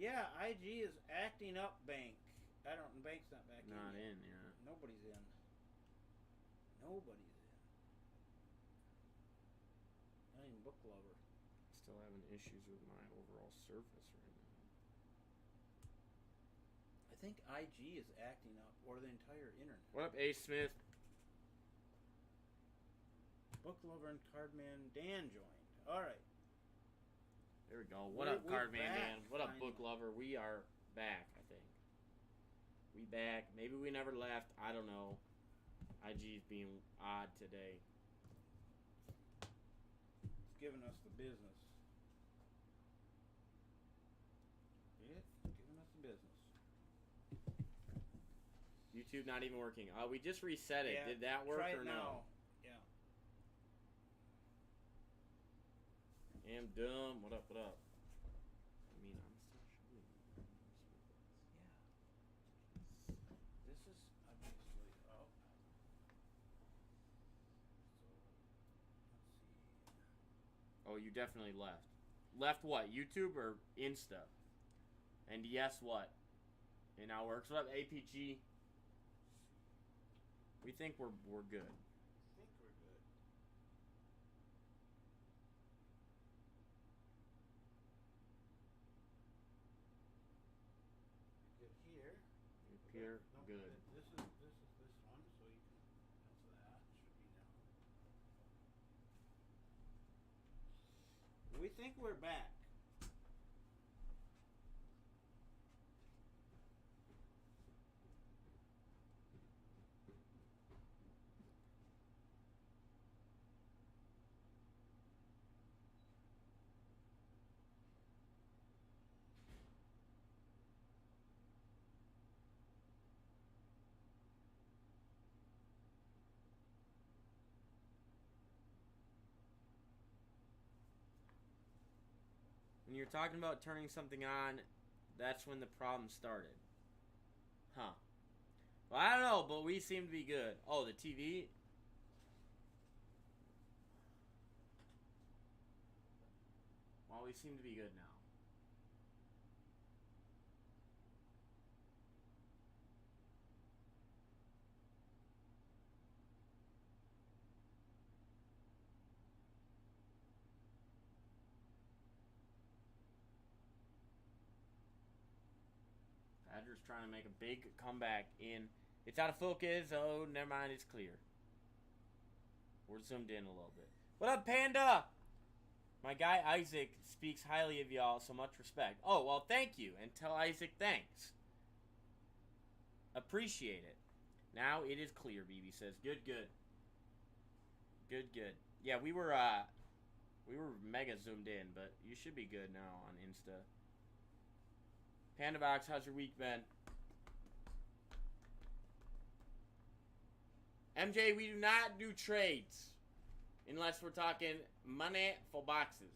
Yeah, IG is acting up. Bank. I don't. Bank's not back Not in. in, yeah. Nobody's in. Nobody's in. Not even Book Lover. Still having issues with my overall surface right now. I think IG is acting up, or the entire internet. What up, Ace Smith? Book Lover and Cardman Dan joined. All right. There we go. What up, Cardman Dan? What up, finally. Book Lover? We are back, I think. We back. Maybe we never left. I don't know. IG's being odd today. It's giving us the business. It's giving us the business. YouTube not even working. We just reset it. Yeah, Did that work try it or now. no? Yeah. Am dumb. What up? What up? I mean, I'm still showing. Yeah. This is obviously up. So let's see. Oh, you definitely left. Left what? YouTube or Insta? And yes, what? It now works. What up, APG? We think we're good. I think we're good. Good here. Up here, No, good. This is this one, so you can. That's that. Should be now. We think we're back. When you're talking about turning something on, that's when the problem started. Huh. Well, I don't know, but we seem to be good. Oh, the TV? Well, we seem to be good now. Badger's trying to make a big comeback in. It's out of focus. Oh, never mind. It's clear. We're zoomed in a little bit. What up, Panda? My guy Isaac speaks highly of y'all, so much respect. Oh, well, thank you. And tell Isaac thanks. Appreciate it. Now it is clear, BB says. Good, good. Good, good. Yeah, we were mega zoomed in, but you should be good now on Insta. PandaBox, how's your week been? MJ, we do not do trades unless we're talking money for boxes.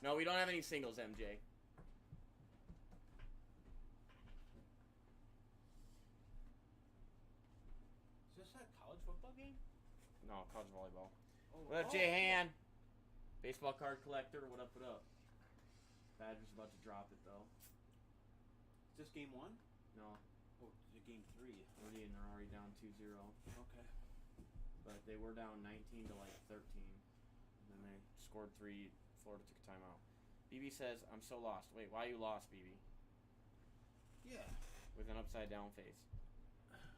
No, we don't have any singles, MJ. Is this a college football game? No, college volleyball. Oh, What up, Jay Han? Baseball card collector. What up, what up? Badger's about to drop it, though. Is this game one? No. Oh, it's game 3. And they're already down 2-0. Okay. But they were down 19 to like 13. And then they scored 3. Florida took a timeout. BB says, I'm so lost. Wait, why are you lost, BB? Yeah. With an upside down face.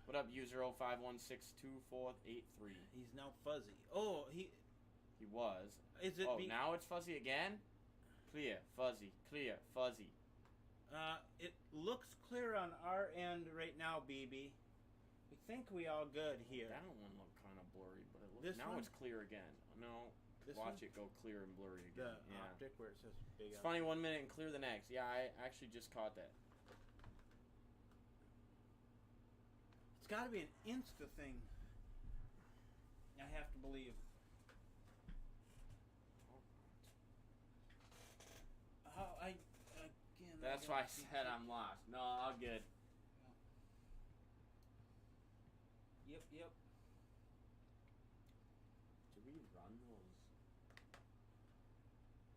What up, user 05162483? He's now fuzzy. Oh, he was. is it? Oh, now it's fuzzy again? Clear, fuzzy, fuzzy. It looks clear on our end right now, BB. We think we all good here. That one looked kind of blurry, but it This now one? it's clear again. No, This watch one? it go clear and blurry again. The yeah. optic where it says big. It's funny 1 minute and clear the next. Yeah, I actually just caught that. It's got to be an Insta thing. I have to believe. How again? That's why I said I'm lost. No, all good. Yep. Did we run those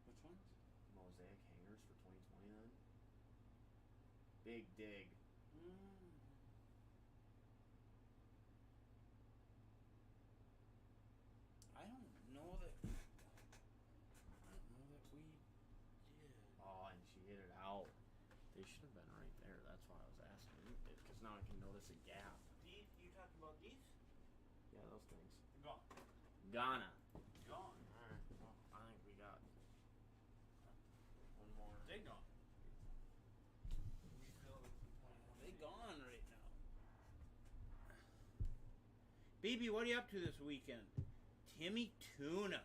Which ones? mosaic hangers for 2020 then? Big dig. I don't know that we did. Oh, and she hit it out. They should have been right there. That's why I was asking. Because now I can notice a gap. You talking about these? Yeah, those things. Gone. Ghana. Gone. Alright. Well, I think we got one more. They gone. They gone right now. BB, what are you up to this weekend? Timmy Tuna.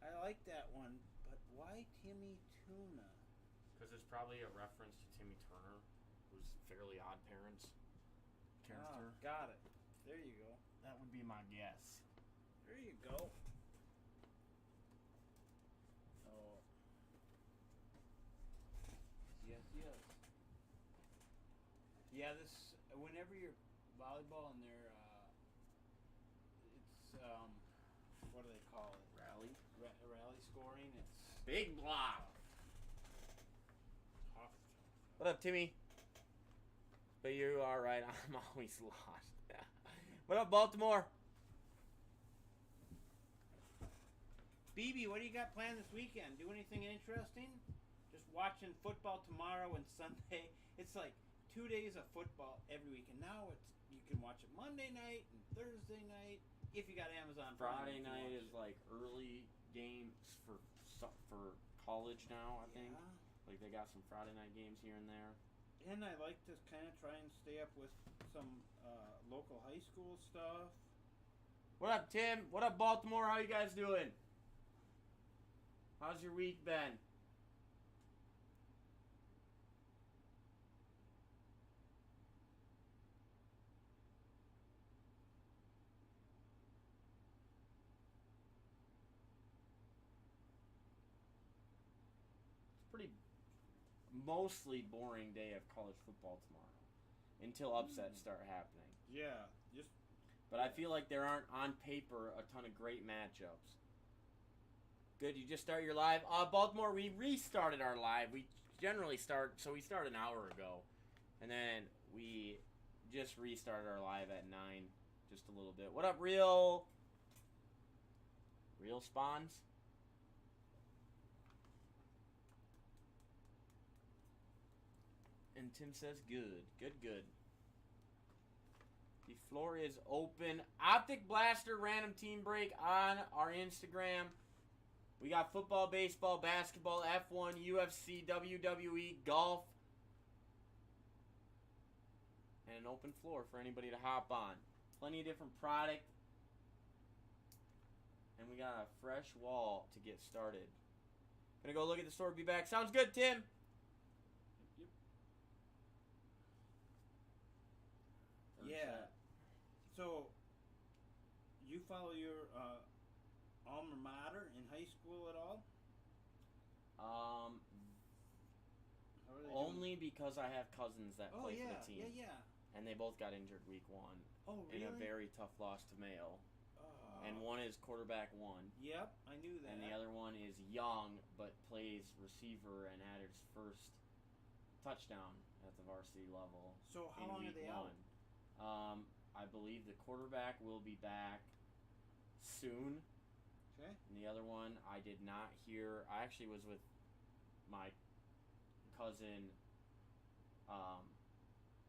I like that one, but why Timmy Tuna? Because it's probably a reference to Timmy Turner, who's Fairly Odd Parents character. Got it. There you go. That would be my guess. There you go. Oh. Yes. Yeah, this, whenever you're volleyball and they're, it's, what do they call it? Rally. Rally scoring. It's Big block. tough. What up, Timmy? But you are right. I'm always lost. What up, Baltimore? BB, what do you got planned this weekend? Do anything interesting? Just watching football tomorrow and Sunday. It's like 2 days of football every week, and now you can watch it Monday night and Thursday night if you got Amazon Prime. Friday night is like early games for college now, I think. Like they got some Friday night games here and there. And I like to kind of try and stay up with some local high school stuff. What up, Tim? What up, Baltimore? How you guys doing? How's your week been? Pretty mostly boring day of college football tomorrow until upsets start happening. Yeah, But I feel like there aren't on paper a ton of great matchups. Good, you just start your live. Baltimore, we restarted our live. We generally start an hour ago, and then we just restarted our live at 9, just a little bit. What up, Real Spawns? And Tim says good. Good. The floor is open. Optic Blaster random team break on our Instagram. We got football, baseball, basketball, F1, UFC, WWE, golf. And an open floor for anybody to hop on. Plenty of different product. And we got a fresh wall to get started. Gonna go look at the store, be back. Sounds good, Tim. Yeah. So, you follow your alma mater in high school at all? How are they Only because I have cousins that play for the team. Yeah. And they both got injured week 1. Oh, really? In a very tough loss to Mayo. And one is quarterback 1. Yep, I knew that. And the other one is young, but plays receiver and had his first touchdown at the varsity level. So how long are they out? I believe the quarterback will be back soon. Okay. And the other one, I did not hear. I actually was with my cousin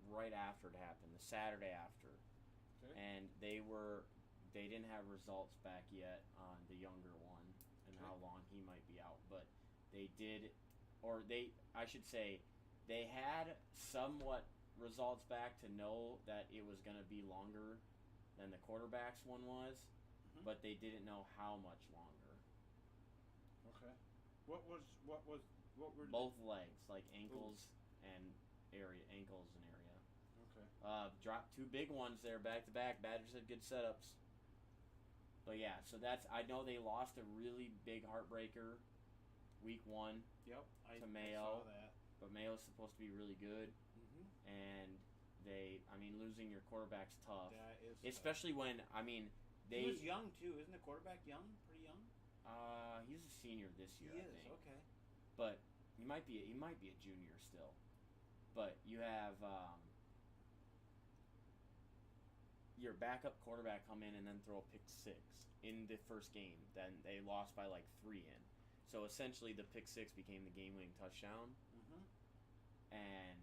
right after it happened, the Saturday after. Okay. And they didn't have results back yet on the younger one and how long he might be out. But they did, I should say, they had somewhat results back to know that it was going to be longer than the quarterback's one was, but they didn't know how much longer. Okay. What were both legs, like ankles and area. Okay. Dropped 2 big ones there back to back. Badgers had good setups. But yeah, so I know they lost a really big heartbreaker week 1. Yep. To Mayo. I saw that. But Mayo's supposed to be really good. And losing your quarterback's tough. That is especially tough. When, he was young too, isn't the quarterback young? Pretty young? He's a senior this year, I think. Okay. but he might be a junior still. But you have your backup quarterback come in and then throw a pick six in the first game. Then they lost by like 3 in. So essentially, the pick six became the game-winning touchdown. Mm-hmm. And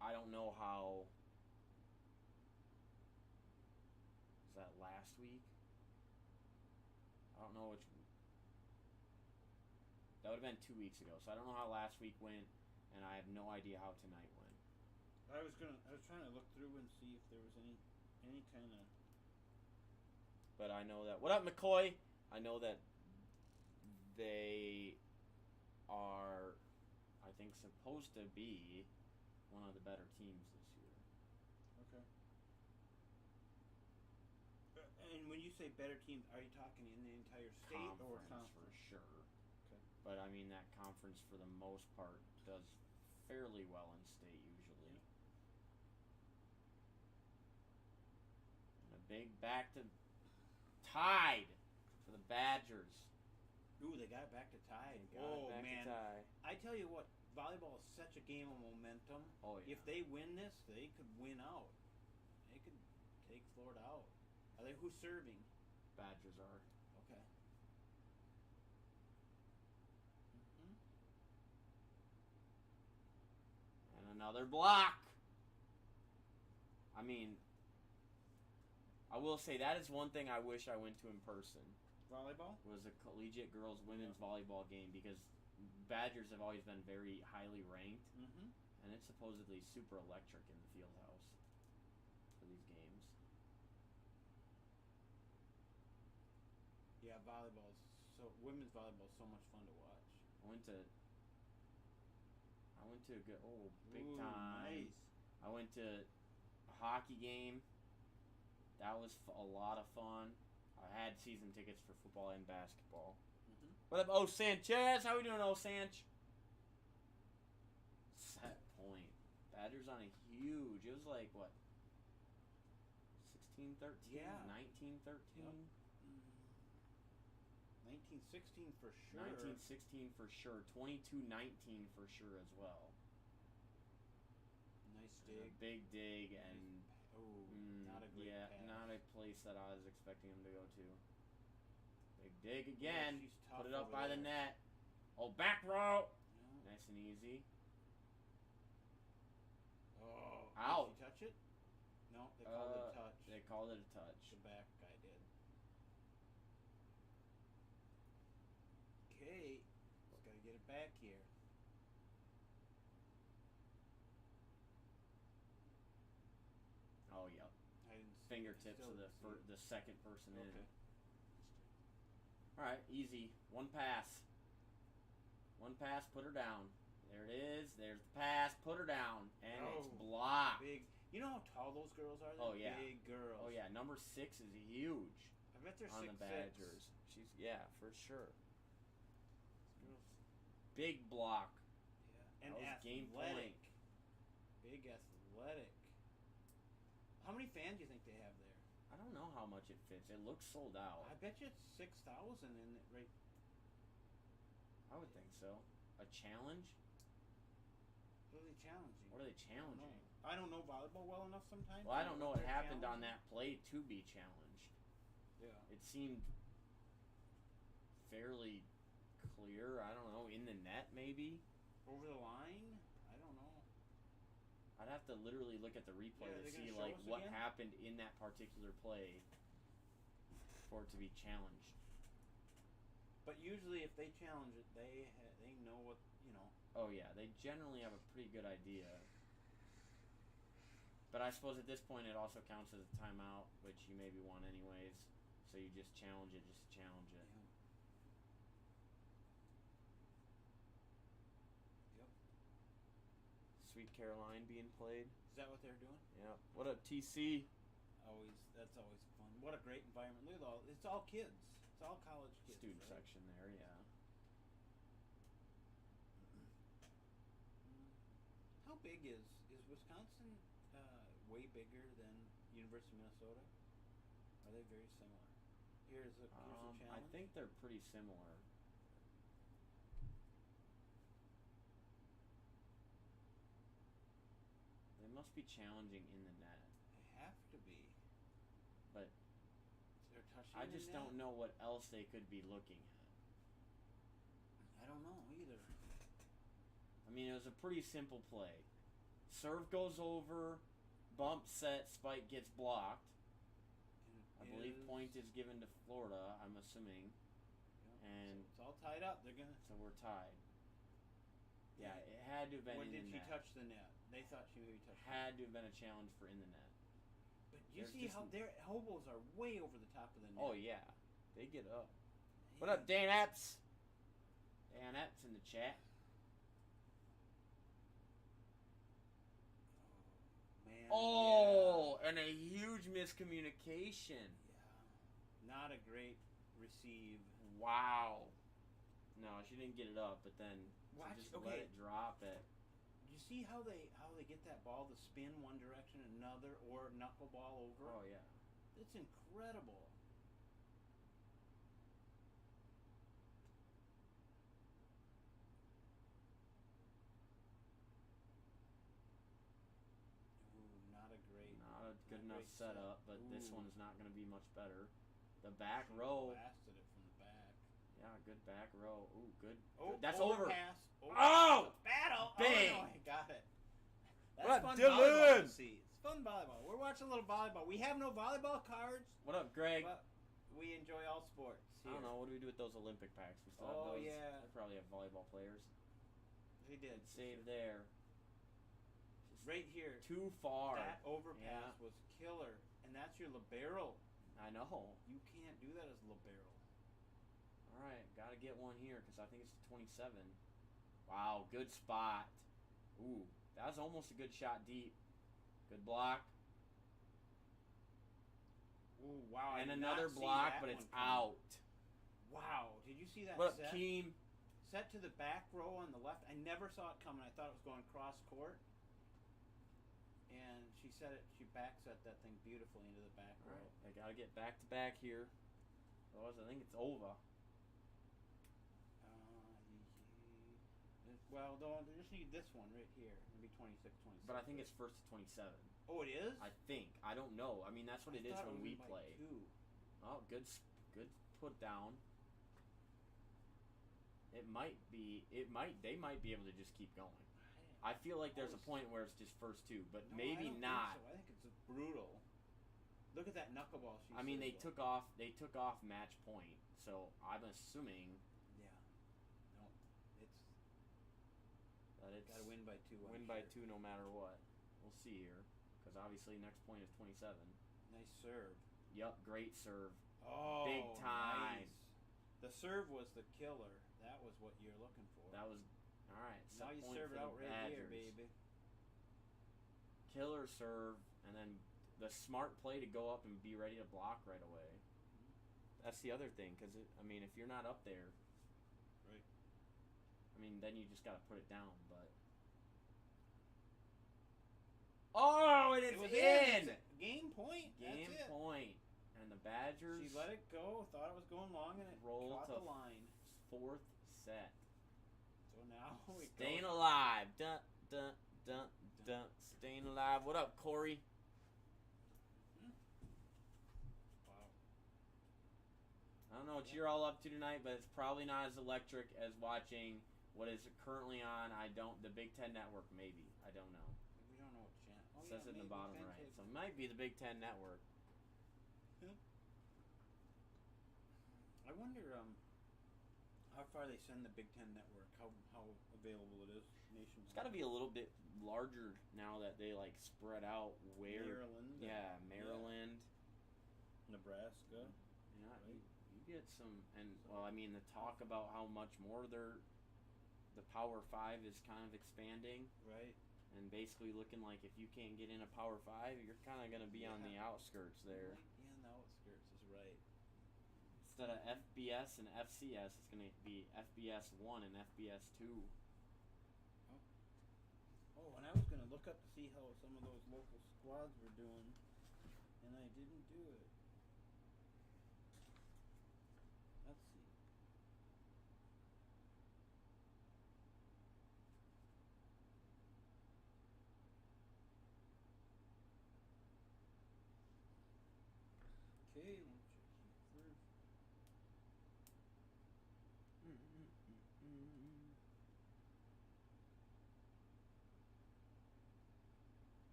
I don't know how. Was that last week? I don't know which. That would have been 2 weeks ago. So I don't know how last week went, and I have no idea how tonight went. I was trying to look through and see if there was any kind of. But I know that. What up, McCoy? I know that they are, I think, supposed to be one of the better teams this year. Okay. And when you say better teams, are you talking in the entire state or conference? For sure. Okay. But I mean that conference for the most part does fairly well in state usually. And a big back to tied for the Badgers. Ooh, they got it back to tie. Man. To tie. I tell you what, volleyball is such a game of momentum. Oh, yeah. If they win this, they could win out. They could take Florida out. Are they who's serving? Badgers are. Okay. Mm-hmm. And another block. I mean, I will say that is one thing I wish I went to in person. Volleyball? Was a collegiate girls women's volleyball game because Badgers have always been very highly ranked, and it's supposedly super electric in the field house for these games. Yeah, women's volleyball is so much fun to watch. I went to a good big time. Nice. I went to a hockey game. That was a lot of fun. I had season tickets for football and basketball. Mm-hmm. What up, O Sanchez? How we doing, O Sanch? Set point. Badgers on a huge. It was like what? 16-13? Yeah. 19-13? Yep. 1916 for sure. 1916 for sure. 22-19 for sure as well. Nice And dig. a big dig and not a great pass. not a place that I was expecting him to go to. Big dig again. Yeah, put it up by the net. Oh, back row. Yeah. Nice and easy. Oh. Out. Did he touch it? No, they called it a touch. They called it a touch. The back guy did. Okay. Just got to get it back here. Oh, yep. I didn't see Fingertips still of didn't see it. the second person in. Okay. All right, easy. One pass. One pass, put her down. There it is. There's the pass. Put her down. And it's blocked. Big. You know how tall those girls are? Oh, yeah. Big girls. Oh, yeah. Number 6 is huge. I bet they're on 6'6". the Badgers. For sure. Girls. Big block. Yeah. And that was athletic. game point. Big athletic. How many fans do you think they have there? I don't know how much it fits. It looks sold out. I bet you it's 6,000 in it, right? I would think so. A challenge? What are they challenging? What are they challenging? I don't know volleyball well enough sometimes. Well, I don't know what they're happened on challenging. that play to be challenged. Yeah. It seemed fairly clear. I don't know. In the net, maybe? Over the line? I don't know. I'd have to literally look at the replay Yeah, to they're see gonna show like us what again? happened in that particular play for it to be challenged. But usually, if they challenge it, they know what Oh yeah, they generally have a pretty good idea. But I suppose at this point it also counts as a timeout, which you maybe want anyways. So you just challenge it, just to challenge it. Yeah. Yep. Sweet Caroline being played. Is that what they're doing? Yeah. What up, TC? That's always fun. What a great environment. Look at it's all kids. It's all college kids. Student right? section there, yeah. How big is Wisconsin? Way bigger than University of Minnesota? Are they very similar? Here's a challenge. I think they're pretty similar. must be challenging in the net. They have to be. But They're touching I the just net? don't know what else they could be looking at. I don't know either. I mean, it was a pretty simple play. Serve goes over, bump set, spike gets blocked. I believe point is given to Florida, I'm assuming. Yeah. And so it's all tied up. They're gonna. so we're tied. Yeah, it had to have been When in did the she net. touch the net? They thought she maybe touched. Had to have been a challenge for in the net. But you There's see just how their hobos are way over the top of the net. Oh yeah, they get up. Man. What up, Dan Epps? Dan Epps in the chat. Man. Oh, and a huge miscommunication. Yeah. Not a great receive. Wow. No, she didn't get it up, but then Watch, she just okay. let it drop it. You see how they get that ball to spin one direction, another, or knuckleball over? Oh yeah. It's incredible. Ooh, not a great. Not a good not enough great set. setup, but this Ooh. one's not going to be much better. The back She row. blasted it from the back. Yeah, good back row. Ooh, good. Oh, That's over. Pass. Oh! Battle! Bang! Oh, no, I got it. That's What up, fun Dylan? volleyball to see. It's fun volleyball. We're watching a little volleyball. We have no volleyball cards, What up, Greg? but we enjoy all sports. I don't know. What do we do with those Olympic packs? We still have Oh, those. yeah. They probably have volleyball players. They did. Good save there. Just Right here. too far. That overpass Yeah. was killer. And that's your libero. I know. You can't do that as a libero. All right, got to get one here because I think it's the 27. Wow, good spot. Ooh, that was almost a good shot deep. Good block. Ooh, wow. I And did another not see block, that but it's one coming. out. Wow. Did you see that What up, set? Keem? Set to the back row on the left. I never saw it coming. I thought it was going cross court. And she set it. She back set that thing beautifully into the back All row. right, I got to get back to back here. Otherwise, I think it's over. Well, they just need this one right here. It'll be 26, 27. But I think it's first to 27. Oh, it is? I think. I don't know. I mean, that's what it is thought when it we was by play. 2. Oh, good put down. It might be. They might be able to just keep going. I feel like there's a point where it's just first two, but No, maybe I don't not. Think so. I think it's brutal. Look at that knuckleball. I mean, they took off match point, so I'm assuming Yeah. No, it's that it's got to win by 2. win by 2 no matter what. We'll see here, because obviously next point is 27. Nice serve. Yup, great serve. Oh, Big time. Nice. The serve was the killer. That was what you're looking for. That was all right. Now set you point serve for it the out right here, Badgers. baby. Killer serve, and then the smart play to go up and be ready to block right away. That's the other thing, because I mean, if you're not up there, Right. I mean, then you just got to put it down. But oh, and it's It was in. It's a game point. Game That's it. point, and the Badgers She let it go. Thought it was going long, and it roll caught to the line. fourth set. So now we Staying go. alive. Dun dun dun dun. Staying alive. What up, Corey? Wow. I don't know what you're all up to tonight, but it's probably not as electric as watching what is currently on. The Big Ten Network, maybe. I don't know. We don't know what channel. Oh, It says yeah, it in the maybe bottom Penn right. State. So it might be the Big Ten Network. I wonder how far they send the Big Ten Network. How available it is nationwide. It's got to be a little bit larger now that they like spread out where. Maryland. Yeah, Maryland. Nebraska. Yeah, Right. you get some, and well, I mean the talk about how much more the Power 5 is kind of expanding, Right. and basically looking like if you can't get in a Power 5, you're kind of going to be on the outskirts there. Yeah, on the outskirts is right. Instead of FBS and FCS, it's going to be FBS 1 and FBS 2. Oh, and I was going to look up to see how some of those local squads were doing, and I didn't do it. Let's see.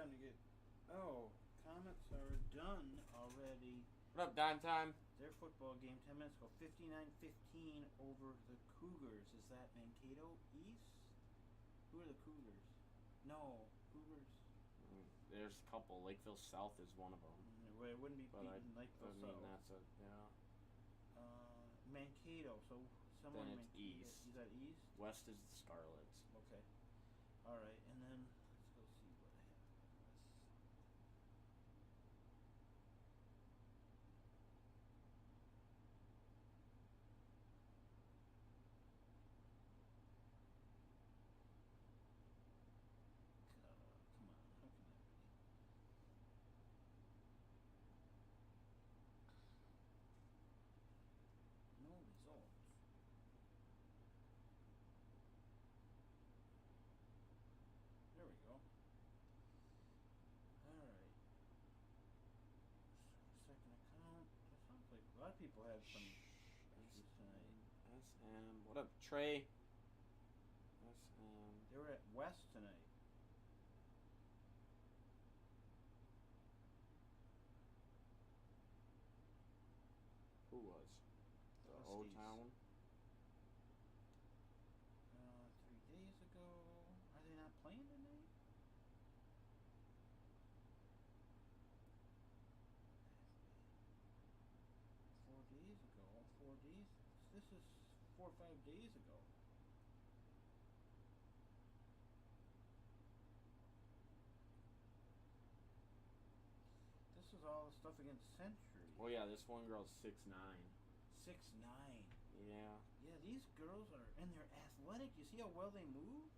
time to get. Oh, Comets are done already. What up, Dime Time? Their football game 10 minutes ago, 59-15 over the Cougars. Is that Mankato East? Who are the Cougars? No, Cougars. There's a couple. Lakeville South is one of them. Well, it wouldn't be But beating Lakeville South. that's a Mankato. So someone Then it's Mankato. East. Is that East? West is the Scarlets. Okay. All right, and then let's go see what I have. Come on, how can that be? No results. There we go. All right. Second account. That sounds like a lot of people have some issues tonight. SM. What up, Trey? SM. They were at West tonight. Who was? The Huskies. O-Town? 3 days ago. Are they not playing tonight? Four days ago. 4 days. This is 4 or 5 days ago. This is all the stuff against Century. Oh yeah, this one girl's 6'9". 6'9". Yeah. Yeah, these girls are, and they're athletic. You see how well they move?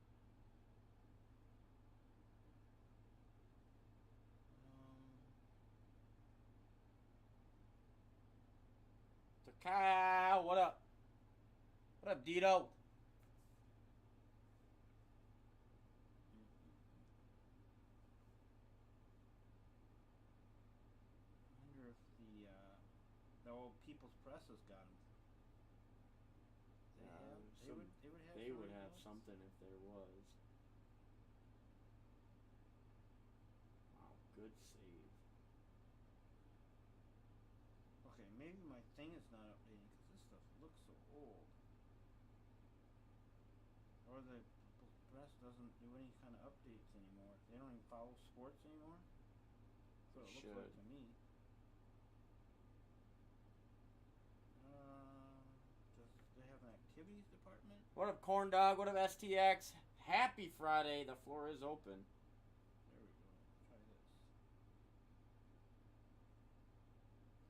Takao, what up? What up, Dito? I wonder if the old People's Press has got them. They would have something if there was. Wow, good save. Okay, maybe my thing is not updating because this stuff looks so old. Or the People's Press doesn't do any kind of updates anymore. They don't even follow sports anymore. So it looks like to me. Does they have an activities department? What up, Corn Dog? What up, STX? Happy Friday. The floor is open. There we go. Try this.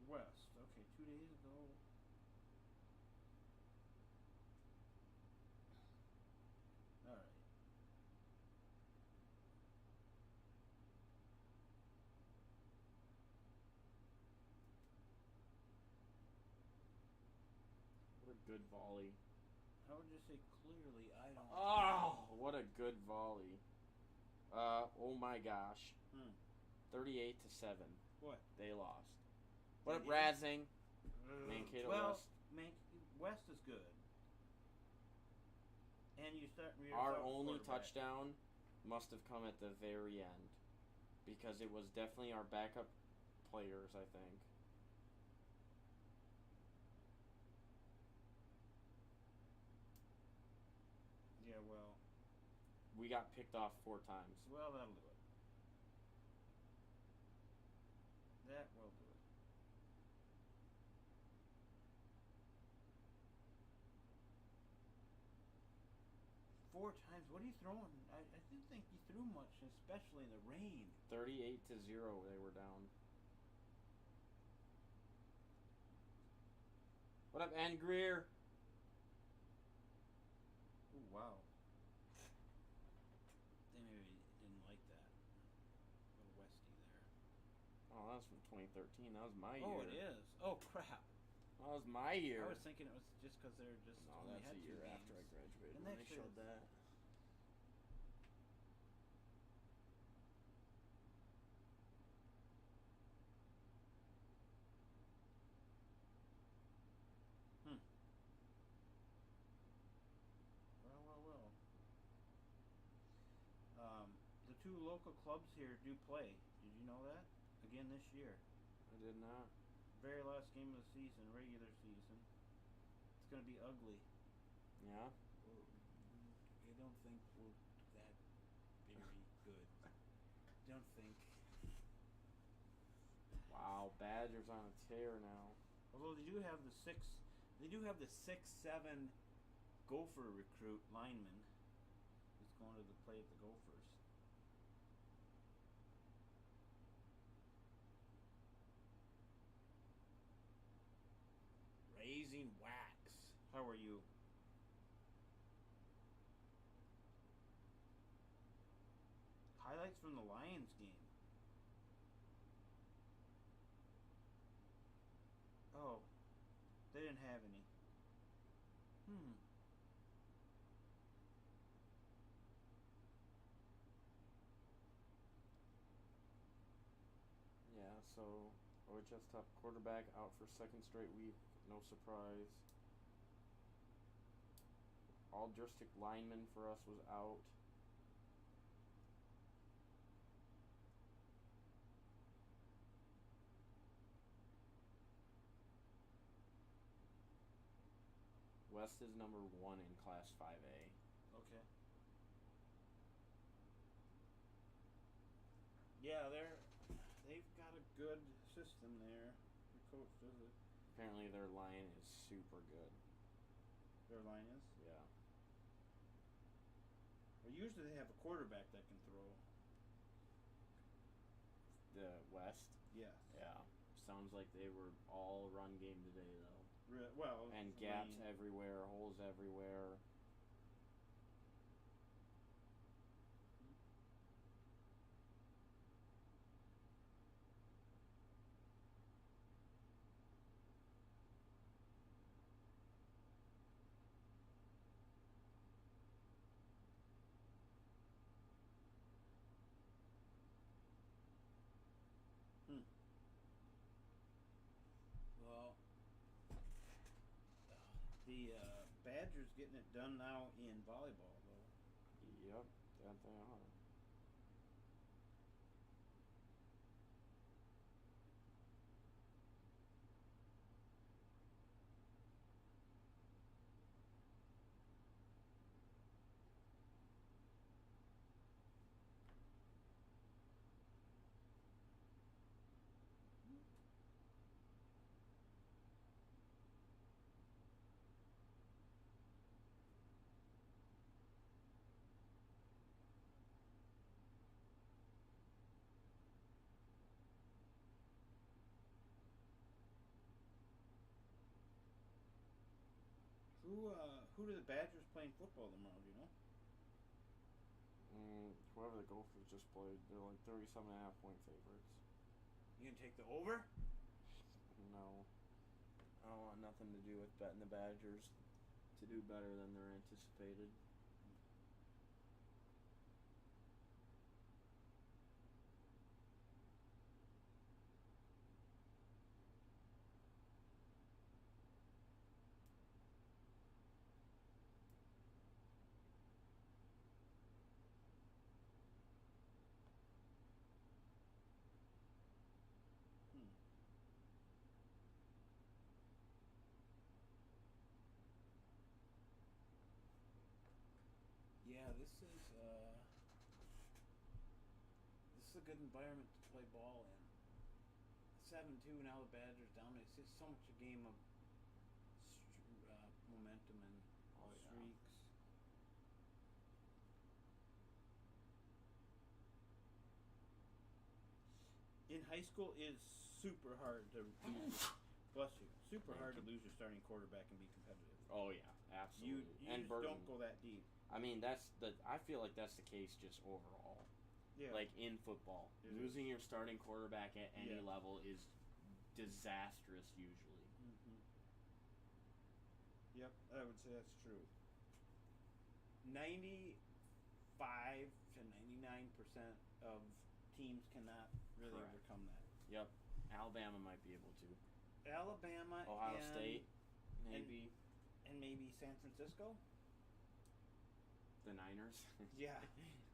West. Okay, 2 days ago. Alright. What a good volley. How would you say clearly? I don't Oh, what a good volley. Oh my gosh. 38-7. What? They lost. What up, Razzing? Mankato well, West. West is good. And you start Our only touchdown must have come at the very end. Because it was definitely our backup players, I think. Yeah, well. We got picked off 4 times. Well, that'll do it. That will do it. Four times? What are you throwing? I didn't think you threw much, especially in the rain. 38-0 they were down. What up, Ann Greer? Oh, wow. They maybe didn't like that. Little Westy there. Oh, that was from 2013. That was my year. Oh, it is. Oh, crap. That was my year. I was thinking it was just because they're just. No, only that's had a 2 year games. after I graduated And when they actually showed that. Well. The 2 two local clubs here do play. Did you know that? Again this year. I did not. Very last game of the season, regular season. It's going to be ugly. Yeah? I don't think we're that very good. Don't think. Wow, Badgers on a tear now. Although they do have the 6'7" Gopher recruit lineman who's going to play at the Gophers. Raising Wax. How are you? Highlights from the Lions game. Oh, they didn't have any. Yeah, so OHS top quarterback out for second straight week. No surprise. All district lineman for us was out. West is number 1 in Class 5A. Okay. Yeah, they've got a good system there. The coach does it. Apparently their line is super good. Their line is? Yeah. Well, usually they have a quarterback that can throw. The West? Yes. Yeah. Sounds like they were all run game today, though. Well, and gaps everywhere, holes everywhere. Well, the Badgers getting it done now in volleyball, though. Yep, that they are. Who do the Badgers playing football tomorrow? Do you know? Whoever the Gophers just played, they're like 37.5-point favorites. You gonna take the over? No. I don't want nothing to do with betting the Badgers to do better than they're anticipated. Yeah, this is a good environment to play ball in. 7-2 now the Badgers dominate. It's just so much a game of momentum and streaks. In high school, it is super hard to bless you. Super hard to lose your starting quarterback and be competitive. Oh yeah, absolutely. You and just don't go that deep. I mean, I feel like that's the case just overall. Yeah. Like in football, losing your starting quarterback at any level is disastrous usually. Yep, I would say that's true. 95 to 99% of teams cannot really overcome that. Yep, Alabama might be able to. Alabama, Ohio State, maybe, and maybe San Francisco. The Niners. Yeah.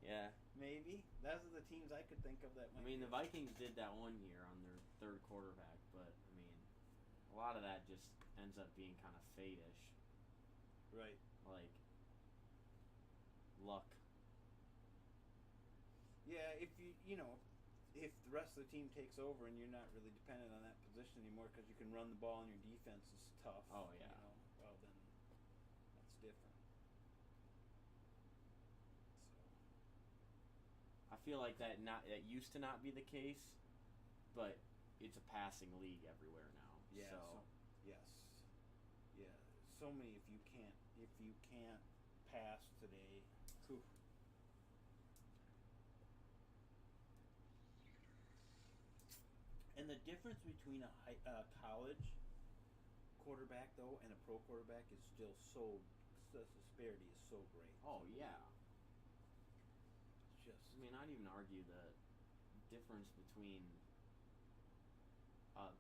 Yeah. Maybe. Those are the teams I could think of that might. I mean, the Vikings did that one year on their third quarterback, but I mean, a lot of that just ends up being kind of fate-ish. Right. Like luck. Yeah, if if the rest of the team takes over and you're not really dependent on that position anymore because you can run the ball and your defense is tough. Oh yeah. Well then, that's different. I feel like that used to not be the case, but it's a passing league everywhere now. Yeah. So yes. Yeah. So many if you can't pass today. Whew. And the difference between a college quarterback though and a pro quarterback is still the disparity is so great. Oh yeah. Just. I mean, I'd even argue the difference between a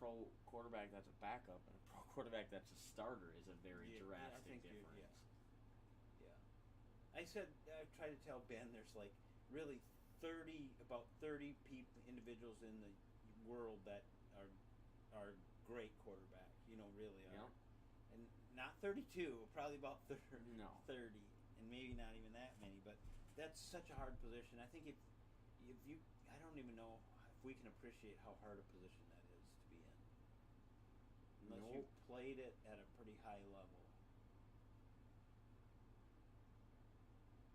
pro quarterback that's a backup and a pro quarterback that's a starter is a very drastic difference. I tried to tell Ben there's like really about 30 individuals in the world that are great quarterbacks, really are. Yeah. And not 32, probably about 30, No. 30, and maybe not even that many, but that's such a hard position. I think if you, I don't even know if we can appreciate how hard a position that is to be in. Unless you've played it at a pretty high level.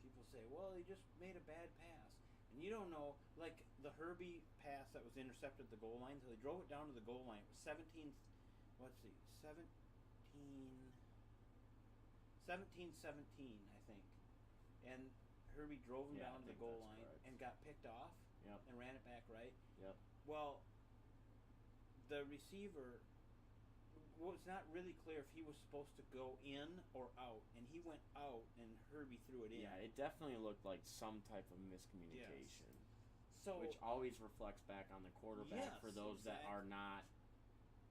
People say, well, he just made a bad pass. And you don't know, like the Herbie pass that was intercepted at the goal line, so they drove it down to the goal line. It was 17, I think. And Herbie drove him down to the goal line and got picked off and ran it back right. Yep. Well, the receiver was not really clear if he was supposed to go in or out, and he went out, and Herbie threw it in. Yeah, it definitely looked like some type of miscommunication. Yes. So, which always reflects back on the quarterback for those that are not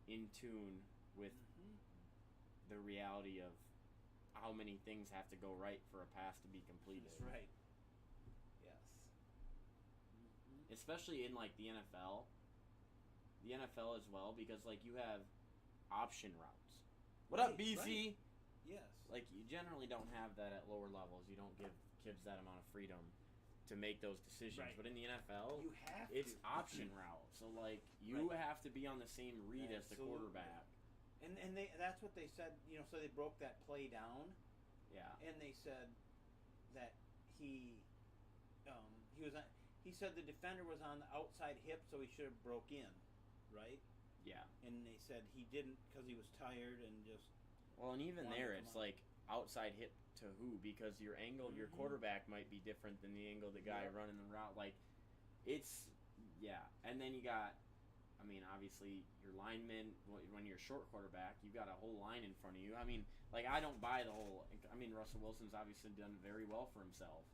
in tune with the reality of how many things have to go right for a pass to be completed. That's right. Yes. Especially in like the NFL. The NFL as well, because like you have option routes. What up, BC? Right. Yes. Like you generally don't have that at lower levels. You don't give kids that amount of freedom to make those decisions. Right. But in the NFL, it's option route. So like you have to be on the same read as the quarterback. And that's what they said. So they broke that play down. Yeah. And they said that he said the defender was on the outside hip, so he should have broke in, right? Yeah. And they said he didn't because he was tired and just. Well, and even there, it's like outside hip to who? Because your angle, your quarterback might be different than the angle of the guy running the route. Like, it's And then you got, I mean, obviously your linemen. When you're a short quarterback, you've got a whole line in front of you. I mean, like I don't buy the whole. I mean, Russell Wilson's obviously done very well for himself,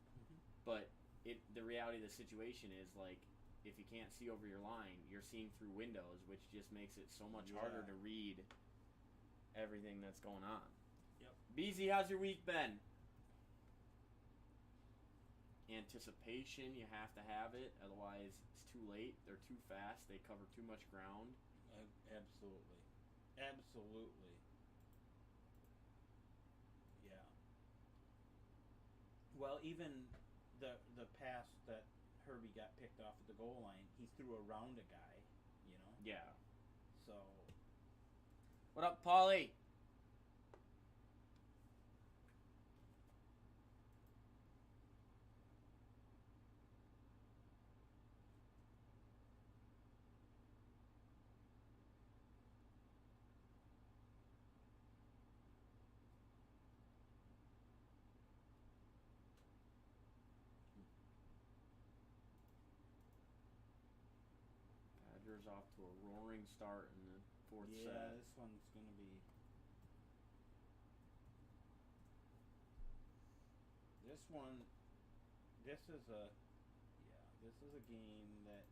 but the reality of the situation is like. If you can't see over your line, you're seeing through windows, which just makes it so much harder to read everything that's going on. Yep. BZ, how's your week been? Anticipation, you have to have it, otherwise it's too late. They're too fast. They cover too much ground. Absolutely. Yeah. Well, even the pass that Herbie got picked off at the goal line, he threw around a guy, Yeah. So. What up, Paulie? Off to a roaring start in the fourth set. Yeah, this one's going to be. This is a game that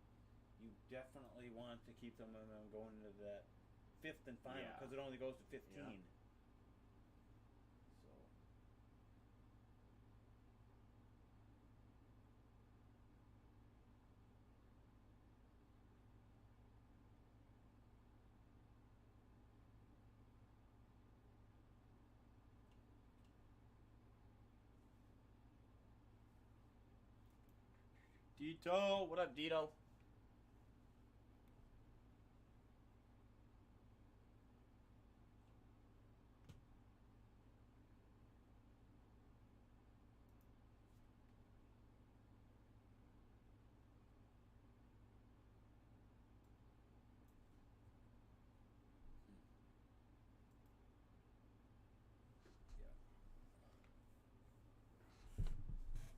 you definitely want to keep them going into that fifth and final because it only goes to 15. Yeah. So. Dito. What up, Dito?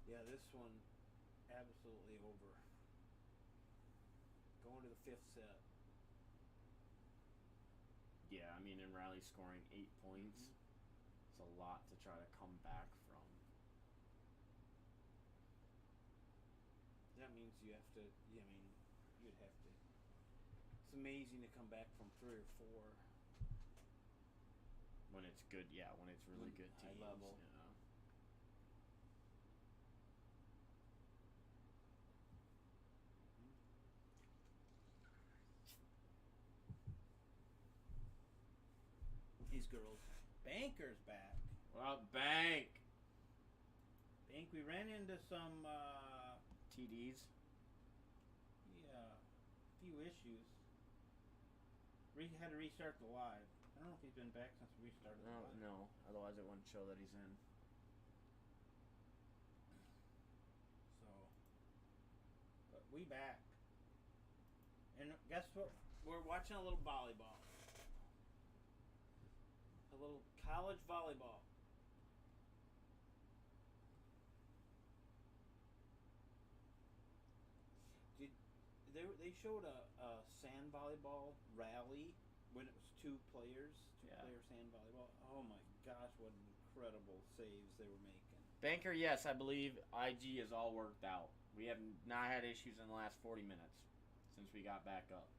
Yeah, this one absolutely over. Going to the fifth set. Yeah, I mean, in rally scoring 8 points, it's a lot to try to come back from. That means you have to. Yeah, I mean, you'd have to. It's amazing to come back from 3 or 4. When it's good, yeah, when it's really good high teams. level. Yeah. These girls. Banker's back. What up, Bank? Bank, we ran into some, TDs? yeah, few issues. Had to restart the live. I don't know if he's been back since we restarted the live. No. Otherwise, it wouldn't show that he's in. So, but we back. And guess what? We're watching a little volleyball. A little college volleyball. They showed a sand volleyball rally when it was 2 players, two-player sand volleyball. Oh my gosh, what incredible saves they were making. Banker, yes, I believe IG is all worked out. We have not had issues in the last 40 minutes since we got back up.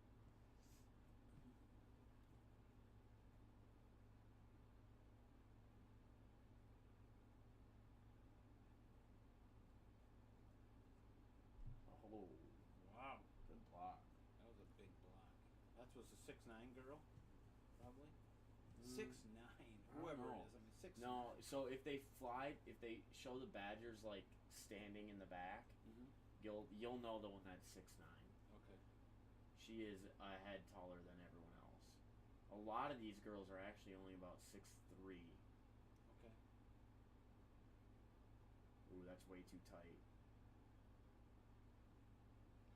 Oh, Wow. good block. That was a big block. That was a 6'9" girl, probably. 6'9", whoever it is. I mean, 6'9". No, so if they show the Badgers like standing in the back, you'll know the one that's 6'9". Okay. She is a head taller than everyone else. A lot of these girls are actually only about 6'3". Okay. Ooh, that's way too tight.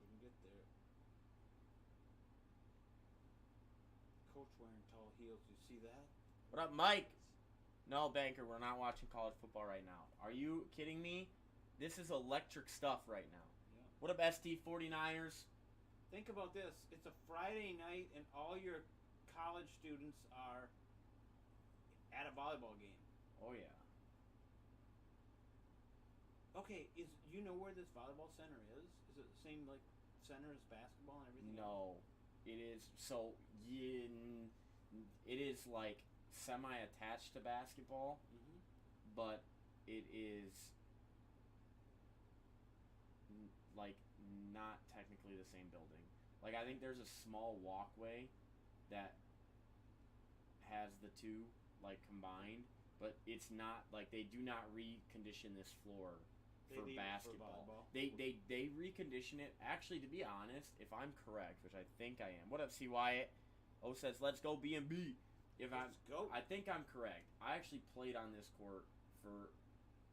Couldn't get there. Coach wearing tall heels. You see that? What up, Mike? No, Banker, we're not watching college football right now. Are you kidding me? This is electric stuff right now. Yeah. What up, ST 49ers? Think about this. It's a Friday night and all your college students are at a volleyball game. Oh, yeah. Okay, you know where this volleyball center is? Is it the same like center as basketball and everything? No. It is, so, it is like semi-attached to basketball, but it is like not technically the same building. Like, I think there's a small walkway that has the two like combined, but it's not like they do not recondition this floor for basketball. They recondition it. Actually, to be honest, if I'm correct, which I think I am. What up, C Wyatt? O says, "Let's go B&B." Let's go. I think I'm correct. I actually played on this court for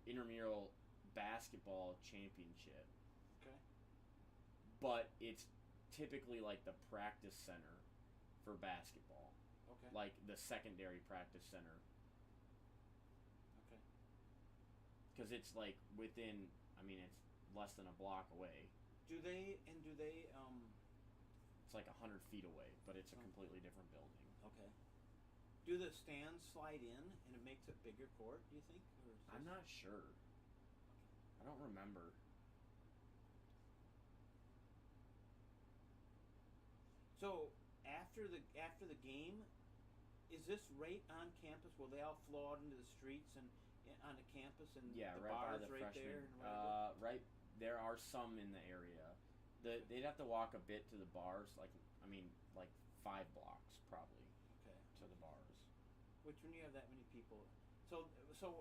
intramural basketball championship. Okay. But it's typically like the practice center for basketball. Okay. Like the secondary practice center. Okay. Because it's like within, I mean, it's less than a block away. Do they It's like 100 feet away, but it's a completely different building. Okay. Do the stands slide in and it makes it bigger court, do you think? Or is I'm not sure. I don't remember. So after the game, is this right on campus? Will they all flow out into the streets and on the campus and Yeah, the right by bars the right freshman. there? Right, there are some in the area. They'd have to walk a bit to the bars, like 5 blocks probably Okay. to the bars. Which when you have that many people, so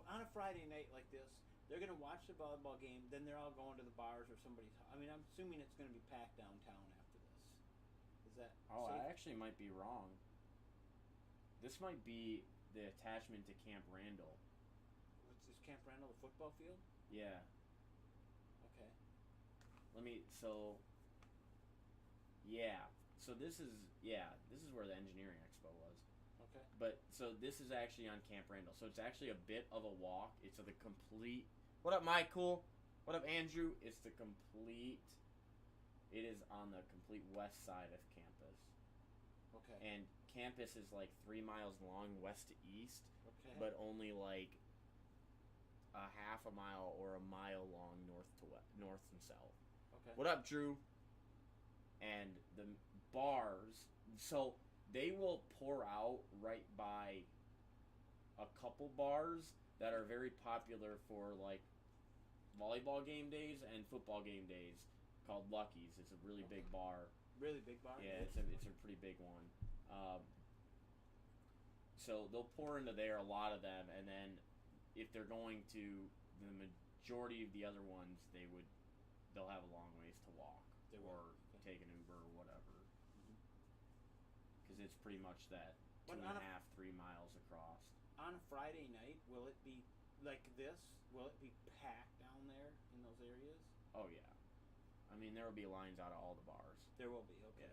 on a Friday night like this, They're going to watch the volleyball game, then they're all going to the bars or somebody's. I mean, I'm assuming it's going to be packed downtown after this. Is that? Oh, safe? I actually might be wrong. This might be the attachment to Camp Randall. Is Camp Randall the football field? Yeah. Okay. Yeah. So this is where the engineering expo was. Okay. But so this is actually on Camp Randall. So it's actually a bit of a walk. It's the complete. What up, Michael? What up, Andrew? It's the complete. It is on the complete west side of campus. Okay. And campus is like 3 miles long west to east, Okay. but only like a half a mile or a mile long north and south. Okay. What up, Drew? And the bars, so they will pour out right by a couple bars that are very popular for like volleyball game days and football game days, called Lucky's. It's a really big bar. Really big bar? Yeah, it's a pretty big one. So they'll pour into there, a lot of them, and then if they're going to the majority of the other ones, they'll have a long ways to walk or take an Uber or whatever, because it's pretty much that 2.5, 3 miles across. On a Friday night, will it be like this? Will it be packed down there in those areas? Oh yeah, I mean there will be lines out of all the bars. There will be. Okay.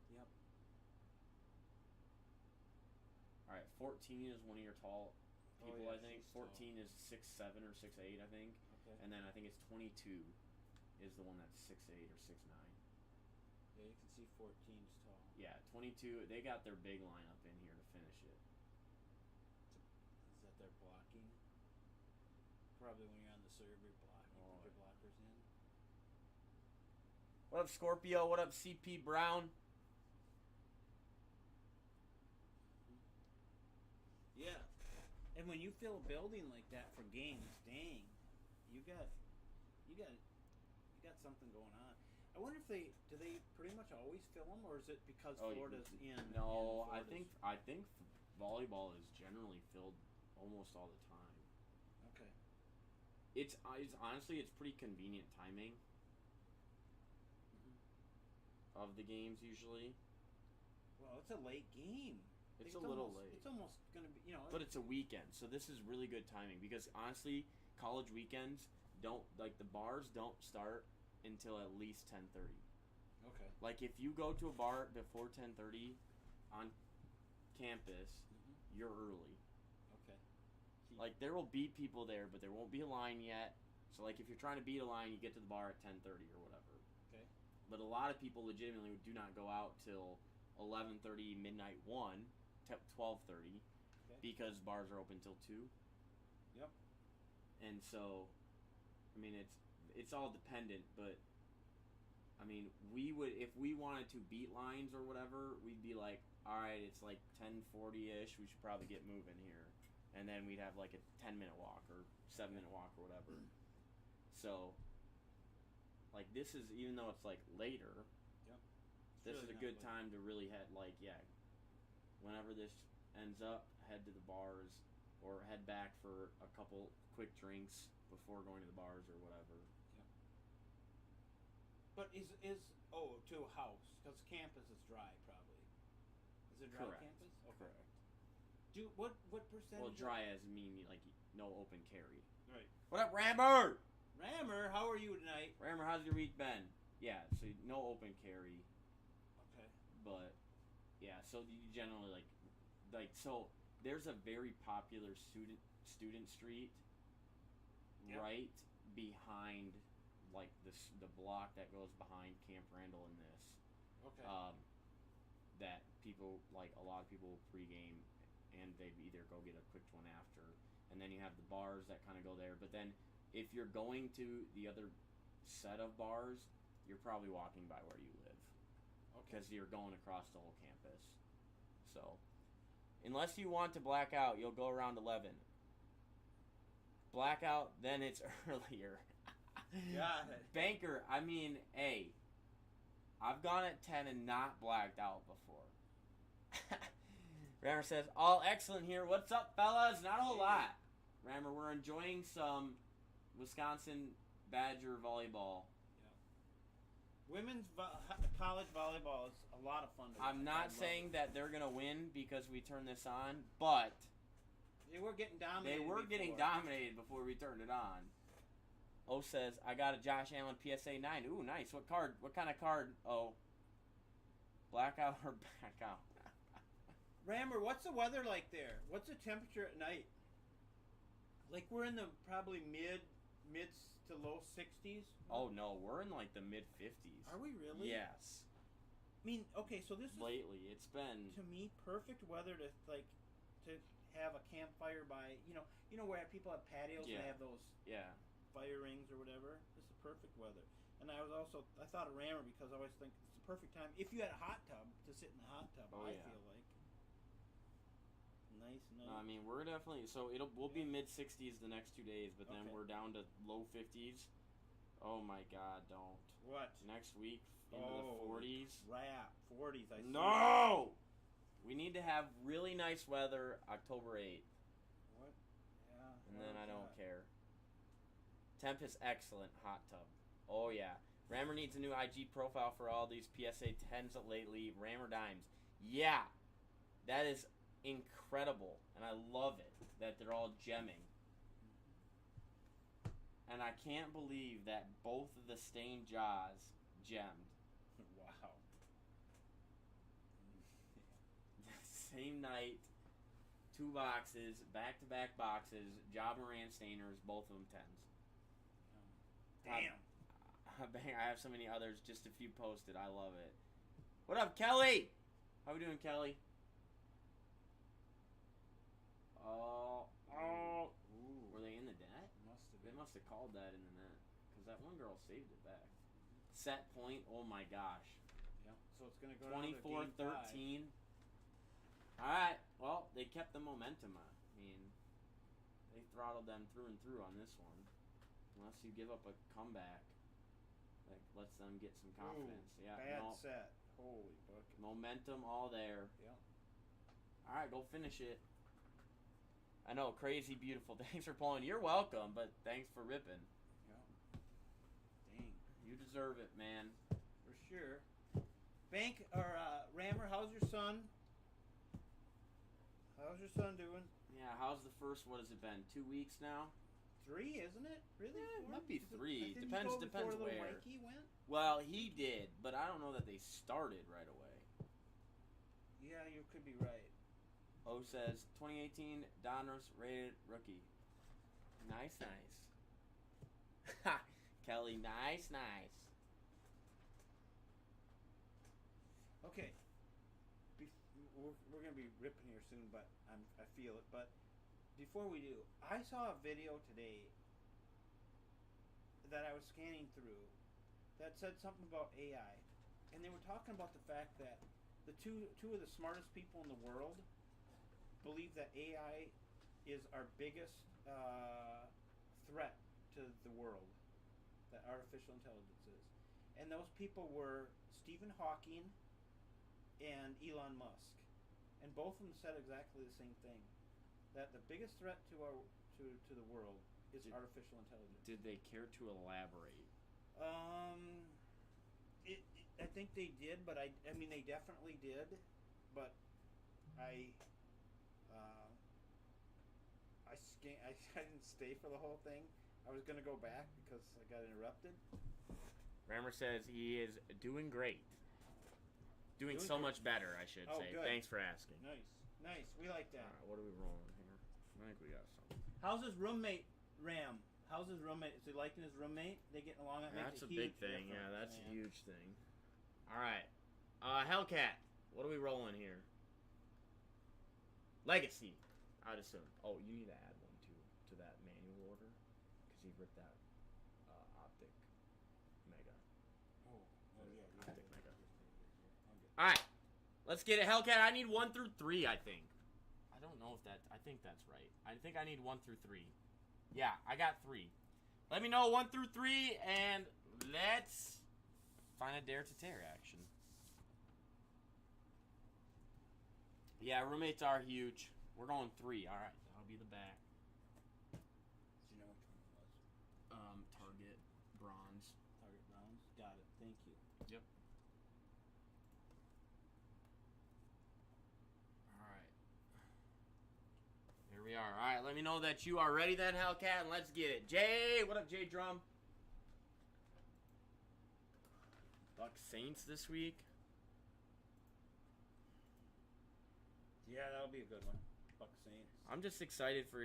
Yeah. Yep. All right, 14 is one of your tall people. Oh, yeah, I think 14 is 6'7" or 6'8", I think, and then I think it's 22 is the one that's 6'8" or 6'9". Yeah, you can see 14's tall. Yeah, 22. They got their big lineup in here to finish it. Is that their blocking? Probably when you're on the serve, you're blocking. You put your blockers in. What up, Scorpio? What up, CP Brown? Yeah. And when you fill a building like that for games, dang, you got something going on. I wonder if do they pretty much always fill them, or is it because Florida's in? No, I think volleyball is generally filled almost all the time. Okay. It's honestly pretty convenient timing of the games usually. Well, it's a late game. It's a little late. It's almost gonna be, But it's a weekend, so this is really good timing because honestly, college weekends the bars don't start until at least 10:30. Okay. Like if you go to a bar before 10:30 on campus, you're early. Okay. Like there will be people there, but there won't be a line yet. So like if you're trying to beat a line, you get to the bar at 10:30 or whatever. Okay. But a lot of people legitimately do not go out till 11:30, midnight 1, 12:30, because bars are open till 2. Yep. And so, I mean, it's all dependent, but I mean, we would, if we wanted to beat lines or whatever, we'd be like, all right, it's like 10:40-ish, we should probably get moving here. And then we'd have like a 10-minute walk or 7-minute walk or whatever. So, like this is, even though it's like later, this is a good time to really head, whenever this ends up, head to the bars or head back for a couple quick drinks before going to the bars or whatever. But is to a house, because campus is dry probably. Is it dry campus? Okay. Correct. What percentage? Well, dry as mean like no open carry. Right. What up, Rammer? Rammer, how are you tonight? Rammer, how's your week been? Yeah, so no open carry. Okay. But yeah, so you generally so there's a very popular student street right behind like the block that goes behind Camp Randall and this. Okay. That people a lot of people pregame and they either go get a quick one after, and then you have the bars that kind of go there. But then if you're going to the other set of bars, you're probably walking by where you live. Because you're going across the whole campus. So, unless you want to black out, you'll go around 11. Blackout, then it's earlier. Got it. Banker, I mean, hey, I've gone at 10 and not blacked out before. Rammer says, all excellent here. What's up, fellas? Not a whole lot. Rammer, we're enjoying some Wisconsin Badger volleyball. Women's college volleyball is a lot of fun. I'm not saying that they're going to win because we turned this on, but they were getting dominated. Before we turned it on. O says, I got a Josh Allen PSA 9. Ooh, nice. What card? What kind of card? Oh. Blackout or blackout? Rammer, what's the weather like there? What's the temperature at night? Like we're in the probably mid to low 60s. Oh no, we're in like the mid 50s. Are we really? Yes. I mean, okay, so this lately it's been to me perfect weather to have a campfire by where people have patios and they have those fire rings or whatever. This is perfect weather. And I thought of Rammer because I always think it's the perfect time if you had a hot tub to sit in the hot tub. I feel like. Nice. No, I mean, we're definitely we'll be mid 60s the next 2 days, but then we're down to low 50s. Oh my God, don't. What? Next week into the 40s. Rap 40s. I see. No. We need to have really nice weather October 8th. What? Yeah. And then I don't care. Temp is excellent. Hot tub. Oh yeah. Rammer needs a new IG profile for all these PSA 10s lately. Rammer dimes. Yeah. That is incredible, and I love it that they're all gemming. And I can't believe that both of the stained jaws gemmed. Wow. Same night, 2 boxes, back-to-back boxes, Ja Morant stainers, both of them 10s. Damn. I have so many others, just a few posted. I love it. What up, Kelly? How we doing, Kelly? Ooh. Were they in the net? They must have called that in the net. Because that one girl saved it back. Set point, oh my gosh. Yeah. So it's going to go 24-13. Alright, well, they kept the momentum. I mean, they throttled them through and through on this one. Unless you give up a comeback that lets them get some confidence. Ooh, bad set. Holy bucket. Momentum all there. Yeah. Alright, go finish it. I know, crazy, beautiful. Thanks for pulling. You're welcome, but thanks for ripping. Yeah. Dang. You deserve it, man. For sure. Rammer, how's your son? How's your son doing? Yeah, how's the first, what has it been, 2 weeks now? 3, isn't it? Really? Yeah, it might be 3. Depends where. Mikey went? Well, he did, but I don't know that they started right away. Yeah, you could be right. O says, 2018 Donruss rated rookie. Nice. Ha! Kelly, nice. Okay. We're going to be ripping here soon, but I feel it. But before we do, I saw a video today that I was scanning through that said something about AI. And they were talking about the fact that the two of the smartest people in the world believe that AI is our biggest threat to the world, that artificial intelligence is. And those people were Stephen Hawking and Elon Musk. And both of them said exactly the same thing, that the biggest threat to the world is artificial intelligence. Did they care to elaborate? I think they did, but I mean they definitely did, but I didn't stay for the whole thing. I was gonna go back because I got interrupted. Rammer says he is doing great. Doing so great. Much better, I should say. Good. Thanks for asking. Nice. We like that. All right, what are we rolling here? I think we got something. How's his roommate, Ram? How's his roommate? Is he liking his roommate? They getting along? That's a big thing. Yeah, that's a huge thing. All right. Hellcat, what are we rolling here? Legacy, I'd assume. Oh, you need to add one, too, to that manual order. Because you ripped that Optic Mega. Oh yeah. Optic Mega. All right. Let's get it. Hellcat, I need 1 through 3, I think. I don't know if that... I think that's right. I think I need 1 through 3. Yeah, I got 3. Let me know 1 through 3, and let's find a dare to tear action. Yeah, roommates are huge. We're going 3. All right, that'll be the back. All right, let me know that you are ready then, Hellcat, and let's get it. Jay, what up, Jay Drum? Bucks Saints this week. Yeah, that'll be a good one. Bucks Saints. I'm just excited for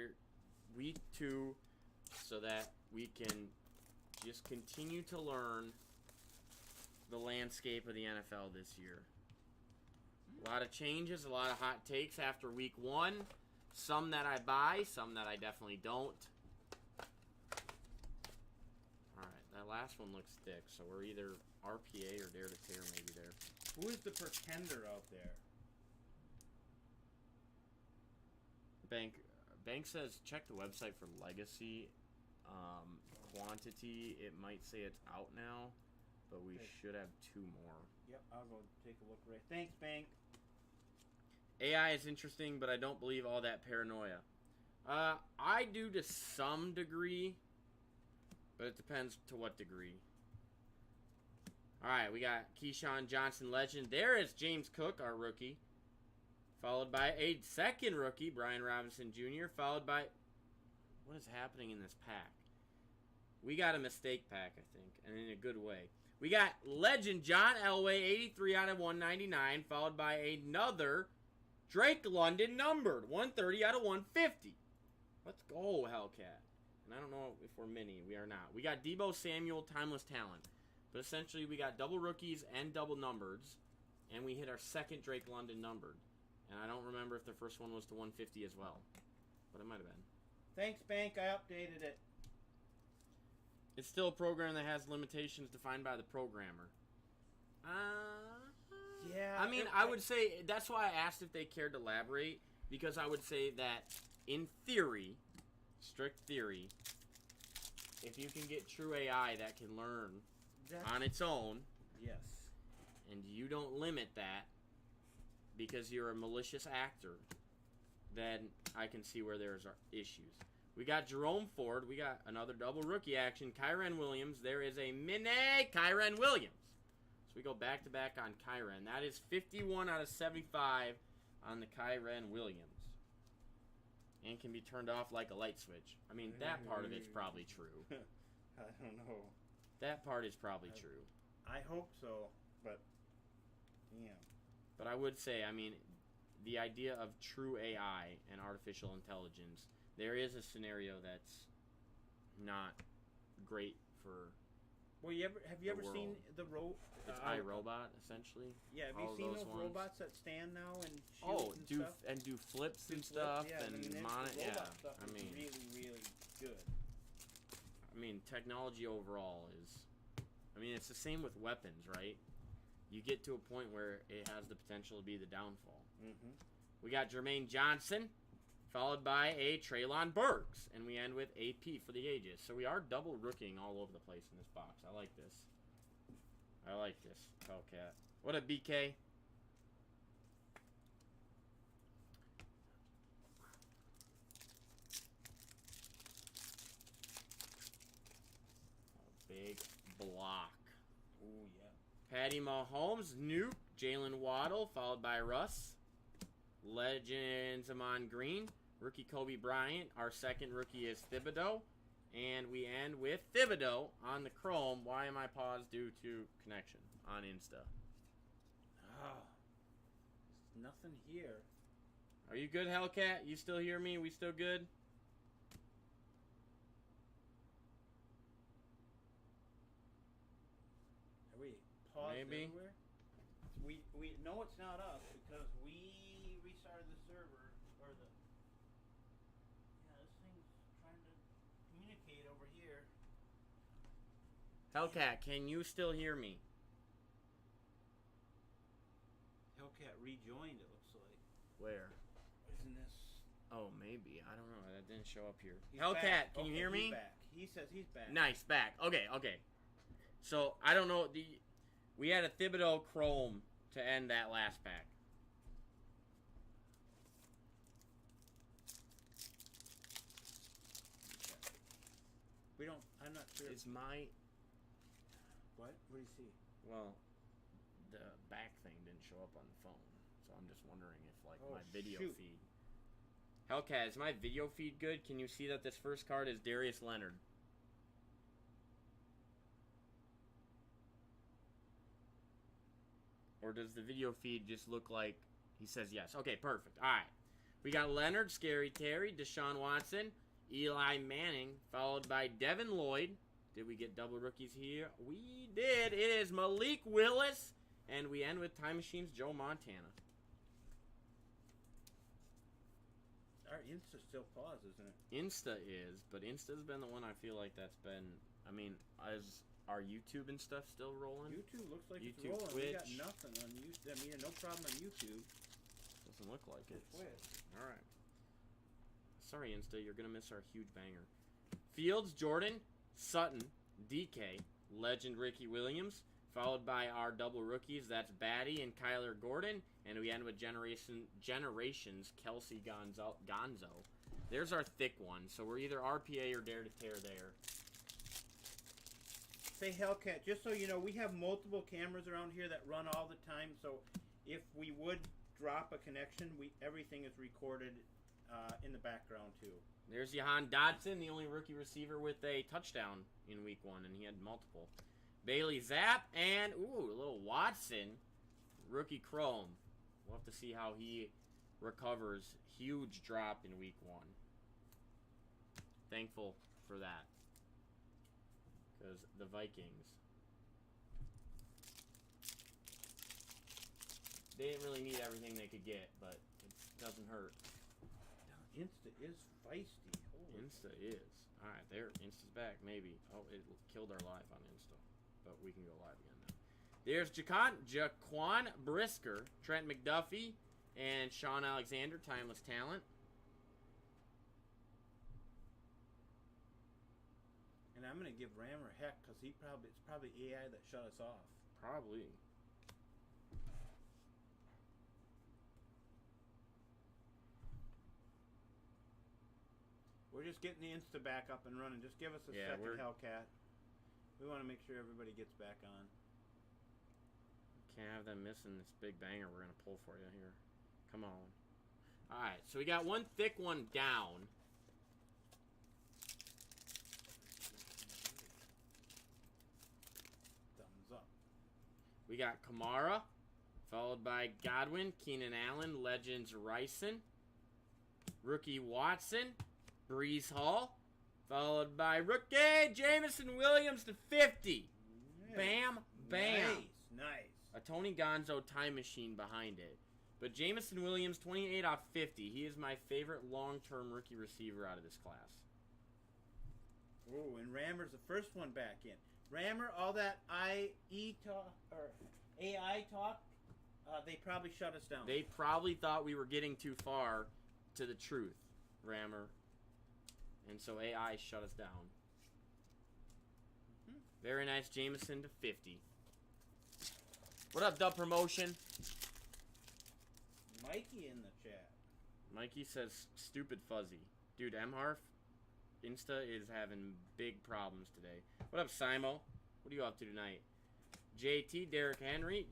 week 2 so that we can just continue to learn the landscape of the NFL this year. A lot of changes, a lot of hot takes after week 1. Some that I buy, some that I definitely don't. Alright, that last one looks thick, so we're either RPA or Dare to Tear maybe there. Who is the pretender out there? Bank says check the website for legacy quantity. It might say it's out now, but we should have 2 more. Yep, I'll go take a look right. Thanks, Bank. AI is interesting, but I don't believe all that paranoia. I do to some degree, but it depends to what degree. Alright, we got Keyshawn Johnson, legend. There is James Cook, our rookie. Followed by a second rookie, Brian Robinson Jr., followed by... What is happening in this pack? We got a mistake pack, I think, and in a good way. We got legend John Elway, 83 out of 199, followed by another Drake London numbered, 130 out of 150. Let's go, Hellcat. And I don't know if we're mini. We are not. We got Debo Samuel, timeless talent. But essentially, we got double rookies and double numbereds, and we hit our second Drake London numbered. And I don't remember if the first one was to 150 as well. But it might have been. Thanks, Bank. I updated it. It's still a program that has limitations defined by the programmer. Yeah. I mean, I would say, that's why I asked if they cared to elaborate. Because I would say that, in theory, strict theory, if you can get true AI that can learn on its own. Yes. And you don't limit that, because you're a malicious actor, then I can see where there's issues. We got Jerome Ford. We got another double rookie action. Kyren Williams. There is a mini Kyren Williams. So we go back-to-back on Kyren. That is 51 out of 75 on the Kyren Williams. And can be turned off like a light switch. I mean, that part of it's probably true. I don't know. That part is probably true. I hope so, but damn. But I would say, I mean, the idea of true AI and artificial intelligence, there is a scenario that's not great for. Well, have you ever seen the It's iRobot, essentially. Yeah, have you seen those robots that stand now and shoot do flips and stuff, yeah, and stuff is really, really good. I mean, technology overall is. I mean, it's the same with weapons, right? You get to a point where it has the potential to be the downfall. Mm-hmm. We got Jermaine Johnson, followed by a Treylon Burks, and we end with AP for the ages. So we are double rookieing all over the place in this box. I like this. I like this, Hellcat. What a BK. A big block. Oh, yeah. Patty Mahomes, Nuke, Jalen Waddle, followed by Russ. Legends Amon Green, rookie Kobe Bryant. Our second rookie is Thibodeau. And we end with Thibodeau on the Chrome. Why am I paused due to connection on Insta? There's nothing here. Are you good, Hellcat? You still hear me? We still good? Are we paused Maybe. everywhere? We know it's not us because we restarted the server or the. Yeah, this thing's trying to communicate over here. Hellcat, can you still hear me? Hellcat rejoined. It looks like. Where? Isn't this? Oh, maybe. I don't know. That didn't show up here. He's Hellcat, back. can you hear me? He's back. He says he's back. Nice, back. Okay. So, I don't know. We had a Thibodeau Chrome to end that last pack. We don't. I'm not sure. Is my... What? What do you see? Well, the back thing didn't show up on the phone. So I'm just wondering if, like, Oh, my video shoot. feed... Hellcat, is my video feed good? Can you see that this first card is Darius Leonard? Or does the video feed just look like he says yes? Okay, perfect. All right. We got Leonard, Scary Terry, Deshaun Watson, Eli Manning, followed by Devin Lloyd. Did we get double rookies here? We did. It is Malik Willis. And we end with Time Machine's Joe Montana. Our Insta still paused, isn't it? Insta is, but Insta's been the one I feel like that's been, I mean, is our YouTube and stuff still rolling? YouTube looks like YouTube, it's rolling. Twitch. We got nothing on YouTube. I mean, no problem on YouTube. Doesn't look like it. Twitch. All right. Sorry, Insta, you're going to miss our huge banger. Fields, Jordan, Sutton, DK, Legend Ricky Williams, followed by our double rookies. That's Batty and Kyler Gordon. And we end with Generations, Kelsey Gonzo. There's our thick one. So we're either RPA or Dare to Tear there. Say Hellcat, just so you know, we have multiple cameras around here that run all the time. So if we would drop a connection, everything is recorded in the background too. There's Jahan Dotson, the only rookie receiver with a touchdown in week 1, and he had multiple. Bailey Zapp, and, ooh, a little Watson, rookie Chrome. We'll have to see how he recovers. Huge drop in week 1. Thankful for that. Because the Vikings, they didn't really need everything they could get, but it doesn't hurt. Insta is feisty. Holy Insta is. Alright, there. Insta's back, maybe. Oh, it killed our live on Insta. But we can go live again now. There's Jaquan Brisker, Trent McDuffie, and Sean Alexander, Timeless Talent. And I'm going to give Rammer heck because it's probably AI that shut us off. Probably. We're just getting the Insta back up and running. Just give us a second, Hellcat. We want to make sure everybody gets back on. Can't have them missing this big banger we're going to pull for you here. Come on. Alright, so we got one thick one down. Thumbs up. We got Kamara, followed by Godwin, Keenan Allen, Legends Ryson, rookie Watson, Breeze Hall, followed by rookie Jamison Williams to 50. Yeah. Bam, bam. Nice. A Tony Gonzo time machine behind it. But Jamison Williams, 28 off 50. He is my favorite long-term rookie receiver out of this class. Oh, and Rammer's the first one back in. Rammer, all that AI talk, they probably shut us down. They probably thought we were getting too far to the truth, Rammer. And so AI shut us down. Very nice, Jameson to 50. What up, Dub Promotion? Mikey in the chat. Mikey says, stupid fuzzy. Dude, Mharf, Insta is having big problems today. What up, Simo? What are you up to tonight? JT, Derrick Henry,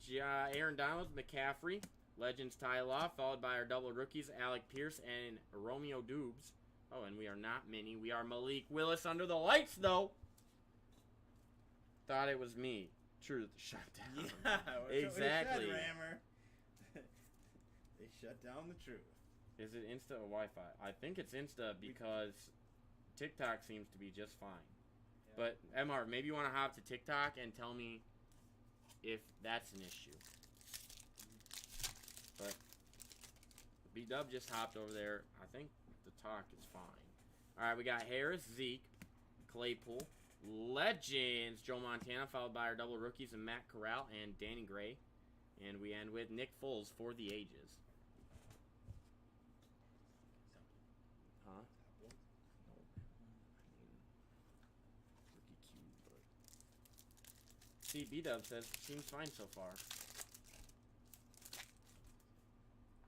Aaron Donald, McCaffrey, Legends Ty Law, followed by our double rookies, Alec Pierce and Romeo Dubes. Oh, and we are not Mini. We are Malik Willis under the lights, though. Thought it was me. Truth shut down. Yeah, exactly. Said, Rammer. They shut down the truth. Is it Insta or Wi-Fi? I think it's Insta because TikTok seems to be just fine. Yeah. But, MR, maybe you want to hop to TikTok and tell me if that's an issue. But B-Dub just hopped over there. I think the talk is fine. All right, we got Harris, Zeke, Claypool, Legends, Joe Montana, followed by our double rookies and Matt Corral and Danny Gray. And we end with Nick Foles for the ages. Huh? No. I mean, rookie Q, but... See, B-Dub says, seems fine so far.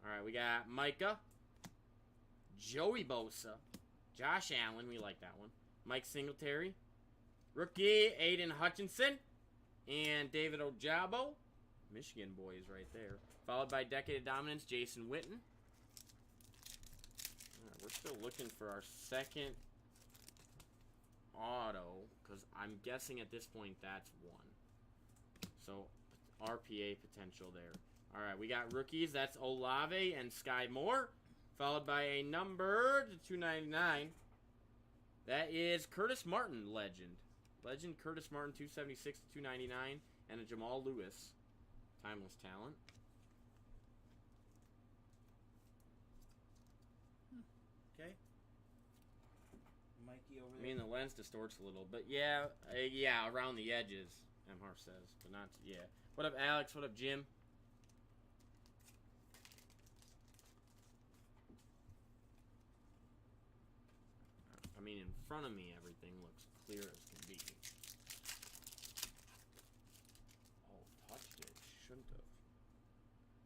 Alright, we got Micah, Joey Bosa, Josh Allen, we like that one, Mike Singletary, rookie Aiden Hutchinson, and David Ojabo, Michigan boys right there, followed by Decade of Dominance, Jason Witten. Alright, we're still looking for our second auto, because I'm guessing at this point that's one. So, RPA potential there. All right, we got rookies. That's Olave and Sky Moore, followed by a number to 299. That is Curtis Martin, legend. Legend Curtis Martin, 276 to 299, and a Jamal Lewis, timeless talent. Okay. Mikey over I there. mean, the lens distorts a little, but yeah, around the edges, Emhar says, but not, yeah. What up, Alex? What up, Jim? I mean, in front of me, everything looks clear as can be. Oh, touched it. Shouldn't have.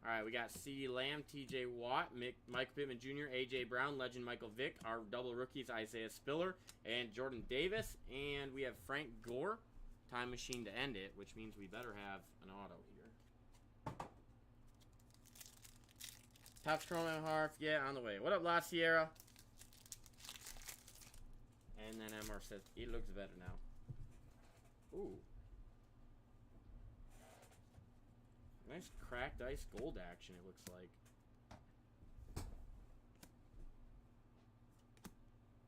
All right, we got CeeDee Lamb, T.J. Watt, Michael Pittman Jr., A.J. Brown, legend Michael Vick. Our double rookies, Isaiah Spiller and Jordan Davis. And we have Frank Gore, time machine to end it, which means we better have an auto here. Top Chrome Harf, yeah, on the way. What up, La Sierra? And then MR says, it looks better now. Ooh. Nice cracked ice gold action, it looks like.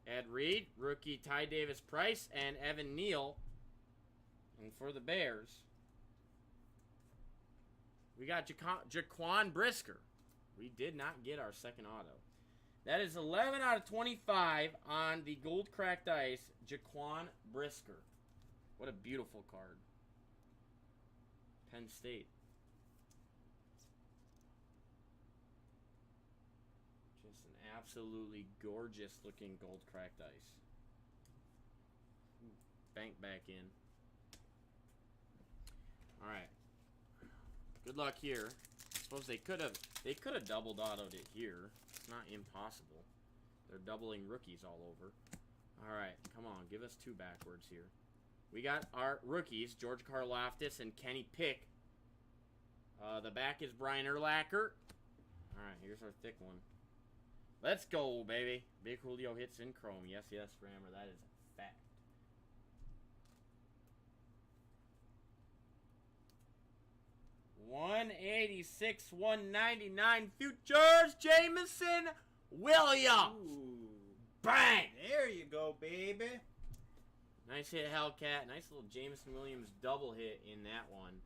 Ed Reed, rookie Ty Davis Price, and Evan Neal. And for the Bears, we got Jaquan Brisker. We did not get our second auto. That is 11 out of 25 on the gold cracked ice, Jaquan Brisker. What a beautiful card. Penn State. Just an absolutely gorgeous looking gold cracked ice. Bank back in. Alright. Good luck here. I suppose they could have doubled autoed it here. It's not impossible. They're doubling rookies all over. Alright, come on, give us two backwards here. We got our rookies, George Karlaftis and Kenny Pick. The back is Brian Urlacher. Alright, here's our thick one. Let's go, baby. Big Julio hits in chrome. Yes, yes, Rammer, that is a fact. $186, $199 futures, Jameson Williams. Ooh. Bang! There you go, baby. Nice hit, Hellcat. Nice little Jameson Williams double hit in that one.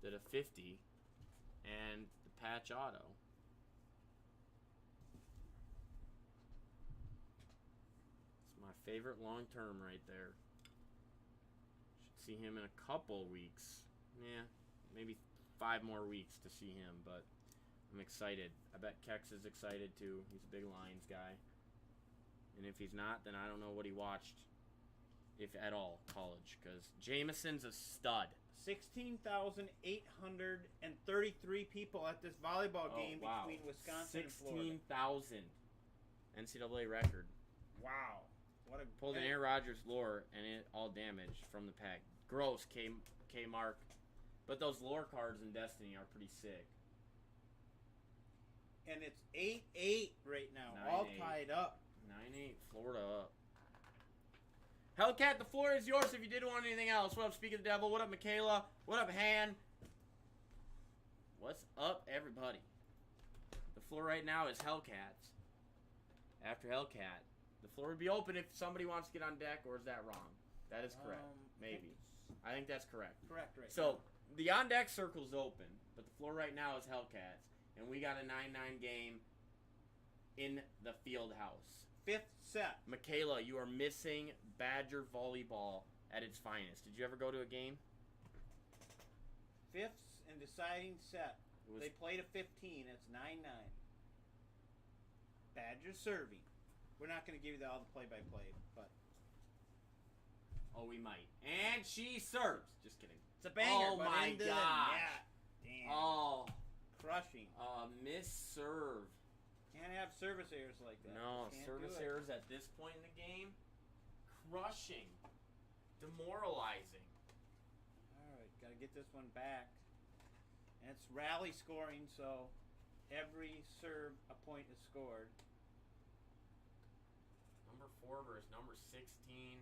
Did a 50. And the patch auto. It's my favorite long term right there. Should see him in a couple weeks. Yeah, maybe 5 more weeks to see him, but I'm excited. I bet Kex is excited too. He's a big Lions guy. And if he's not, then I don't know what he watched, if at all, college. Because Jameson's a stud. 16,833 people at this volleyball game between Wisconsin and Florida. 16,000. NCAA record. Wow. What a Pulled an Aaron Rodgers lore, and it all damaged from the pack. Gross, K Mark. But those lore cards in Destiny are pretty sick. And it's 8-8 right now. All tied up. 9-8, Florida up. Hellcat, the floor is yours if you did want anything else. What up, Speak of the Devil? What up, Michaela? What up, Han? What's up, everybody? The floor right now is Hellcat's. After Hellcat. The floor would be open if somebody wants to get on deck, or is that wrong? That is correct. Maybe. I think that's correct. Correct, right. So, the on-deck circle's open, but the floor right now is Hellcats. And we got a 9-9 game in the field house. 5th set. Michaela, you are missing Badger volleyball at its finest. Did you ever go to a game? 5th and deciding set. They played a 15. It's 9-9. Badger serving. We're not going to give you all the play-by-play, but... Oh, we might. And she serves. Just kidding. It's a banger. Oh, my gosh. Damn. Oh. Crushing. Miss serve. Can't have service errors like that. No, service errors at this point in the game. Crushing. Demoralizing. Alright, got to get this one back. And it's rally scoring, so every serve a point is scored. 4 versus number 16.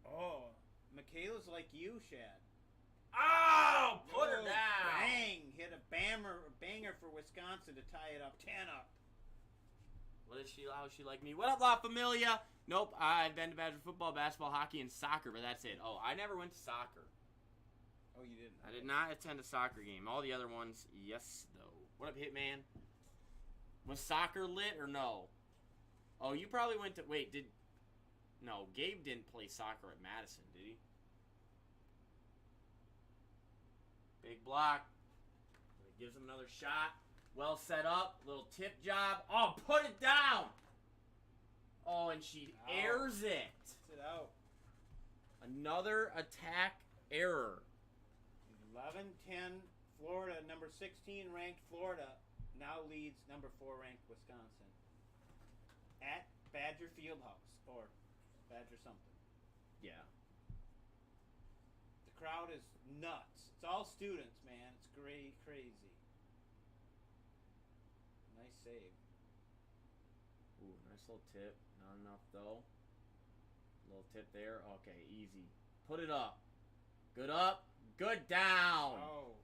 Oh, Michaela's like you, Shad. Oh, put her down. Bang! Hit a banger for Wisconsin to tie it up 10 up. What is she? How is she like me? What up, La Familia? Nope, I've been to Badger football, basketball, hockey, and soccer, but that's it. Oh, I never went to soccer. Oh, you didn't? I did not attend a soccer game. All the other ones, yes, though. What up, Hitman? Was soccer lit or no? Oh, you probably went to... Wait, did... No, Gabe didn't play soccer at Madison, did he? Big block. Gives him another shot. Well set up. Little tip job. Oh, put it down! Oh, and she airs it. Gets it out. Another attack error. 11-10, Florida, number 16 ranked Florida, now leads number 4 ranked Wisconsin. At Badger Fieldhouse, or Badger something. Yeah. The crowd is nuts. It's all students, man. It's great, crazy. Nice save. Ooh, nice little tip. Not enough, though. Little tip there. Okay, easy. Put it up. Good up. Good down. Oh.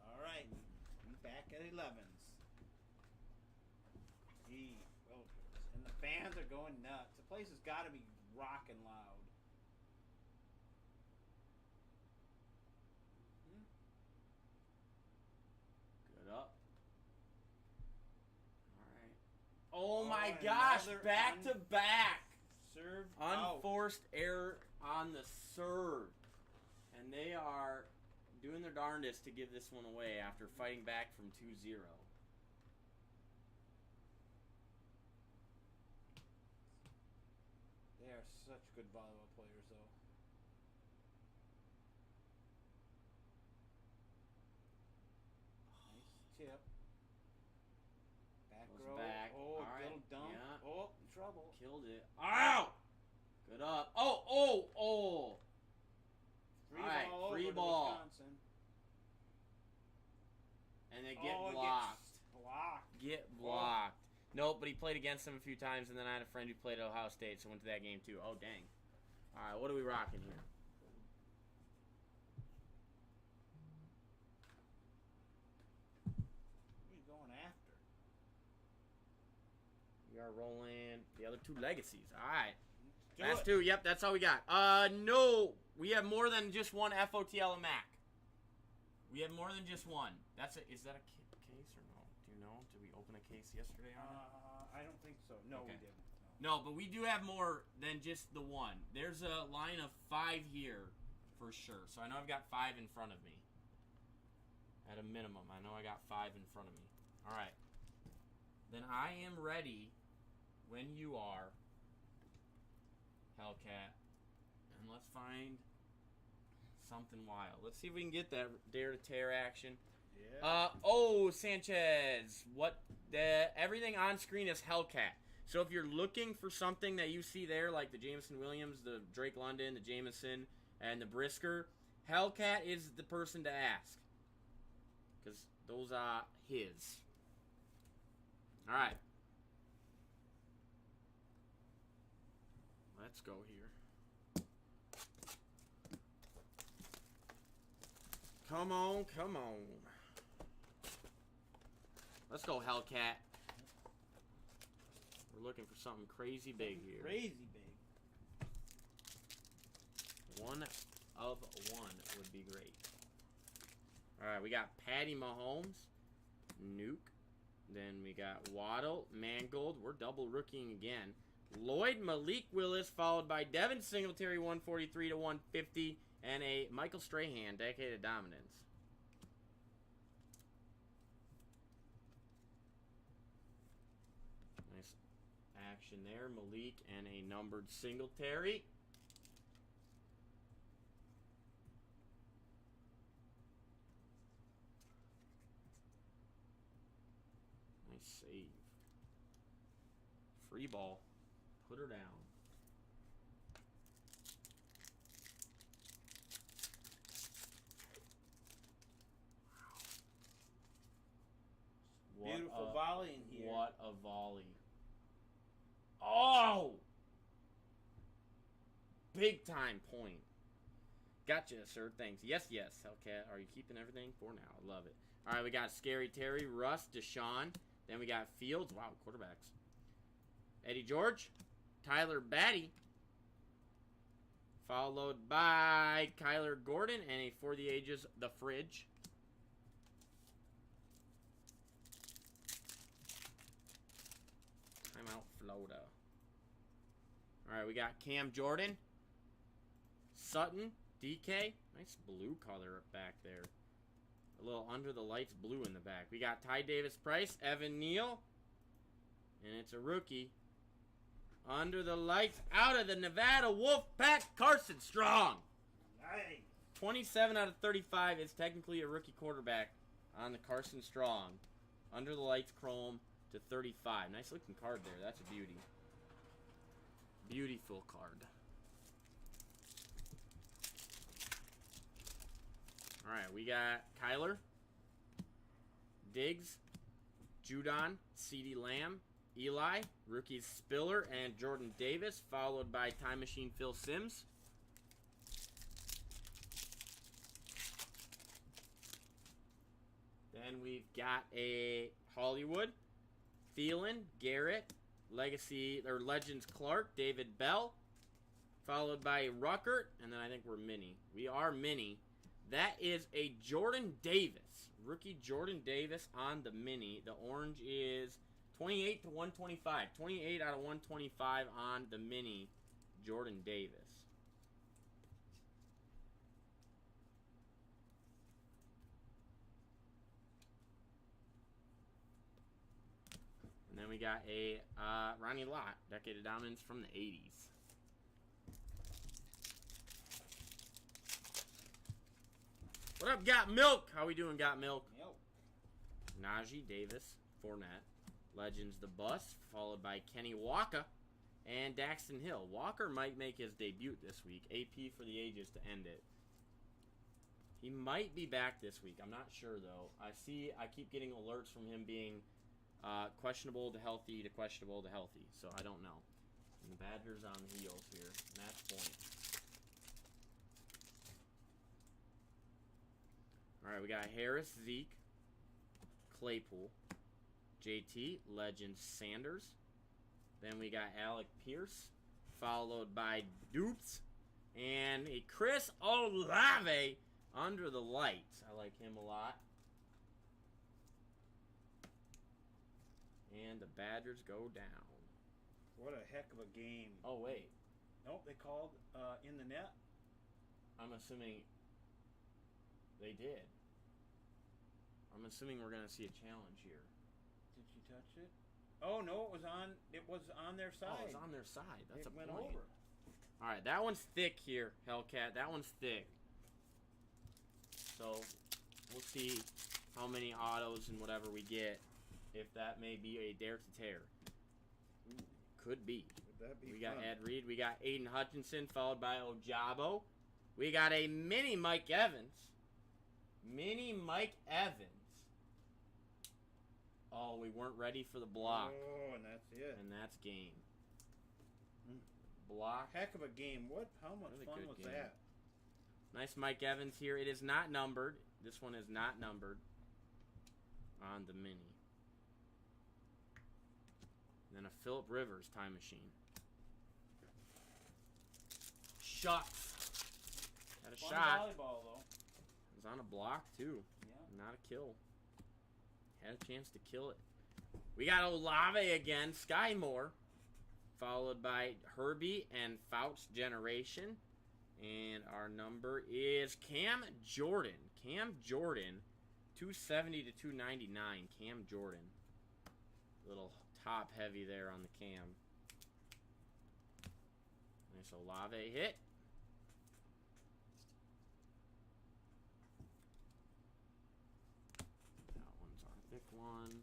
All right. We back at 11s. Gee, Wilkers. And the fans are going nuts. The place has got to be rocking loud. Good up. All right. Oh my gosh. Back to back. Serve Unforced error on the serve. And they are doing their darndest to give this one away after fighting back from 2-0. They are such good volleyball players, though. Nice tip. Back row. Back. Oh, all right. little dump. Yeah. Oh, in trouble. Killed it. Ow! Good up. Oh! Free all right, ball free over ball. to Wisconsin. And they get It blocked. gets blocked. Get blocked. Nope, but he played against them a few times, and then I had a friend who played at Ohio State, so went to that game too. Oh, dang. All right, what are we rocking here? Who are you going after? We are rolling the other 2 legacies. All right. Do Last it. 2. Yep, that's all we got. No. We have more than just one FOTL Mac. We have more than just one. Is that a case or no? Do you know? Did we open a case yesterday on it? I don't think so. No, Okay. we didn't. No, but we do have more than just the one. There's a line of 5 here for sure. So I know I've got 5 in front of me. At a minimum. I know I got 5 in front of me. All right. Then I am ready when you are, Hellcat. And let's find something wild. Let's see if we can get that dare to tear action. Yeah. Sanchez. Everything on screen is Hellcat. So if you're looking for something that you see there, like the Jameson Williams, the Drake London, the Jameson, and the Brisker, Hellcat is the person to ask. Because those are his. All right. Let's go here. Come on. Let's go, Hellcat. We're looking for something crazy big here. Crazy big. 1 of 1 would be great. All right, we got Patty Mahomes, Nuke. Then we got Waddle, Mangold. We're double rookieing again. Lloyd, Malik Willis, followed by Devin Singletary, 143 to 150, and a Michael Strahan, Decade of Dominance. Nice action there, Malik, and a numbered Singletary. Nice save. Free ball. Put her down. Beautiful volley in here. What a volley. Oh! Big time point. Gotcha, sir. Thanks. Yes, yes. Hellcat, are you keeping everything for now? I love it. All right, we got Scary Terry, Russ, Deshaun. Then we got Fields. Wow, quarterbacks. Eddie George, Tyler Batty. Followed by Kyler Gordon and a For the Ages, The Fridge. Timeout, Florida. All right, we got Cam Jordan, Sutton, DK. Nice blue color back there. A little under the lights blue in the back. We got Ty Davis Price, Evan Neal. And it's a rookie. Under the lights, out of the Nevada Wolfpack, Carson Strong. Nice. 27 out of 35 is technically a rookie quarterback on the Carson Strong. Under the lights, chrome to 35. Nice looking card there. That's a beauty. Beautiful card. All right, we got Kyler, Diggs, Judon, CeeDee Lamb, Eli, rookies Spiller, and Jordan Davis, followed by Time Machine Phil Simms. Then we've got a Hollywood, Thielen, Garrett, Legacy or Legends Clark, David Bell, followed by Ruckert, and then I think we're mini. We are mini. That is a Jordan Davis, rookie Jordan Davis on the mini. The orange is 28 to 125. 28 out of 125 on the mini Jordan Davis. And then we got a Ronnie Lott, Decade of Dominance from the 80s. What up, Got Milk? How we doing, Got Milk? Yo. Najee Davis, Fournette. Legends The Bus, followed by Kenny Walker and Daxton Hill. Walker might make his debut this week. AP for the ages to end it. He might be back this week. I'm not sure, though. I keep getting alerts from him being questionable to healthy to questionable to healthy. So I don't know. And the Badgers on the heels here. Match point. All right, we got Harris, Zeke, Claypool, JT, Legends Sanders. Then we got Alec Pierce, followed by Dupes, and a Chris Olave under the lights. I like him a lot. And the Badgers go down. What a heck of a game. Oh, wait. Nope, they called in the net. I'm assuming they did. I'm assuming we're going to see a challenge here. Did you touch it? Oh, no, it was on their side. Oh, it's on their side. That's it a went point. over. All right, that one's thick here, Hellcat. That one's thick. So we'll see how many autos and whatever we get. If that may be a dare to tear. Could be. Would that be We got fun? Ed Reed. We got Aiden Hutchinson, followed by Ojabo. We got a mini Mike Evans. Mini Mike Evans. Oh, we weren't ready for the block. Oh, and that's it. And that's game. Mm. Block. Heck of a game. How much Really fun good was game. that? Nice Mike Evans here. It is not numbered. This one is not numbered on the mini. And then a Phillip Rivers Time Machine. Shucks. Had a Fun shot. volleyball, though. It was on a block, too. Yeah. Not a kill. Had a chance to kill it. We got Olave again. Sky Moore. Followed by Herbie and Fouts Generation. And our number is Cam Jordan. Cam Jordan. 270 to 299. Cam Jordan. Little top heavy there on the cam. Nice Olave hit. That one's our thick one.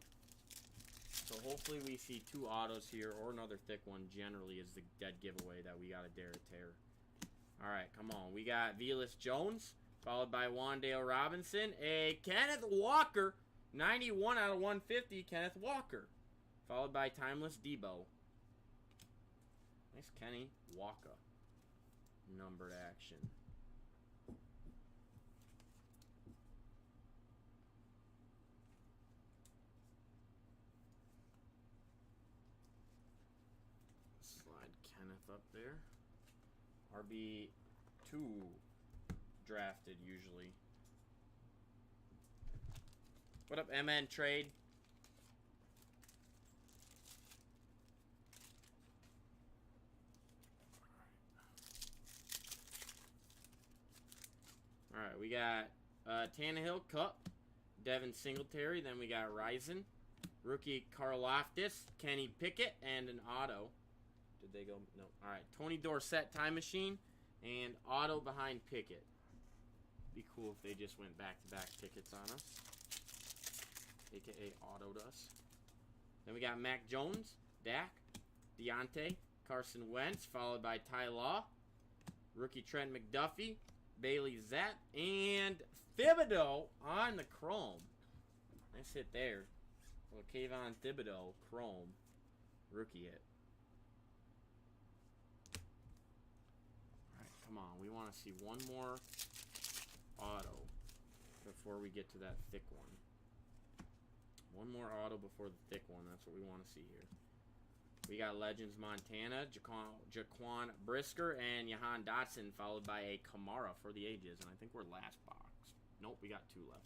So hopefully we see two autos here or another thick one generally is the dead giveaway that we got to dare to tear. Alright, come on. We got Velas Jones, followed by Wandale Robinson. A Kenneth Walker, 91 out of 150, Kenneth Walker. Followed by Timeless Debo. Nice Kenny Walker. Numbered action. Slide Kenneth up there. RB2 drafted usually. What up, MN Trade? Alright, we got Tannehill, Cup, Devin Singletary, then we got Rison, rookie Karlaftis, Kenny Pickett, and an auto. Did they go? No. Alright, Tony Dorsett, Time Machine, and auto behind Pickett. Be cool if they just went back-to-back tickets on us. AKA autoed us. Then we got Mac Jones, Dak, Deontay, Carson Wentz, followed by Ty Law, rookie Trent McDuffie, Bailey Zapp, and Thibodeau on the chrome. Nice hit there. Well, Kayvon Thibodeau, chrome, rookie hit. Alright, come on. We want to see one more auto before we get to that thick one. One more auto before the thick one. That's what we want to see here. We got Legends Montana, Jaquan Brisker, and Jahan Dotson, followed by a Kamara for the ages. And I think we're last box. Nope, we got 2 left.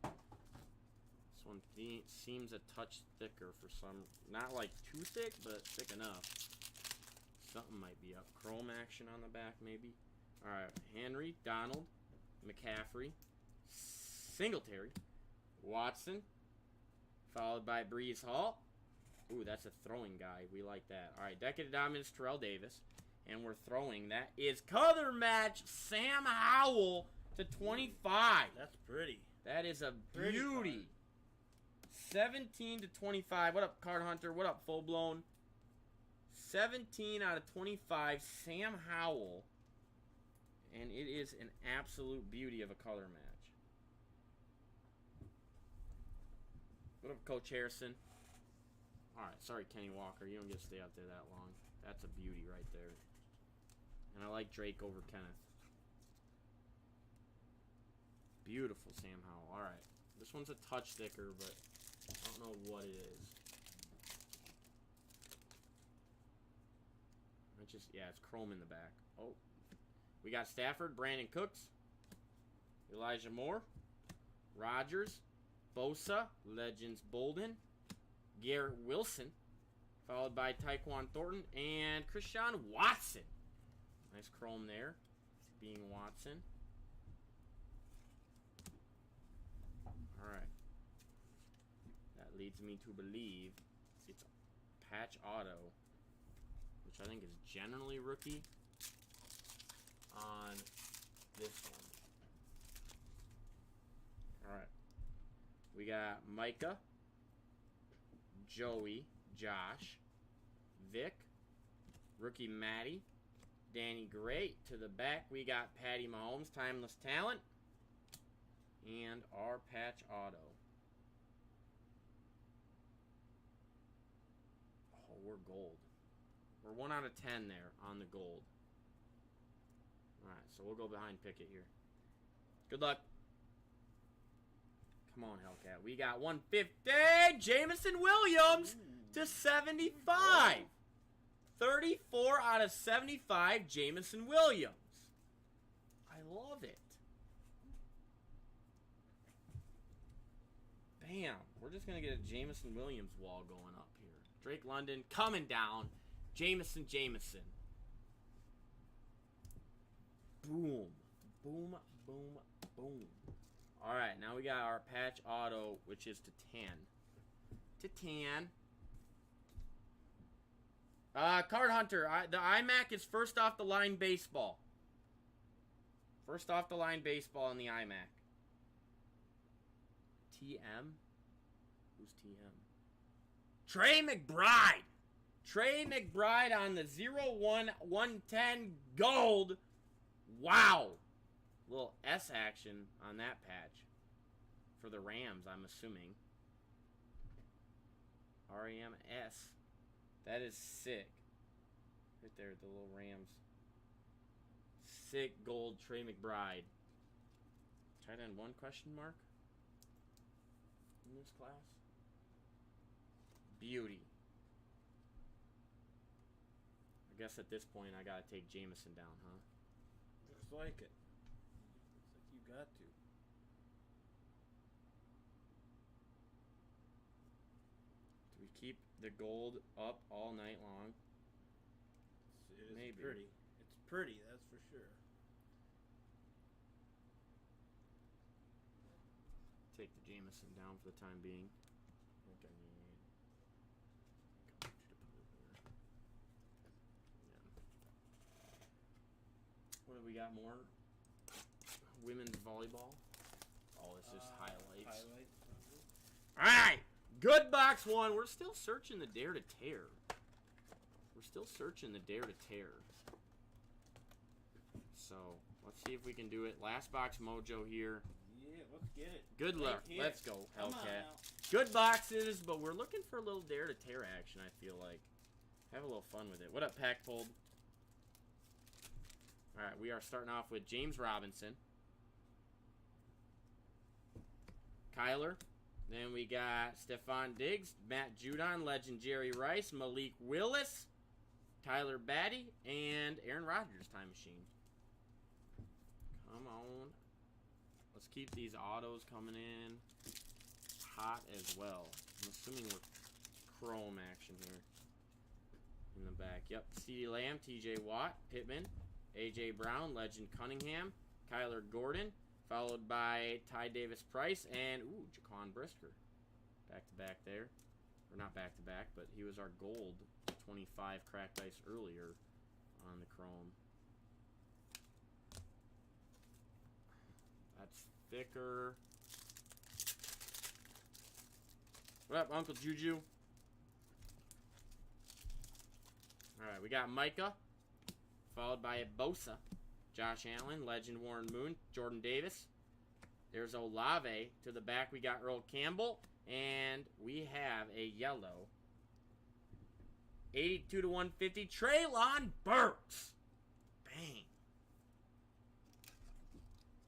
This one seems a touch thicker for some. Not like too thick, but thick enough. Something might be up. Chrome action on the back, maybe. Alright, Henry, Donald, McCaffrey, Singletary, Watson, followed by Breeze Hall. Ooh, that's a throwing guy. We like that. All right, Decade of Dominance, Terrell Davis. And we're throwing. That is color match Sam Howell to 25. That's pretty. That is a beauty. 17 to 25. What up, Card Hunter? What up, Full Blown? 17 out of 25. Sam Howell. And it is an absolute beauty of a color match. What up, Coach Harrison? Alright, sorry, Kenny Walker. You don't get to stay out there that long. That's a beauty right there. And I like Drake over Kenneth. Beautiful Sam Howell. Alright. This one's a touch thicker, but I don't know what it is. Yeah, it's chrome in the back. Oh. We got Stafford, Brandon Cooks, Elijah Moore, Rodgers, Bosa, Legends Bolden, Garrett Wilson, followed by Tyquan Thornton, and Christian Watson. Nice chrome there, being Watson. Alright. That leads me to believe it's a patch auto, which I think is generally rookie on this one. Alright. We got Micah, Joey, Josh, Vic, rookie Matty, Danny Gray. To the back, we got Patty Mahomes, Timeless Talent, and our patch auto. Oh, we're gold. We're 1 out of 10 there on the gold. Alright, so we'll go behind Pickett here. Good luck. Come on, Hellcat. We got 150. Jamison Williams to 75. 34 out of 75. Jamison Williams. I love it. Bam. We're just going to get a Jamison Williams wall going up here. Drake London coming down. Jamison. Boom. Boom, boom, boom. Alright, now we got our patch auto, which is to 10. To 10. Card Hunter, the iMac is first off the line baseball. First off the line baseball in the iMac. TM? Who's TM? Trey McBride. Trey McBride on the 01-110 gold. Wow. Little S action on that patch. For the Rams, I'm assuming. RAMS. That is sick. Right there, the little Rams. Sick gold Trey McBride. Tight end 1 question mark in this class. Beauty. I guess at this point I gotta take Jameson down, huh? Looks like it. Looks like you got to. Do we keep the gold up all night long? It is Maybe. pretty. It's pretty, that's for sure. Take the Jameson down for the time being. I think I need. What have we got more? Women's volleyball. Oh, it's just highlights. Alright! Good box 1. We're still searching the Dare to Tear. So, let's see if we can do it. Last box mojo here. Yeah, let's get it. Good luck. Right here. Let's go, Come on Hellcat. now. Good boxes, but we're looking for a little Dare to Tear action, I feel like. Have a little fun with it. What up, Pack Pulled? Alright, we are starting off with James Robinson. Kyler. Then we got Stephon Diggs, Matt Judon, Legend Jerry Rice, Malik Willis, Tyler Batty, and Aaron Rodgers Time Machine. Come on. Let's keep these autos coming in hot as well. I'm assuming we're chrome action here in the back. Yep, CeeDee Lamb, TJ Watt, Pittman, AJ Brown, Legend Cunningham, Kyler Gordon, followed by Ty Davis Price, and, Jaquan Brisker. Back-to-back there. Or not back-to-back, but he was our gold 25 cracked ice earlier on the chrome. That's thicker. What up, Uncle Juju? Alright, we got Micah, followed by Bosa. Josh Allen, Legend Warren Moon, Jordan Davis. There's Olave. To the back, we got Earl Campbell. And we have a yellow. 82 to 150, Treylon Burks. Bang.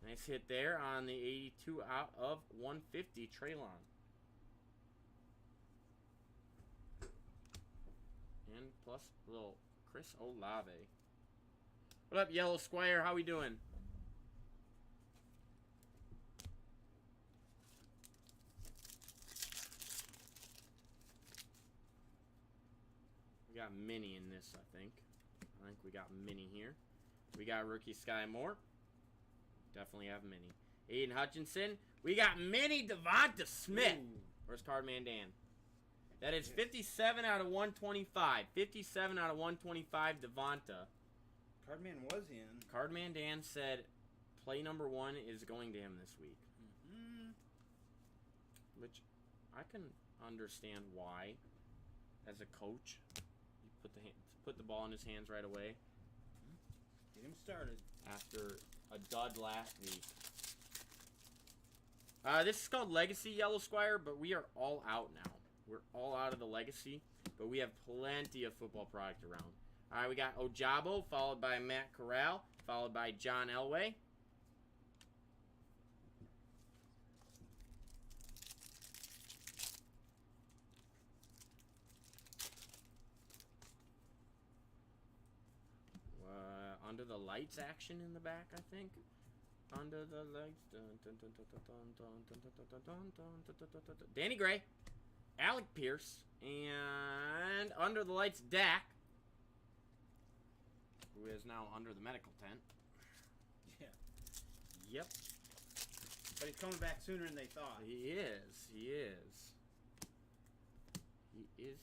Nice hit there on the 82 out of 150, Treylon. And plus a little Chris Olave. What up, Yellow Squire? How we doing? We got mini in this, I think. I think we got mini here. We got rookie Sky Moore. Definitely have mini. Aiden Hutchinson. We got mini Devonta Smith. Ooh. Where's Cardman Dan? That is 57 out of 125. 57 out of 125, Devonta. Cardman was in. Cardman Dan said play number 1 is going to him this week. Mm-hmm. Which I can understand why. As a coach, you put the ball in his hands right away. Get him started. After a dud last week. This is called Legacy Yellow Squire, but we are all out now. We're all out of the Legacy, but we have plenty of football product around. All right, we got Ojabo, followed by Matt Corral, followed by John Elway. Under the lights action in the back, I think. Under the lights. Danny Gray, Alec Pierce, and under the lights, Dak, who is now under the medical tent. Yeah. Yep. But he's coming back sooner than they thought. He is. He is.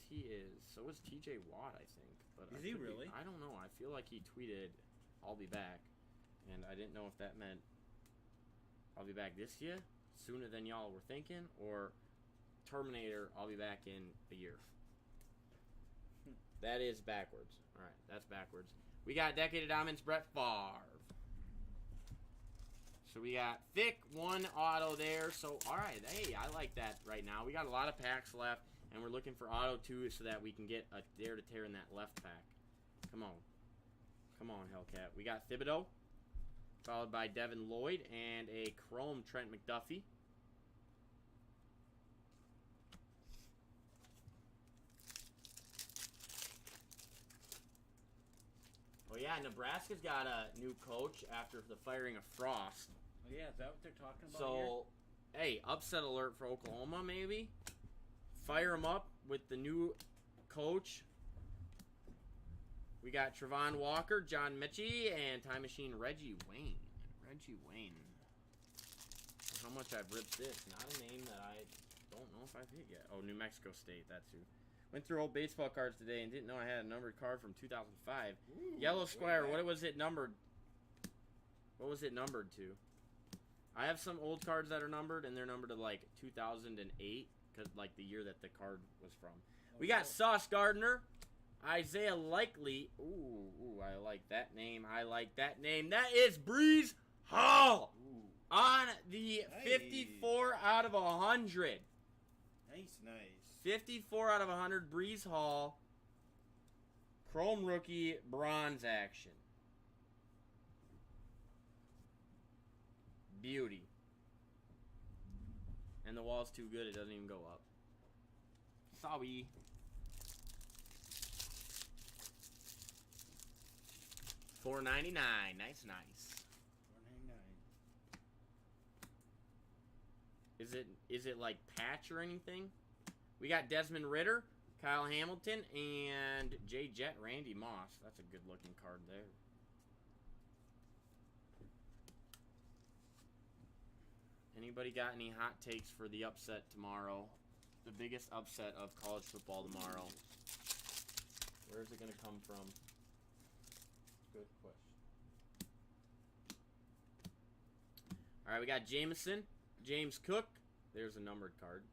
He is. So is TJ Watt, I think. But Is he really? I don't know. I feel like he tweeted, "I'll be back," and I didn't know if that meant I'll be back this year, sooner than y'all were thinking, or Terminator, I'll be back in a year. That is backwards. All right, that's backwards. We got Decade of Diamonds, Brett Favre. So we got thick 1 auto there. So, all right, hey, I like that right now. We got a lot of packs left, And we're looking for auto, too, so that we can get a dare to tear in that left pack. Come on. Come on, Hellcat. We got Thibodeau, followed by Devin Lloyd, and a chrome Trent McDuffie. Oh, yeah, Nebraska's got a new coach after the firing of Frost. Oh, yeah, is that what they're talking about So, hey, upset alert for Oklahoma, maybe? Fire them up with the new coach. We got Trevon Walker, John Mechie, and Time Machine Reggie Wayne. Reggie Wayne. How much I've ripped this. Not a name that I don't know if I've hit yet. Oh, New Mexico State, that's who. Went through old baseball cards today and didn't know I had a numbered card from 2005. Ooh, Yellow Squire, what was it numbered? What was it numbered to? I have some old cards that are numbered, and they're numbered to like 2008, because like the year that the card was from. We got Sauce Gardner, Isaiah Likely. Ooh, I like that name. I like that name. That is Breeze Hall on the 54 out of 100. Nice. 54 out of 100, Breeze Hall. Chrome rookie, bronze action. Beauty. And the wall's too good, it doesn't even go up. Sorry. $4.99. Nice. $4.99. Is it like patch or anything? We got Desmond Ritter, Kyle Hamilton, and J Jet Randy Moss. That's a good looking card there. Anybody got any hot takes for the upset tomorrow? The biggest upset of college football tomorrow. Where is it going to come from? Good question. All right, we got Jameson, James Cook. There's a numbered card.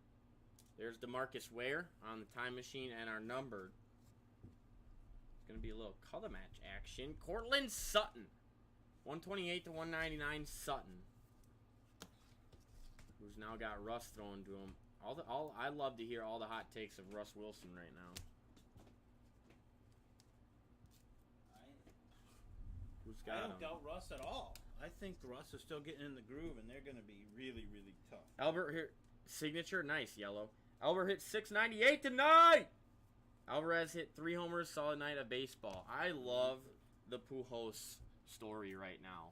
There's DeMarcus Ware on the time machine and our numbered. It's going to be a little color match action. Cortland Sutton. 128 to 199 Sutton. Who's now got Russ thrown to him. I love to hear all the hot takes of Russ Wilson right now. Who's got I don't him? doubt Russ at all. I think Russ is still getting in the groove, and they're going to be really, really tough. Albert here, signature, nice yellow. Albert hit 698 tonight. Alvarez hit 3 homers, solid night of baseball. I love the Pujols story right now.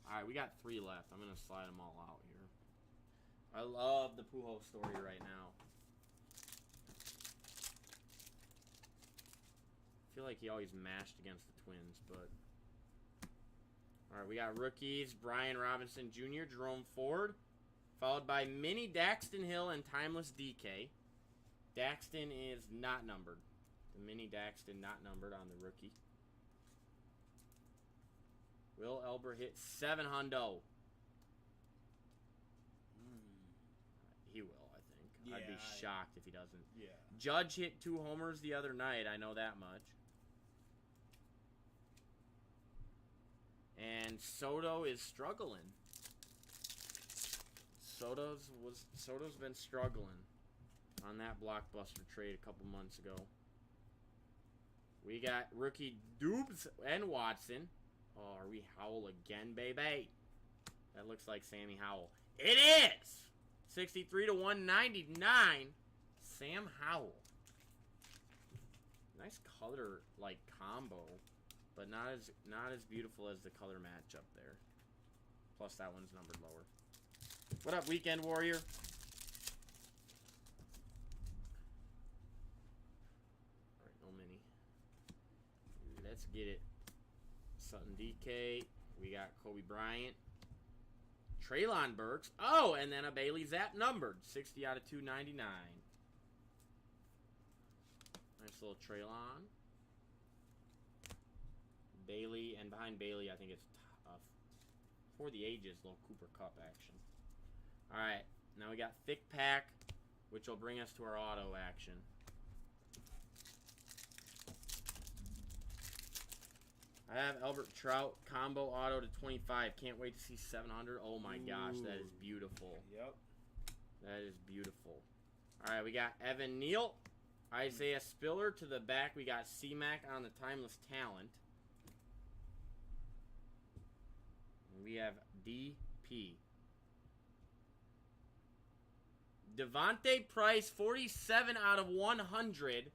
All right, we got 3 left. I'm going to slide them all out here. I love the Pujols story right now. I feel like he always mashed against the Twins, but... All right, we got rookies, Brian Robinson Jr., Jerome Ford, followed by Mini Daxton Hill and Timeless DK. Daxton is not numbered. The Mini Daxton not numbered on the rookie. Will Elber hit 7 hundo? He will, I think. Yeah, I'd be shocked if he doesn't. Yeah. Judge hit 2 homers the other night. I know that much. And Soto is struggling. Soto's been struggling on that blockbuster trade a couple months ago. We got rookie Dubes and Watson. Oh, are we Howell again, baby? That looks like Sammy Howell. It is! 63 to 199. Sam Howell. Nice color like combo, but not as beautiful as the color match up there. Plus that one's numbered lower. What up, Weekend Warrior? Alright, no mini. Let's get it. Sutton DK. We got Kobe Bryant. Traylon Burks. Oh, and then a Bailey Zapp numbered. 60 out of 299. Nice little Traylon. Bailey, and behind Bailey, I think it's for the ages, little Cooper Cup action. Alright, now we got Thick Pack, which will bring us to our auto action. I have Albert Trout combo auto to 25. Can't wait to see 700. Oh my gosh, that is beautiful. Yep. That is beautiful. All right, we got Evan Neal. Isaiah Spiller to the back. We got C-Mac on the Timeless Talent. We have DP. Devontae Price, 47 out of 100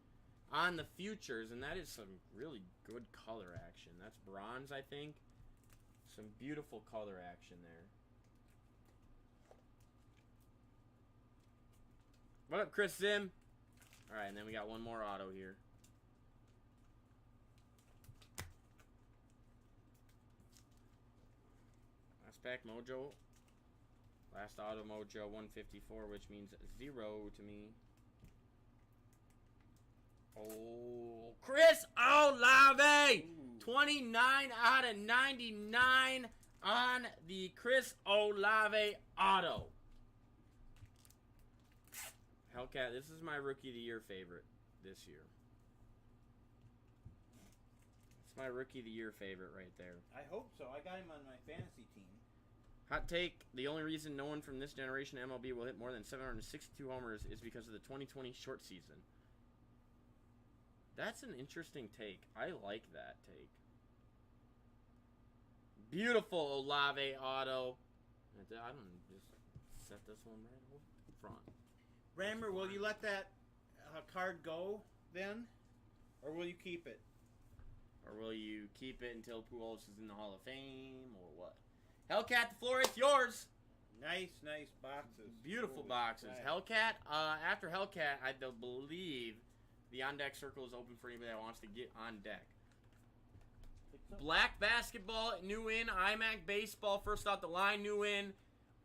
on the futures, and that is some really good color action. That's bronze, I think. Some beautiful color action there. What up, Chris Zim? All right, and then we got one more auto here. Last pack mojo. Last auto mojo 154, which means 0 to me. Oh, Chris Olave! 29 out of 99 on the Chris Olave auto. Hellcat, this is my Rookie of the Year favorite this year. It's my Rookie of the Year favorite right there. I hope so. I got him on my fantasy team. Hot take, the only reason no one from this generation MLB will hit more than 762 homers is because of the 2020 short season. That's an interesting take. I like that take. Beautiful Olave auto. I don't just set this one right up front. Rammer, will you let that card go then? Or will you keep it? Or will you keep it until Pujols is in the Hall of Fame, or what? Hellcat, the floor is yours. Nice boxes. Beautiful Holy boxes. crap. Hellcat, after Hellcat, I believe the on-deck circle is open for anybody that wants to get on deck. Black basketball, new in. IMAC baseball, first off the line, new in.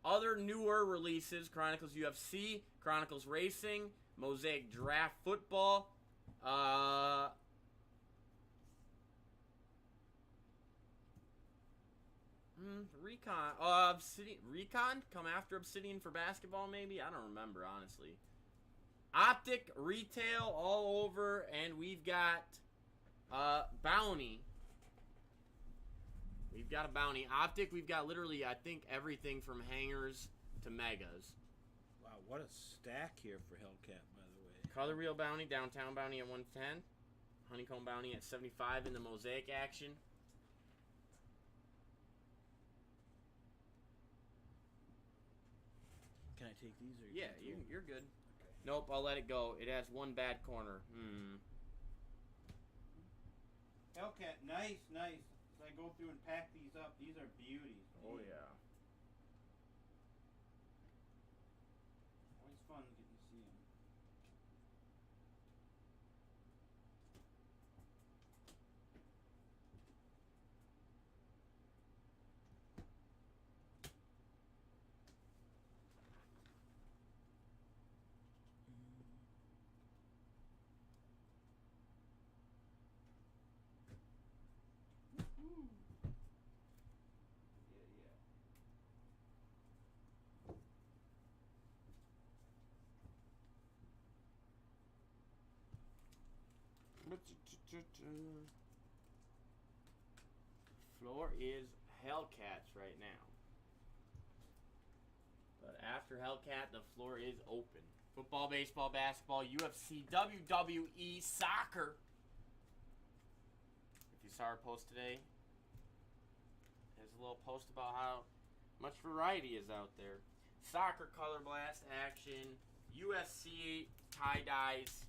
Other newer releases, Chronicles UFC, Chronicles Racing, Mosaic Draft Football, Recon, Obsidian, Recon, come after Obsidian for basketball maybe? I don't remember, honestly. Optic, retail, all over, and we've got, Bounty. We've got a Bounty. Optic, we've got literally, I think, everything from hangers to megas. Wow, what a stack here for Hellcat, by the way. Color Wheel Bounty, Downtown Bounty at 110. Honeycomb Bounty at 75 in the Mosaic action. Can I take these? Or Yeah, you're good. Okay. Nope, I'll let it go. It has one bad corner. Hellcat, nice. As I go through and pack these up, these are beauties. Oh, yeah. Always fun getting to see them. Floor is Hellcats right now. But after Hellcat, the floor is open. Football, baseball, basketball, UFC, WWE, soccer. If you saw our post today, there's a little post about how much variety is out there. Soccer, color blast action, UFC, tie-dyes.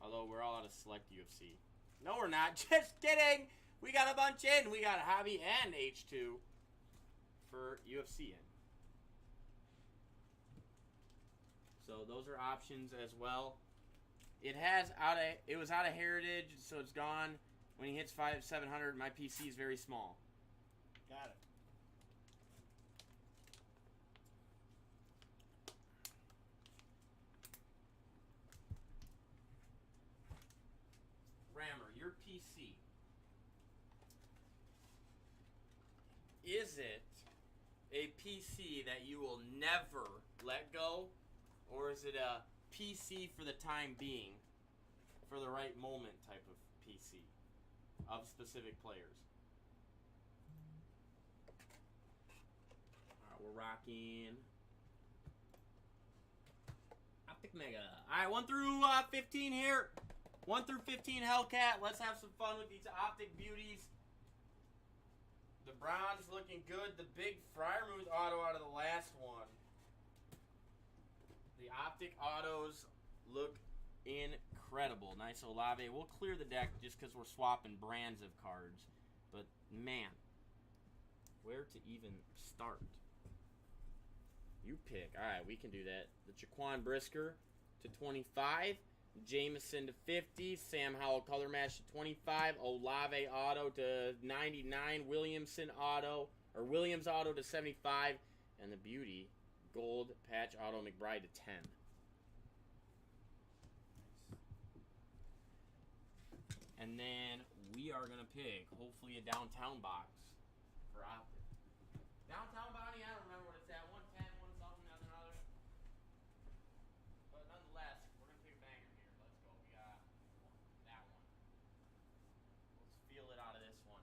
Although we're all out of select UFC. No, we're not. Just kidding. We got a bunch in. We got Hobby and H2 for UFC in. So those are options as well. It was out of Heritage, so it's gone. When he hits 700, my PC is very small. Got it. Rammer, your PC. Is it a PC that you will never let go? Or is it a PC for the time being, for the right moment type of PC of specific players? Alright, we're rocking. Optic Mega. All right, 1 through 15 here. 1 through 15 Hellcat. Let's have some fun with these Optic Beauties. The bronze looking good. The big Freiermuth auto out of the last one. The Optic autos look incredible. Nice Olave. We'll clear the deck just because we're swapping brands of cards. But, man, where to even start? You pick. All right, we can do that. The Jaquan Brisker to 25. Jameson to 50. Sam Howell color match to 25. Olave auto to 99. Williams auto to 75. And the Beauty gold patch auto McBride to 10. And then we are going to pick, hopefully, a downtown box for Optic. Downtown Bonnie, I don't remember what it's at. 110, one something, another. But nonetheless, we're going to pick a banger here. Let's go. We got that one. Let's feel it out of this one.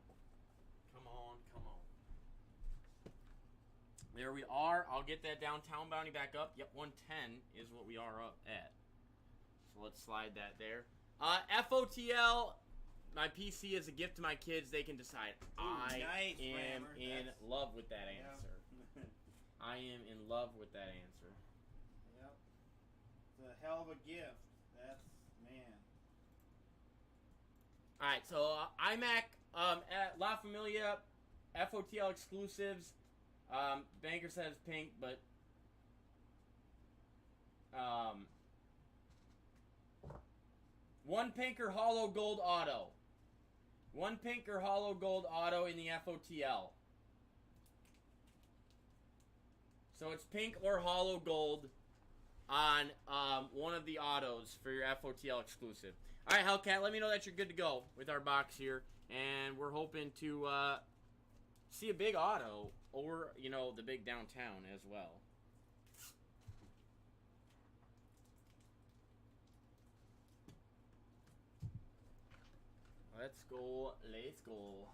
Come on, come on. There we are. I'll get that downtown bounty back up. Yep, 110 is what we are up at. So let's slide that there. FOTL, my PC is a gift to my kids. They can decide. I am in love with that answer. I am in love with that answer. Yep. It's a hell of a gift. That's, man. All right, so iMac, at La Familia, FOTL exclusives. Banker says pink, but one pink or hollow gold auto. One pink or hollow gold auto in the FOTL. So it's pink or hollow gold on one of the autos for your FOTL exclusive. All right, Hellcat, let me know that you're good to go with our box here. And we're hoping to see a big auto or, you know, the big downtown as well. Let's go. Let's go.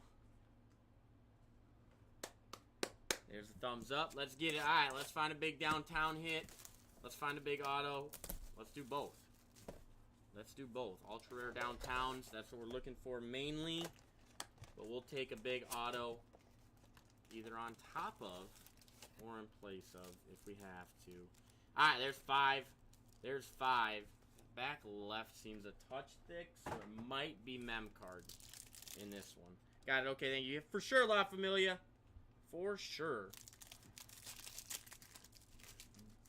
There's a thumbs up. Let's get it. All right, let's find a big downtown hit. Let's find a big auto. Let's do both. Let's do both. Ultra rare downtowns. That's what we're looking for mainly. But we'll take a big auto either on top of or in place of if we have to. All right, there's 5. There's 5. Back left seems a touch thick, so it might be mem card in this one. Got it. Okay, thank you. For sure, La Familia. For sure.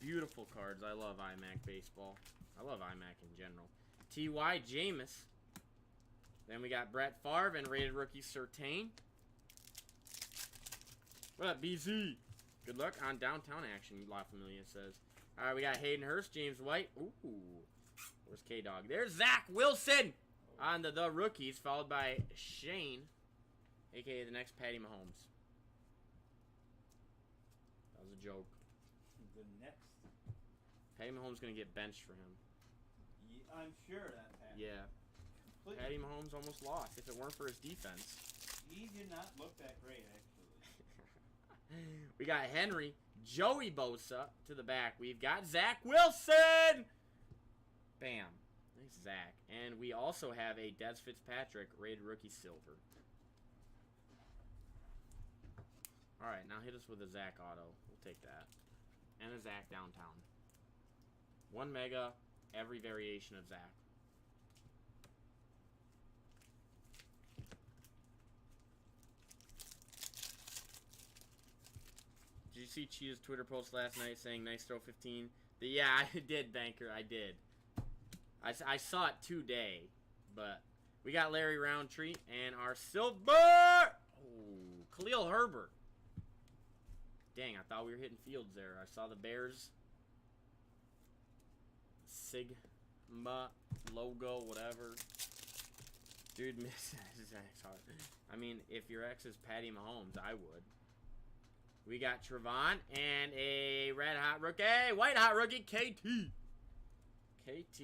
Beautiful cards. I love iMac baseball. I love iMac in general. T.Y. Jameis. Then we got Brett Favre and rated rookie Surtain. What up, BZ? Good luck on downtown action, La Familia says. All right, we got Hayden Hurst, James White. Ooh. Where's K-Dog? There's Zach Wilson on the rookies, followed by Shane, a.k.a. the next Patty Mahomes. That was a joke. The next? Patty Mahomes going to get benched for him. Yeah, I'm sure that happened. Yeah. Completely. Patty Mahomes almost lost if it weren't for his defense. He did not look that great, actually. We got Henry, Joey Bosa to the back. We've got Zach Wilson. Bam. Nice Zach. And we also have a Des Fitzpatrick rated rookie silver. Alright, now hit us with a Zach auto. We'll take that. And a Zach downtown. 1 mega, every variation of Zach. Did you see Cheetah's Twitter post last night saying nice throw 15? Yeah, I did, Banker. I did. I saw it today, but we got Larry Roundtree and our silver. Oh, Khalil Herbert. Dang, I thought we were hitting fields there. I saw the Bears Sigma logo, whatever. Dude, miss Zach's hard. I mean, if your ex is Patty Mahomes, I would. We got Trevon and a red hot rookie, white hot rookie, KT. KT.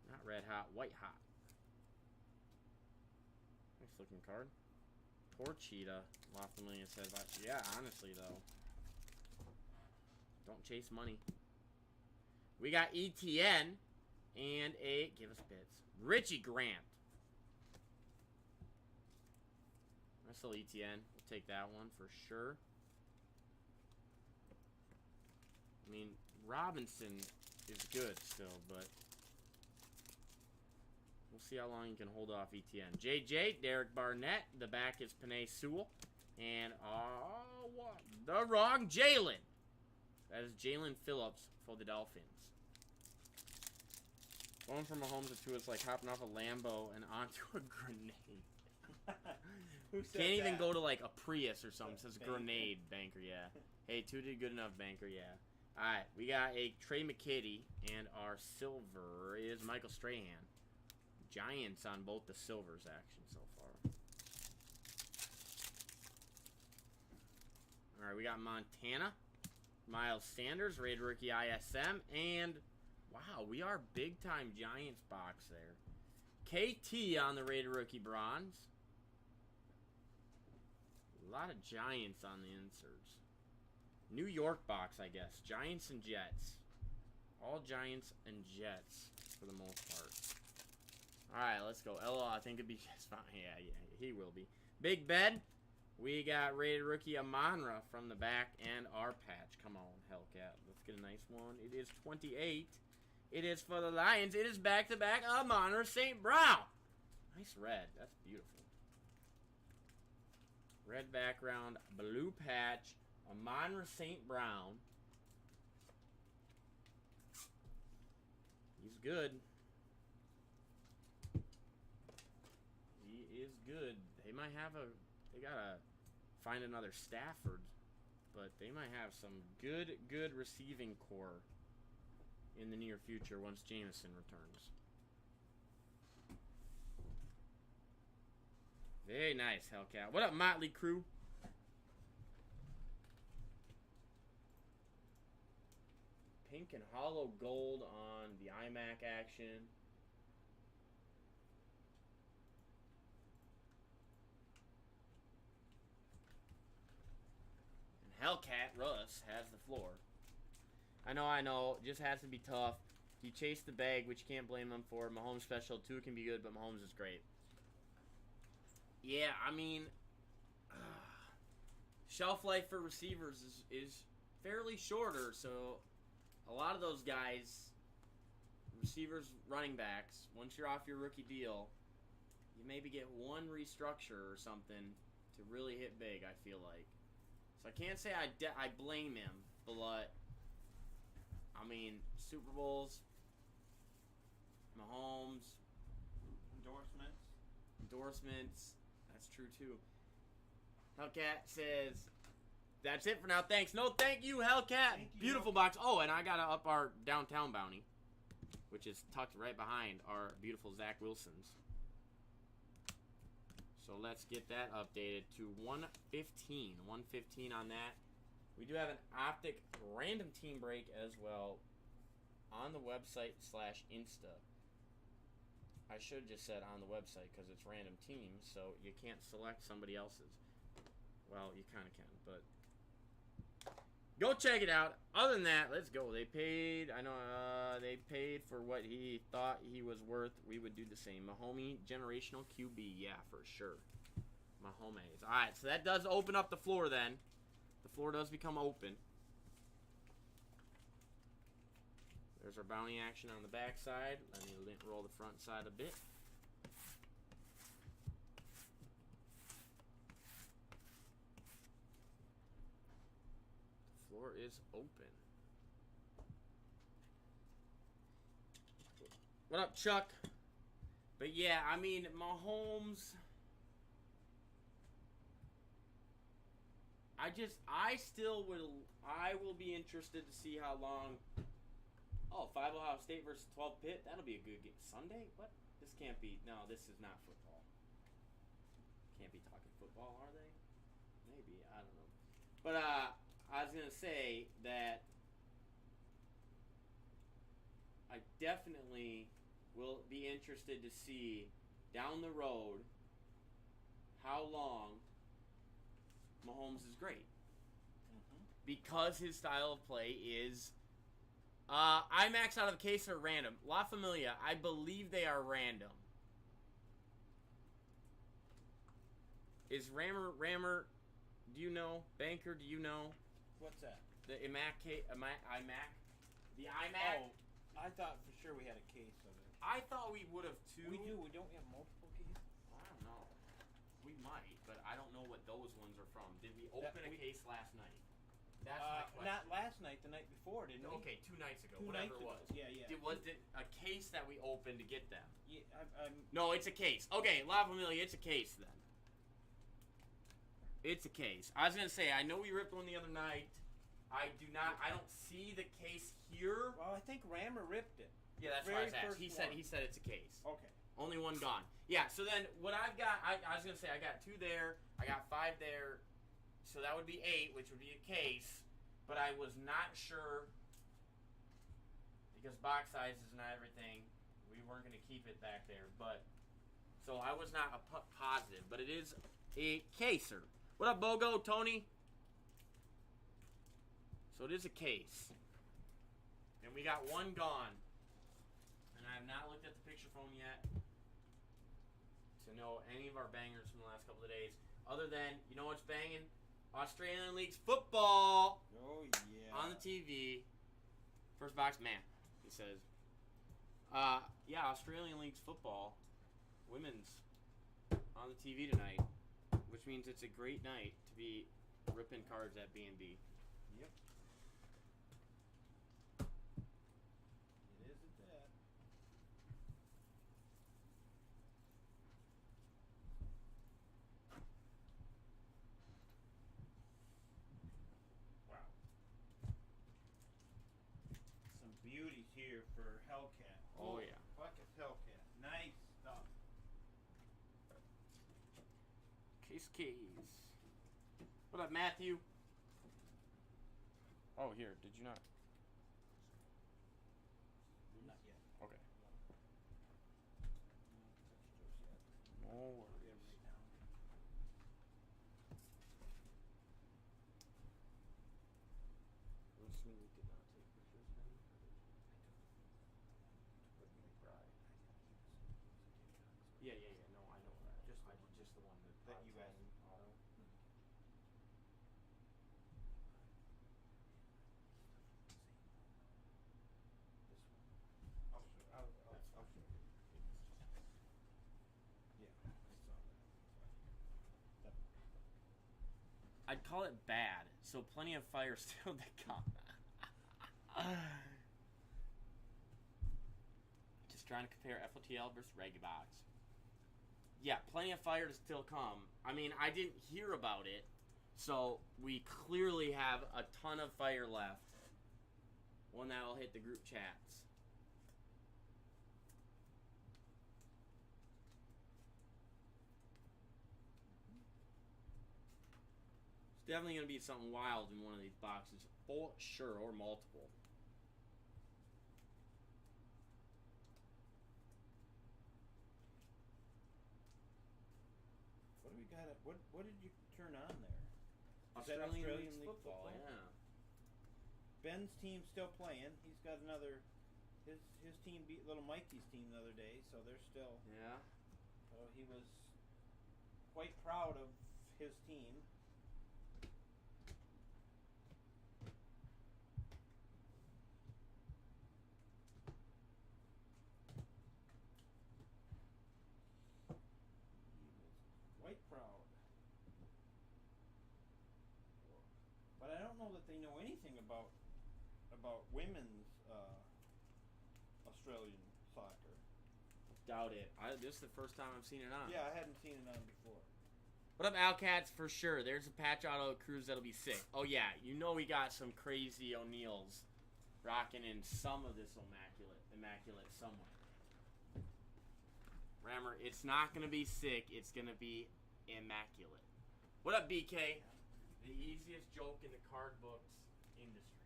Not red hot, white hot. Nice looking card. Poor Cheetah. La Familia says, yeah, honestly though. Don't chase money. We got ETN and a, give us bits, Richie Grant. That's still ETN. We'll take that one for sure. I mean, Robinson is good still, but we'll see how long you can hold off ETN. JJ, Derek Barnett. The back is Penei Sewell. And, what? The wrong Jalen. That is Jalen Phillips for the Dolphins. Going from Mahomes to Tua is like hopping off a Lambo and onto a grenade. Who said Can't even that? go to like a Prius or something. It says Banker. grenade, Banker, yeah. Hey, Tua did good enough, Banker, yeah. Alright, we got a Trey McKitty, and our silver is Michael Strahan. Giants on both the silvers action so far. Alright, we got Montana, Miles Sanders, Raid Rookie ISM, and wow, we are big time Giants box there. KT on the Raid Rookie Bronze. A lot of Giants on the inserts. New York box, I guess. Giants and Jets. All Giants and Jets for the most part. Alright, let's go. LO, I think it'd be just fine. Yeah, he will be. Big Ben. We got rated rookie Amonra from the back and our patch. Come on, Hellcat. Let's get a nice one. It is 28. It is for the Lions. It is back-to-back Amonra St. Brown. Nice red. That's beautiful. Red background, blue patch, Amonra St. Brown. He's good. He is good. They might have they gotta find another Stafford, but they might have some good receiving core in the near future once Jameson returns. Very nice, Hellcat. What up, Motley Crew? Pink and hollow gold on the iMac action. And Hellcat Russ has the floor. I know. Just has to be tough. He chased the bag, which you can't blame him for. Mahomes special, too, can be good, but Mahomes is great. Yeah, I mean, shelf life for receivers is fairly shorter, so a lot of those guys, receivers, running backs, once you're off your rookie deal, you maybe get one restructure or something to really hit big, I feel like. So I can't say I blame him, but, I mean, Super Bowls, Mahomes, endorsements. That's true, too. Hellcat says, that's it for now. Thanks. No, thank you, Hellcat. Thank you. Beautiful box. Oh, and I got to up our downtown bounty, which is tucked right behind our beautiful Zach Wilson's. So let's get that updated to 115. 115 on that. We do have an Optic random team break as well on the website / Insta. I should have just said on the website because it's random teams, so you can't select somebody else's. Well, you kind of can, but go check it out. Other than that, let's go. They paid, they paid for what he thought he was worth. We would do the same. Mahomes, generational QB, yeah, for sure. Mahomes. All right, so that does open up the floor then. The floor does become open. There's our bounty action on the back side. Let me roll the front side a bit. The floor is open. What up, Chuck? But yeah, I mean, Mahomes, I will be interested to see how long. Oh, 5 Ohio State versus 12 Pitt. That'll be a good game. Sunday? What? This can't be. No, this is not football. Can't be talking football, are they? Maybe. I don't know. But I was going to say that I definitely will be interested to see down the road how long Mahomes is great. because his style of play is IMAX out of the case or random. La Familia, I believe they are random. Is Rammer, do you know? Banker, do you know? What's that? The iMac? The iMac? Oh, I thought for sure we had a case of it. I thought we would have too. We do. We don't have multiple cases? I don't know. We might, but I don't know what those ones are from. Did we open a case last night? That's my question. Not last night, the night before, didn't we? Okay, 2 nights ago, 2 whatever nights it was. ago. Yeah. Was it a case that we opened to get them? Yeah, No, it's a case. Okay, La Familia, it's a case then. It's a case. I was going to say, I know we ripped one the other night. I don't see the case here. Well, I think Rammer ripped it. Yeah, that's what I was asked. He said it's a case. Okay. Only one gone. Yeah, so then what I've got, I was going to say, I got 2 there. I got 5 there. So that would be 8, which would be a case. But I was not sure, because box size is not everything. We weren't going to keep it back there. But so I was not positive. But it is a caser. What up, Bogo, Tony? So it is a case. And we got 1 gone. And I have not looked at the picture phone yet to know any of our bangers from the last couple of days. Other than, you know what's banging? Australian Leagues football. Oh, yeah. On the TV. First box, man, he says. Yeah, Australian Leagues football. Women's on the TV tonight. Which means it's a great night to be ripping cards at B&B. Yep. It is at that. Wow. Some beauties here for Hellcat. Oh, yeah. Fuck it's Hellcat. Nice stuff. Keys. What up, Matthew? Oh, here. Did you not? Not yet. Okay. No, No worries. Listening did not take pictures then? Yeah. No, I know that. Just the one that you asked. Auto. I'll show you. Yeah, I saw that. I'd call it bad, so plenty of fire still to come. Just trying to compare FOTL versus Regibox. Yeah, plenty of fire to still come. I mean, I didn't hear about it, so we clearly have a ton of fire left. One that will hit the group chats. It's definitely going to be something wild in one of these boxes, for sure, or multiple. What do we got? What did you turn on there? Australian League football, yeah. Ben's team's still playing. He's got another. His team beat Little Mikey's team the other day, so they're still. Yeah. So he was quite proud of his team. Quite proud. But I don't know that they know anything about women's Australian soccer. Doubt it. This is the first time I've seen it on. Yeah, I hadn't seen it on before. What up, Alcats? For sure. There's a patch auto cruise that'll be sick. Oh, yeah. You know we got some crazy O'Neills rocking in some of this immaculate somewhere. Rammer, it's not going to be sick. It's going to be immaculate. What up, BK? The easiest joke in the card books industry.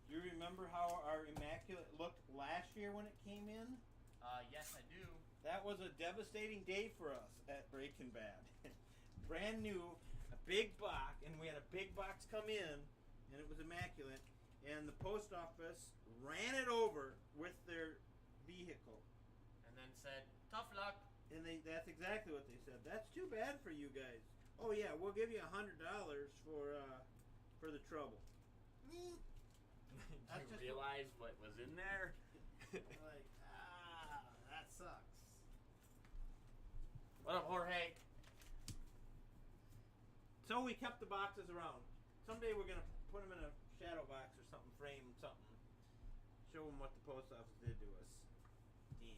Do you remember how our immaculate looked last year when it came in? Yes, I do. That was a devastating day for us at BreaknBad. Brand new, a big box, and we had a big box come in, and it was immaculate. And the post office ran it over with their vehicle. And then said, tough luck. And that's exactly what they said. That's too bad for you guys. Oh yeah, we'll give you $100 for the trouble. Did you realize what was in there? Like, that sucks. What up, Jorge? So we kept the boxes around. Someday we're gonna put them in a shadow box or something, frame something, show them what the post office did to us. Dang.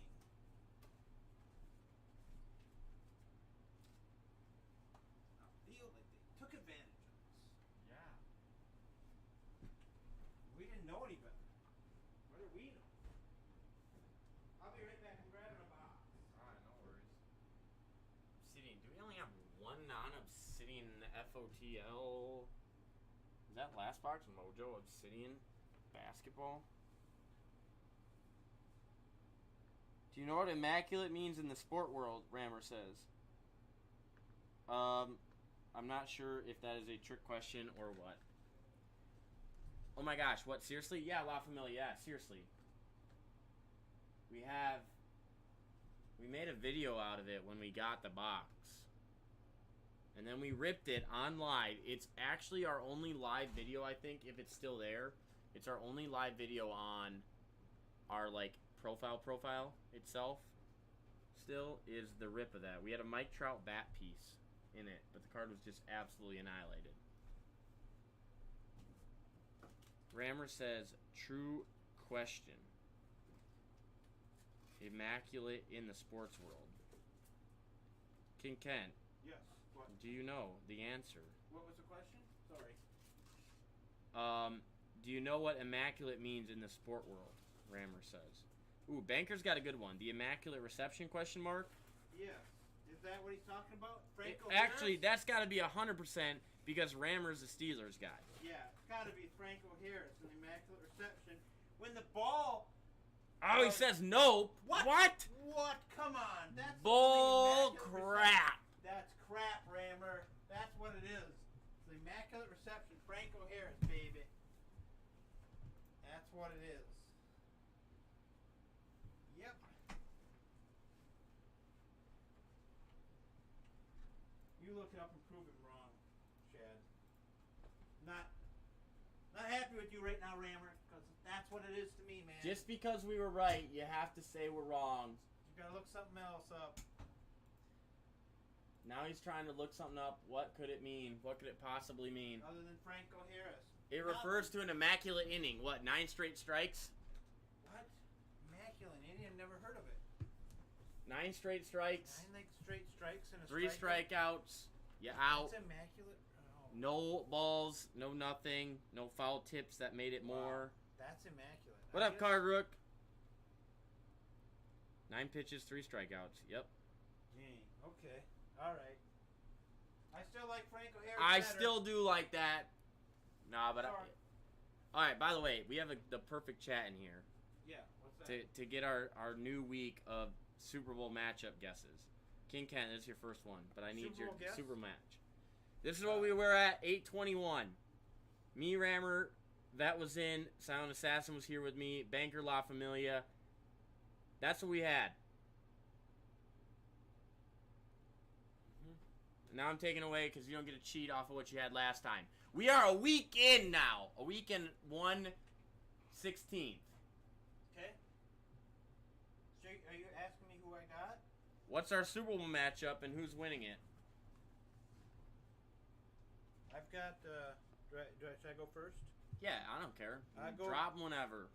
I feel like they took advantage of us. Yeah. We didn't know any better. What do we know? I'll be right back. I'm grabbing a box. Alright, no worries. Obsidian. Do we only have one non-obsidian FOTL? Is that last box? Mojo Obsidian Basketball? Do you know what immaculate means in the sport world? Rammer says. I'm not sure if that is a trick question or what. Oh my gosh, what? Seriously? Yeah, La Familia. Yeah, seriously. We made a video out of it when we got the box. And then we ripped it on live. It's actually our only live video, I think, if it's still there. It's our only live video on our, like, profile itself. Still is the rip of that. We had a Mike Trout bat piece in it, but the card was just absolutely annihilated. Rammer says, true question. Immaculate in the sports world. King Kent. Yes. What? Do you know the answer? What was the question? Sorry. Do you know what immaculate means in the sport world? Rammer says. Ooh, Banker's got a good one. The immaculate reception question mark? Yes. Is that what he's talking about? Franco Actually, Harris? that's got to be 100% because Rammer's a Steelers guy. Yeah, it's got to be Franco Harris, an immaculate reception. When the ball... Oh, he says nope. What? What? Come on. That's bull the crap. That's crap, Rammer. That's what it is. It's the immaculate reception. Franco Harris, baby. That's what it is. Yep. You look it up and prove him wrong, Chad. Not happy with you right now, Rammer, because that's what it is to me, man. Just because we were right, you have to say we're wrong. You gotta look something else up. Now he's trying to look something up. What could it mean? What could it possibly mean? Other than Franco Harris. It refers to an immaculate inning. What, 9 straight strikes? What? Immaculate inning? I've never heard of it. 9 straight strikes. 9 straight strikes and a 3 strikeouts. You out. That's immaculate. Oh. No balls, no nothing, no foul tips that made it more. That's immaculate. What up, Card Rook? 9 pitches, 3 strikeouts. Yep. Dang. Okay. All right. I still like Franco Harris. I better. still do like that. Nah, but Sorry. all right. By the way, we have the perfect chat in here Yeah. What's that? to get our new week of Super Bowl matchup guesses. King Kent, this is your first one, but I need Super your Bowl guess? super match. This is what we were at, 821. Me, Rammer, that was in. Silent Assassin was here with me. Banker, La Familia. That's what we had. Now I'm taking away because you don't get to cheat off of what you had last time. We are a week in now. A week in 1/16. Okay. So are you asking me who I got? What's our Super Bowl matchup and who's winning it? I've got. Should I go first? Yeah, I don't care. I go- Drop 'em whenever.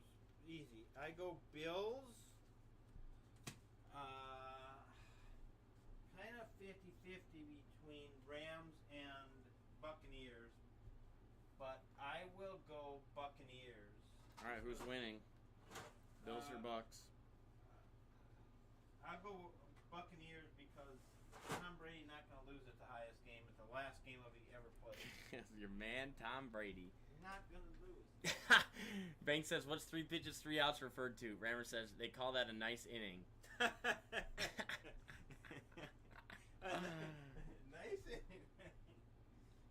Easy. I go Bills. Kind of 50-50 between Rams and Buccaneers, but I will go Buccaneers. All right, who's winning? Bills or Bucks? I'll go Buccaneers because Tom Brady not going to lose at the highest game. At the last game of he ever played. Your man, Tom Brady. Not going to lose. Bank says, what's 3 pitches, 3 outs referred to? Rammer says, they call that a nice inning. Nice inning.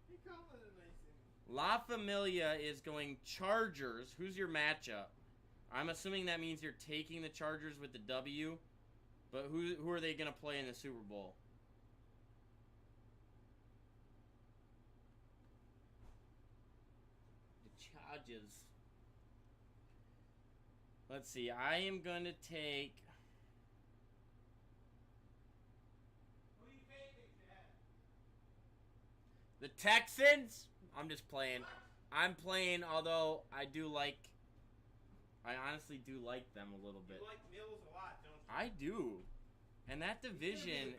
You call it a nice inning. La Familia is going Chargers. Who's your matchup? I'm assuming that means you're taking the Chargers with the W. But who are they going to play in the Super Bowl? The Chargers. Let's see. I am going to take... Who are you taking, Chad? The Texans? I'm just playing. I'm playing, although I honestly do like them a little bit. You like Mills a lot, don't you? I do. And that division,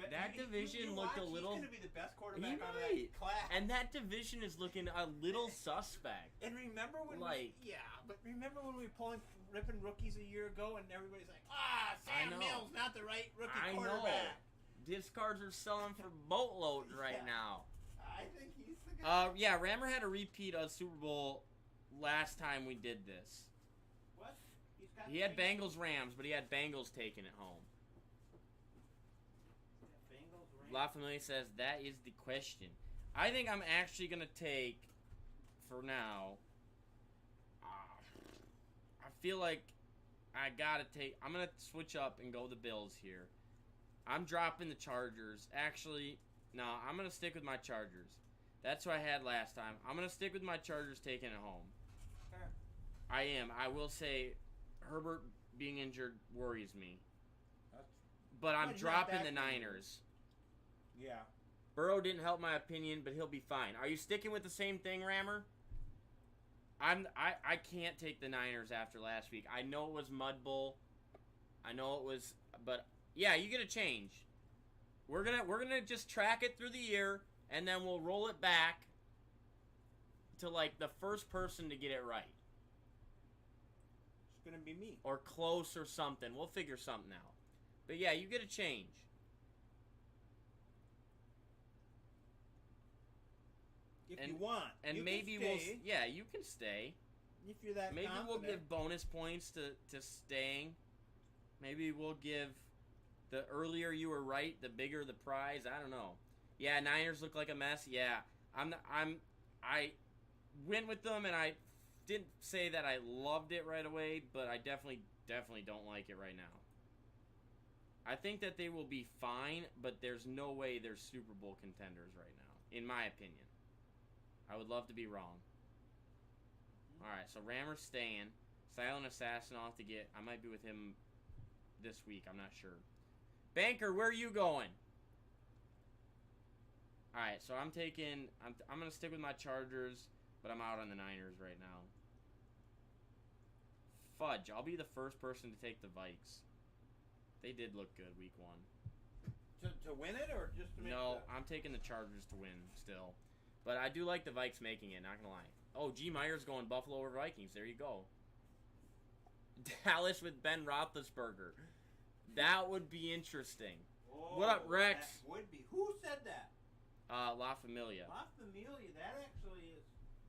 looked a little... He's going to be the best quarterback out of Right. that class. And that division is looking a little suspect. And remember when when we were ripping rookies a year ago and everybody's like, Sam Mills, not the right rookie quarterback. Discards are selling for boatloads right now. I think he's the guy. Yeah, Rammer had a repeat of Super Bowl last time we did this. What? He had Bengals-Rams, but he had Bengals taking it home. La Familia says, that is the question. I think I'm actually going to take, for now, I feel like I'm going to switch up and go the Bills here. I'm dropping the Chargers. Actually, no, I'm going to stick with my Chargers. That's what I had last time. I'm going to stick with my Chargers taking it home. Fair. I am. I will say, Herbert being injured worries me. But I'm dropping the Niners. Yeah. Burrow didn't help my opinion, but he'll be fine. Are you sticking with the same thing, Rammer? I can't take the Niners after last week. I know it was Mud Bowl. I know it was, but yeah, you get a change. We're gonna just track it through the year, and then we'll roll it back to like the first person to get it right. It's gonna be me. Or close or something. We'll figure something out. But yeah, you get a change. If you want. And you maybe can stay. you can stay. If you're that Maybe confident. we'll give bonus points to staying. Maybe we'll give the earlier you were right, the bigger the prize. I don't know. Yeah, Niners look like a mess. Yeah, I went with them, and I didn't say that I loved it right away, but I definitely don't like it right now. I think that they will be fine, but there's no way they're Super Bowl contenders right now, in my opinion. I would love to be wrong. Alright, so Rammer's staying. Silent Assassin I'll have to get. I might be with him this week. I'm not sure. Banker, where are you going? Alright, so I'm taking... I'm going to stick with my Chargers, but I'm out on the Niners right now. Fudge. I'll be the first person to take the Vikes. They did look good week 1. To win it, or just to make I'm taking the Chargers to win still. But I do like the Vikes making it, not gonna lie. Oh, G. Meyer's going Buffalo over Vikings. There you go. Dallas with Ben Roethlisberger. That would be interesting. Oh, what up, Rex? That would be. Who said that? La Familia. La Familia. That actually is.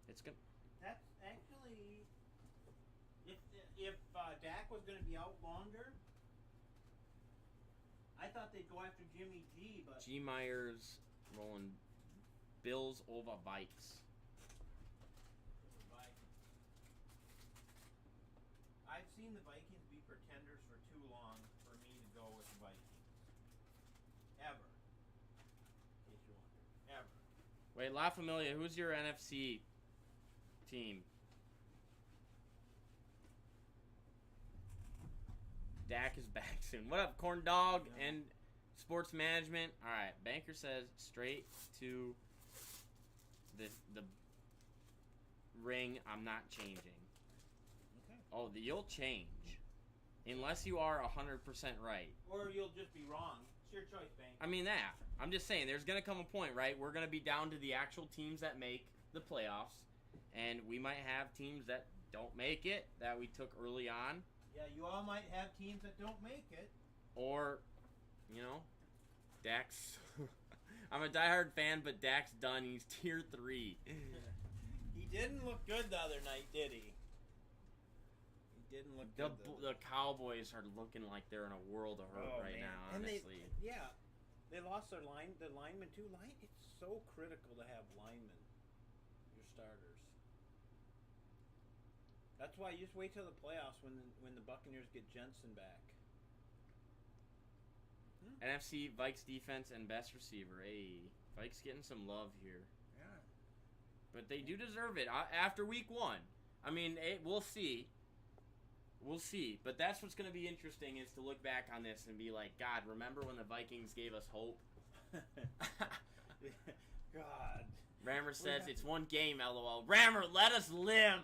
It's good. That's actually. If Dak was going to be out longer, I thought they'd go after Jimmy G. But G. Meyer's rolling Bills over Vikes. I've seen the Vikings be pretenders for too long for me to go with the Vikings. Ever. In case you wonder. Ever. Wait, La Familia, who's your NFC team? Dak is back soon. What up, Corn Dog and Sports Management? All right, Banker says straight to the ring. I'm not changing. Okay. Oh, you'll change. Unless you are 100% right. Or you'll just be wrong. It's your choice, Banker. I mean that. I'm just saying, there's going to come a point, right? We're going to be down to the actual teams that make the playoffs. And we might have teams that don't make it, that we took early on. Yeah, you all might have teams that don't make it. Or, Dak's... I'm a diehard fan, but Dak's done. He's tier 3. He didn't look good the other night, did he? He didn't look good. The Cowboys are looking like they're in a world of hurt now, honestly. They lost the linemen too. It's so critical to have linemen, your starters. That's why you just wait till the playoffs when the Buccaneers get Jensen back. NFC Vikes defense and best receiver. Hey, Vikes getting some love here. Yeah. But they do deserve it after week 1. I mean, we'll see. We'll see. But that's what's going to be interesting is to look back on this and be like, God, remember when the Vikings gave us hope? God. Rammer says, it's one game, LOL. Rammer, let us live.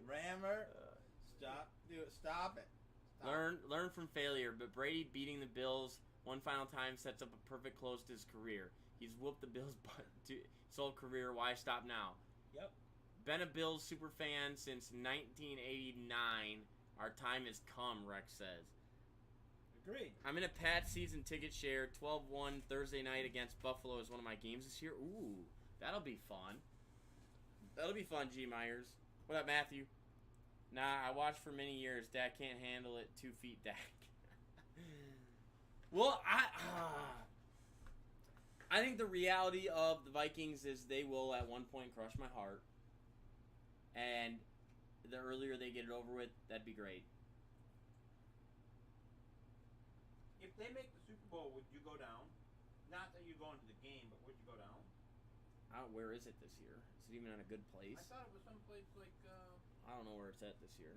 Rammer, stop it. Stop. Learn from failure, but Brady beating the Bills one final time sets up a perfect close to his career. He's whooped the Bills' butt to his whole career. Why stop now? Yep. Been a Bills super fan since 1989. Our time has come, Rex says. Agreed. I'm in a Pats season ticket share. 12-1 Thursday night against Buffalo is one of my games this year. Ooh, that'll be fun. That'll be fun, G. Myers. What up, Matthew? Nah, I watched for many years. Dak can't handle it. 2 feet, Dak. Well, I think the reality of the Vikings is they will at one point crush my heart. And the earlier they get it over with, that'd be great. If they make the Super Bowl, would you go down? Not that you go into the game, but would you go down? Where is it this year? Is it even in a good place? I thought it was someplace like... I don't know where it's at this year.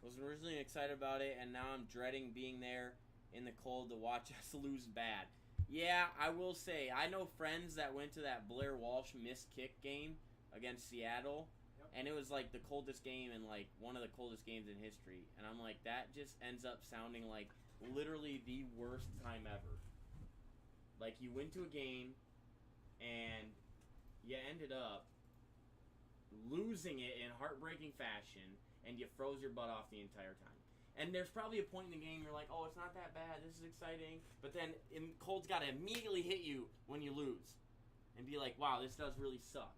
Was originally excited about it, and now I'm dreading being there in the cold to watch us lose bad. Yeah, I will say, I know friends that went to that Blair Walsh missed kick game against Seattle, and it was like the coldest game and like one of the coldest games in history. And I'm like, that just ends up sounding like literally the worst time ever. Like, you went to a game, and you ended up losing it in heartbreaking fashion, and you froze your butt off the entire time. And there's probably a point in the game you're like, oh, it's not that bad, this is exciting. But then cold's got to immediately hit you when you lose. And be like, wow, this does really suck.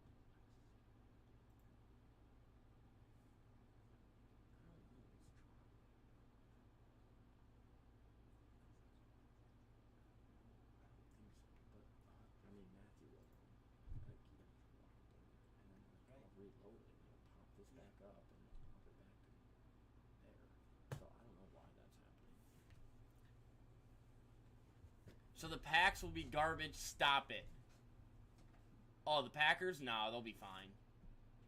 So the Packs will be garbage. Stop it. Oh, the Packers? No, they'll be fine.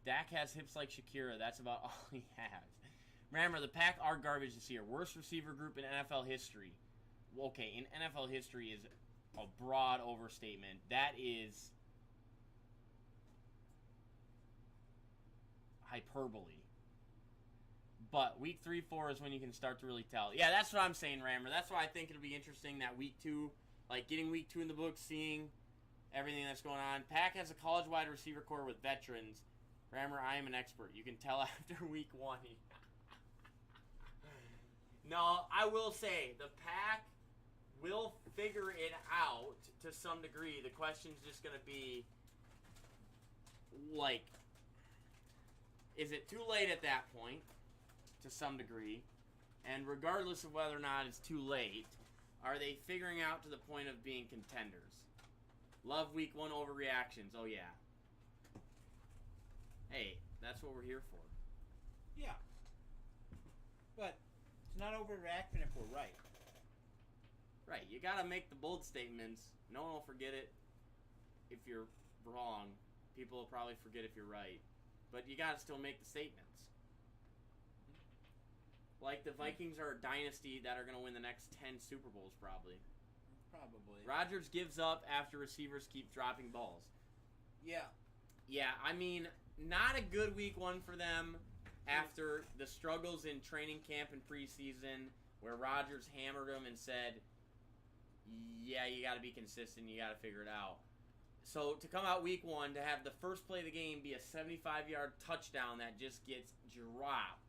Dak has hips like Shakira. That's about all he has. Remember, the Pack are garbage this year. Worst receiver group in NFL history. Okay, in NFL history is a broad overstatement. That is hyperbole. But week 3, 4 is when you can start to really tell. Yeah, that's what I'm saying, Rammer. That's why I think it'll be interesting that week 2, like getting week 2 in the books, seeing everything that's going on. Pack has a college wide receiver core with veterans. Rammer, I am an expert. You can tell after week 1. No, I will say, the Pack will figure it out to some degree. The question's just going to be, like, is it too late at that point? To some degree. And regardless of whether or not it's too late, are they figuring out to the point of being contenders? Love week 1 overreactions. Oh, yeah. Hey, that's what we're here for. Yeah. But it's not overreaction if we're right. Right. You got to make the bold statements. No one will forget it if you're wrong. People will probably forget if you're right. But you got to still make the statements. Like, the Vikings are a dynasty that are going to win the next 10 Super Bowls, probably. Probably. Rodgers gives up after receivers keep dropping balls. Yeah. Yeah, I mean, not a good week 1 for them after the struggles in training camp and preseason where Rodgers hammered them and said, yeah, you got to be consistent, you got to figure it out. So to come out week 1, to have the first play of the game be a 75-yard touchdown that just gets dropped.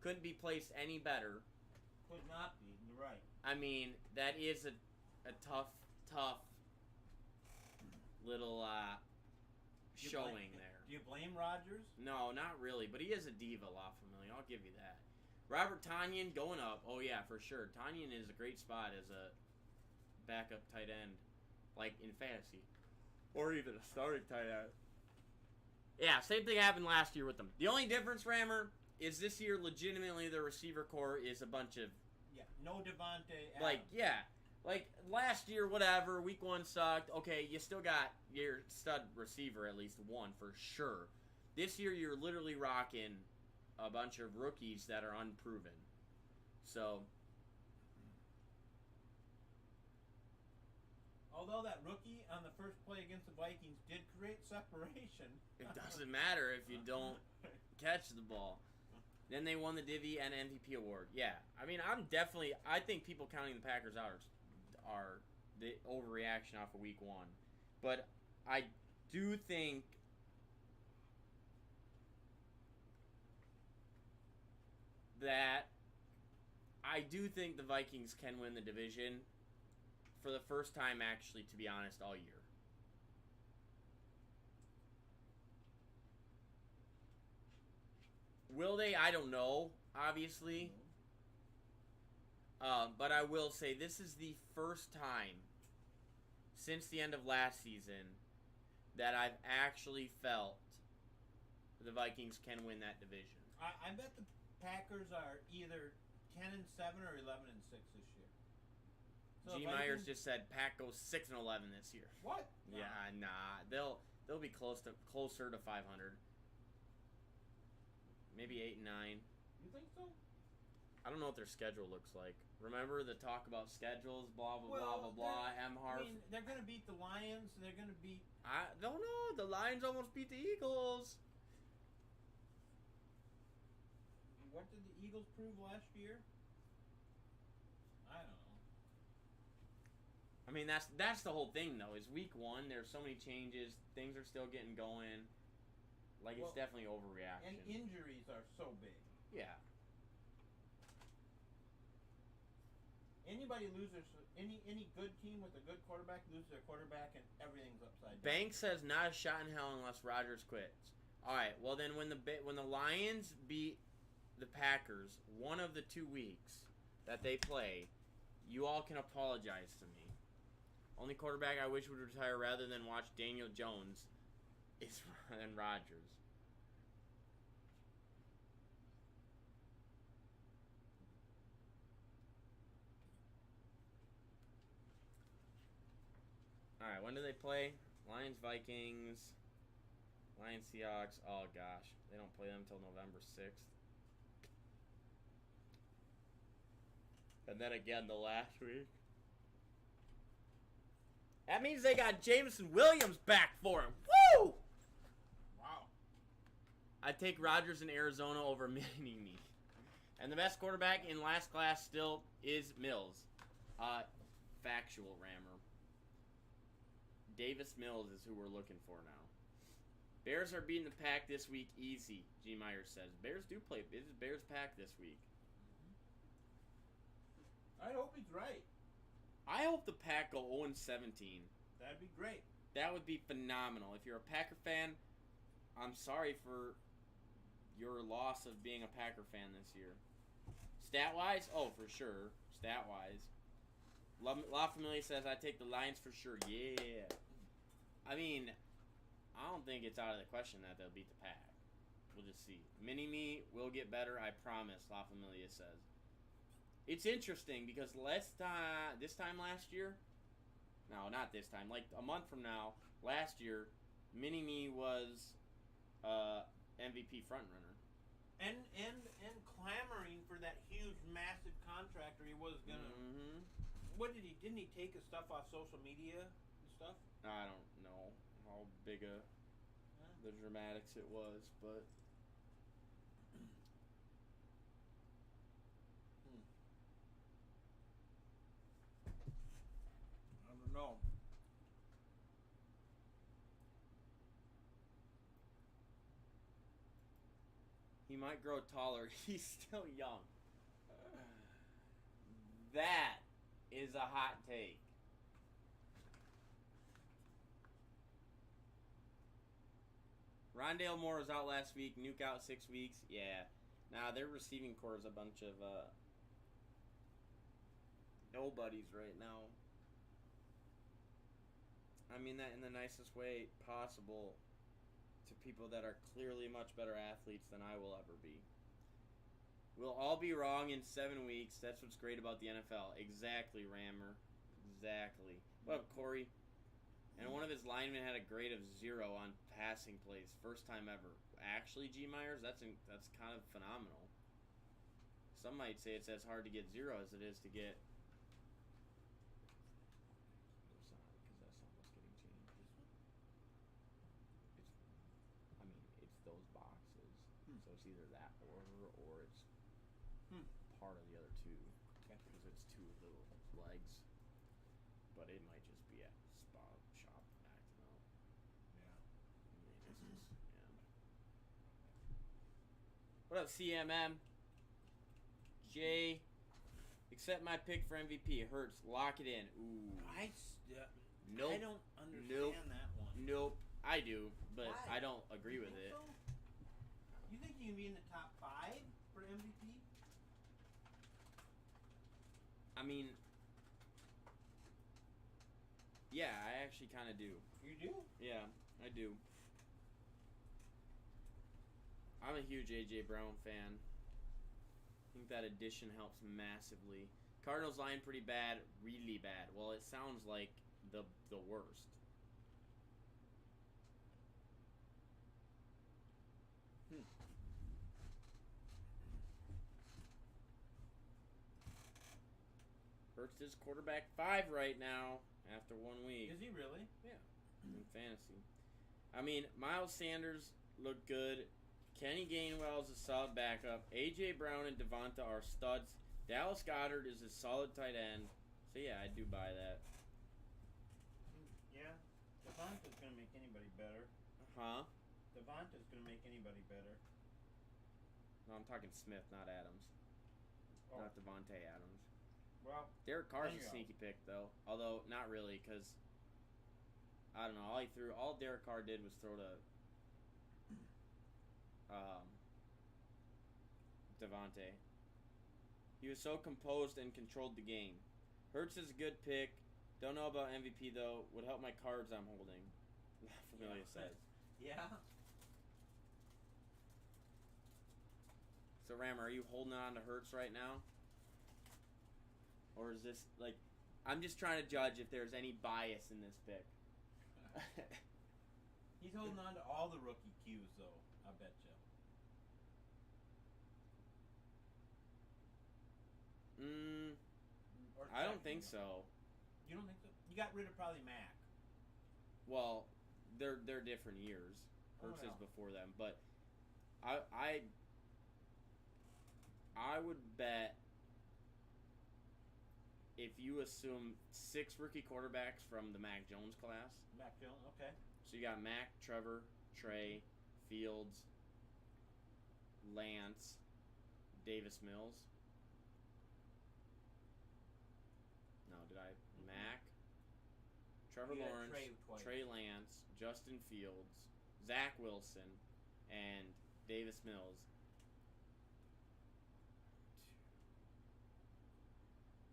Couldn't be placed any better. Could not be. You're right. I mean, that is a tough little showing there. Do you blame Rodgers? No, not really. But he is a diva, La Familia. I'll give you that. Robert Tonyan going up. Oh, yeah, for sure. Tonyan is a great spot as a backup tight end, like in fantasy. Or even a starting tight end. Yeah, same thing happened last year with them. The only difference, Rammer, is this year legitimately the receiver core is a bunch of no Devontae Adams. Like last year, whatever, week 1 sucked. Okay, you still got your stud receiver, at least one for sure. This year, you're literally rocking a bunch of rookies that are unproven. So, although that rookie on the first play against the Vikings did create separation, it doesn't matter if you don't catch the ball. Then they won the Divvy and MVP award. Yeah, I mean, I think people counting the Packers out are the overreaction off of week 1. But I do think the Vikings can win the division for the first time, actually, to be honest, all year. Will they? I don't know, obviously. But I will say this is the first time since the end of last season that I've actually felt the Vikings can win that division. I bet the Packers are either 10-7 or 11-6 this year. So G. Myers just said Pack goes 6-11 this year. What? Yeah, nah. They'll be closer to 500. Maybe 8-9. You think so? I don't know what their schedule looks like. Remember the talk about schedules, blah, blah, blah, blah, blah, Emharf? I mean, they're going to beat the Lions, and they're going to beat... I don't know. The Lions almost beat the Eagles. What did the Eagles prove last year? I don't know. I mean, that's the whole thing, though, is week 1, there's so many changes. Things are still getting going. Like, it's definitely overreaction. And injuries are so big. Yeah. Anybody loses, any good team with a good quarterback loses their quarterback and everything's upside down. Banks says not a shot in hell unless Rodgers quits. All right. Well, then when the Lions beat the Packers one of the 2 weeks that they play, you all can apologize to me. Only quarterback I wish would retire rather than watch Daniel Jones is than Rodgers. All right, when do they play? Lions, Vikings, Lions, Seahawks. Oh, gosh. They don't play them until November 6th. And then again the last week. That means they got Jameson Williams back for him. Woo! Wow. I'd take Rodgers in Arizona over Mini-Me. And the best quarterback in last class still is Mills. Factual, Rammer. Davis Mills is who we're looking for now. Bears are beating the Pack this week easy, G. Myers says. Bears do play. It is Bears Pack this week. I hope he's right. I hope the Pack go 0-17. That'd be great. That would be phenomenal. If you're a Packer fan, I'm sorry for your loss of being a Packer fan this year. Stat-wise? Oh, for sure. Stat-wise. La Familia says, I take the Lions for sure. Yeah. I mean, I don't think it's out of the question that they'll beat the Pack. We'll just see. Mini-Me will get better, I promise, La Familia says. It's interesting because this time last year, no, not this time, like a month from now, last year, Mini-Me was MVP frontrunner. And clamoring for that huge, massive contract, or he was gonna. Mm-hmm. What did he? Didn't he take his stuff off social media and stuff? I don't know how big the dramatics it was, but I don't know. he might grow taller. He's still young. That is a hot take. Rondale Moore was out last week. Nuke out 6 weeks. Yeah. Nah, their receiving core is a bunch of nobodies right now. I mean that in the nicest way possible. to people that are clearly much better athletes than I will ever be. We'll all be wrong in 7 weeks. That's what's great about the NFL. Exactly, Rammer. Exactly. What up, Corey? And one of his linemen had a grade of 0 on passing plays. First time ever. Actually, G. Myers, that's kind of phenomenal. Some might say it's as hard to get 0 as it is to get... those boxes. So it's either that order or it's part of the other two. Okay. Because it's 2 little legs. But it might just be a spot shop acting out. Yeah. I mean, it's just, yeah. What up, CMM? Jay, accept my pick for MVP. Hurts, lock it in. Ooh. Nope. I don't understand that one. Nope. I do, but Why? I don't agree with it. So? You think you can be in the top 5 for MVP? I mean, yeah, I actually kind of do. You do? Yeah, I do. I'm a huge A.J. Brown fan. I think that addition helps massively. Cardinals line pretty bad, really bad. Well, it sounds like the worst. Hurts is quarterback 5 right now after 1 week. Is he really? Yeah, in fantasy. I mean, Miles Sanders looked good. Kenny Gainwell is a solid backup. A.J. Brown and Devonta are studs. Dallas Goedert is a solid tight end. So, yeah, I do buy that. Yeah. Devonta's going to make anybody better. Huh? Devonta's going to make anybody better. No, I'm talking Smith, not Adams. Oh. Not Devontae Adams. Well, Derek Carr's a sneaky pick, though. Although, not really, because, I don't know, all Derek Carr did was throw to Devontae. He was so composed and controlled the game. Hurts is a good pick. Don't know about MVP, though. Would help my cards I'm holding. Familia says. Yeah. So, Ram, are you holding on to Hurts right now? Or is this, like, I'm just trying to judge if there's any bias in this pick. He's holding on to all the rookie Qs, though, I bet you. I don't think so. You don't think so? You got rid of probably Mac. Well, they're different years. Hurts is before them, but I would bet if you assume 6 rookie quarterbacks from the Mac Jones class. Mac Jones, okay. So you got Mac, Trevor, Trey, Fields, Lance, Davis Mills. No, did I? Mac, Trevor Lawrence, Trey Lance, Justin Fields, Zach Wilson, and Davis Mills.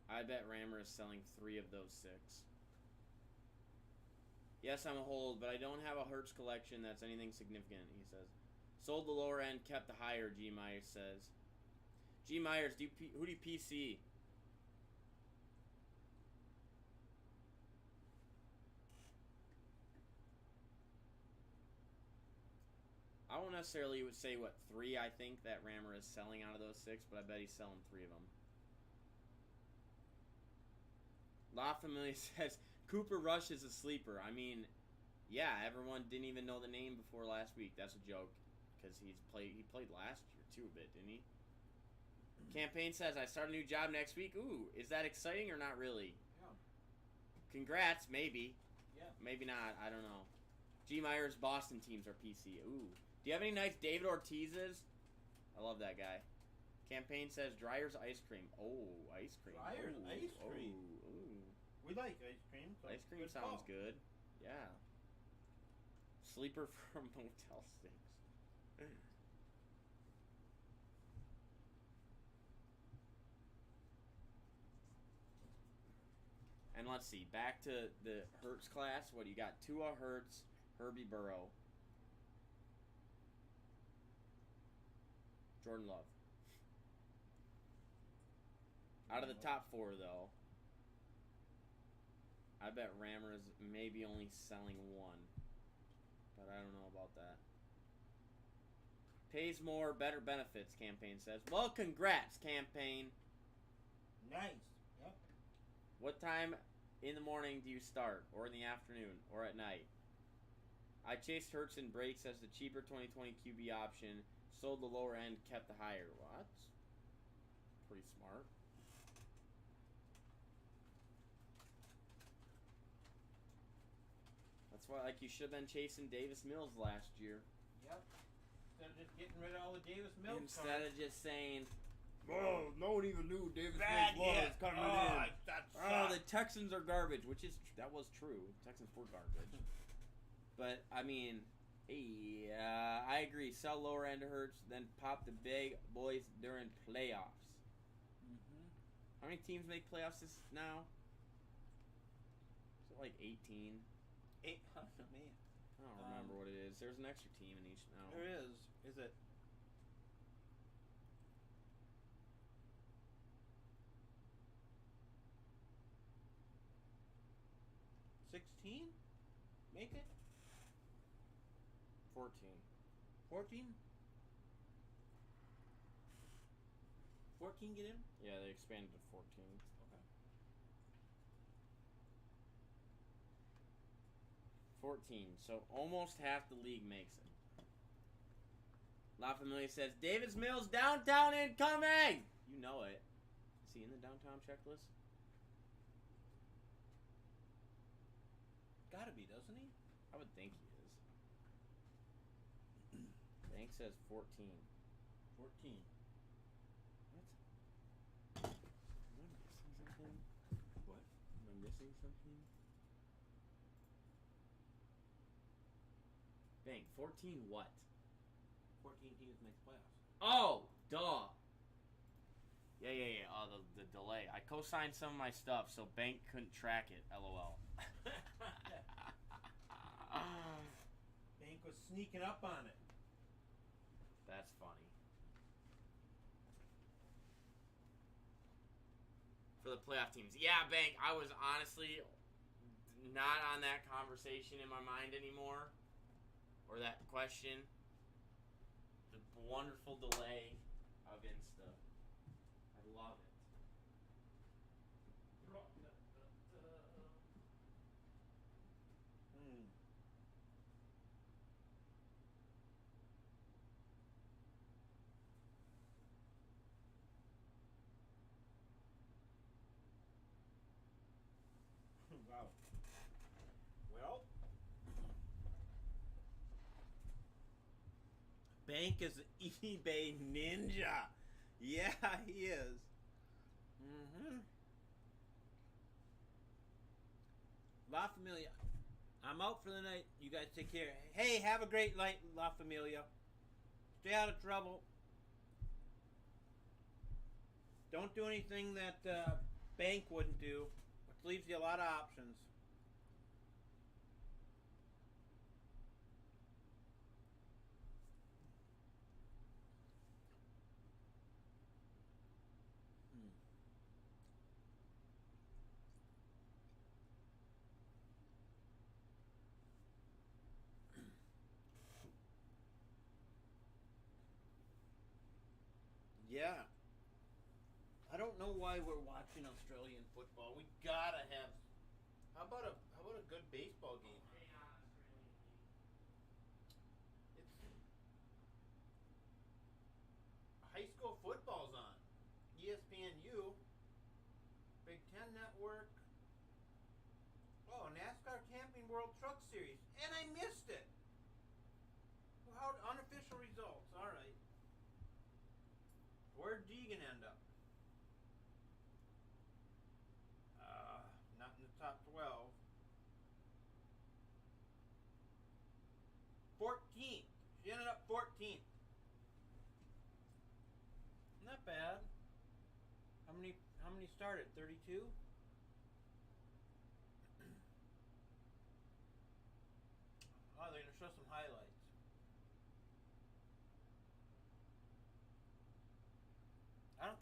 I bet Rammer is selling 3 of those 6. Yes, I'm a hold, but I don't have a Hurts collection that's anything significant, he says. Sold the lower end, kept the higher, G. Myers says. G. Myers, who do you PC? I won't necessarily say what 3 I think that Rammer is selling out of those 6, but I bet he's selling 3 of them. La Familia says, Cooper Rush is a sleeper. I mean, yeah, everyone didn't even know the name before last week. That's a joke, because he played last year too a bit, didn't he? Campaign says, I start a new job next week. Ooh, is that exciting or not really? Yeah. Congrats, maybe. Yeah. Maybe not, I don't know. G. Myers, Boston teams are PC. Ooh. Do you have any nice David Ortiz's? I love that guy. Campaign says, Dryer's ice cream. Oh, ice cream. Dryer's ice cream. Ooh. We like ice cream. So ice cream sounds good. Yeah. Sleeper from Motel 6. And let's see. Back to the Hurts class. What do you got? Tua, Hurts, Herbie, Burrow. Jordan Love. Out of the top 4, though, I bet Rammer's maybe only selling 1. But I don't know about that. Pays more, better benefits, campaign says. Well, congrats, campaign. Nice. Yep. What time in the morning do you start? Or in the afternoon? Or at night? I chased Hurts and breaks as the cheaper 2020 QB option. Sold the lower end, kept the higher. What? Pretty smart. That's why, like, you should have been chasing Davis Mills last year. Yep. Instead of just getting rid of all the Davis Mills Instead of just saying, oh, no one even knew Davis bad Mills was coming in. the Texans are garbage, which is that was true. Texans were garbage. But, I mean, I agree. Sell lower end Hurts, then pop the big boys during playoffs. Mm-hmm. How many teams make playoffs this now? Is it like 18? 800, man. I don't remember what it is. There's an extra team in each now. There is. Is it? $16? Make it? 14. 14? 14 get in? Yeah, they expanded to 14. Okay. 14. So almost half the league makes it. La Familia says, Davis Mills downtown incoming! You know it. Is he in the downtown checklist? Gotta be, doesn't he? I would think he is. Bank says 14. 14. What? Am I missing something? What? Am I missing something? Bank, 14 what? 14 teams make playoffs. Oh, duh. Yeah. Oh, the delay. I co-signed some of my stuff, so Bank couldn't track it. LOL. Bank was sneaking up on it. That's funny. For the playoff teams. Yeah, Bank, I was honestly not on that conversation in my mind anymore. Or that question. The wonderful delay of Insta. I love it. Wow. Well, Bank is an eBay ninja. Yeah, he is. Mm-hmm. La Familia, I'm out for the night. You guys take care. Hey, have a great night, La Familia. Stay out of trouble. Don't do anything that Bank wouldn't do, which leaves you a lot of options. Yeah. I don't know why we're watching Australian football. We gotta have. How about a good baseball game? It's high school football's on. ESPNU, Big Ten Network. Oh, NASCAR Camping World Truck Series, and I missed it. How unofficial results? All right. Where'd Deegan end up? Not in the top 12. 14th. She ended up 14th. Not bad. How many started? 32? Oh, they're gonna show some highlights.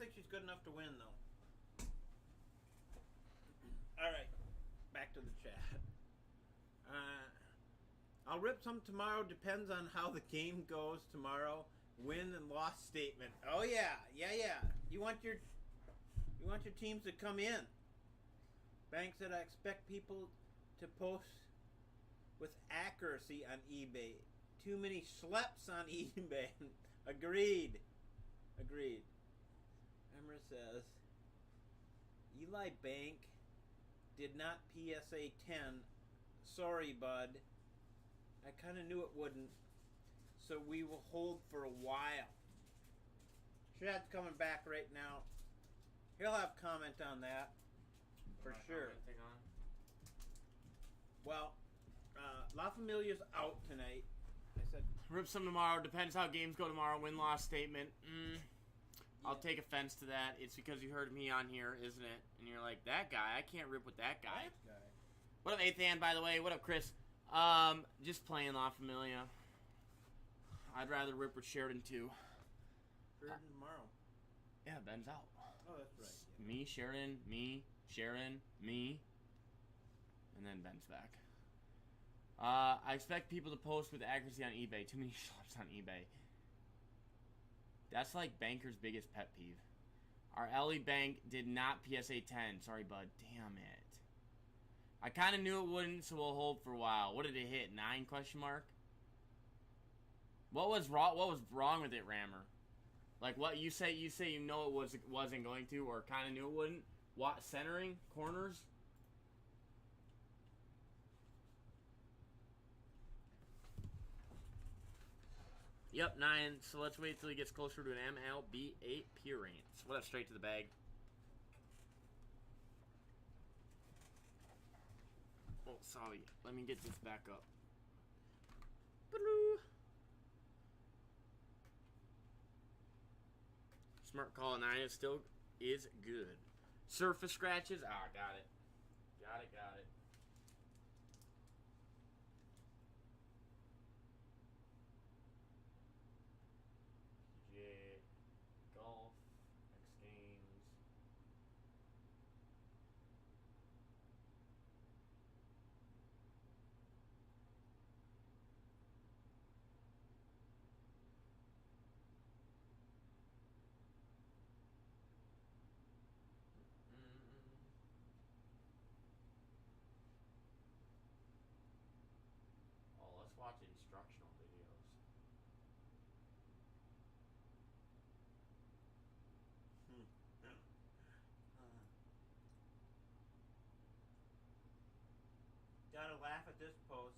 think she's good enough to win, though. All right, back to the chat. I'll rip some tomorrow. Depends on how the game goes tomorrow. Win and loss statement. Oh yeah. You want your teams to come in. Bank said I expect people to post with accuracy on eBay. Too many schleps on eBay. Agreed. Emma says Eli Bank did not PSA 10. Sorry, bud. I kind of knew it wouldn't. So we will hold for a while. Chad's coming back right now. He'll have comment on that. For sure. Well, La Familia's out tonight. I said Rip some tomorrow. Depends how games go tomorrow. Win-loss statement. I'll take offense to that. It's because you heard me on here, isn't it? And you're like, that guy. I can't rip with that guy. What up, 8th Hand, by the way? What up, Chris? Just playing La Familia. I'd rather rip with Sheridan, too. Sheridan tomorrow. Yeah, Ben's out. Oh, that's right. Yeah. Me, Sheridan, me. And then Ben's back. I expect people to post with accuracy on eBay. Too many schleps on eBay. That's like Banker's biggest pet peeve. Our Ellie Bank did not PSA 10. Sorry, bud. Damn it. I kind of knew it wouldn't, so we'll hold for a while. What did it hit? 9 question mark? What was wrong with it, Rammer? Like what you say you know it wasn't going to, or kind of knew it wouldn't? What, centering? Corners? Yep, 9. So let's wait till he gets closer to an MLB 8 appearance. What up, straight to the bag? Oh, sorry. Let me get this back up. Smart call at 9 is still is good. Surface scratches. Ah, got it. Got it. Golf, X Games. Oh, let's watch instructional videos. Gotta laugh at this post.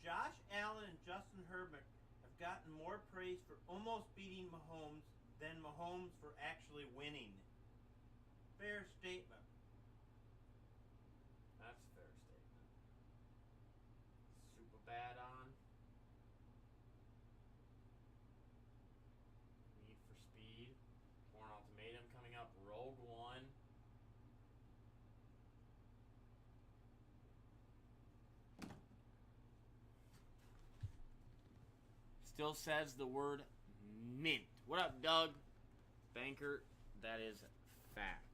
Josh Allen and Justin Herbert have gotten more praise for almost beating Mahomes than Mahomes for actually winning. Fair statement. That's a fair statement. Super bad on. Need for Speed. Born Ultimatum coming up. Rogue One. Still says the word mint. What up, Doug? Banker, that is facts.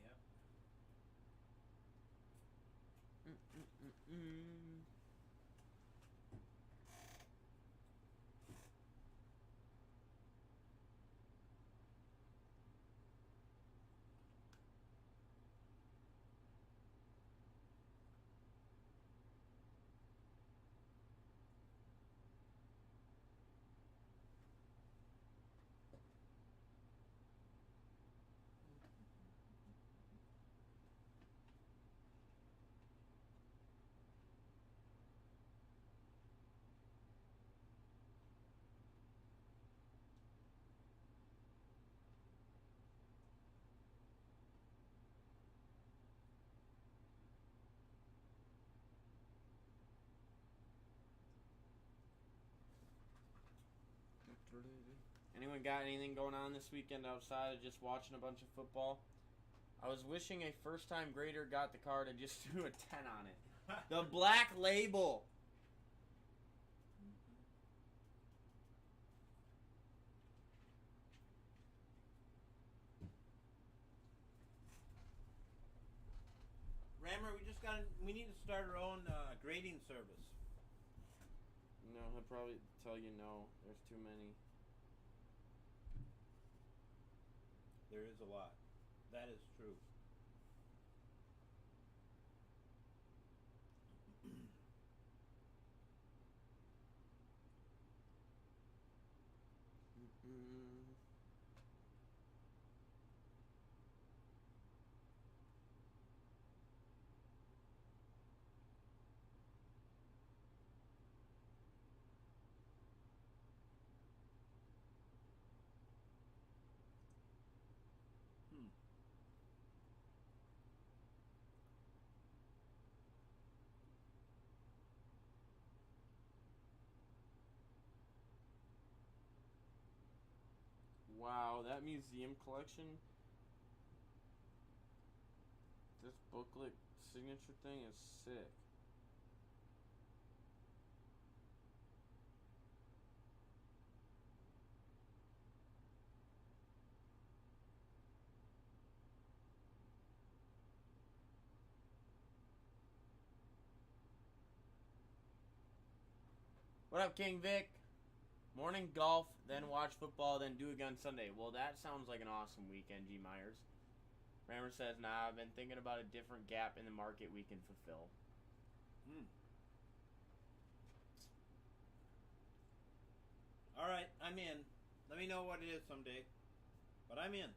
Yep. Anyone got anything going on this weekend outside of just watching a bunch of football? I was wishing a first-time grader got the card and just threw a 10 on it. The black label. Rammer, we need to start our own grading service. No, he'll probably tell you no. There's too many. There is a lot. That is true. Wow, that museum collection, this booklet signature thing is sick. What up, King Vic? Morning golf, then watch football, then do again Sunday. Well, that sounds like an awesome weekend, G. Myers. Rammer says, nah, I've been thinking about a different gap in the market we can fulfill. All right, I'm in. Let me know what it is someday. But I'm in.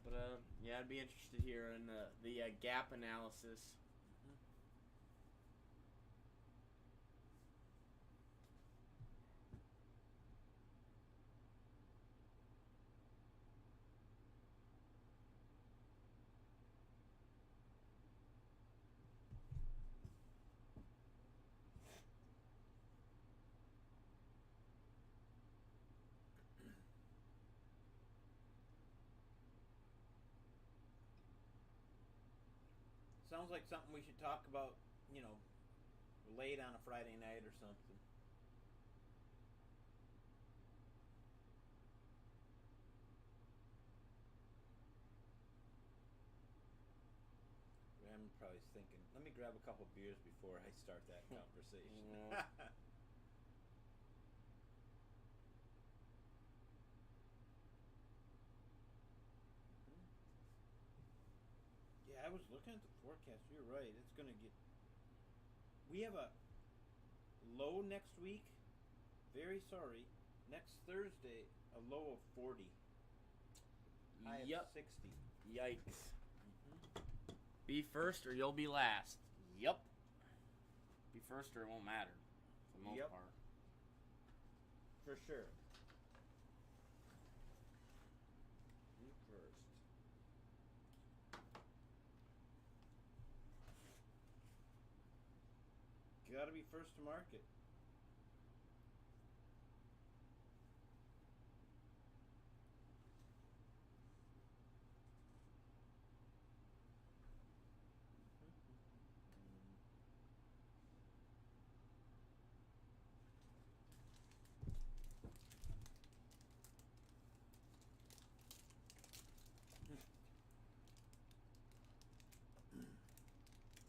But yeah, I'd be interested here in the gap analysis. Sounds like something we should talk about, late on a Friday night or something. I'm probably thinking, let me grab a couple beers before I start that conversation. Yeah, I was looking at the forecast. You're right. It's going to get... We have a low next week. Very sorry. Next Thursday, a low of 40. High of 60. Yikes. Be first or you'll be last. Yep. Be first or it won't matter. For the most part. For sure. Gotta be first to market.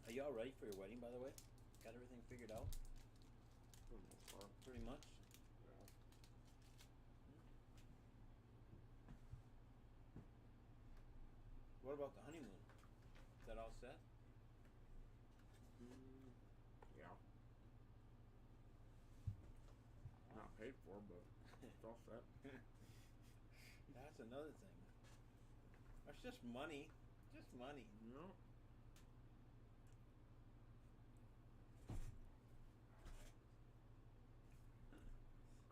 Are you all ready for your wedding, by the way? Got everything figured out? For the most part. Pretty much. Yeah. What about the honeymoon? Is that all set? Yeah. Not paid for, but it's all set. That's another thing. It's just money. Just money. No.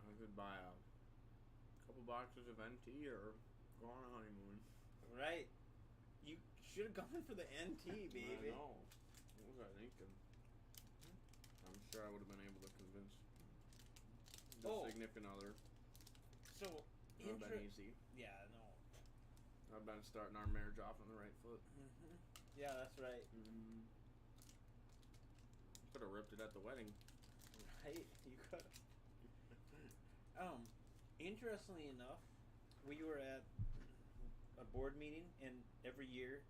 I could buy a couple boxes of NT or go on a honeymoon. Right. You should have gone for the NT, baby. I know. What was I thinking? I'm sure I would have been able to convince the significant other. So, It would have been easy. Yeah, no. I've been starting our marriage off on the right foot. Mm-hmm. Yeah, that's right. Could have ripped it at the wedding. Right? You could have. Interestingly enough, we were at a board meeting, and every year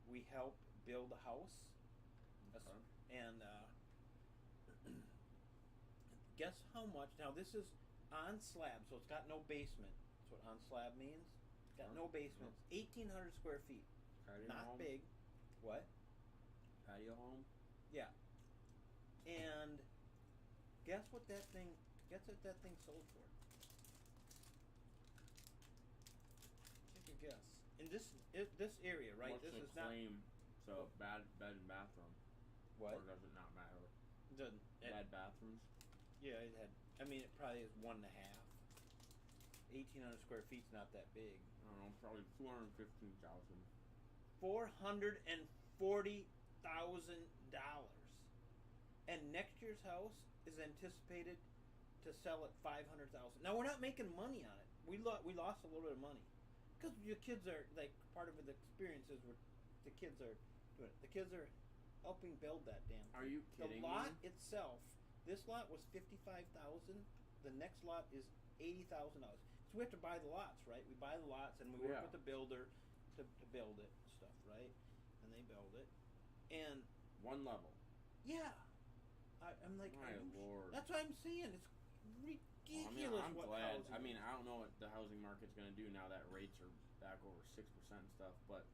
we help build a house. Okay. And guess how much? Now, this is on slab, so it's got no basement. That's what on slab means. It's got no basement. It's 1,800 square feet. Patio Not home? big. What? Patio home? Yeah. And guess what that thing? Guess what that thing sold for? Take a guess. In this area, right? What's This the is not. claim? So bed and bathroom. What? Or does it not matter? Doesn't. Bad bathrooms? Yeah, it had. I mean, it probably is 1.5. 1,800 square feet's not that big. I don't know, probably 215,000. $440,000. And next year's house is anticipated to sell at $500,000. Now, we're not making money on it. We lost a little bit of money because your kids are like part of the experiences where the kids are doing it. The kids are helping build that damn thing. Are you kidding The lot me? itself, this lot was $55,000. The next lot is $80,000. So we have to buy the lots, right? We buy the lots and we work with the builder to build it and stuff, right? And they build it. And one level. yeah, I'm like, My lord. that's what I'm saying. It's ridiculous. Well, I'm what glad. housing I mean, is. I don't know what the housing market's going to do now that rates are back over 6% and stuff, but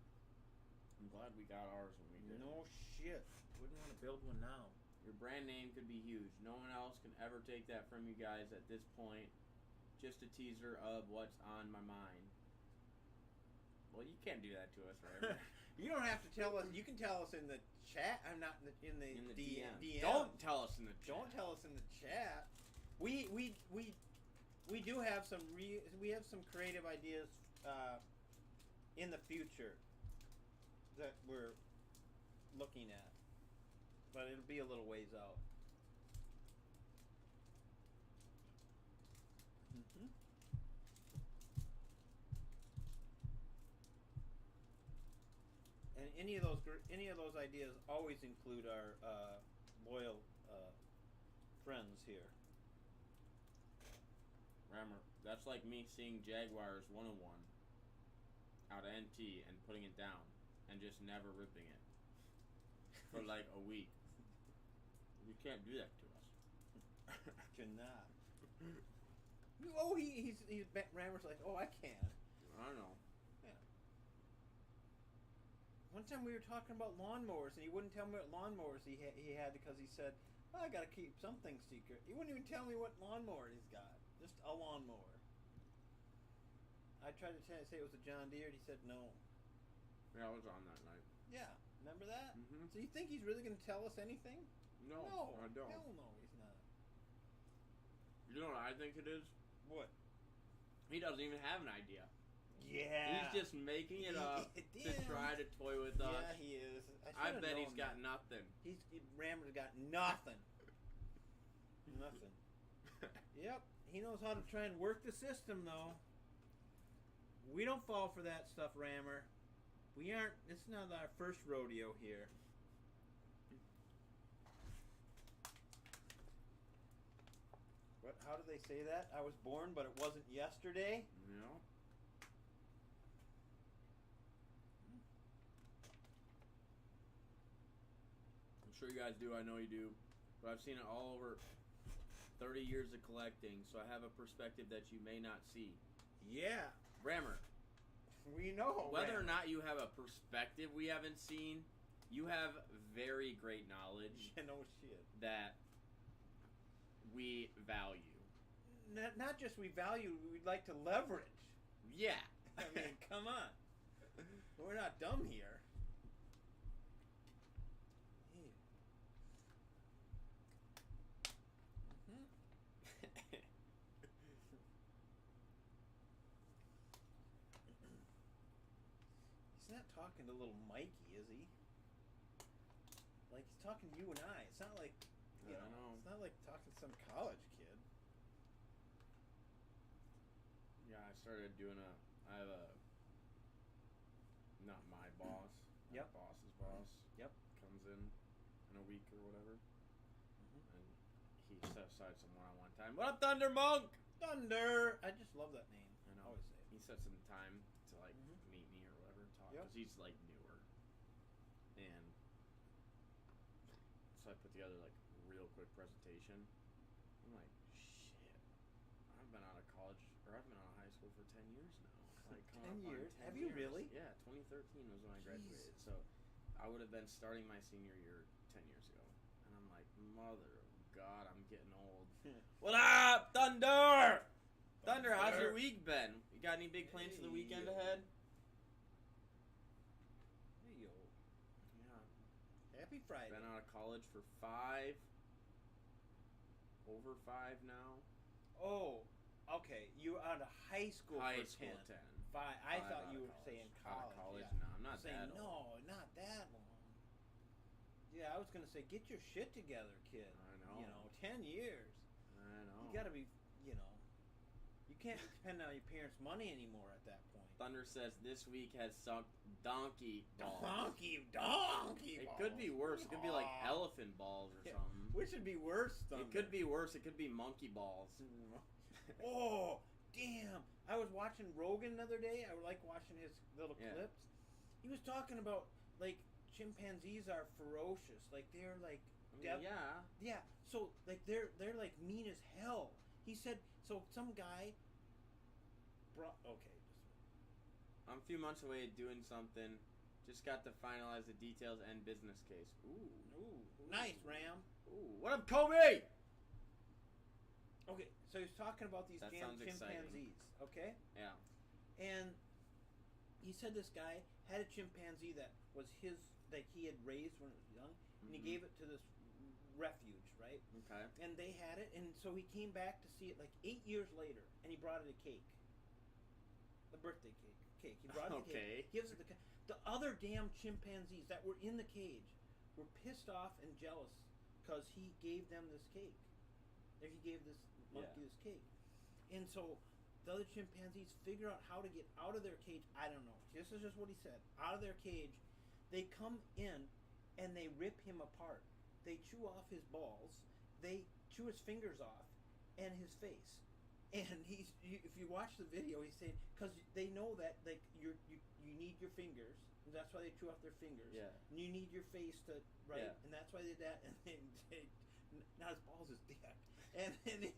I'm glad we got ours when we did. No shit. Wouldn't want to build one now. Your brand name could be huge. No one else can ever take that from you guys at this point. Just a teaser of what's on my mind. Well, you can't do that to us, right? You don't have to tell us. You can tell us in the chat. I'm not in the DM. Don't tell us in the chat. Don't tell us in the chat. We do have some we have some creative ideas in the future that we're looking at, but it'll be a little ways out. Mm-hmm. And any of those ideas always include our loyal friends here. Rammer, that's like me seeing Jaguars 101 out of NT and putting it down and just never ripping it for like a week. You can't do that to us. Cannot. Oh, he's Rammer's like, oh, I can. I don't know. Yeah. One time we were talking about lawnmowers, and he wouldn't tell me what lawnmowers he had because he said, well, I got to keep something secret. He wouldn't even tell me what lawnmower he's got. Just a lawnmower. I tried to say it was a John Deere, and he said no. Yeah, I was on that night. Yeah, remember that? Mm-hmm. So you think he's really going to tell us anything? No, I don't. Hell no, he's not. You know what I think it is? What? He doesn't even have an idea. Yeah. He's just making it up to try to toy with us. Yeah, he is. I bet he's got nothing. Rammer's got nothing. Nothing. Yep. He knows how to try and work the system, though. We don't fall for that stuff, Rammer. We aren't. It's not our first rodeo here. What? How do they say that? I was born, but it wasn't yesterday. No. sure you guys do. I know you do. But I've seen it all over 30 years of collecting, so I have a perspective that you may not see. Yeah. Rammer, We know. whether or not you have a perspective we haven't seen, you have very great knowledge Yeah, no shit. that we value. Not just we value, we'd like to leverage. Yeah. I mean, come on. We're not dumb here. He's not talking to little Mikey, is he? Like he's talking to you and I. It's not like I don't know. It's not like talking to some college kid. Yeah, I started doing I have a, not my boss. Yep. My boss's boss. Yep. Comes in a week or whatever. And he set aside some one-on-one time. What up, Thunder Monk? Thunder! I just love that name. I know. Always say it. He set some time to like meet me or whatever and talk. Yep. Because he's like newer. And so I put together like a real quick presentation. I'm like, shit. I've been out of college, or I've been out of high school for 10 years now. Like, 10 years? Have you really? Yeah, 2013 was when I graduated. So I would have been starting my senior year 10 years ago. And I'm like, mother of God, I'm getting old. What up, Thunder? Thunder, how's your week been? You got any big plans for the weekend ahead? Hey, yo. Yeah. Happy Friday. Been out of college for over 5 now. Oh, okay. You were out of high school High for school 10. 10. I Five thought out you of were college. saying Out college. of college? Yeah. No, I'm not saying, that old. no, not that long. Yeah, I was going to say, get your shit together, kid. I know. 10 years. I know. You got to be, you can't depend on your parents' money anymore at that point. Thunder says this week has sunk donkey balls. Donkey It balls. could be worse. It could be like Aw. elephant balls or Yeah. something. Which would be worse, It could be worse. It could be monkey balls. Oh, damn. I was watching Rogan the other day. I like watching his little Yeah. clips. He was talking about, like, chimpanzees are ferocious. Like, they're, like, I mean, yeah. yeah. So, like, they're, like, mean as hell. He said, so some guy brought, okay. I'm a few months away doing something. Just got to finalize the details and business case. Ooh. Nice, Ram. Ooh. What up, Kobe? Okay, so he's talking about these That damn sounds exciting. chimpanzees, okay? Yeah. And he said this guy had a chimpanzee that was his, that he had raised when he was young, and he gave it to this refuge, right? Okay. And they had it, and so he came back to see it like 8 years later, and he brought it a cake. A birthday cake. He brought it a cake. Gives it the other damn chimpanzees that were in the cage were pissed off and jealous because he gave them this cake. Or he gave this monkey this cake. And so the other chimpanzees figure out how to get out of their cage. I don't know. This is just what he said. Out of their cage. They come in and they rip him apart. They chew off his balls. They chew his fingers off and his face. And if you watch the video, he's saying, because they know that like you need your fingers, and that's why they chew off their fingers. Yeah. And you need your face to Yeah. and that's why they did that. And then now his balls is dead, and then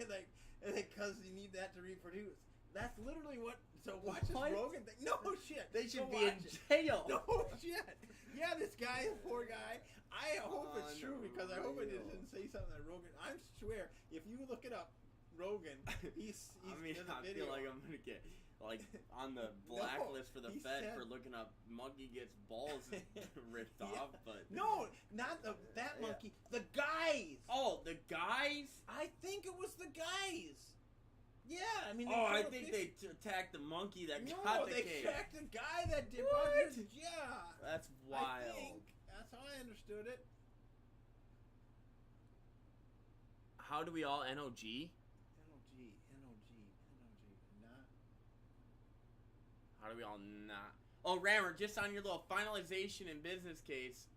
because you need that to reproduce. That's literally what. So watch this What? Rogan thing. No shit. They should Go be in watch it. jail. No shit. Yeah, this guy, poor guy. I hope it's true because I hope it Unreal. didn't say something that Rogan. I swear, if you look it up, Rogan, he's I mean, in a I video. feel like I'm gonna get like on the blacklist for the he Fed said- for looking up monkey gets balls ripped Yeah. off, but No, not that Yeah. monkey. The guys. Oh, the guys. I think it was the guys. Yeah, I mean. Oh, I showed a think pic- they attacked the monkey that No, got the they cake. tracked the guy that did. What? Yeah. That's wild. I think that's how I understood it. How do we all NOG? NOG. Not. How do we all not? Oh, Rammer, just on your little finalization and business case.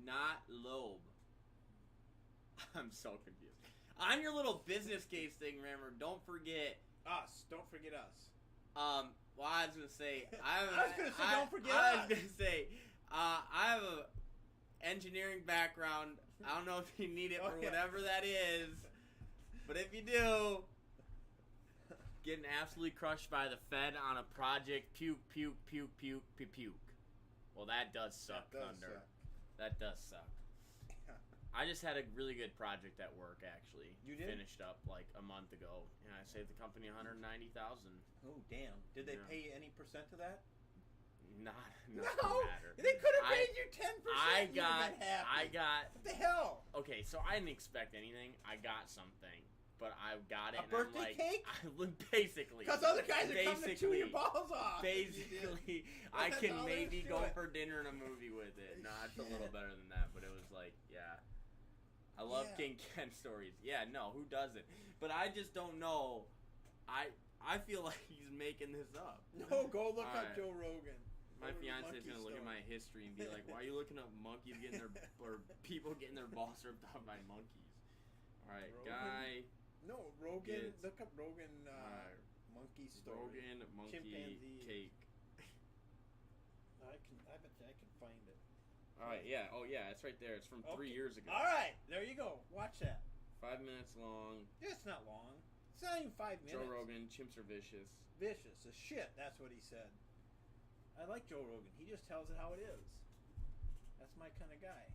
Not lobe. I'm so confused. On your little business case thing, Rammer, don't forget. Us. Don't forget us. Well, I was gonna say. I was gonna say, don't forget I us. was gonna say. I have a. engineering background. I don't know if you need it for Okay. whatever that is, but if you do, getting absolutely crushed by the Fed on a project. Puke, puke, puke, puke, puke, puke. Well, that does suck, That does Thunder. suck. That does suck. I just had a really good project at work, actually. You did? Finished up like a month ago, and I saved the company $190,000. Oh, damn. Did they Yeah. pay any percent of that? Not No! matter. They could have I- paid you 10%. I You'd have got. been happy. I got. What the hell? Okay, so I didn't expect anything. I got something, but I got it. A and birthday I'm like, cake? Basically. Because other guys are coming to chew your balls off. Basically, I That's can all there is maybe to go it. for dinner and a movie with it. No, it's a little Shit. better than that, but it was like, yeah. I love Yeah. King Ken stories. Yeah, no, who doesn't? But I just don't know. I feel like he's making this up. No, go look up Alright. Joe Rogan. My Go to the fiance is monkey gonna look at story. my history and be like, "Why are you looking up monkeys getting their or people getting their balls ripped off by monkeys?" All right, Rogan? guy, No, Rogan. Kids. Look up Rogan Alright. monkey story. Rogan monkey Chimpanzee. cake. I bet you I can find it. All right, yeah, oh yeah, it's right there. It's from 3 Okay. years ago. All right, there you go. Watch that. 5 minutes long. It's not long. It's not even 5 minutes. Joe Rogan, chimps are vicious. Vicious as shit. That's what he said. I like Joe Rogan. He just tells it how it is. That's my kind of guy.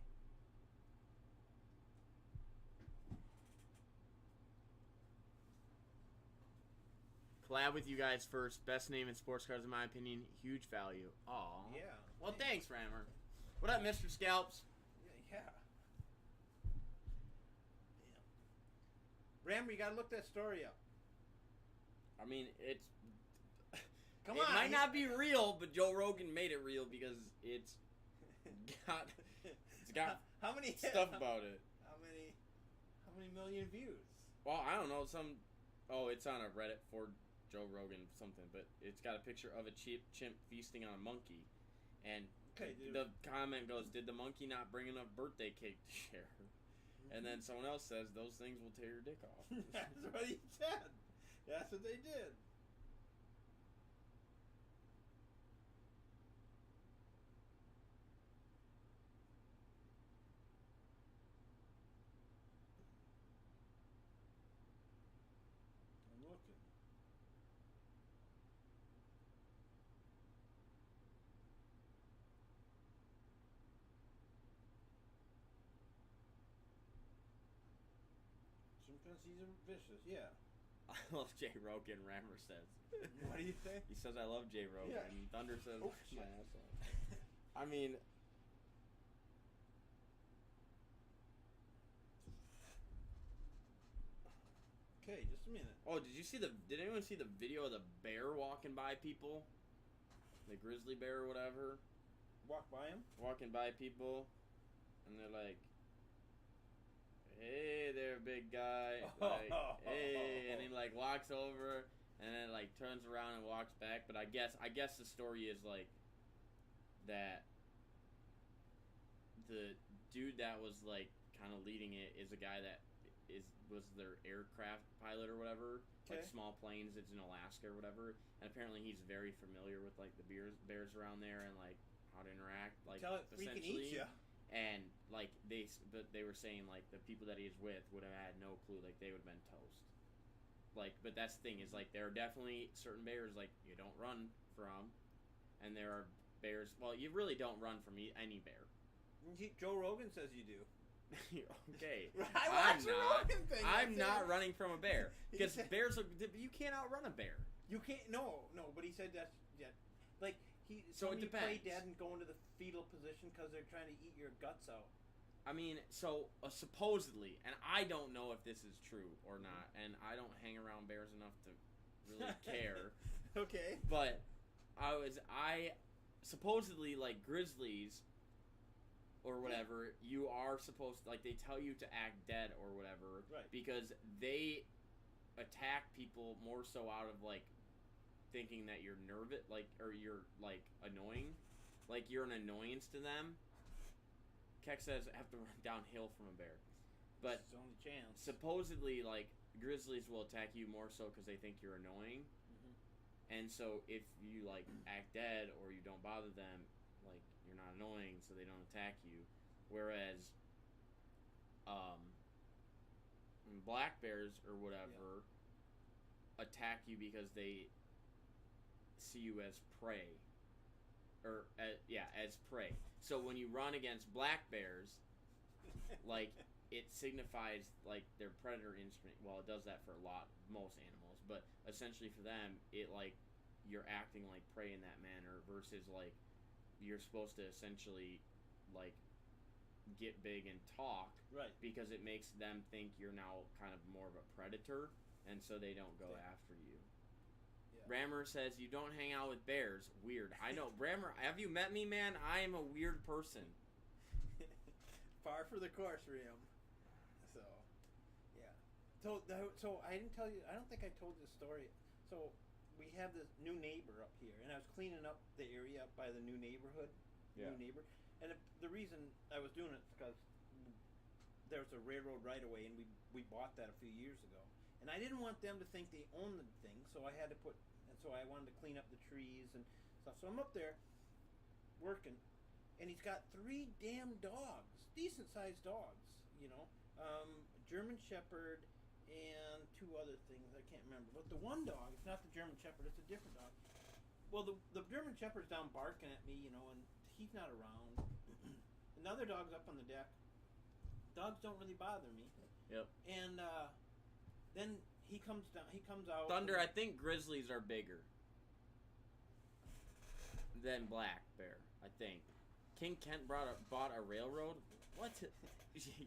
Collab with you guys first. Best name in sports cars, in my opinion. Huge value. Aw. Yeah. Well, thanks, Rammer. What up, Mr. Scalps? Yeah. Damn. Rammer, you gotta look that story up. I mean, it's. Come it on. might not be real, but Joe Rogan made it real because it's got how many stuff about it. How many million views? Well, I don't know. It's on a Reddit for Joe Rogan something, but it's got a picture of a chimp feasting on a monkey, and Okay, dude. the comment goes, "Did the monkey not bring enough birthday cake to share?" And then someone else says, "Those things will tear your dick off." That's what he said. That's what they did. I'm looking. Chimpanzees are vicious, yeah. I love Jay Rogan. Rammer says. What do you think? He says, "I love Jay Rogan." Yeah. And Thunder says, Oh, "My shit. ass off." I mean, Okay, just a minute. oh, did anyone see the video of the bear walking by people? The grizzly bear or whatever, Walk by him. walking by people, and they're like, "Hey there, big guy." Like, "Hey," and he like walks over and then like turns around and walks back. But I guess the story is like that the dude that was like kind of leading it is a guy that was their aircraft pilot or whatever, like Okay. small planes. It's in Alaska or whatever, and apparently he's very familiar with like the bears around there and like how to interact, like Tell it freaking eats essentially. ya. And like but they were saying like the people that he was with would have had no clue, like they would have been toast. Like, but that's the thing is like there are definitely certain bears like you don't run from, and there are bears. Well, you really don't run from any bear. Joe Rogan says you do. Okay, I I'm watched the not. Rogan thing. I'm that's not it. running from a bear He because said- bears are. You can't outrun a bear. You can't. No. But he said that's like he. So it you play depends. dead and go into the fetal position because they're trying to eat your guts out. I mean, so supposedly, and I don't know if this is true or not, and I don't hang around bears enough to really care. Okay. But I supposedly like grizzlies or whatever, you are supposed to, like they tell you to act dead or whatever, Right. because they attack people more so out of like thinking that you're nervous, like, or you're like annoying, like you're an annoyance to them. Keck says I have to run downhill from a bear, but It's the only chance. supposedly like grizzlies will attack you more so because they think you're annoying. Mhm. And so if you like act dead or you don't bother them, like you're not annoying, so they don't attack you. Whereas, black bears or whatever attack you because they see you as prey. Or, as prey. So when you run against black bears, like, it signifies, like, their predator instinct. Well, it does that for most animals, but essentially for them, it, like, you're acting like prey in that manner versus, like, you're supposed to essentially, like, get big and talk. Right. Because it makes them think you're now kind of more of a predator, and so they don't go after you. Rammer says, you don't hang out with bears. Weird. I know. Rammer, have you met me, man? I am a weird person. Par for the course, Ram. So, yeah. So I didn't tell you, I don't think I told this story. So, we have this new neighbor up here, and I was cleaning up the area up by the new neighborhood. Yeah. New neighbor. And the reason I was doing it is because there's a railroad right-of-way, and we bought that a few years ago. And I didn't want them to think they owned the thing, so I had to so I wanted to clean up the trees and stuff. So I'm up there working, and he's got 3 damn dogs, decent-sized dogs, German Shepherd and 2 other things I can't remember. But the one dog, it's not the German Shepherd, it's a different dog. Well, the German Shepherd's down barking at me, and he's not around. Another dog's up on the deck. Dogs don't really bother me. Yep. And then he comes down. He comes out. Thunder, I think grizzlies are bigger than black bear. I think King Kent bought a railroad. What?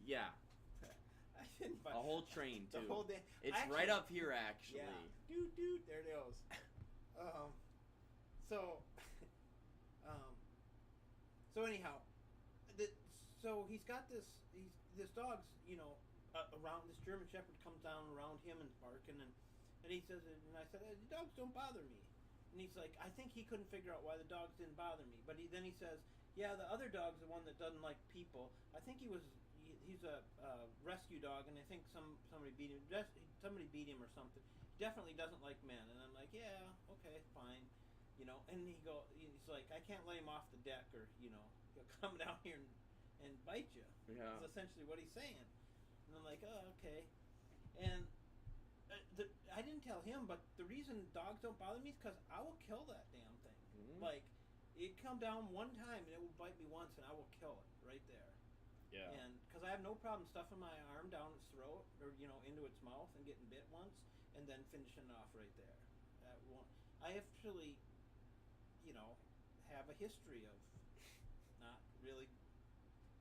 Yeah. I didn't buy a whole train too. The whole day. It's actually, right up here, actually. Yeah. Dude, there it goes. So anyhow, so he's got this dog's around. This German Shepherd comes down around him and barking, and he says, and I said, the dogs don't bother me. And he's like, I think he couldn't figure out why the dogs didn't bother me. But then he says, yeah, the other dog's the one that doesn't like people. I think he's a rescue dog, and I think somebody beat him. Somebody beat him or something. He definitely doesn't like men. And I'm like, yeah, okay, fine. And he's like, I can't lay him off the deck, or he'll come down here and bite you. Yeah. That's essentially what he's saying. And I'm like, oh, okay. And I didn't tell him, but the reason dogs don't bother me is because I will kill that damn thing. Mm-hmm. Like, it come down one time and it will bite me once, and I will kill it right there. Yeah. And because I have no problem stuffing my arm down its throat, or into its mouth, and getting bit once, and then finishing it off right there. I actually, have a history of not really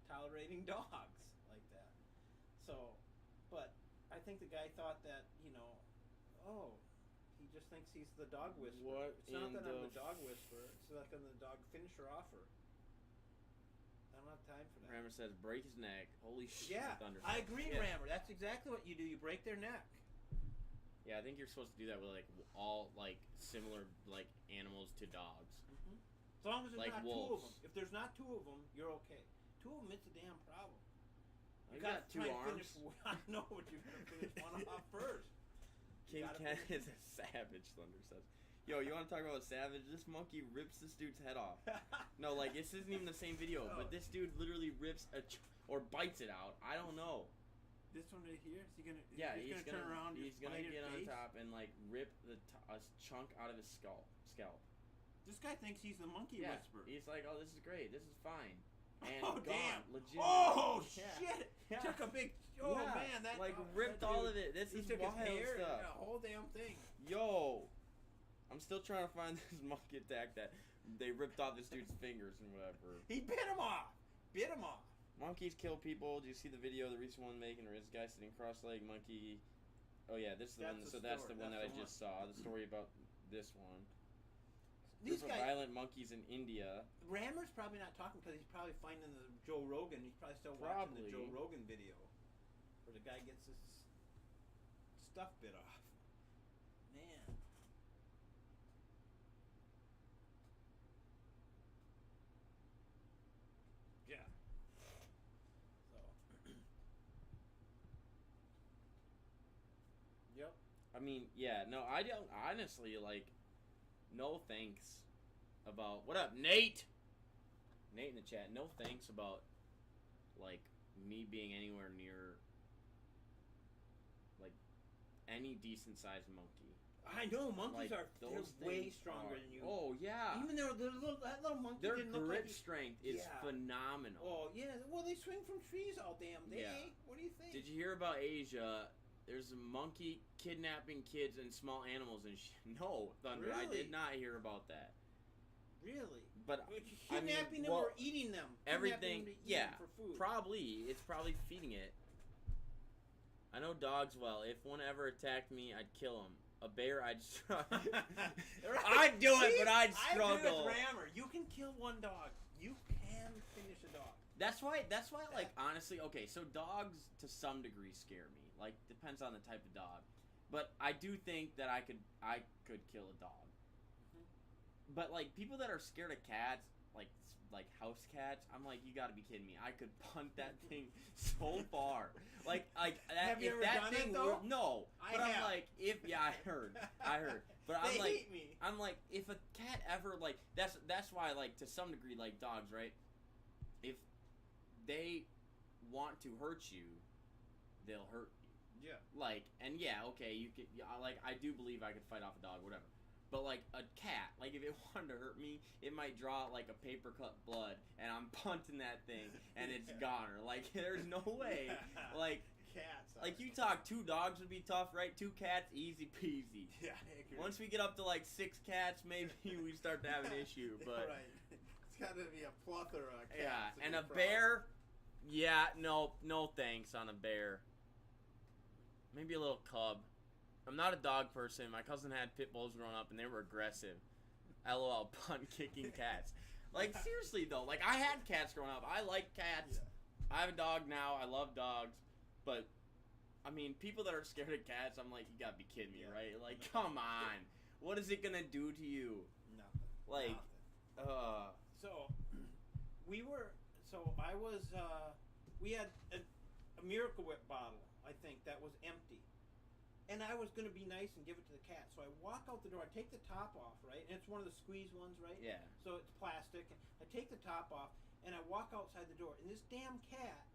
tolerating dogs like that. So, but I think the guy thought that, he just thinks he's the dog whisperer. It's not that I'm the dog whisperer. It's like I'm the dog finisher offer. I don't have time for that. Rammer says, break his neck. Holy shit. Yeah, Thunder. I agree, yeah. Rammer. That's exactly what you do. You break their neck. Yeah, I think you're supposed to do that with, like, all, like, similar, like, animals to dogs. Mm-hmm. As long as there's like not wolves. 2 of them. If there's not 2 of them, you're okay. 2 of them, it's a damn problem. You got 2 arms. I know what you're going to finish one off first. King Ken is a savage, Thunder says. Yo, you want to talk about savage? This monkey rips this dude's head off. No, like, this isn't even the same video, but this dude literally rips or bites it out. I don't know. This one right here? Is he gonna? Yeah, he's gonna turn around. He's gonna get on face? top and like rip a chunk out of his scalp. This guy thinks he's the monkey whisperer. He's like, oh, this is great. This is fine. And oh gone. damn! Legit. Oh yeah. shit! Yeah. Took a big. Oh yeah. man, that like ripped that all of it. This he is took wild his hair stuff. And the whole damn thing. Yo, I'm still trying to find this monkey attack that they ripped off this dude's fingers and whatever. He bit him off. Monkeys kill people. Do you see the video, the recent one making, or this guy sitting cross-legged monkey? Oh yeah, this is the one. So that's the one that I just saw. The story about this one. These violent monkeys in India. Rammer's probably not talking because he's probably finding the Joe Rogan. He's probably still watching the Joe Rogan video where the guy gets his stuff bit off. Man. Yeah. So. Yep. I mean, yeah, no, I don't honestly like. No thanks about what up, Nate? Nate in the chat. No thanks about like me being anywhere near like any decent sized monkey. I know monkeys Like, are they're way stronger than you. Oh yeah. Even though that little monkey Their didn't look grip like strength is phenomenal. Oh yeah, well they swing from trees all damn day. Yeah. What do you think? Did you hear about Asia? There's a monkey kidnapping kids and small animals and No, Thunder, I Really? did not hear about that. Really? But Kidnapping them or eating them? Everything, Kidnapping them to eat yeah, them for food. probably. It's probably feeding it. I know dogs well. If one ever attacked me, I'd kill him. A bear, I'd struggle. I'd do it, but I'd struggle. I agree with Rammer. You can kill one dog. You can finish a dog. That's why, like, honestly, okay, so dogs, to some degree, scare me. Like, depends on the type of dog. But I do think that I could kill a dog. But, like, people that are scared of cats, like house cats, I'm like, you gotta be kidding me. I could punt that thing so far. Like Have you if ever that done thing it, though? No. I But have. I'm like, I heard. But They I'm like, hate me. I'm like, if a cat ever, like, that's why, like, to some degree, like, dogs, right? If they want to hurt you, they'll hurt you. Yeah. Like, and yeah, okay, you could, like, I do believe I could fight off a dog, whatever. But, like, a cat, like, if it wanted to hurt me, it might draw, like, a paper cut blood, and I'm punting that thing, and it's goner. Like, there's no way. Yeah. Like, Cats. like, you talk 2 dogs would be tough, right? 2 cats, easy peasy. Yeah, I agree. Once we get up to, like, 6 cats, maybe we start to have an issue, but... Right. It's got to be a plethora of cats. Yeah, to and be a proud. bear, yeah, no thanks on a bear. Maybe a little cub. I'm not a dog person. My cousin had pit bulls growing up, and they were aggressive. LOL, punt kicking cats. Like, seriously, though. Like, I had cats growing up. I like cats. Yeah. I have a dog now. I love dogs. But, I mean, people that are scared of cats, I'm like, you gotta be kidding me, right? Like, come on. What is it gonna do to you? Nothing. Like, Nothing. So, we had a Miracle Whip bottle, I think, that was empty. And I was going to be nice and give it to the cat. So I walk out the door. I take the top off, right? And it's one of the squeeze ones, right? Yeah. So it's plastic. And I take the top off, and I walk outside the door. And this damn cat,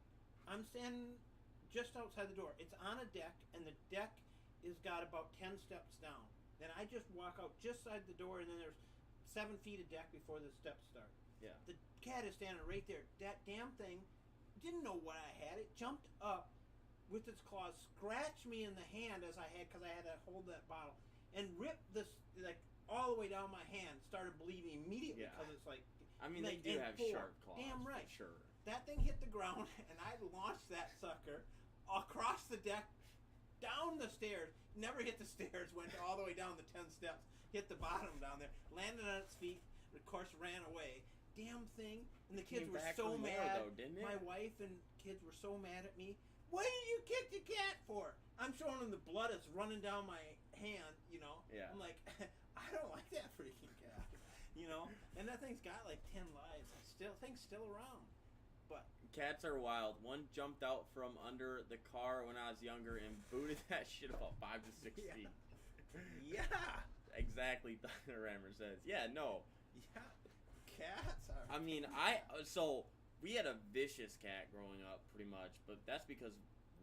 I'm standing just outside the door. It's on a deck, and the deck is got about 10 steps down. Then I just walk out just outside the door, and then there's 7 feet of deck before the steps start. Yeah. The cat is standing right there. That damn thing didn't know what I had. It jumped up with its claws, scratched me in the hand because I had to hold that bottle, and ripped this like all the way down my hand. Started bleeding immediately because it's like. I mean, like, they do and have full. sharp claws. Damn right. For sure. That thing hit the ground, and I launched that sucker across the deck, down the stairs. Never hit the stairs. Went all the way down the 10 steps. Hit the bottom down there. Landed on its feet. Of course, ran away. Damn thing. And the kids Came were back so for more, mad. though, didn't it? My wife and kids were so mad at me. What did you kick the cat for? I'm showing them the blood that's running down my hand, you know. Yeah. I'm like, I don't like that freaking cat, you know. And that thing's got like 10 lives. Thing's still around. But Cats are wild. One jumped out from under the car when I was younger and booted that shit about 5 to 6 Yeah. feet. yeah, Exactly, Thunder Rammer says. Yeah, no. yeah, cats are. I mean, we had a vicious cat growing up, pretty much, but that's because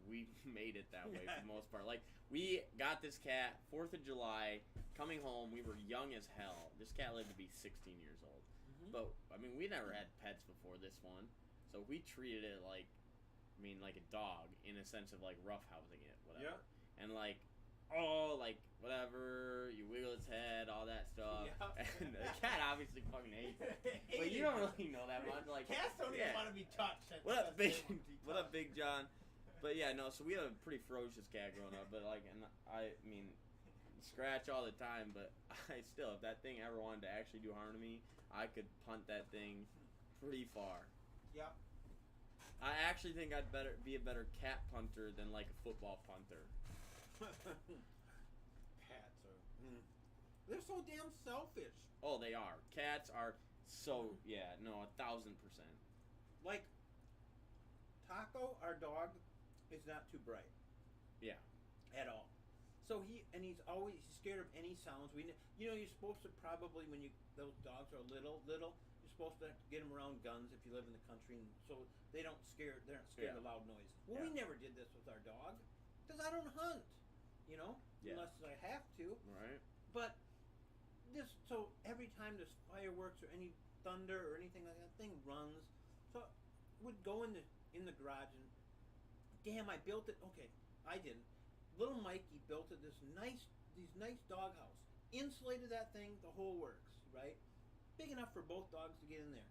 we made it that way for the most part. Like, we got this cat 4th of July, coming home. We were young as hell. This cat lived to be 16 years old. Mhm. But, I mean, we never had pets before this one, so we treated it like a dog, in a sense of, like, roughhousing it, whatever. Yeah. And, like, whatever, you wiggle its head, all that stuff. Yeah. And the cat obviously fucking hates it. But you don't really know that much. Like, Cats don't even want to be touched. What up, Big John? But yeah, no. So we had a pretty ferocious cat growing up. But like, and I mean, scratch all the time. But I still, if that thing ever wanted to actually do harm to me, I could punt that thing pretty far. Yep. I actually think I'd be a better cat punter than like a football punter. Cats are. They're so damn selfish. Oh, they are. Cats are so 1,000%. Like, Taco, our dog, is not too bright. Yeah. At all. So he's scared of any sounds. You're supposed to probably, when those dogs are little, you're supposed to get them around guns if you live in the country, and so they're not scared of loud noises. Well, we never did this with our dog because I don't hunt, unless I have to. Right. But so every time there's fireworks or any thunder or anything like that, thing runs. So would go in the garage and damn, I built it. Okay, I didn't. Little Mikey built it these nice doghouse. Insulated that thing, the whole works, right? Big enough for both dogs to get in there.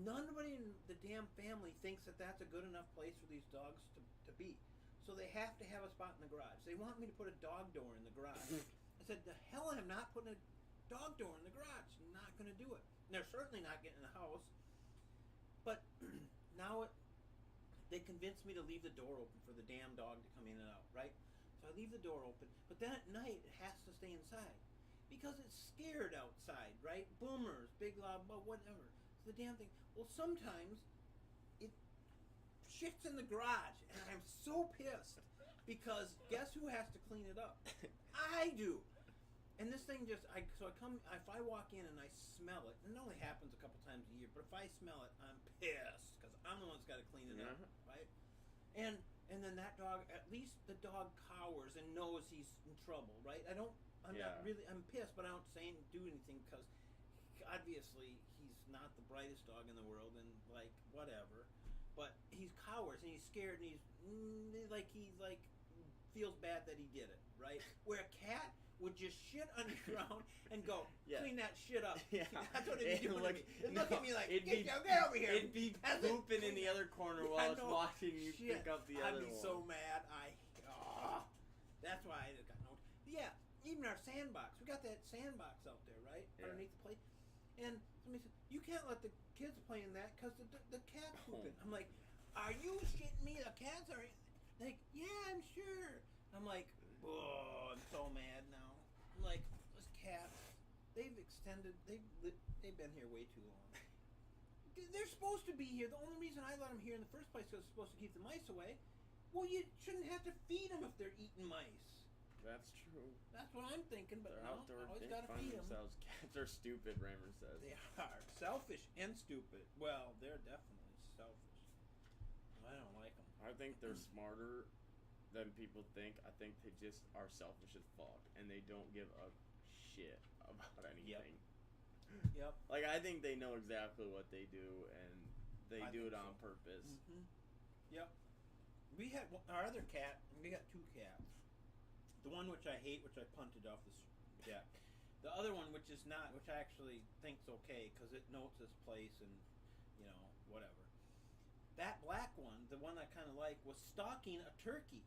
Nobody in the damn family thinks that that's a good enough place for these dogs to be. So they have to have a spot in the garage. They want me to put a dog door in the garage. I said, the hell I'm not putting a dog door in the garage. I'm not going to do it. And they're certainly not getting in the house. But now they convinced me to leave the door open for the damn dog to come in and out, right? So I leave the door open, but then at night it has to stay inside because it's scared outside, right? Boomers, big loud, whatever. So the damn thing. Well, sometimes it shits in the garage, and I'm so pissed because guess who has to clean it up? I do. And this thing if I walk in and I smell it, and it only happens a couple times a year, but if I smell it, I'm pissed because I'm the one that's got to clean it up, right? And then that dog, at least the dog cowers and knows he's in trouble, right? I'm pissed, but I don't do anything because obviously he's not the brightest dog in the world and whatever. But he cowers and he's scared and he feels bad that he did it, right? Where a cat would just shit on the ground and go, clean that shit up. Yeah. That's what it'd be doing to me. It'd look at me like, get over here. It'd be pooping in the other corner while it's watching you pick up the other one. I'd be so mad. That's why I got no... Yeah, even our sandbox. We got that sandbox out there, right? Yeah. Underneath the plate. And somebody said, you can't let the kids play in that because the cat's pooping. I'm like, are you shitting me? The cats are... Like, yeah, I'm sure. I'm like... Oh, I'm so mad now. I'm like, those cats, they've been here way too long. They're supposed to be here. The only reason I let them here in the first place is supposed to keep the mice away. Well, you shouldn't have to feed them if they're eating mice. That's true. That's what I'm thinking, but they're no, outdoors, always they got to find feed them. themselves. Cats are stupid, Rammer says. They are. Selfish and stupid. Well, they're definitely selfish. I don't like them. I think they're smarter than people think. I think they just are selfish as fuck, and they don't give a shit about anything. Yep. Like, I think they know exactly what they do, and they do it on purpose. Mm-hmm. Yep. We had our other cat. We got two cats. The one which I hate, which I punted off this deck. The other one, which is not, which I actually think's okay because it knows its place and whatever. That black one, the one I kind of like, was stalking a turkey.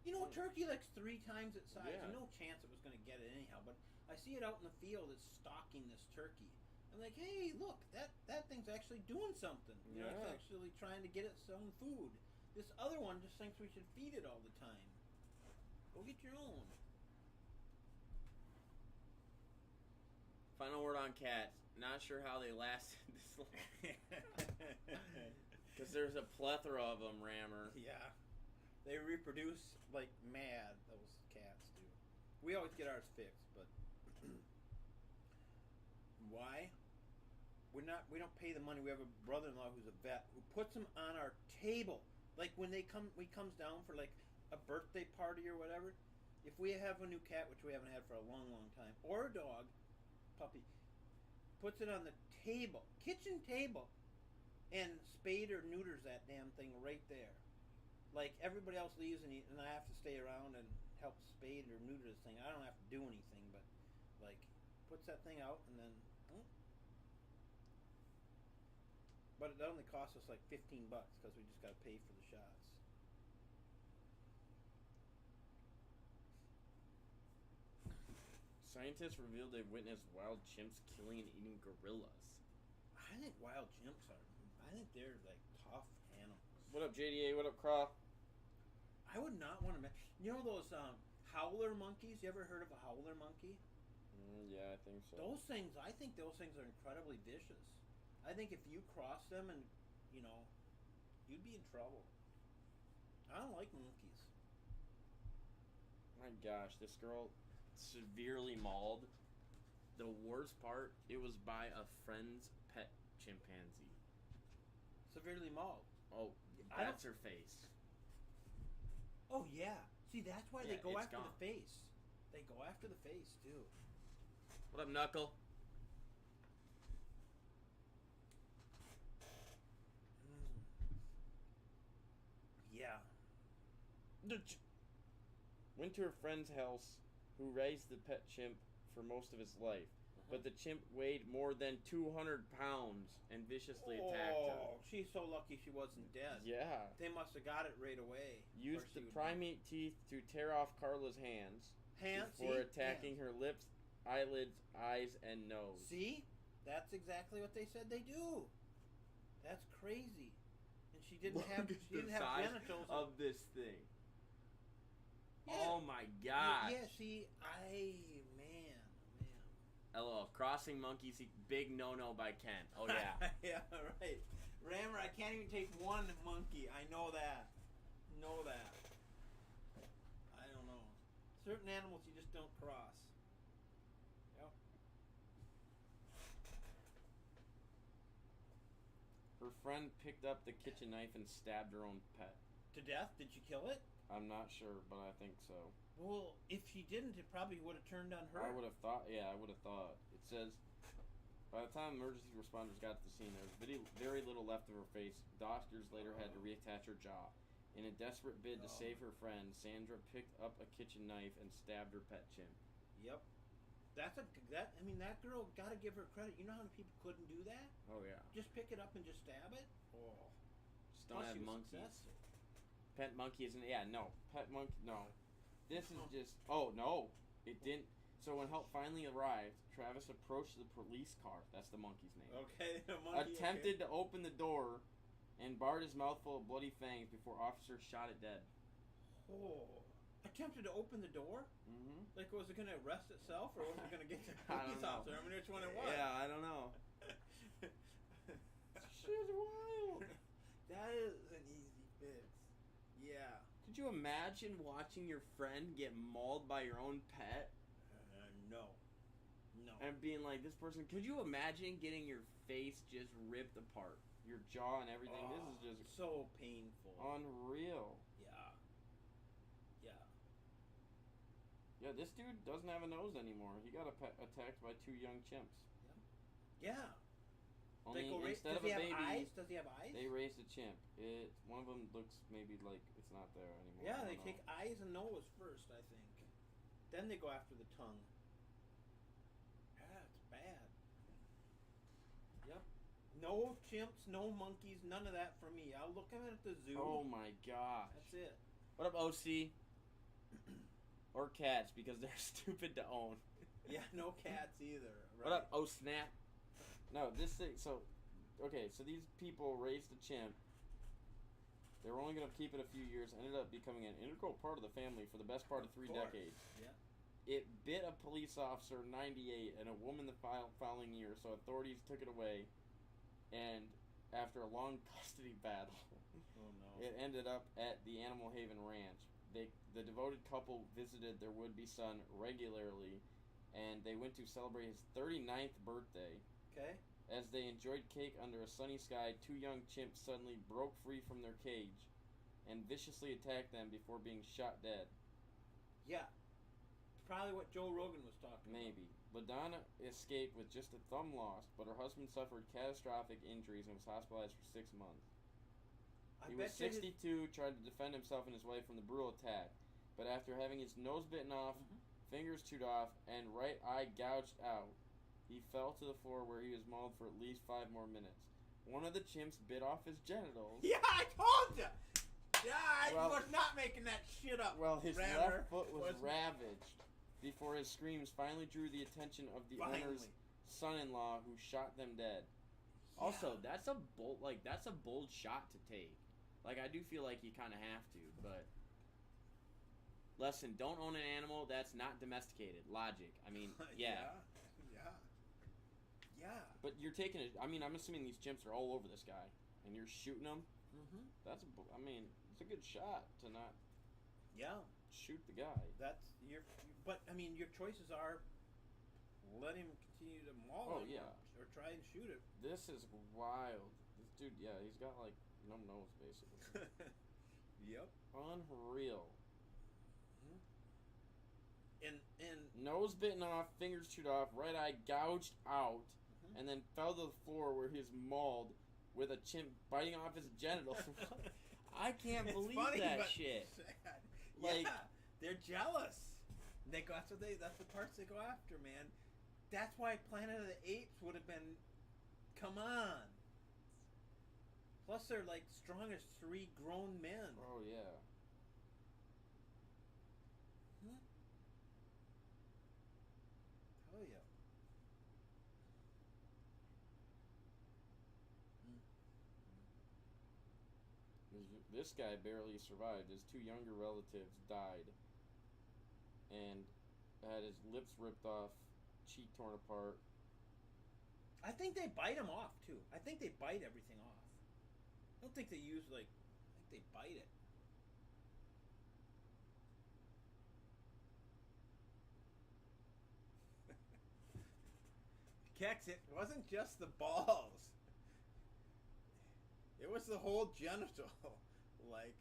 A turkey likes 3 times its size. Yeah. There's no chance it was going to get it anyhow. But I see it out in the field. It's stalking this turkey. I'm like, hey, look, that thing's actually doing something. It's actually trying to get its own food. This other one just thinks we should feed it all the time. Go get your own. Final word on cats. Not sure how they lasted this long. Because there's a plethora of them, Rammer. Yeah. They reproduce like mad, those cats do. We always get ours fixed, but why? We don't pay the money. We have a brother-in-law who's a vet who puts them on our table. Like when he comes down for like a birthday party or whatever. If we have a new cat, which we haven't had for a long, long time, or a dog, puppy, puts it on the table, kitchen table, and spade or neuters that damn thing right there. Like everybody else leaves and I have to stay around and help spade or neuter this thing. I don't have to do anything, but like puts that thing out and then. But it only costs us like $15 because we just got to pay for the shots. Scientists revealed they witnessed wild chimps killing and eating gorillas. I think wild chimps are. I think they're like tough animals. What up, JDA? What up, Craw? I would not want to. You know those howler monkeys? You ever heard of a howler monkey? Yeah, I think so. I think those things are incredibly vicious. I think if you cross them and, you'd be in trouble. I don't like monkeys. My gosh, this girl severely mauled. The worst part, it was by a friend's pet chimpanzee. Severely mauled. Oh, I that's her face. Oh yeah. See, that's why they Yeah, go it's after gone. the face. They go after the face too. What up, Knuckle? Yeah. Went to her friend's house, who raised the pet chimp for most of his life. But the chimp weighed more than 200 pounds and viciously attacked her. Oh, she's so lucky she wasn't dead. Yeah. They must have got it right away. Used the primate teeth to tear off Carla's hands before attacking her lips, eyelids, eyes, and nose. See? That's exactly what they said they do. That's crazy. And she didn't have genitals of this thing. Yeah. Oh my gosh. Yeah, see, man. LOL. Crossing monkeys, big no-no by Ken. Oh yeah. Yeah, right. Rammer, I can't even take one monkey. I know that. I don't know. Certain animals you just don't cross. Yep. Her friend picked up the kitchen knife and stabbed her own pet. To death? Did she kill it? I'm not sure, but I think so. Well, if she didn't, it probably would have turned on her. I would have thought. It says, by the time emergency responders got to the scene, there was very little left of her face. Doctors later had to reattach her jaw. In a desperate bid to save her friend, Sandra picked up a kitchen knife and stabbed her pet chimp. Yep. That girl, gotta give her credit. You know how many people couldn't do that? Oh yeah. Just pick it up and just stab it? Oh. Just don't have monkeys. Pet monkey isn't. Yeah, no. Pet monkey. No. This is just. Oh no, it didn't. So when help finally arrived, Travis approached the police car. That's the monkey's name. Okay, the monkey. Attempted to open the door, and barred his mouth full of bloody fangs before officers shot it dead. Oh. Attempted to open the door? Mm-hmm. Like, was it going to arrest itself, or was it going to get the police officer? I mean, which one it was? Yeah, I don't know. Shit's wild. That is an easy fix. Yeah. Could you imagine watching your friend get mauled by your own pet? No. And being like, this person... Could you imagine getting your face just ripped apart? Your jaw and everything? This is just... So painful. Unreal. Yeah, this dude doesn't have a nose anymore. He got attacked by 2 young chimps. Yeah. Only instead of a baby... Does he have eyes? They raised a chimp. One of them looks maybe like it's not there anymore. Yeah, they take eyes and nose first, I think. Then they go after the tongue. Yeah, it's bad. Yep. No chimps, no monkeys, none of that for me. I'll look at them at the zoo. Oh my gosh. That's it. What up, OC? Or cats, because they're stupid to own. Yeah, no cats either. Right. What up, oh snap? No, this thing, so these people raised a chimp. They were only going to keep it a few years, ended up becoming an integral part of the family for the best part of 3 decades. Yeah. It bit a police officer in 98 and a woman the following year, so authorities took it away, and after a long custody battle, it ended up at the Animal Haven Ranch. The devoted couple visited their would-be son regularly, and they went to celebrate his 39th birthday. Okay. As they enjoyed cake under a sunny sky, 2 young chimps suddenly broke free from their cage and viciously attacked them before being shot dead. Yeah. It's probably what Joe Rogan was talking Maybe. LaDonna escaped with just a thumb lost, but her husband suffered catastrophic injuries and was hospitalized for 6 months. He was 62, tried to defend himself and his wife from the brutal attack, but after having his nose bitten off, fingers chewed off, and right eye gouged out, he fell to the floor where he was mauled for at least 5 more minutes. One of the chimps bit off his genitals. Yeah, I told you! Yeah, I was not making that shit up. Well, his left foot was ravaged before his screams finally drew the attention of the owner's son-in-law, who shot them dead. Yeah. Also, that's a bold shot to take. Like, I do feel like you kind of have to, but... Lesson, don't own an animal that's not domesticated. Logic. I mean, yeah. Yeah. But you're taking it... I mean, I'm assuming these chimps are all over this guy, and you're shooting them. Mm-hmm. It's a good shot to not... Yeah. Shoot the guy. But, I mean, your choices are... let him continue to maul Oh, him yeah. or try and shoot it. This is wild. This dude, yeah, he's got like no nose basically. Yep. Unreal. And Nose bitten off, fingers chewed off, right eye gouged out, Mhm. and then fell to the floor where he's mauled with a chimp biting off his genitals. I can't It's believe funny, that but shit. sad. Like- yeah, they're jealous. That's the parts they go after, man. That's why Planet of the Apes would have been. Come on. Plus, they're like strong as 3 grown men. Oh yeah. Hmm? Oh yeah. This guy barely survived. His 2 younger relatives died and had his lips ripped off, cheek torn apart. I think they bite them off too. I think they bite everything off. I don't think they use I think they bite it. Kex, it wasn't just the balls. It was the whole genital. Like,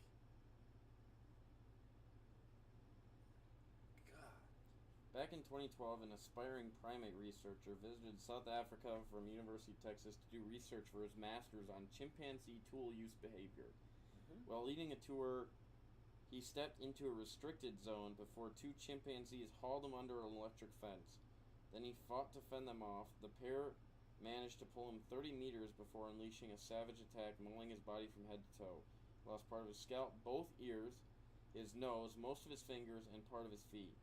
God. Back in 2012, an aspiring primate researcher visited South Africa from University of Texas to do research for his master's on chimpanzee tool use behavior. Mhm. While leading a tour, he stepped into a restricted zone before 2 chimpanzees hauled him under an electric fence. Then he fought to fend them off. The pair managed to pull him 30 meters before unleashing a savage attack, mauling his body from head to toe. Lost part of his scalp, both ears, his nose, most of his fingers, and part of his feet.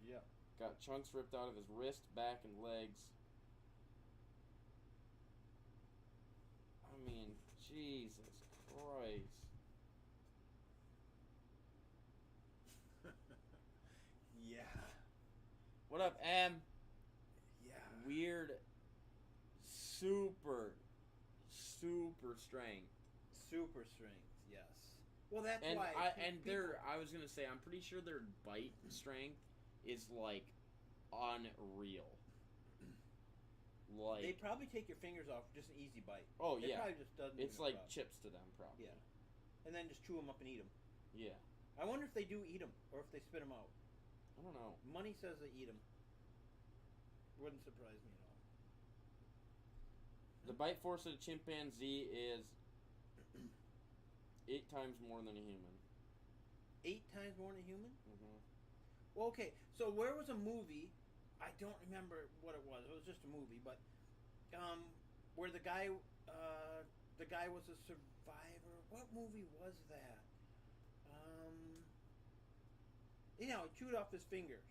Yeah. Got chunks ripped out of his wrist, back, and legs. I mean, Jesus Christ. Yeah. What up, Em? Yeah. Weird, super strength. Super strength, yes. Well, that's And why. I was gonna say, I'm pretty sure their bite strength is like unreal. Like, they probably take your fingers off, just an easy bite. oh It yeah, probably just doesn't. it's even like rub. chips to them, probably. Yeah. And then just chew them up and eat them. Yeah. I wonder if they do eat them or if they spit them out. I don't know. Money says they eat them. Wouldn't surprise me at all. The bite force of a chimpanzee is 8 times more than a human. 8 times more than a human? Mm-hmm. Well, okay. So where was a movie? I don't remember what it was. It was just a movie, but where the guy was a survivor. What movie was that? He chewed off his fingers.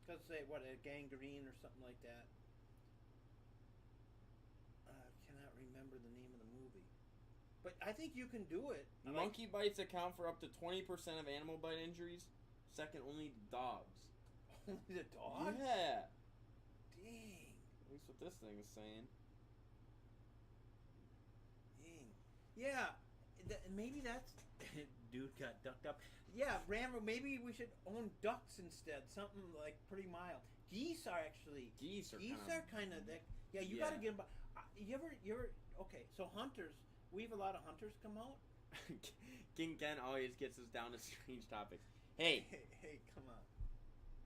Because say what, a gangrene or something like that. Cannot remember the name of the movie. But I think you can do it. Monkey bites account for up to 20% of animal bite injuries, second only to dogs. Only the dog? Yeah. Dang. At least what this thing is saying. Dang. Yeah. Maybe that's... Dude got ducked up. Yeah, Rambo, maybe we should own ducks instead. Something like pretty mild. Geese are actually... Geese are kind of... Yeah, you Yeah. gotta get them... You ever... Okay, so hunters... We have a lot of hunters come out. King Ken always gets us down to strange topics. Hey, Hey, come on.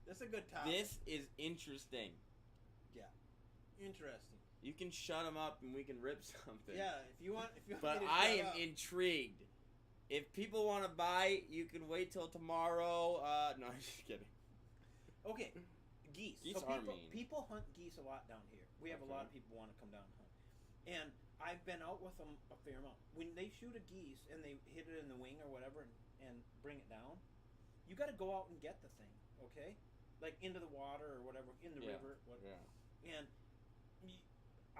That's a good topic. this is interesting. Yeah. Interesting. You can shut him up and we can rip something. Yeah, if you want But me to I shut am up. intrigued. If people want to buy, you can wait till tomorrow. No, I'm just kidding. Okay, geese. Geese so are people, mean. people hunt geese a lot down here. We have a lot of Okay. people want to come down and hunt. And I've been out with them a fair amount. When they shoot a geese and they hit it in the wing or whatever and bring it down, you got to go out and get the thing, okay? Like into the water or whatever, in the river. Whatever. Yeah. And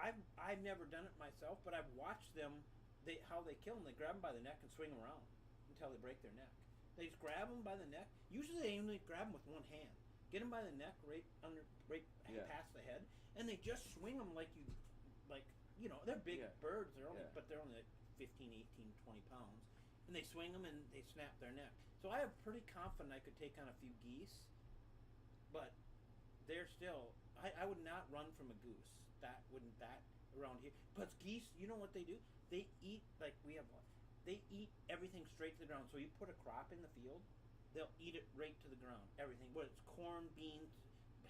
I've never done it myself, but I've watched them. How they kill them. They grab them by the neck and swing them around until they break their neck. They just grab them by the neck. Usually they only grab them with one hand. Get them by the neck, right Yeah. past the head, and they just swing them like they're big Yeah. birds. But they're only like 15, 18, 20 pounds, and they swing them and they snap their neck. So I am pretty confident I could take on a few geese. but they're still. I would not run from a goose. That wouldn't that around here. Because geese, you know what they do? They eat like we have. They eat everything straight to the ground. So you put a crop in the field, they'll eat it right to the ground. Everything, whether it's corn, beans,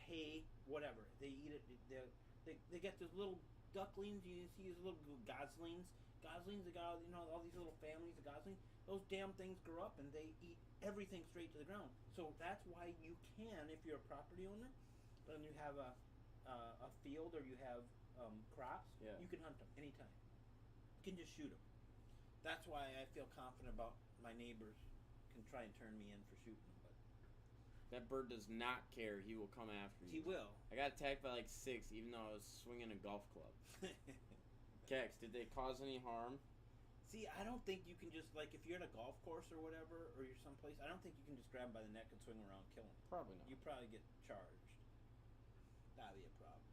hay, whatever. They eat it. They get those little ducklings. You see these little goslings. Goslings, they got all these little families of goslings. Those damn things grow up and they eat everything straight to the ground. So that's why you can, if you're a property owner, and you have a field or you have crops, you can hunt them anytime. You can just shoot them. That's why I feel confident about my neighbors can try and turn me in for shooting them. But that bird does not care. He will come after you. He will. I got attacked by like 6, even though I was swinging a golf club. Kex, did they cause any harm? See, I don't think you can just, like, if you're at a golf course or whatever, or you're someplace, I don't think you can just grab them by the neck and swing around and kill them. Probably not. You probably get charged. That'd be a problem.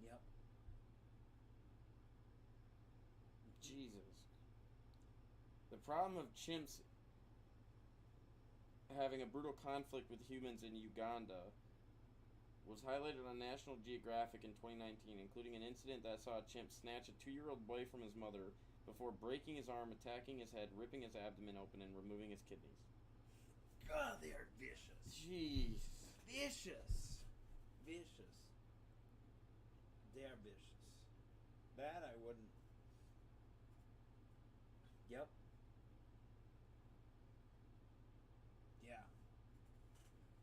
Yep. Jesus. The problem of chimps having a brutal conflict with humans in Uganda was highlighted on National Geographic in 2019, including an incident that saw a chimp snatch a 2-year-old boy from his mother before breaking his arm, attacking his head, ripping his abdomen open, and removing his kidneys. God, they are vicious. Jeez. Vicious. Vicious. They are vicious. That I wouldn't. Yep. Yeah.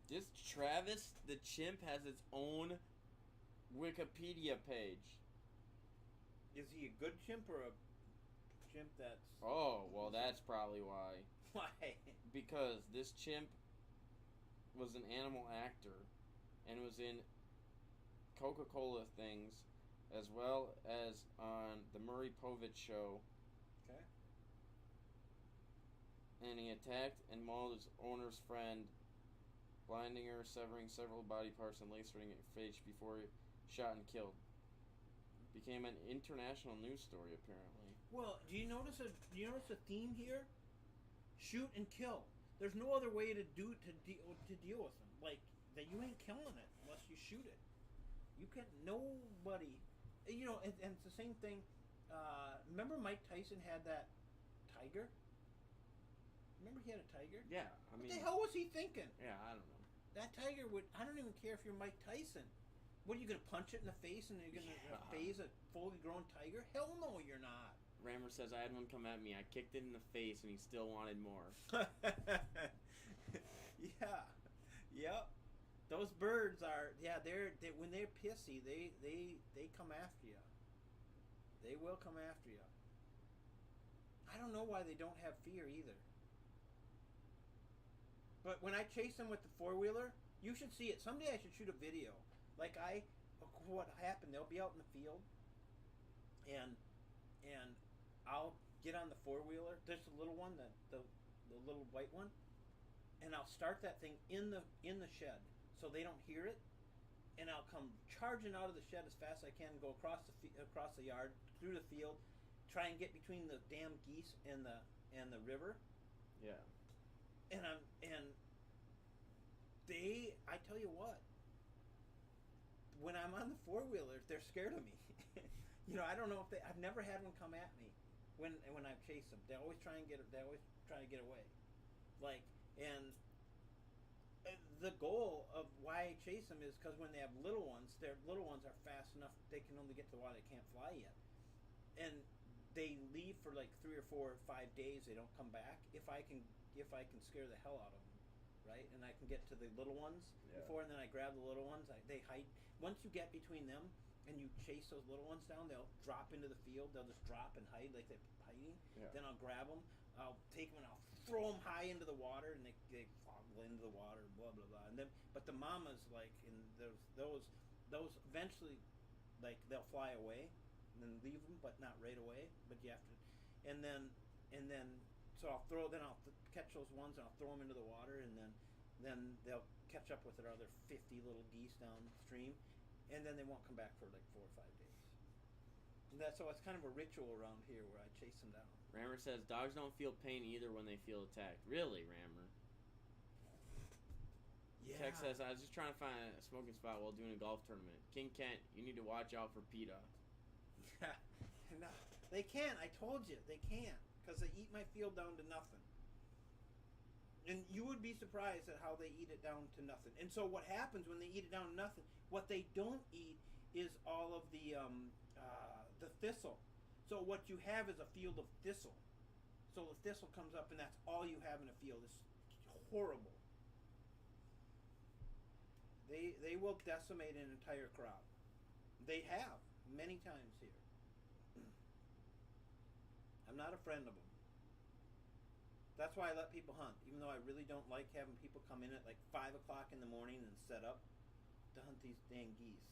This Travis the chimp has its own Wikipedia page. Is he a good chimp or a chimp that's... Oh, well, that's probably why. Why? Because this chimp was an animal actor and was in Coca-Cola things as well as on the Maury Povich show. Okay. And he attacked and mauled his owner's friend, blinding her, severing several body parts and lacerating her face before he shot and killed. Became an international news story, apparently. Well, do you notice a theme here? Shoot and kill. There's no other way to deal with them. Like that, you ain't killing it unless you shoot it. You can't. Nobody. And it's the same thing. Remember Mike Tyson had that tiger? Remember he had a tiger? Yeah, What the hell was he thinking? Yeah, I don't know. That tiger would. I don't even care if you're Mike Tyson. What are you gonna punch it in the face and you're gonna phase a fully grown tiger? Hell no, you're not. Rammer says, I had one come at me. I kicked it in the face, and he still wanted more. Yeah. Yep. Those birds are. Yeah, they when they're pissy, they come after you. They will come after you. I don't know why they don't have fear either. But when I chase them with the 4-wheeler, you should see it. Someday I should shoot a video. Like what happened? They'll be out in the field, and I'll get on the 4-wheeler. There's the little one, the little white one, and I'll start that thing in the shed so they don't hear it, and I'll come charging out of the shed as fast as I can, go across the yard, through the field, try and get between the damn geese and the river. Yeah. And I tell you what, when I'm on the 4-wheeler, they're scared of me. I don't know if I've never had one come at me when I've chased them. They always try to get away. Like, and the goal of why I chase them is because when they have little ones, their little ones are fast enough they can only get to the water. They can't fly yet, and they leave for like 3 or 4 or 5 days. They don't come back. If I can scare the hell out of them, right? And I can get to the little ones before, and then I grab the little ones. They hide. Once you get between them and you chase those little ones down, they'll drop into the field. They'll just drop and hide like they're hiding. Yeah. Then I'll grab them. I'll take them and I'll throw them high into the water, and they fall into the water. Blah blah blah. And then, but the mamas and those eventually, like they'll fly away and then leave them, but not right away. But you have to, and then. So I'll catch those ones and I'll throw them into the water, and then they'll catch up with their other 50 little geese downstream, and then they won't come back for like 4 or 5 days. And so it's kind of a ritual around here where I chase them down. Rammer says dogs don't feel pain either when they feel attacked. Really, Rammer? Yeah. Text says, I was just trying to find a smoking spot while doing a golf tournament. King Kent, you need to watch out for PETA. Yeah. No, they can't. I told you. They can't. Because they eat my field down to nothing. And you would be surprised at how they eat it down to nothing. And so what happens when they eat it down to nothing, what they don't eat is all of the thistle. So what you have is a field of thistle. So the thistle comes up and that's all you have in a field. It's horrible. They will decimate an entire crop. They have many times here. I'm not a friend of them. That's why I let people hunt, even though I really don't like having people come in at like 5 o'clock in the morning and set up to hunt these dang geese.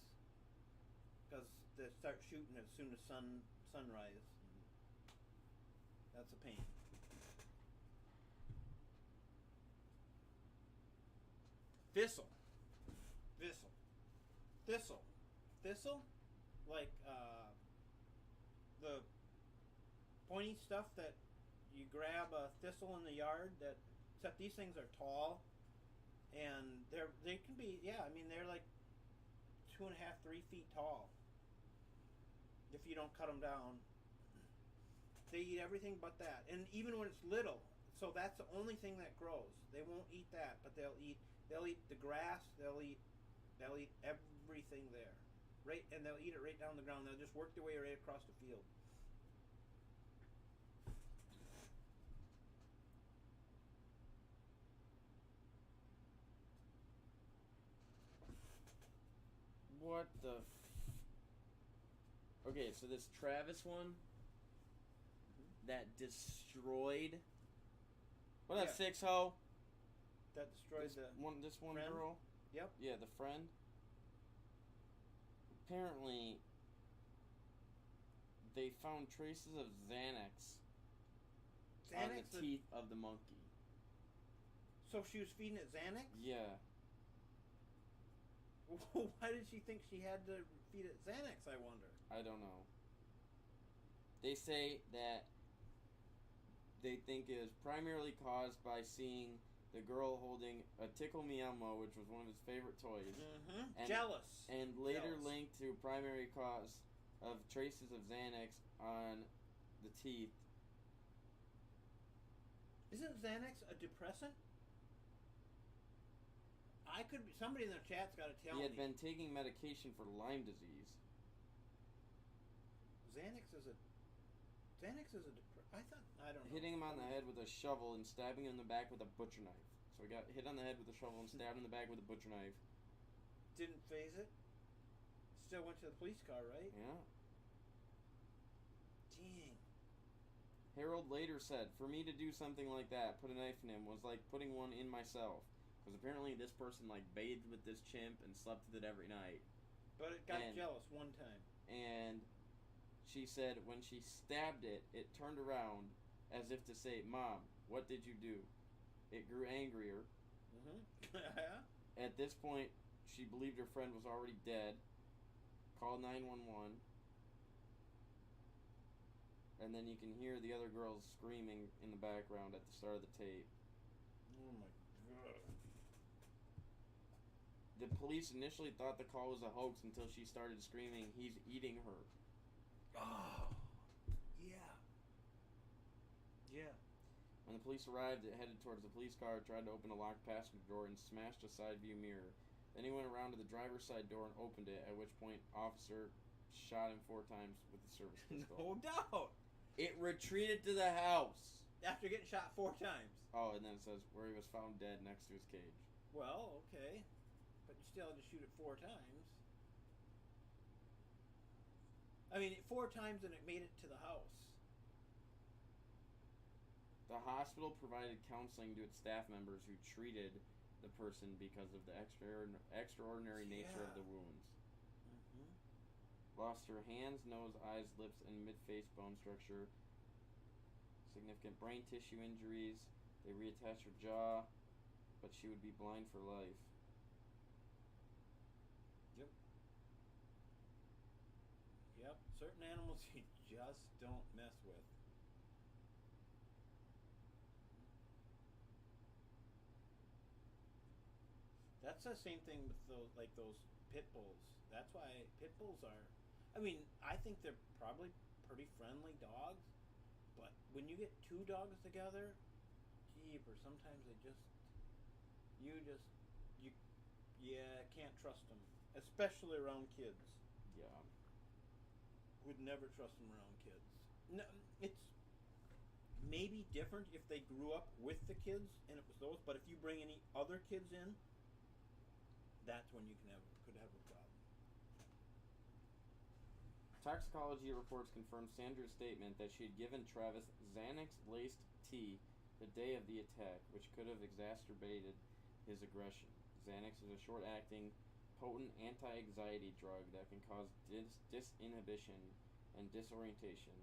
Because they start shooting as soon as sunrise. That's a pain. Thistle. Like the pointy stuff that you grab a thistle in the yard. Except these things are tall, and they can be they're like 2.5, 3 feet tall. If you don't cut them down, they eat everything but that, and even when it's little. So that's the only thing that grows. They won't eat that, but they'll eat the grass. They'll eat everything there. Right, and they'll eat it right down the ground. They'll just work their way right across the field. What the Okay, so this Travis one that destroyed what up, Yeah. 6-0? That destroyed This one friend? girl? Yep. Yeah, the friend. Apparently they found traces of Xanax on the teeth of the monkey. So she was feeding it Xanax? Yeah. Why did she think she had to feed it Xanax, I wonder? I don't know. They say that they think it is primarily caused by seeing the girl holding a Tickle Me Elmo, which was one of his favorite toys. Mm-hmm. And, Jealous. And later Jealous. linked to primary cause of traces of Xanax on the teeth. Isn't Xanax a depressant? Somebody in the chat's got to tell He me. had been taking medication for Lyme disease. Xanax is a I don't know. Hitting him on the head with a shovel and stabbing him in the back with a butcher knife. So he got hit on the head with a shovel and stabbed in the back with a butcher knife. Didn't phase it. Still went to the police car, right? Yeah. Dang. Harold later said, "For me to do something like that, put a knife in him, was like putting one in myself." Because apparently this person like bathed with this chimp and slept with it every night. But it got jealous one time. And she said when she stabbed it, it turned around as if to say, "Mom, what did you do?" It grew angrier. Mm-hmm. Yeah. At this point, she believed her friend was already dead. Called 911. And then you can hear the other girls screaming in the background at the start of the tape. Oh my god. The police initially thought the call was a hoax until she started screaming, "He's eating her." Oh. Yeah. Yeah. When the police arrived, it headed towards the police car, tried to open a locked passenger door, and smashed a side view mirror. Then he went around to the driver's side door and opened it, at which point officer shot him 4 times with the service pistol. No doubt. It retreated to the house. After getting shot 4 times. Oh, and then it says where he was found dead next to his cage. Well, okay. But you still had to shoot it 4 times. I mean, 4 times and it made it to the house. The hospital provided counseling to its staff members who treated the person because of the extraordinary nature of the wounds. Mm-hmm. Lost her hands, nose, eyes, lips, and mid-face bone structure. Significant brain tissue injuries. They reattached her jaw, but she would be blind for life. Yep. Yep. Certain animals you just don't mess with. That's the same thing with those pit bulls. That's why pit bulls are. I mean, I think they're probably pretty friendly dogs, but when you get two dogs together, jeepers, sometimes you can't trust them, especially around kids. Yeah. Would never trust them around kids. No, it's maybe different if they grew up with the kids and it was those, but if you bring any other kids in, that's when you could have a problem. Toxicology reports confirmed Sandra's statement that she had given Travis Xanax-laced tea the day of the attack, which could have exacerbated his aggression. Xanax is a short-acting, potent anti-anxiety drug that can cause disinhibition and disorientation,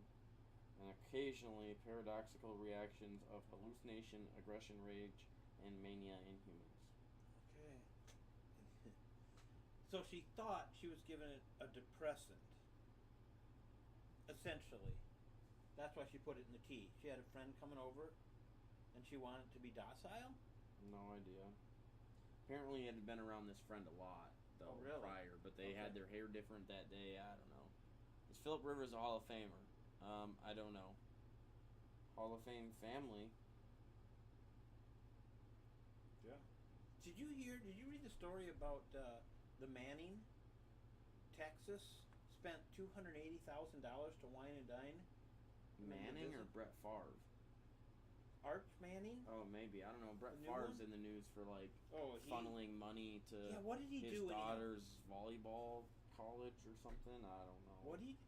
and occasionally paradoxical reactions of hallucination, aggression, rage, and mania in humans. Okay. So she thought she was given a depressant. Essentially. That's why she put it in the tea. She had a friend coming over, and she wanted to be docile? No idea. Apparently, it had been around this friend a lot, though, really? prior, but they had their hair different that day. I don't know. Is Philip Rivers a Hall of Famer? I don't know. Hall of Fame family. Yeah. Did you read the story about the Manning? Texas spent $280,000 to wine and dine. Manning or Brett Favre? Arch Manning? Oh, maybe. I don't know. Brett The new Favre's one? in the news for, like, he- funneling money to what did he his do? daughter's volleyball college or something. I don't know. What did he?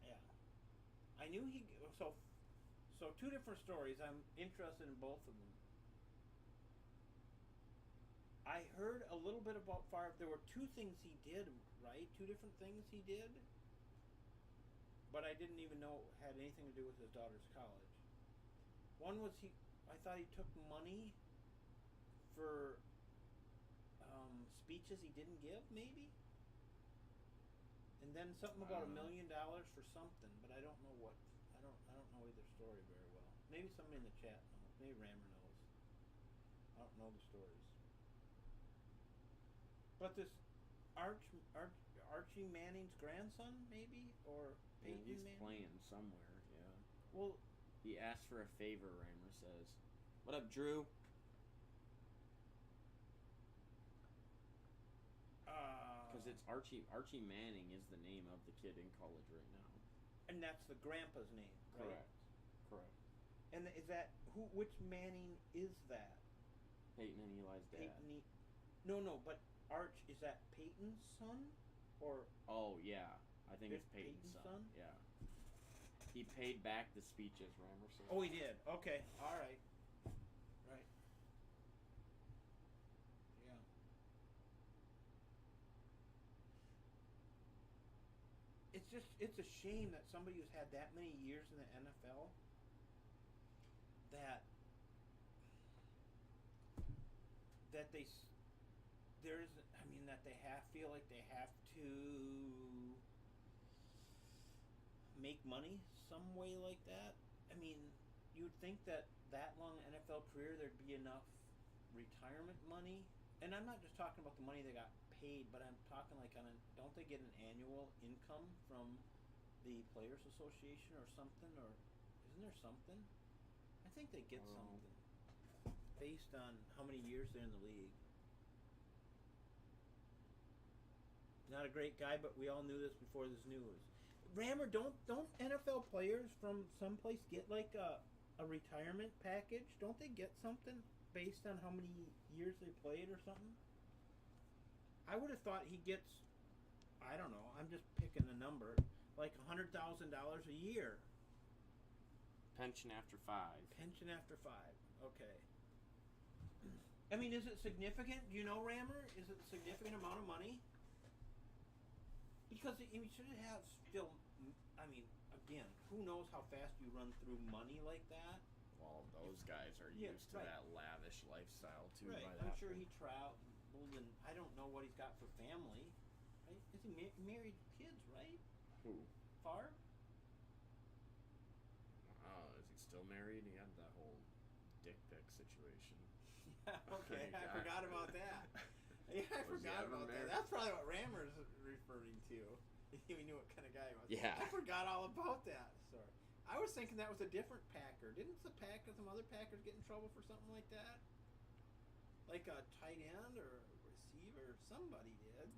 Yeah, I knew he. So two different stories. I'm interested in both of them. I heard a little bit about Favre. There were two things he did, right? Two different things he did. But I didn't even know it had anything to do with his daughter's college. One was I thought he took money for speeches he didn't give, maybe. And then something about $1 million for something, but I don't know what. I don't know either story very well. Maybe somebody in the chat knows. Maybe Rammer knows. I don't know the stories. But this Archie Manning's grandson, maybe, or Peyton he's Manning? playing somewhere. Yeah. Well, he asked for a favor. Rammer says, "What up, Drew?" Because it's Archie. Archie Manning is the name of the kid in college right now. And that's the grandpa's name, right? Correct. And is that which Manning is that? Peyton and Eli's dad. No, but Arch, is that Peyton's son? Or oh yeah, I think it's Peyton's Peyton's son? son. Yeah. He paid back the speeches, Rammer said. Oh, he did. Okay, all right. Right. Yeah. It's a shame that somebody who's had that many years in the NFL that they feel like they have to make money some way like that. I mean, you'd think that long NFL career there'd be enough retirement money, and I'm not just talking about the money they got paid, but I'm talking like don't they get an annual income from the Players Association or something, or isn't there something? I think they get something based on how many years they're in the league. Not a great guy, but we all knew this before this news. Rammer, don't NFL players from someplace get like a retirement package? Don't they get something based on how many years they played or something? I would have thought he gets, I don't know, I'm just picking a number, like $100,000 a year. Pension after 5. Pension after 5. Okay. I mean, is it significant? Do you know, Rammer? Is it a significant amount of money? Because you should have still, I mean, again, who knows how fast you run through money like that? Well, those guys are used to that lavish lifestyle too. Right. By I'm that sure point. he traveled, and I don't know what he's got for family. Right? Is he married kids? Right? Who? Favre? Is he still married? He had that whole dick pic situation. Okay, I God. forgot about that. Yeah, I Was he forgot ever about that. married? That's probably what Rammer's referring to. We knew what kind of guy he was. Yeah. I forgot all about that. Sorry. I was thinking that was a different Packer. Didn't some other Packers get in trouble for something like that? Like a tight end or a receiver? Somebody did.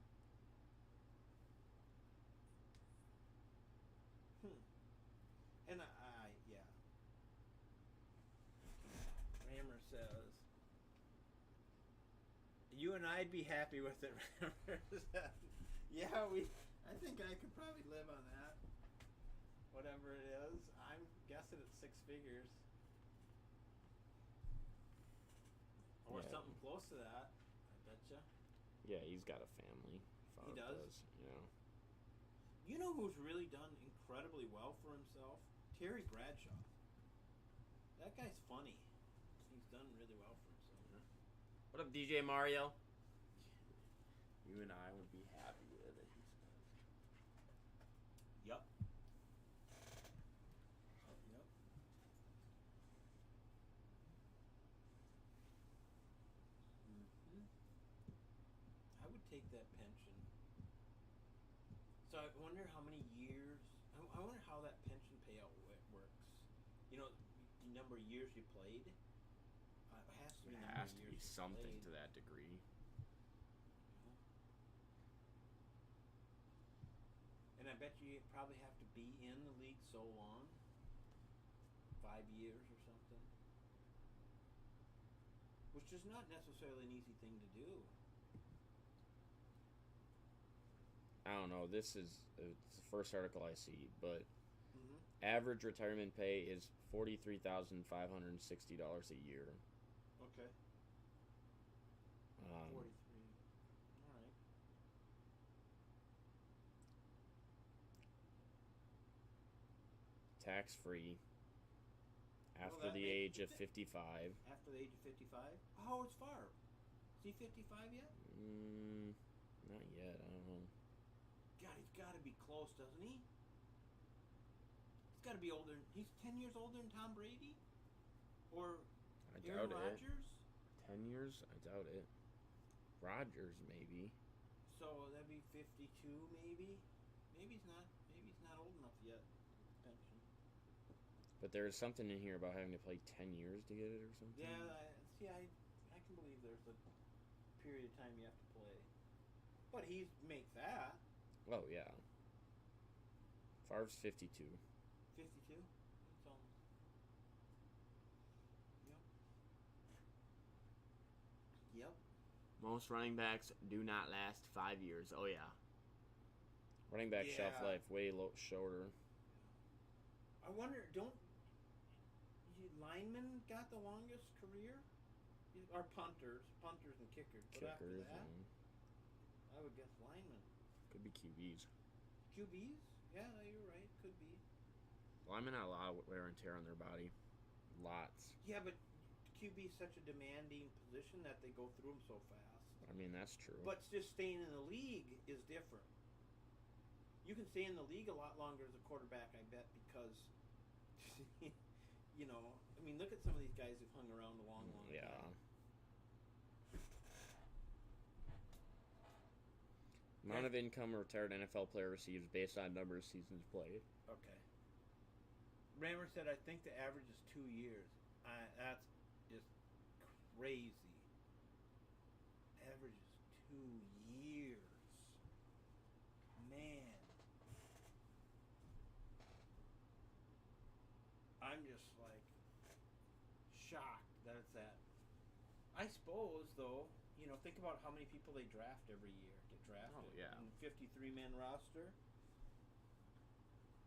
And yeah. Rammer says, you and I'd be happy with it, Rammer said. Yeah, I think I could probably live on that. Whatever it is. I'm guessing it's 6 figures. Or Yeah. something close to that, I betcha. Yeah, he's got a family. He Favre does? Yeah. You know who's really done incredibly well for himself? Terry Bradshaw. That guy's funny. He's done really well for himself. What up, DJ Mario? You and I would be happy with it, he says. Yup. Yep. I would take that pension. So I wonder how many years. I wonder how that pension payout works. You know, the number of years you played. It has to be. It number has of to years be you something played. to that degree. And I bet you probably have to be in the league so long. 5 years or something. Which is not necessarily an easy thing to do. I don't know. It's the first article I see, but Mm-hmm. average retirement pay is $43,560 a year. Okay. 43. All right. Tax free. After that the makes age of it- 55. After the age of 55? How old's Favre? Is he 55 yet? Not yet. I don't know. God, he's got to be close, doesn't he? He's got to be older. He's 10 years older than Tom Brady? Or I Aaron doubt it. Rodgers? 10 years? I doubt it. Rodgers, maybe. So that'd be 52, maybe? Maybe he's not old enough yet. Pension. But there's something in here about having to play 10 years to get it or something. Yeah, I can believe there's a period of time you have to play. But he makes that. Oh, yeah. Favre's 52. 52? That's almost. Yep. Most running backs do not last 5 years. Oh, yeah. Running back shelf Yeah. life way shorter. I wonder, don't linemen got the longest career? Or punters and kickers. But after Kickers. that, And I would guess linemen. could be QBs. QBs? Yeah, you're right. Could be. Linemen have a lot of wear and tear on their body. Lots. Yeah, but QB is such a demanding position that they go through them so fast. I mean, that's true. But just staying in the league is different. You can stay in the league a lot longer as a quarterback, I bet, because, you know, I mean, look at some of these guys who've hung around a long yeah. time. Amount of income a retired NFL player receives based on number of seasons played. Okay. Rammer said, I think the average is 2 years. That's just crazy. Average is 2 years. Man. I'm just like shocked that it's that. I suppose, though, you know, think about how many people they draft every year. Get drafted. Oh, yeah. In the 53-man roster.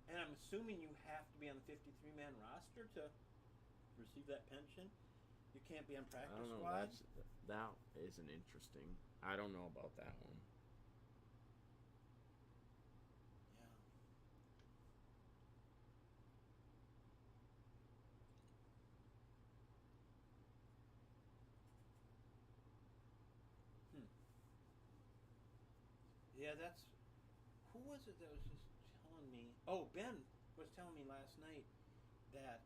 And I'm assuming you have to be on the 53-man roster to receive that pension. You can't be on I practice don't know. squad. That is an interesting. I don't know about that one. Yeah. Yeah, that's. Who was it that was just telling me? Oh, Ben was telling me last night that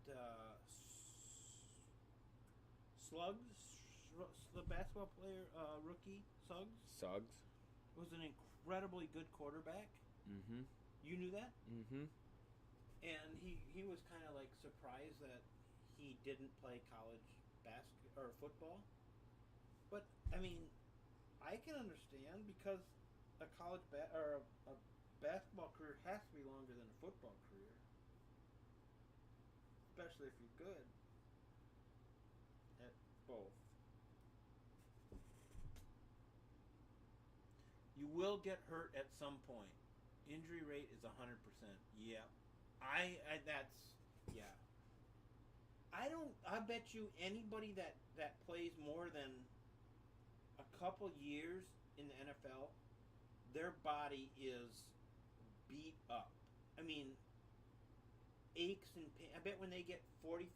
the basketball player rookie Suggs. was an incredibly good quarterback. Mm-hmm. You knew that? Mm-hmm. And he was kind of like surprised that he didn't play college football. But I mean, I can understand because a college a basketball career has to be longer than a football career, especially if you're good at both. You will get hurt at some point. Injury rate is 100%. Yeah. Yeah. I bet you anybody that plays more than a couple years in the NFL, their body is beat up. I mean, aches and pain. I bet when they get 45,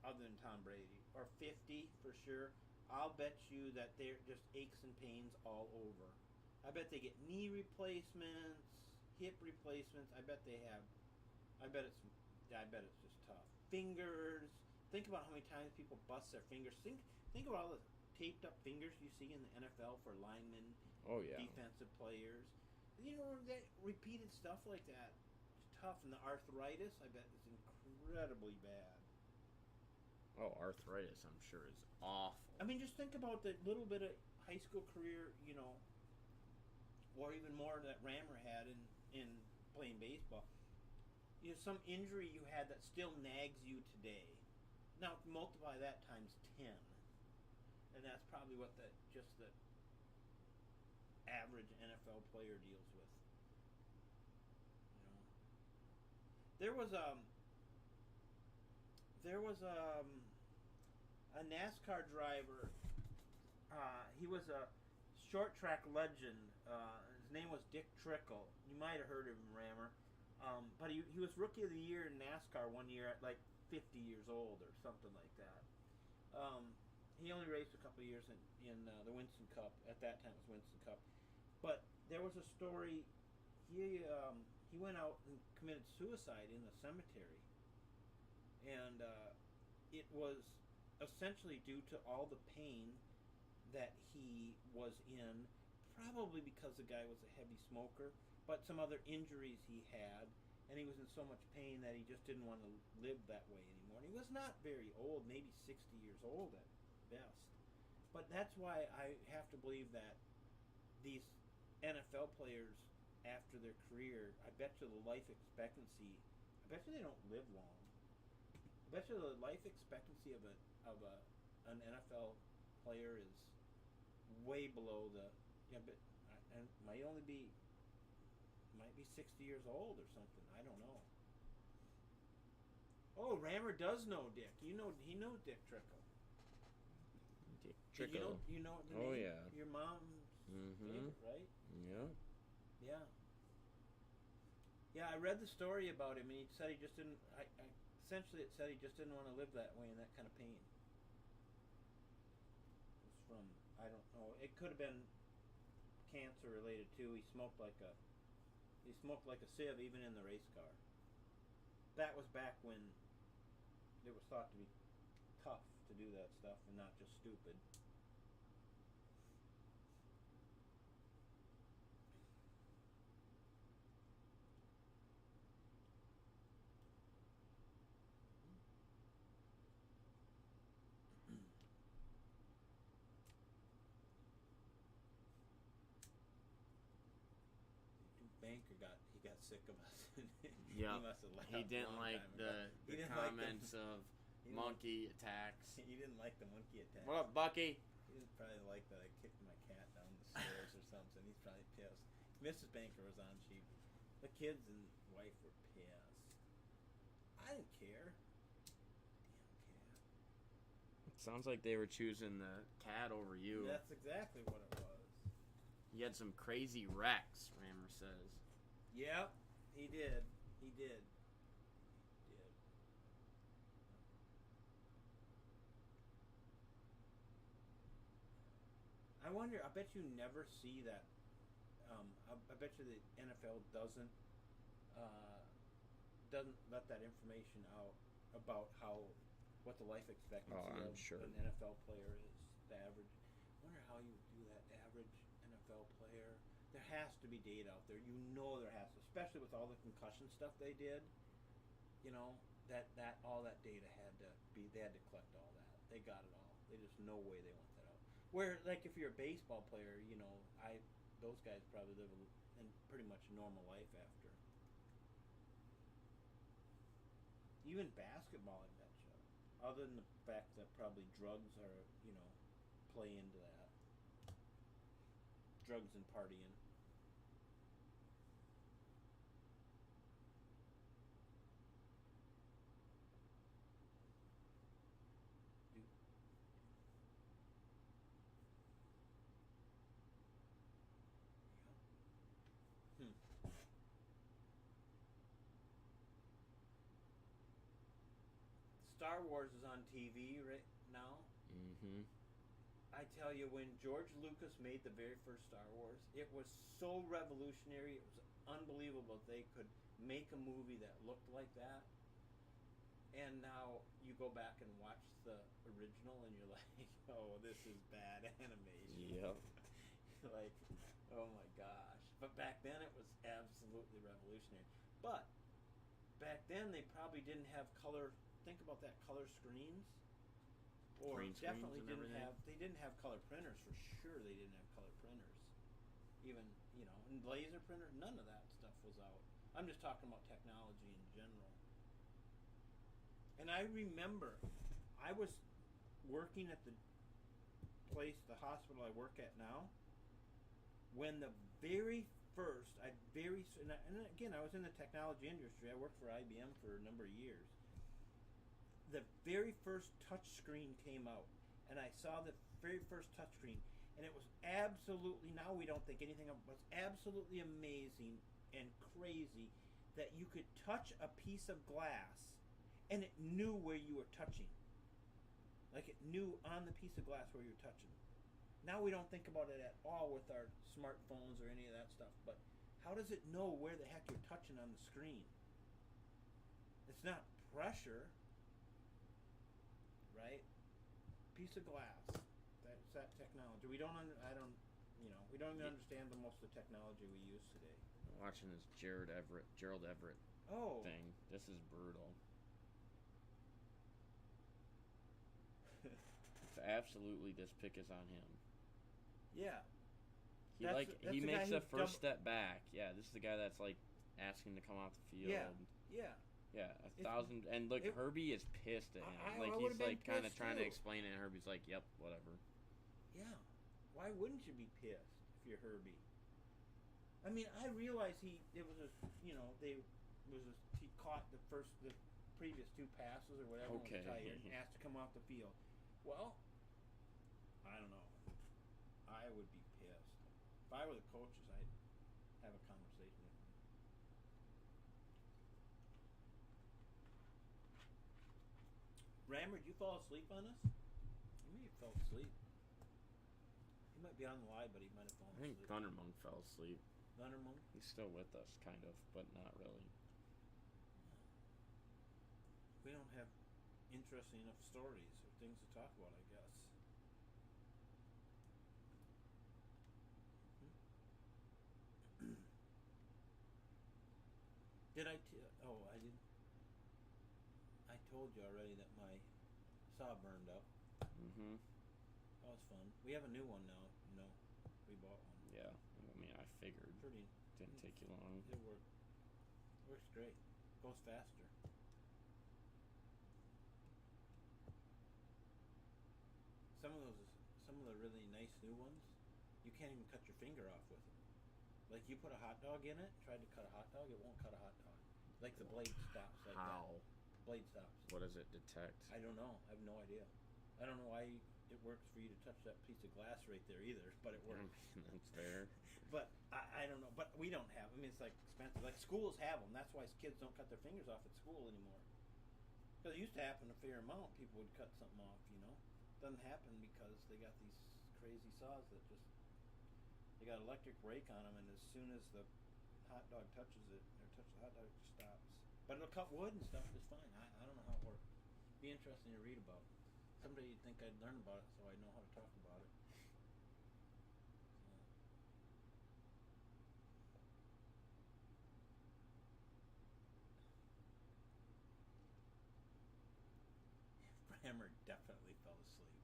other than Tom Brady, or 50 for sure, I'll bet you that they're just aches and pains all over. I bet they get knee replacements, hip replacements. I bet it's just tough. Fingers. Think about how many times people bust their fingers. Think about all the taped up fingers you see in the NFL for linemen, Oh yeah. defensive players. You know, that repeated stuff like that. It's tough. And the arthritis, I bet, is incredibly bad. Oh, arthritis, I'm sure, is awful. I mean, just think about the little bit of high school career, you know, or even more that Rammer had in playing baseball. You know, some injury you had that still nags you today. Now multiply that times 10, and that's probably what the average NFL player deals with. You know, there was a NASCAR driver. He was a short track legend. His name was Dick Trickle. You might have heard of him, Rammer. But he was Rookie of the Year in NASCAR one year at like 50 years old or something like that. He only raced a couple of years in the Winston Cup. At that time, it was Winston Cup. But there was a story. He went out and committed suicide in the cemetery, and it was essentially due to all the pain that he was in. Probably because the guy was a heavy smoker, but some other injuries he had, and he was in so much pain that he just didn't want to live that way anymore. And he was not very old, maybe 60 years old at best. But that's why I have to believe that these NFL players, after their career, I bet you the life expectancy, I bet you they don't live long. I bet you the life expectancy of an NFL player is way below the. Yeah, but and might be 60 years old or something. I don't know. Oh, Rammer does know Dick. He knows Dick Trickle. Dick Trickle. You know the Oh name? yeah. Your mom's favorite, right? Yeah. Yeah. Yeah, I read the story about him, and he said he just didn't. Essentially, it said he just didn't want to live that way in that kind of pain. It's from I don't know. It could have been cancer related too. He smoked like a sieve even in the race car. That was back when it was thought to be tough to do that stuff and not just stupid. Banker got sick of us. Yeah, He must have laughed he a didn't long like time ago. the He didn't like comments of monkey attacks. He didn't like the monkey attack. What up, Bucky? He didn't probably like that I kicked my cat down the stairs or something. He's probably pissed. Mrs. Banker was on. The kids and wife were pissed. I didn't care. Damn cat. Sounds like they were choosing the cat over you. That's exactly what it was. You had some crazy wrecks, Rammer says. Yep, he did. I wonder. I bet you never see that. I bet you the NFL doesn't let that information out about what the life expectancy of sure. an NFL player is. the average. I wonder how you do that average NFL player. There has to be data out there. You know there has to, especially with all the concussion stuff they did. You know, that all that data had to be, they had to collect all that. They got it all. There's just no way they want that out. Where, like, if you're a baseball player, you know, those guys probably live in pretty much a normal life after. Even basketball, I betcha. Other than the fact that probably drugs are, you know, play into that. Drugs and partying. Star Wars is on TV right now. Mm-hmm. I tell you, when George Lucas made the very first Star Wars, it was so revolutionary. It was unbelievable they could make a movie that looked like that. And now you go back and watch the original, and you're like, "Oh, this is bad animation." Yep. Like, oh my gosh! But back then, it was absolutely revolutionary. But back then, they probably didn't have color. Think about that, color screens. Or Green definitely screens and didn't everything. have. They didn't have color printers for sure. They didn't have color printers. Even, you know, and laser printer. None of that stuff was out. I'm just talking about technology in general. And I remember, I was working at the hospital I work at now, when the very first, and again, I was in the technology industry. I worked for IBM for a number of years. The very first touch screen came out, and I saw the very first touch screen, and it was absolutely, now we don't think anything of it, but it's absolutely amazing and crazy that you could touch a piece of glass and it knew where you were touching. Like, it knew on the piece of glass where you were touching. Now we don't think about it at all with our smartphones or any of that stuff, but how does it know where the heck you're touching on the screen? It's not pressure. Right? Piece of glass. That's that technology. We don't even understand the most of the technology we use today. I'm watching this Gerald Everett thing. This is brutal. It's absolutely, this pick is on him. Yeah. He makes the first step back. Yeah, this is the guy that's like asking to come off the field. Yeah. Yeah, 1,000. And look, Herbie is pissed at him. He's like kind of trying to explain it, and Herbie's like, "Yep, whatever." Yeah. Why wouldn't you be pissed if you're Herbie? I mean, I realize he caught the previous two passes or whatever. Okay. Was tired and asked to come off the field. Well, I don't know. I would be pissed. If I were the coaches, I'd have a conversation with them. Rammer, did you fall asleep on us? You may have fell asleep. He might be on the line, but he might have fallen I think asleep. Thundermonk fell asleep. Thundermonk? He's still with us, kind of, but not really. We don't have interesting enough stories or things to talk about, I guess. I told you already that my saw burned up. Mm-hmm. That was fun. We have a new one now, you know. We bought one. Yeah, I mean, I figured. Didn't take you long. It works great. Goes faster. Some of the really nice new ones, you can't even cut your finger off with them. Like, you put a hot dog in it, tried to cut a hot dog, it won't cut a hot dog. Like, the blade stops like How? that. Blade stops. What does it detect? I don't know. I have no idea. I don't know why it works for you to touch that piece of glass right there either, but it works. That's fair. But I don't know. But we don't have. I mean, it's like expensive. Like, schools have them. That's why kids don't cut their fingers off at school anymore. Because it used to happen a fair amount. People would cut something off, you know. Doesn't happen because they got these crazy saws that just, they got electric brake on them, and as soon as the hot dog touches it, or touches the hot dog, it just stops. But it'll cut wood and stuff just fine. I don't know how it works. Be interesting to read about. Someday you'd think I'd learn about it so I know how to talk about it. Brammer definitely fell asleep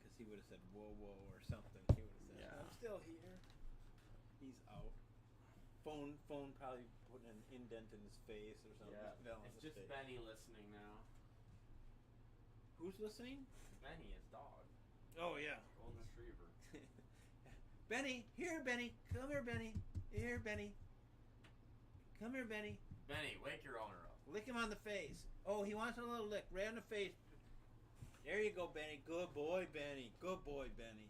because he would have said "whoa, whoa" or something. He would have said, Yeah. "I'm still here." He's out. Phone probably putting an indent in his face or something. It's just Benny listening now. Who's listening? Benny, his dog. Oh yeah. Golden Retriever. Benny, here, Benny. Come here, Benny. Here, Benny. Come here, Benny. Benny, wake your owner up. Lick him on the face. Oh, he wants a little lick right on the face. There you go, Benny. Good boy, Benny. Good boy, Benny.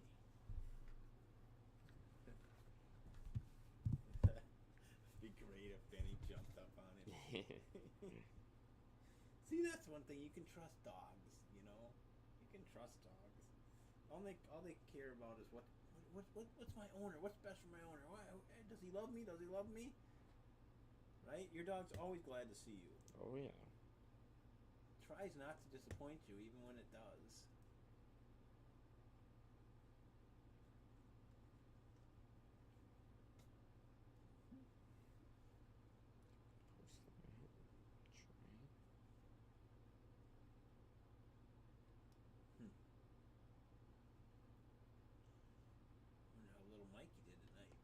It'd be great if Benny jumped up on him. See, that's one thing. You can trust dogs, you know? You can trust dogs. All they care about is what's my owner? What's best for my owner? Why, does he love me? Does he love me? Right? Your dog's always glad to see you. Oh yeah. Tries not to disappoint you even when it does. Wonder how little Mikey did tonight.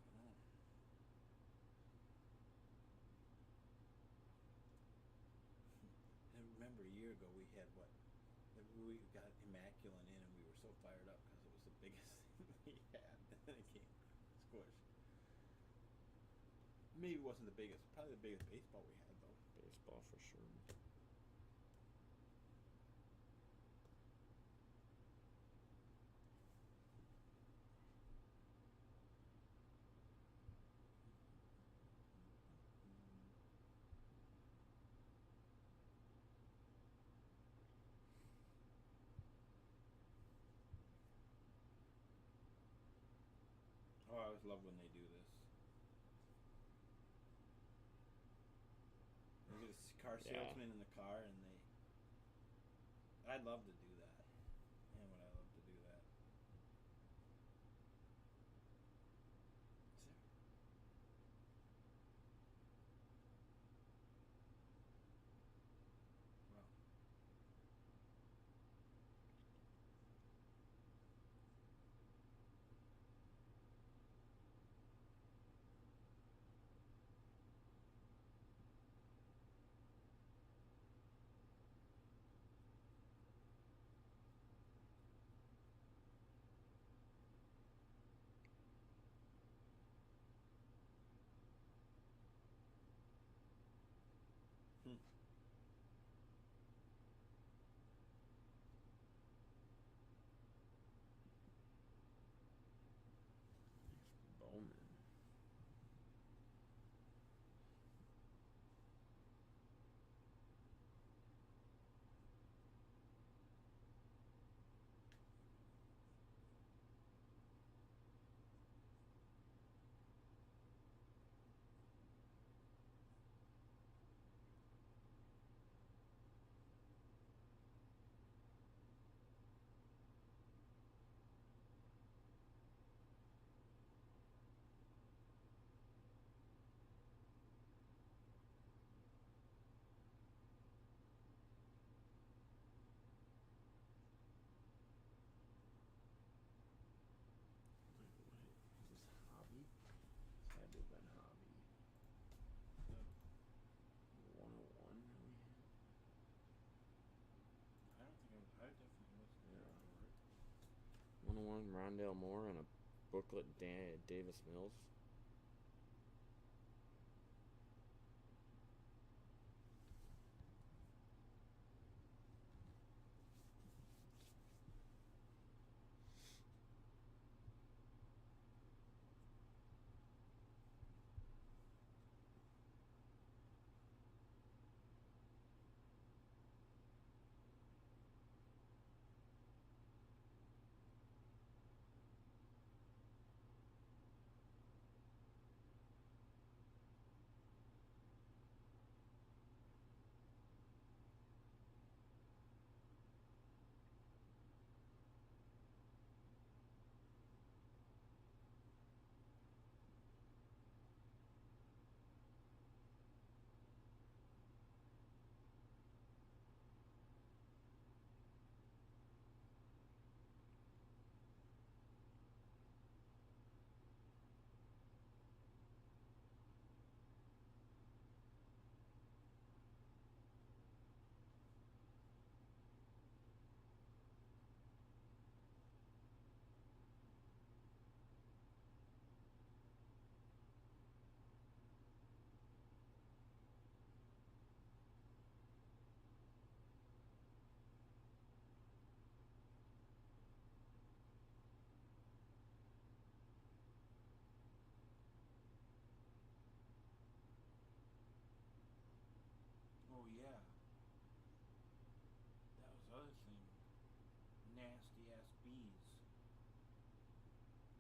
I don't know. I remember a year ago we had what? We got Immaculate in and we were so fired up because it was the biggest thing we had. And then it came squish. Maybe it wasn't the biggest. Probably the biggest baseball we had though. Baseball for sure. Oh, I always love when they do this. They get a car salesman in the car and they... I'd love to do that. Man, would I love to do that. Wow. Bowman. Rondale Moore and a booklet Davis Mills.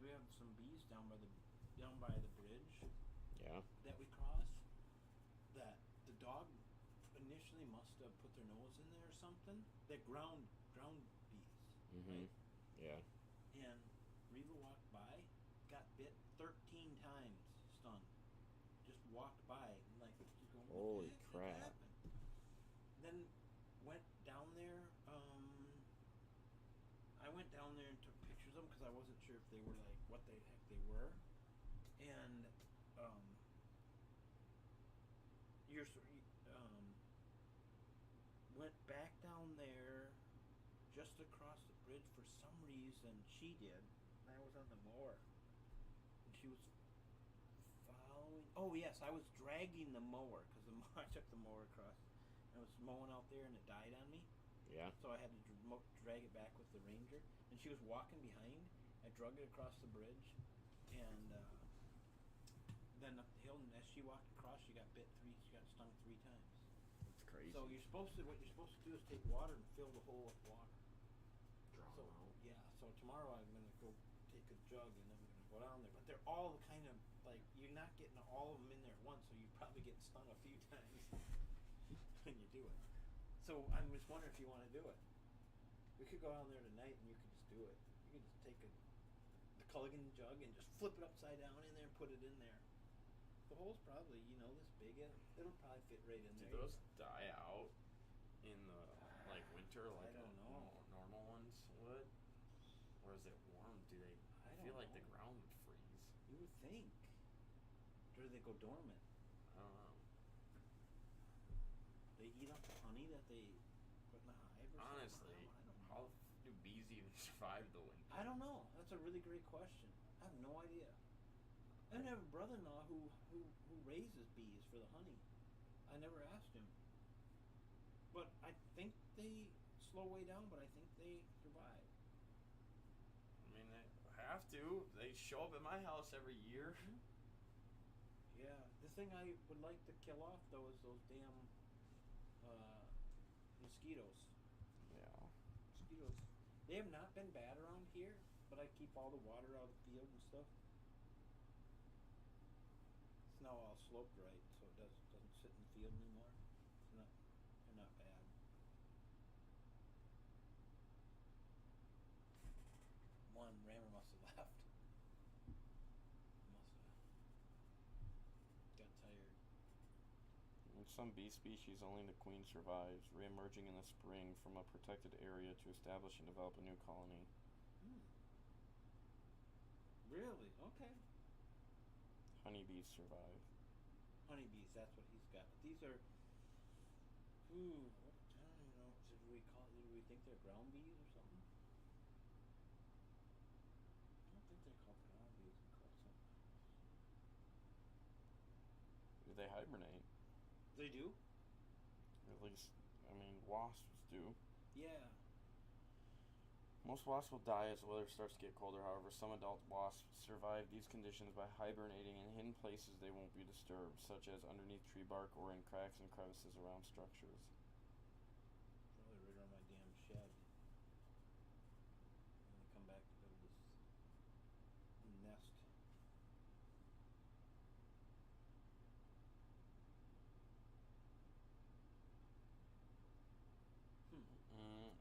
we have some bees down by the bridge Yeah. that we cross. That the dog initially must have put their nose in there or something. They're ground bees, Mm-hmm. right? Yeah. And Reva walked by, got bit 13 times, stung. Just walked by and like she's going, what Holy the heck crap. happened? Then went down there. I went down there and took pictures of them because I wasn't sure if they were like what the heck they were. And went back down there just across the bridge for some reason. She did. And I was on the mower. And she was following. Oh yes, I was dragging the mower because I took the mower across. And I was mowing out there and it died on me. Yeah. So I had to drag it back with the Ranger. And she was walking behind. I drug it across the bridge. And then up the hill. And as she walked across, she got stung 3 times. That's crazy. So what you're supposed to do is take water and fill the hole with water. Drown So out. yeah. So tomorrow I'm gonna go take a jug and I'm gonna go down there. But they're all kind of like you're not getting all of them in there at once, so you probably get stung a few times when you do it. So I'm just wondering if you want to do it. We could go down there tonight and you could just do it. You could just take the Culligan jug and just flip it upside down in there and put it in there. The hole's probably, this big. It'll probably fit right in Do there. those die out in the like winter like I don't know. normal ones would? Or is it warm? Do they? I feel like the ground would freeze. You would think. Or do they go dormant? I don't know. They eat up the honey that they put in the hive or Honestly, something? I don't know. how do bees even survive the winter? I don't know. That's a really great question. I have no idea. I have a brother-in-law who raises bees for the honey. I never asked him. But I think they slow way down, but I think they survive. I mean, they have to. They show up at my house every year. Yeah. The thing I would like to kill off, though, is those damn mosquitoes. Yeah. Mosquitoes. They have not been bad around here, but I keep all the water out of the field and stuff. It's now all sloped right, so it doesn't sit in the field anymore. They're not bad. One rammer must have left. Must have. Got tired. In some bee species, only the queen survives, re-emerging in the spring from a protected area to establish and develop a new colony. Really? Okay. Honeybees survive. Honeybees, that's what he's got. But these are, I don't even know. Did we think they're ground bees or something? I don't think they're called ground bees. They're called something else. They hibernate. They do? At least, wasps do. Yeah. Most wasps will die as the weather starts to get colder. However, some adult wasps survive these conditions by hibernating in hidden places they won't be disturbed, such as underneath tree bark or in cracks and crevices around structures. Probably right around my damn shed. I'm gonna come back to build this nest.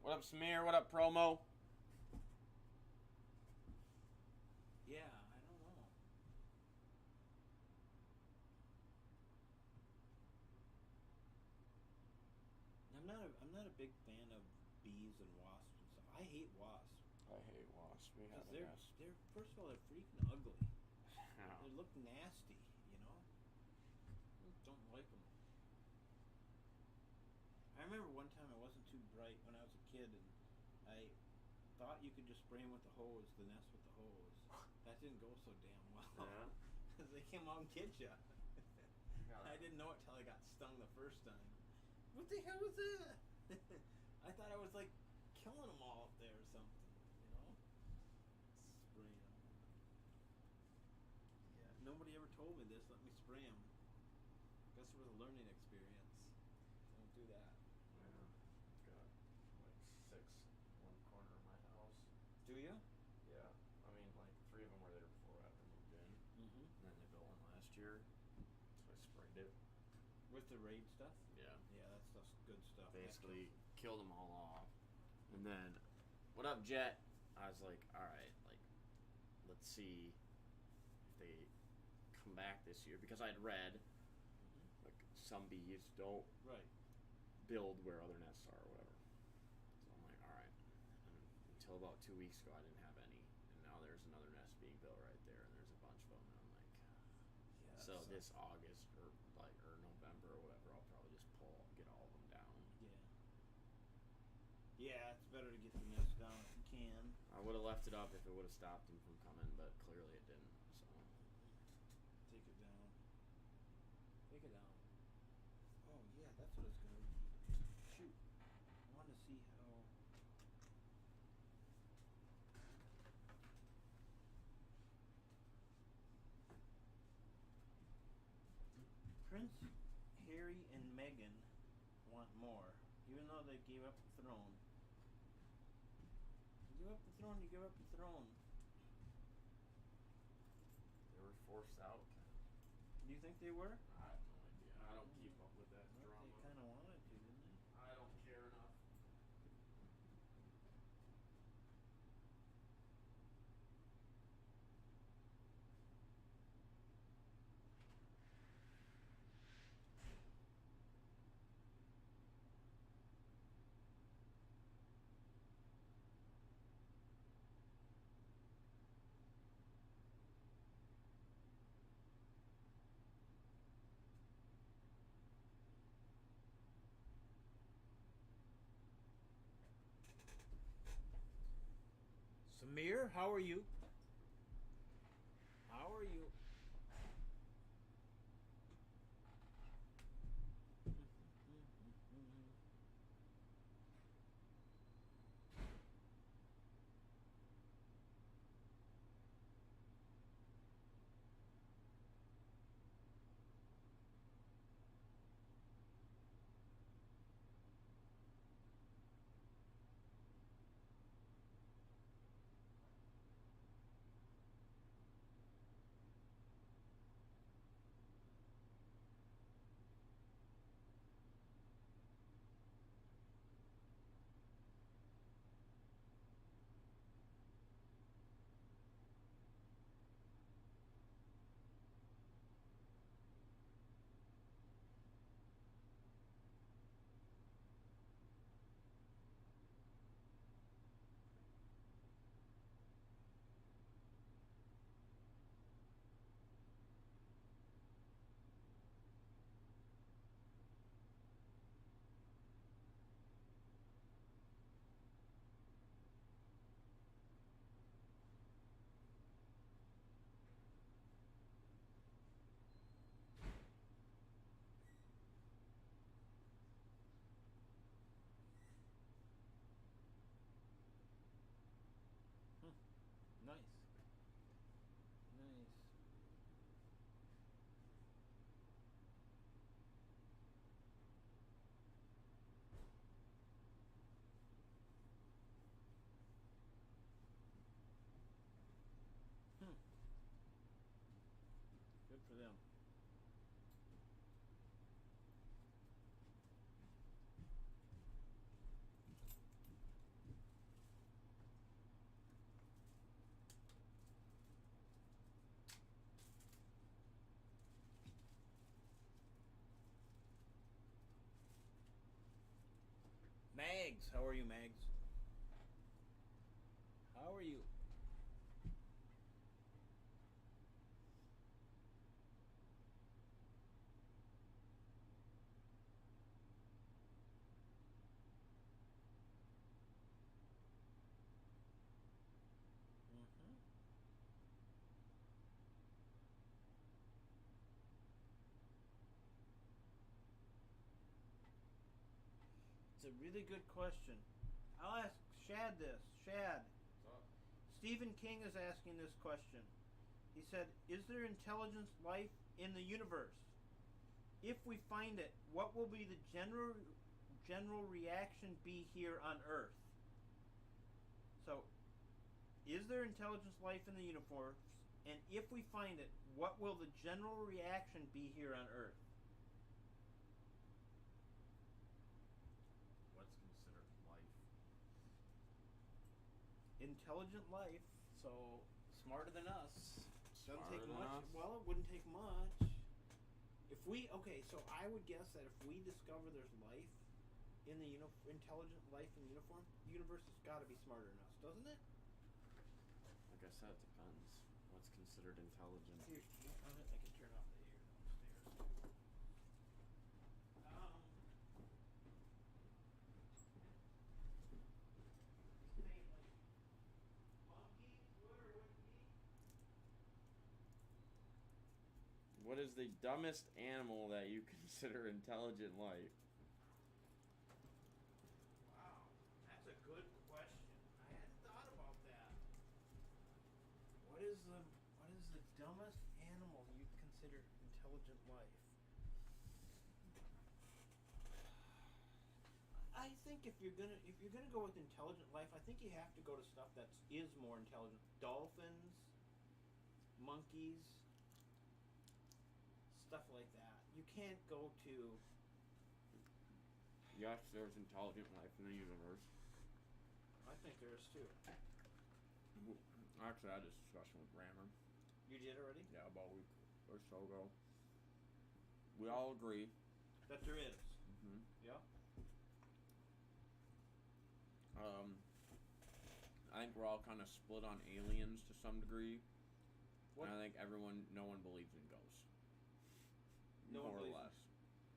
What up, Samir? What up, Promo? Yeah, I don't know. I'm not a big fan of bees and wasps and stuff. I hate wasps. I hate wasps. We have a They're nest. first of all they're freaking ugly. They look nasty, Don't like them. I remember one time I wasn't too bright when I was a kid, and I thought you could just spray them with the hose, the nest with the hose. That didn't go so damn well. Yeah. Because they came out and get you. Yeah. I didn't know it till I got stung the first time. What the hell was that? I thought I was like killing them all up there or something, Spray them. Yeah. Nobody ever told me this. Let me spray them. Guess it was a learning experience. Don't do that. Yeah. Got like 6 one corner of my house. Do you? Yeah. I mean, like 3 of them where With the raid stuff? Yeah. Yeah, that stuff's good stuff. Basically killed them all off. And then, what up, Jet? I was like, alright, like, let's see if they come back this year. Because I'd read, like, some bees don't Right. build where other nests are or whatever. So I'm like, alright. And until about 2 weeks ago, I didn't have any. And now there's another nest being built right there, and there's a bunch of them. And I'm like, Yeah, so this August or November or whatever, I'll probably just get all of them down. Yeah. Yeah, it's better to get the nest down if you can. I would have left it up if it would have stopped them from coming, but clearly it didn't. So Take it down. Take it down. Oh yeah, that's what it's gonna be. Shoot. I want to see how. Prince Harry and Meghan want more, even though they gave up the throne. You give up the throne, you give up the throne. they were forced out. Do you think they were? I have no idea. I don't keep up with that Well, drama. they kind of wanted to, didn't they? I don't care enough. Samir, how are you? How are you? Nice. Nice. Good for them. Mags, how are you, Mags? How are you? It's a really good question. I'll ask Shad this. Shad, What's up? Stephen King is asking this question. He said, "Is there intelligent life in the universe? If we find it, what will be the general reaction be here on Earth?" So, is there intelligent life in the universe? And if we find it, what will the general reaction be here on Earth? intelligent life, so smarter than us. Doesn't take Smarter than much. us? Well, it wouldn't take much. If we so I would guess that if we discover there's life in the intelligent life in the universe has got to be smarter than us, doesn't it? Like I said, it depends. What's considered intelligent? Here, I can turn off the air downstairs. What is the dumbest animal that you consider intelligent life? Wow, that's a good question. I hadn't thought about that. What is the dumbest animal you consider intelligent life? I think if you're gonna go with intelligent life, I think you have to go to stuff that is more intelligent. Dolphins, monkeys, stuff like that. You can't go to. Yes, there's intelligent life in the universe. I think there is too. Actually, I had this discussion with Rammer. You did already? Yeah, about a week or so ago. We all agree. That there is. Mm-hmm. Yeah. I think we're all kind of split on aliens to some degree. What? And I think no one believes in ghosts. No one more or believes in- less.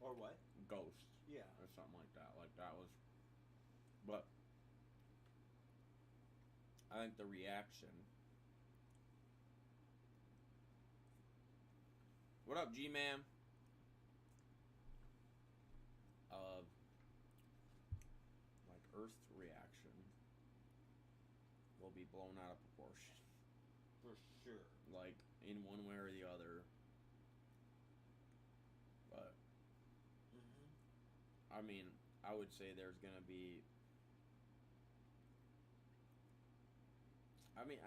Or what? Ghosts. Yeah. Or something like that. Like that was. But I think the reaction. What up, G-Man? Of like Earth's reaction will be blown out of proportion. For sure. Like in one way or the other. But I mean, I would say there's gonna be. I mean,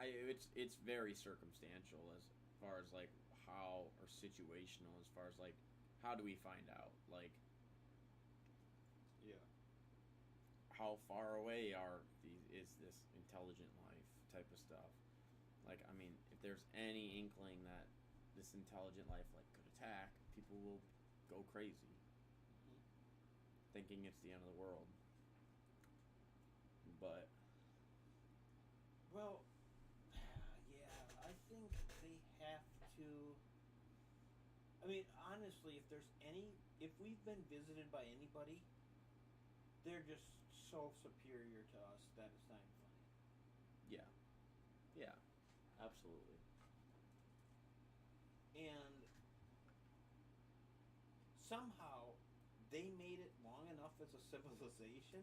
it's very circumstantial as far as like how or situational as far as like how do we find out like Yeah. how far away is this intelligent life type of stuff. Like I mean, if there's any inkling that this intelligent life like could attack, people will go crazy. Thinking it's the end of the world. But Well, yeah, I think they have to. I mean, honestly, if we've been visited by anybody, they're just so superior to us that it's not even funny. yeah, absolutely. And somehow they made it long enough as a civilization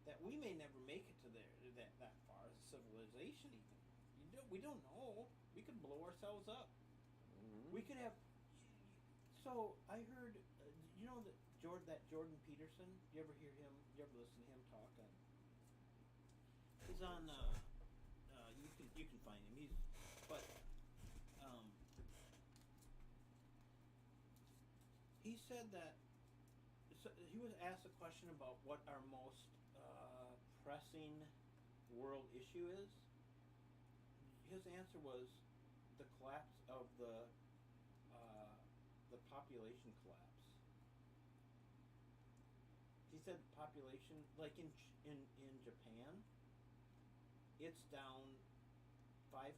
that we may never make it to that far as a civilization even. We don't know. We could blow ourselves up. Mm-hmm. We could have. So I heard, you know that Jordan Peterson. You ever hear him? You ever listen to him talk? He's on. You can find him. He said that. So he was asked a question about what our most pressing world issue is. His answer was the collapse of the population collapse. He said population, like in Japan, it's down 500,000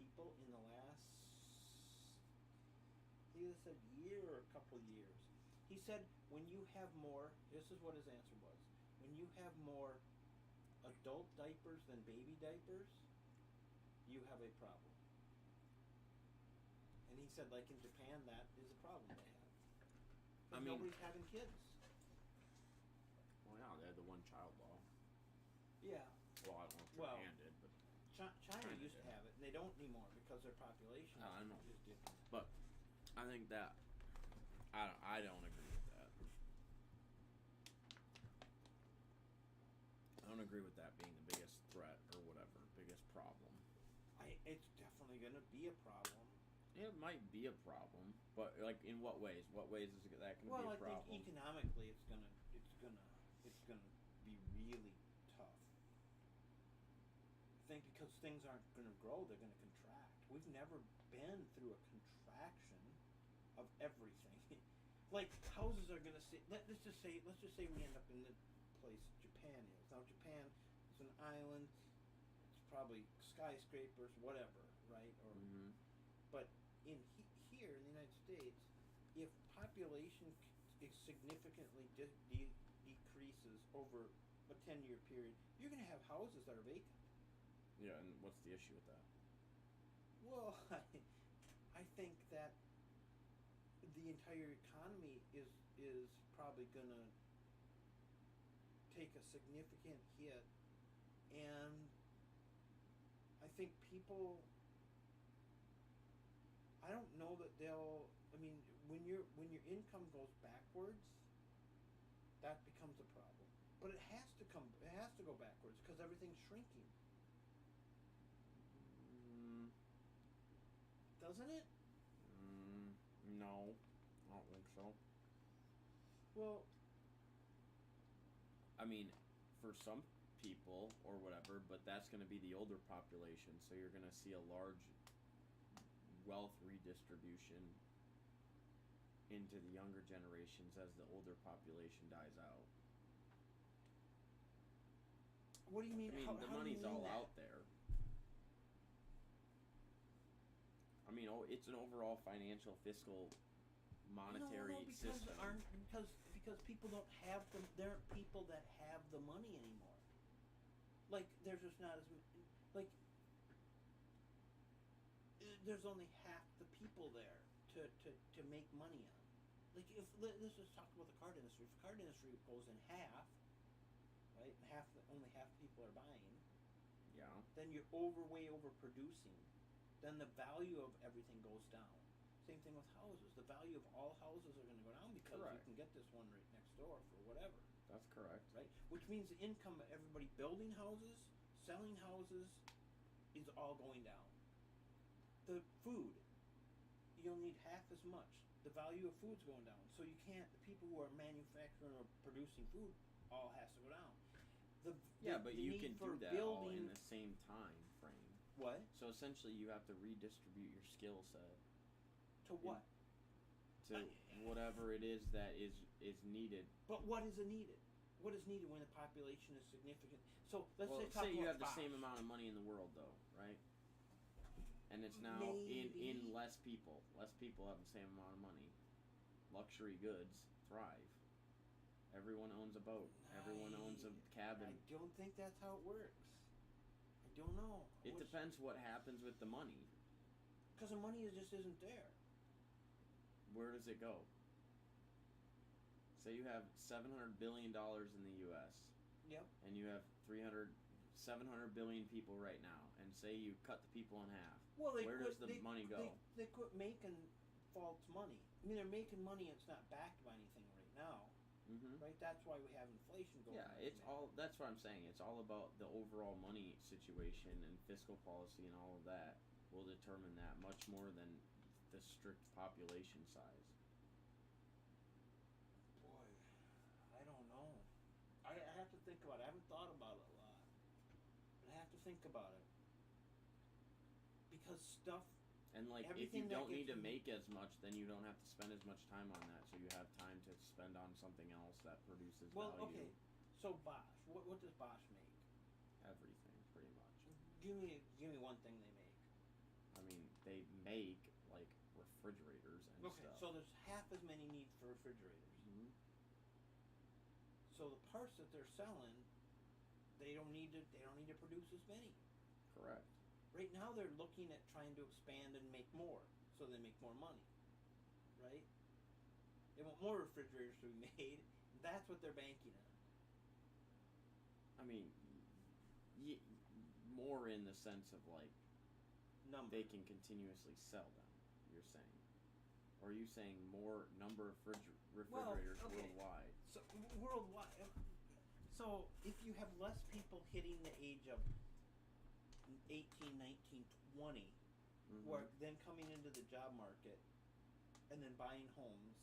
people in the last. He either said year or a couple of years. He said when you have more, this is what his answer was. When you have more adult diapers than baby diapers, you have a problem. And he said, like in Japan, that is a problem they have. But nobody's having kids. Well, yeah, they had the one-child law. Yeah. Well, I don't know if Japan did, but China used to have it, and they don't anymore because their population I know. is different. But I think that I don't agree with that. I don't agree with that being the biggest threat or whatever, biggest problem. It's definitely going to be a problem. It might be a problem, but like in what ways? What ways is that going to be a problem? Well, I think economically, it's gonna be really tough. think because things aren't going to grow, they're going to contract. We've never been through a contraction of everything. Like houses are going to say. Let's just say we end up in the place Japan is. Now Japan is an island. It's probably skyscrapers, whatever, right? Or, but in here in the United States, if population is significantly decreases over a 10-year period, you're going to have houses that are vacant. Yeah, and what's the issue with that? Well, I think that the entire economy is probably going to take a significant hit, and I think people. I don't know that they'll. I mean, when your income goes backwards, that becomes a problem. But it has to come. It has to go backwards because everything's shrinking. Doesn't it? No, I don't think so. Well, I mean, for some people or whatever, but that's going to be the older population, so you're going to see a large wealth redistribution into the younger generations as the older population dies out. what do you mean? I mean, the how money's do you mean all that? out there. I mean, it's an overall financial, fiscal, monetary system. Because people don't have them. There aren't people that have the money anymore. Like there's just not as like there's only half the people there to make money on. Like if let's just talk about the card industry. If the card industry goes in half, right, and only half people are buying, Yeah. then you're way overproducing. Then the value of everything goes down. Same thing with houses. The value of all houses are going to go down because Correct. you can get this one right next door for whatever, That's correct. right? Which means the income of everybody building houses, selling houses, is all going down. The food, you'll need half as much. The value of food's going down. So you can't. The people who are manufacturing or producing food all has to go down. But the you need can for do that all building, in the same time frame. What? So essentially, you have to redistribute your skill set To what? to whatever it is that is needed. But what is needed? What is needed when the population is significant? So let's Say you about have the Bosch. same amount of money in the world, though, right? And it's now Maybe. in less people. Less people have the same amount of money. Luxury goods thrive. Everyone owns a boat. Everyone owns a cabin. I don't think that's how it works. I don't know. It depends what happens with the money. Because the money just isn't there. Where does it go? Say you have $700 billion in the U.S. Yep. and you have 700 billion people right now, and say you cut the people in half. Well, Where does the money go? They quit making false money. I mean, they're making money and it's not backed by anything right now. Mm-hmm. Right? That's why we have inflation going on. Yeah, it's all. That's what I'm saying. It's all about the overall money situation and fiscal policy and all of that will determine that much more than the strict population size. Boy, I don't know. I have to think about it. I haven't thought about it a lot. But I have to think about it. Because stuff... And like, if Everything you that don't need gets to make as much, then you don't have to spend as much time on that. So you have time to spend on something else that produces value. Okay. So Bosch, what does Bosch make? Everything, pretty much. Give me one thing they make. I mean, they make like refrigerators and Okay, stuff. so there's half as many need for refrigerators. Mhm. So the parts that they're selling, they don't need to produce as many. Correct. Right now they're looking at trying to expand and make more, so they make more money. Right? They want more refrigerators to be made. That's what they're banking on. I mean, more in the sense of like Number. they can continuously sell them. You're saying, or are you saying more number of refrigerators okay. worldwide? So worldwide. So if you have less people hitting the age of 18, 19, 20, who are then coming into the job market and then buying homes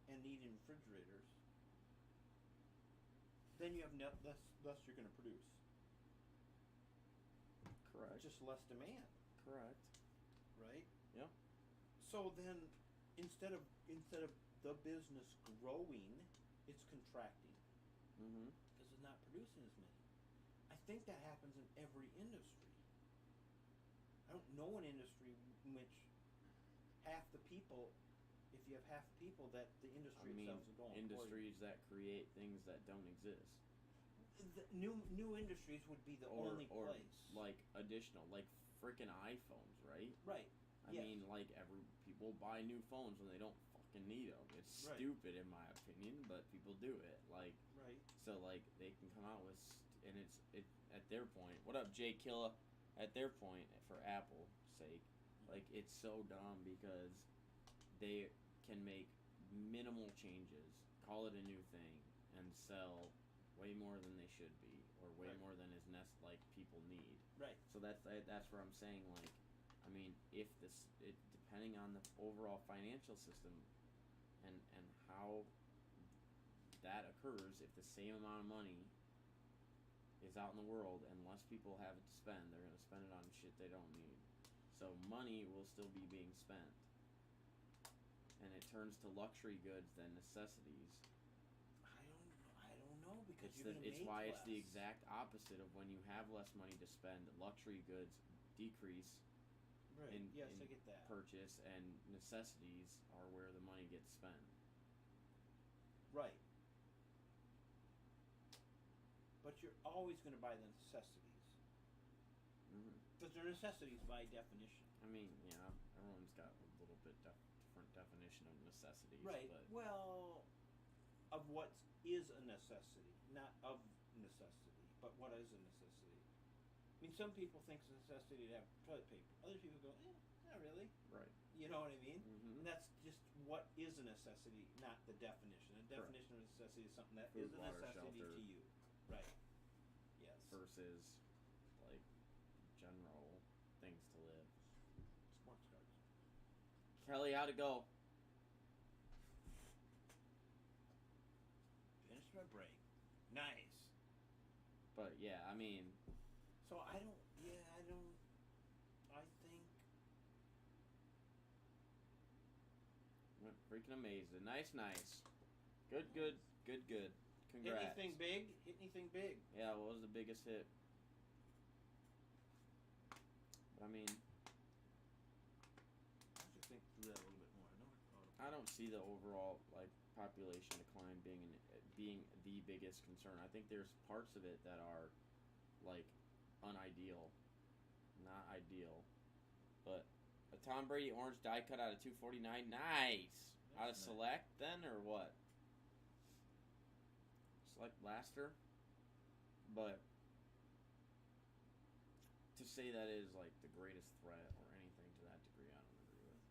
and needing refrigerators, then you have less you're going to produce. Correct. Just less demand, Correct. right? Yeah. So then, instead of the business growing, it's contracting Mm-hmm. because it's not producing as many. I think that happens in every industry. I don't know an industry in which half the people, if you have half the people, that the industry itself is going. Industries that create things that don't exist. The new industries would be the only or place. like additional, like freaking iPhones, right? Right. I mean, like people buy new phones when they don't fucking need them. It's Right. stupid in my opinion, but people do it. Like, Right. so like they can come out with, and it at their point. What up, Jay Killa? At their point, for Apple's sake, like it's so dumb because they can make minimal changes, call it a new thing, and sell way more than they should be, or way Right. more than is like people need. Right. So that's where I'm saying, like, I mean, if depending on the overall financial system and how that occurs, if the same amount of money is out in the world and less people have it to spend, they're going to spend it on shit they don't need. So money will still be being spent, and it turns to luxury goods than necessities. I don't know because It's why it's the exact opposite of when you have less money to spend. Luxury goods decrease Right. in Yes, I get that. purchase, and necessities are where the money gets spent. Right. But you're always going to buy the necessities Mm-hmm. because they're necessities by definition. I mean, yeah, everyone's got a little bit different definition of necessities. Right. But Well, of what is a necessity, not of necessity, but what is a necessity. I mean, some people think it's a necessity to have toilet paper. Other people go, not really. right. You know what I mean? Mm-hmm. And that's just what is a necessity, not the definition. A Correct. definition of necessity is something that Food, is a water, necessity shelter. to you. Right. Yes. Versus like general things to live. Sports cards. Kelly, how'd it go? Finished my break. Nice. But yeah, I mean, So I think went freaking amazing. Nice. Good. Congrats. Hit anything big? Hit anything big? Yeah, what was the biggest hit? But I mean, I have to think through that a little bit more. I know I thought I don't see the overall like population decline being the biggest concern. I think there's parts of it that are like unideal, not ideal. But a Tom Brady orange die cut out of 249, nice. Out of That's nice. Select then or what? Select blaster, but to say that is like the greatest threat or anything to that degree, I don't agree with.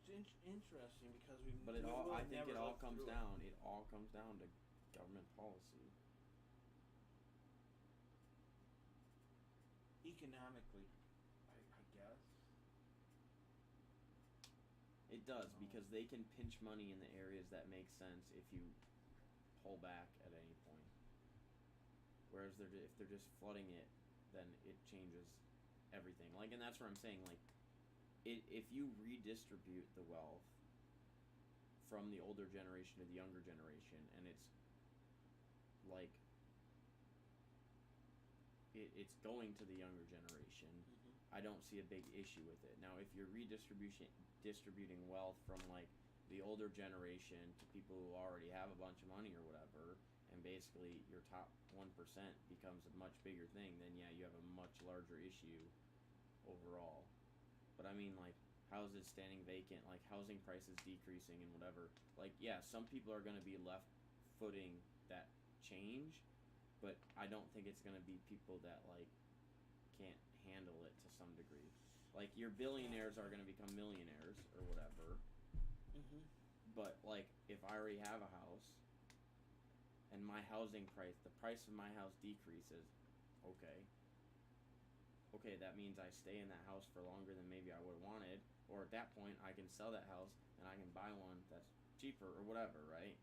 It's interesting because we. But it we all, will I think never it all look comes through down. It all comes down to government policy. Economically, I guess. It does because they can pinch money in the areas that make sense if you pull back at any point. Whereas if they're just flooding it, then it changes everything. Like, and that's where I'm saying, like, if you redistribute the wealth from the older generation to the younger generation, and it's like it's going to the younger generation, I don't see a big issue with it. Now, if you're distributing wealth from like the older generation to people who already have a bunch of money or whatever, and basically your top 1% becomes a much bigger thing, then yeah, you have a much larger issue overall. But I mean, like, houses standing vacant, like housing prices decreasing and whatever. Like, yeah, some people are going to be left footing that change, but I don't think it's going to be people that like can't handle it to some degree. Like, your billionaires are going to become millionaires or whatever. But like, if I already have a house and my housing price, the price of my house decreases, okay, that means I stay in that house for longer than maybe I would have wanted, or at that point I can sell that house and I can buy one that's cheaper or whatever, right?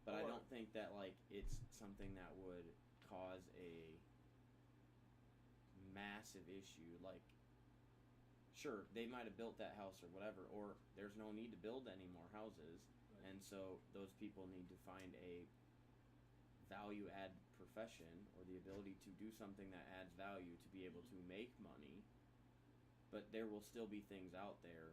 But I don't think that like it's something that would cause a massive issue. Like, sure, they might have built that house or whatever, or there's no need to build any more houses, Right. and so those people need to find a value add profession or the ability to do something that adds value to be able to make money. But there will still be things out there,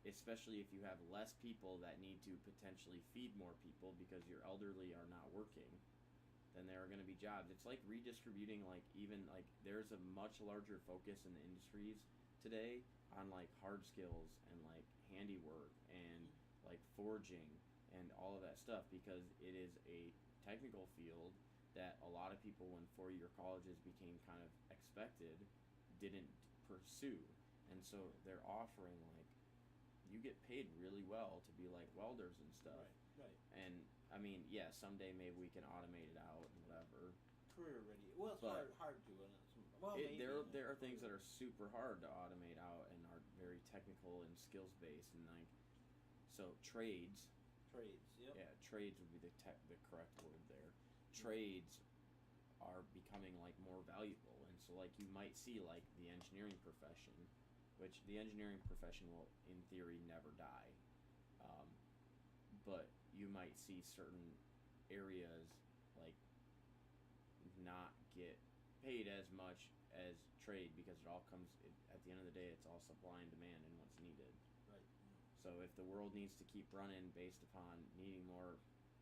especially if you have less people that need to potentially feed more people because your elderly are not working, then there are going to be jobs. It's like redistributing, like, even like there's a much larger focus in the industries today on like hard skills and like handiwork and like forging and all of that stuff, because it is a technical field that a lot of people, when 4-year colleges became kind of expected, didn't pursue. And so they're offering like, you get paid really well to be like welders and stuff. Right. And I mean, yeah, someday maybe we can automate it out and whatever. Career ready. Well, it's But hard to. And maybe, there are things that are super hard to automate out and are very technical and skills based, and like, so trades. Yep. Yeah, trades would be the correct word there. Trades are becoming like more valuable, and so like you might see like the engineering profession, which the engineering profession will in theory never die, but you might see certain areas like not get paid as much as trade, because it all comes at the end of the day, it's all supply and demand and what's needed. Right. So if the world needs to keep running based upon needing more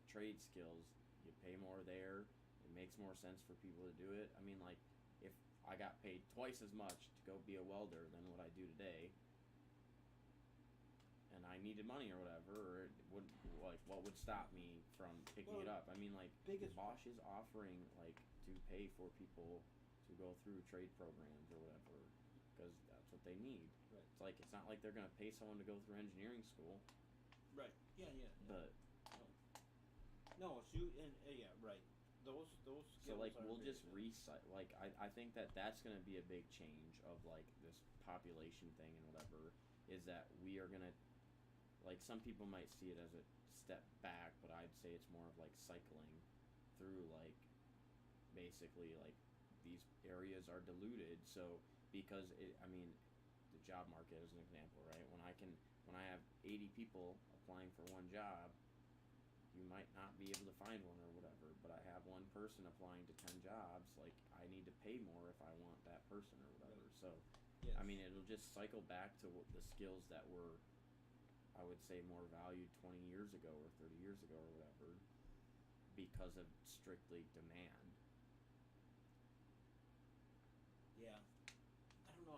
trade skills, you pay more there. It makes more sense for people to do it. I mean, like, if I got paid twice as much to go be a welder than what I do today, and I needed money or whatever, or it would, like, what would stop me from picking it up? I mean, like, Bosch is offering like to pay for people to go through trade programs or whatever, because that's what they need. Right. It's like, it's not like they're gonna pay someone to go through engineering school. Right. Yeah. But no, it's you and yeah, right. Those skills. so like are we'll very just good. recycle. Like I think that's gonna be a big change of like this population thing and whatever, is that we are gonna, like, some people might see it as a step back, but I'd say it's more of like cycling through, like, basically like these areas are diluted. So because I mean, the job market is an example, right? When I have 80 people applying for one job, you might not be able to find one or whatever, but I have one person applying to 10 jobs, like, I need to pay more if I want that person or whatever. Right. So Yes. I mean, it'll just cycle back to the skills that were, I would say, more valued 20 years ago or 30 years ago or whatever, because of strictly demand. Yeah. I don't know.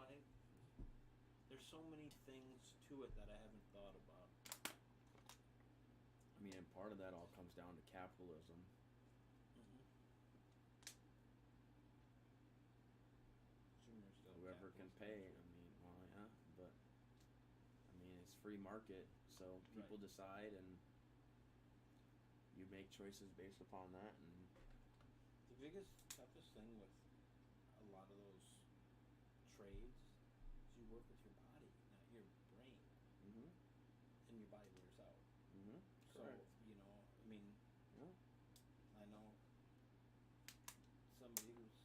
There's so many things to it that I haven't thought about. I mean, and part of that all comes down to capitalism. Whoever can pay. I mean, well, yeah, but I mean, it's free market, so people decide, and you make choices based upon that. And The biggest, toughest thing with a lot of those trades is you work with your body, not your brain, mm-hmm. and your body wears out. Mm-hmm. So, Correct. I mean, Yeah. I know somebody who's,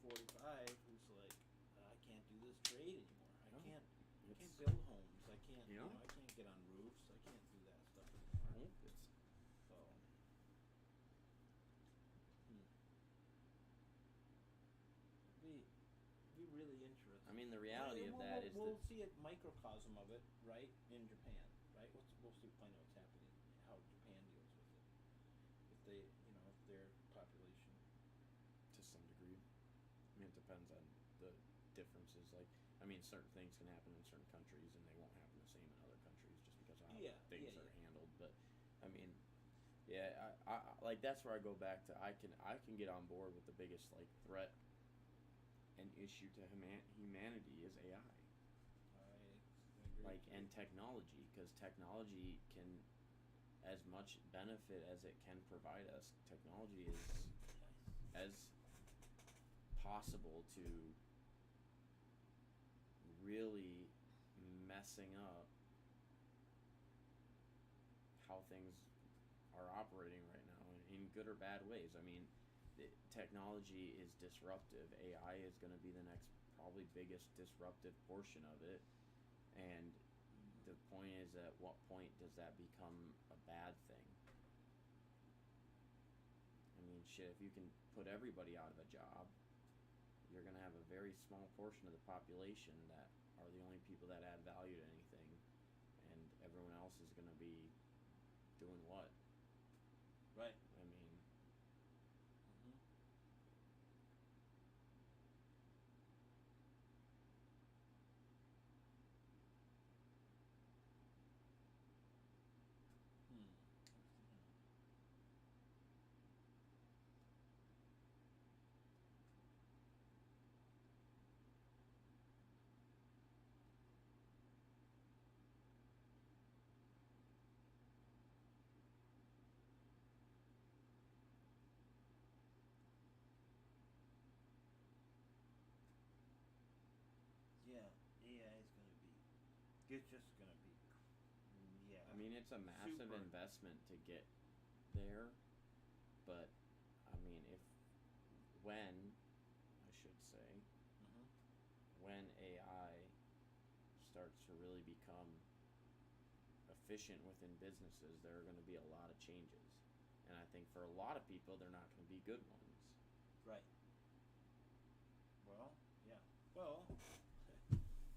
45 who's like, I can't do this trade anymore. I No. can't It's, build homes. I can't, You know? I can't get on roofs. I can't do that stuff anymore. it's So, be really interesting. I mean, the reality of that is we'll that see a microcosm of it, right, in Japan, right? We'll see find out what's happening, how Japan deals with it. If they, if their population. to some degree, I mean, it depends on the differences. Like, I mean, certain things can happen in certain countries, and they won't happen the same in other countries just because of how things are handled. But I mean, yeah, I like, that's where I go back to. I can get on board with the biggest like threat and issue to humanity is AI. I agree. Like, and technology, because technology can, as much benefit as it can provide us, technology is as possible to really messing up how things are operating right now in good or bad ways. I mean, technology is disruptive. AI is going to be the next probably biggest disruptive portion of it, and the point is, at what point does that become a bad thing? I mean, shit, if you can put everybody out of a job, you're going to have a very small portion of the population that are the only people that add value to anything, and everyone else is going to be doing what? Right. I mean, Mm-hmm. Hmm. Yeah, AI is going to be. It's just going to be. Yeah. I mean, it's a massive Super. investment to get there, but I mean, when, I should say, Mm-hmm. when AI starts to really become efficient within businesses, there are going to be a lot of changes. And I think for a lot of people, they're not going to be good ones. Right. Well, yeah. Well,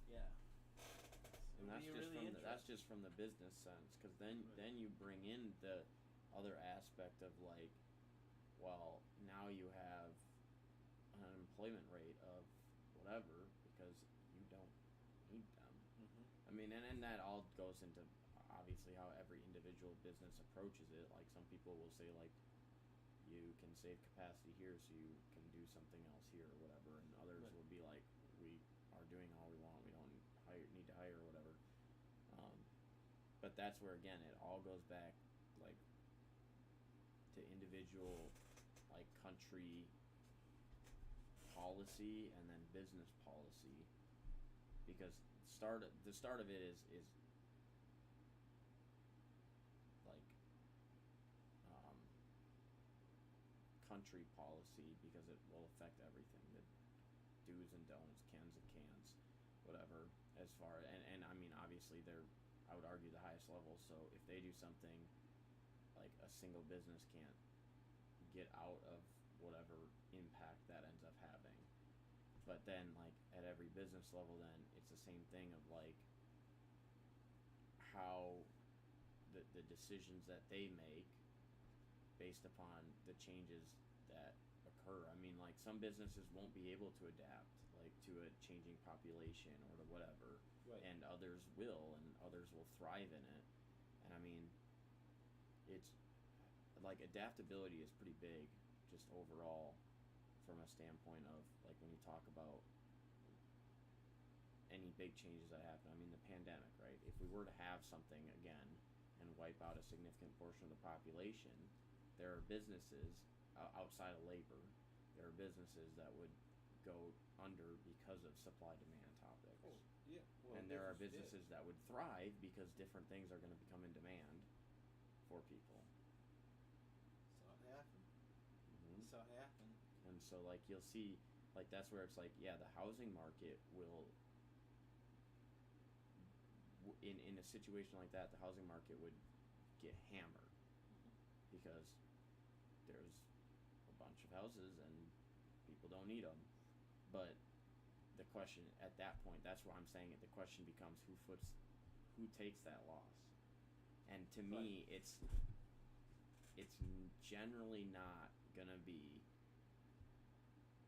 yeah. And It'll that's be just really that's just from the business sense, because then you bring in the other aspect of, like, well, now you have an unemployment rate of whatever because you don't need them. Mm-hmm. I mean, and that all goes into obviously how every individual business approaches it. Like, some people will say, like, you can save capacity here so you can do something else here or whatever, and others Right. would be like, we are doing all we want, we don't need to hire or whatever. But that's where, again, it all goes back, like, to individual, like, country policy and then business policy, because the start of it is like, country policy, because it will affect everything, the do's and don'ts, cans and cans, whatever, as far, and I mean, obviously I would argue the highest level. So if they do something, like, a single business can't get out of whatever impact that ends up having. But then, like, at every business level, then it's the same thing of, like, how the decisions that they make based upon the changes that occur. I mean, like, some businesses won't be able to adapt, like, to a changing population or to whatever, Right. and others will, and others will thrive in it. And I mean, it's like, adaptability is pretty big, just overall, from a standpoint of, like, when you talk about any big changes that happen. I mean, the pandemic, right? If we were to have something again and wipe out a significant portion of the population, there are businesses outside of labor, there are businesses that would go under because of supply demand topics. Oh, yeah. Well, And there are business businesses that would thrive because different things are going to become in demand for people. Saw it happen. Mm-hmm. Saw it happen. And so, like, you'll see, like, that's where it's like, yeah, the housing market will, in a situation like that, the housing market would get hammered because there's a bunch of houses and people don't need them. But the question at that point, that's why I'm saying it, the question becomes who takes that loss. And to me, it's generally not gonna be,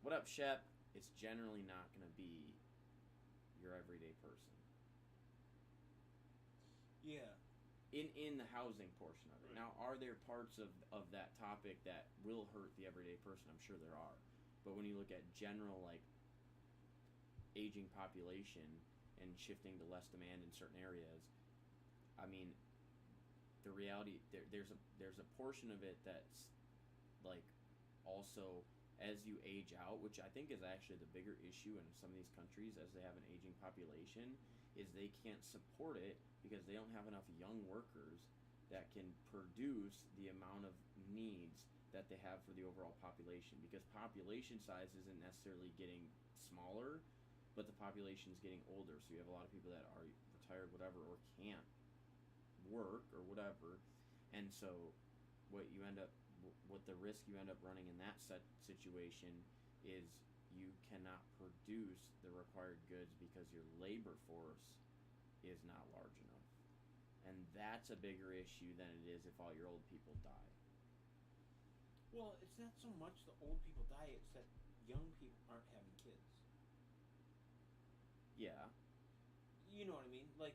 what up, Shep? It's generally not gonna be your everyday person. Yeah. In the housing portion of it. Right. Now, are there parts of that topic that will hurt the everyday person? I'm sure there are. But when you look at general, like, aging population and shifting to less demand in certain areas, I mean, the reality, there's a portion of it that's, like, also, as you age out, which I think is actually the bigger issue in some of these countries as they have an aging population, is they can't support it because they don't have enough young workers that can produce the amount of needs that they have for the overall population, because population size isn't necessarily getting smaller, but the population is getting older. So you have a lot of people that are retired, whatever, or can't work or whatever, and so what you end up, what the risk you end up running in that situation is you cannot produce the required goods because your labor force is not large enough, and that's a bigger issue than it is if all your old people die. Well, it's not so much the old people die; it's that young people aren't having kids. Yeah, You know what I mean? Like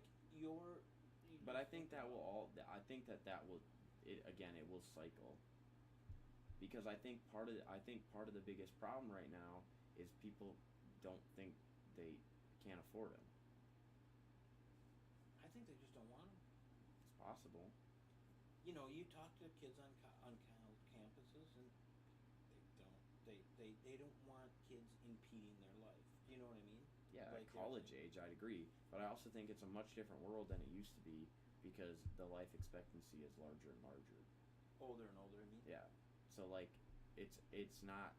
but I think that will all. I think that will. It again. It will cycle. Because I think part of the biggest problem right now is people don't think they can't afford them. I think they just don't want them. It's possible. You know, you talk to kids on college campuses, and they don't want kids impeding their life. You know what I mean? Yeah, Like at college age, I'd agree. But I also think it's a much different world than it used to be because the life expectancy is larger and larger. Older and older, I mean? Yeah. So, like, it's not...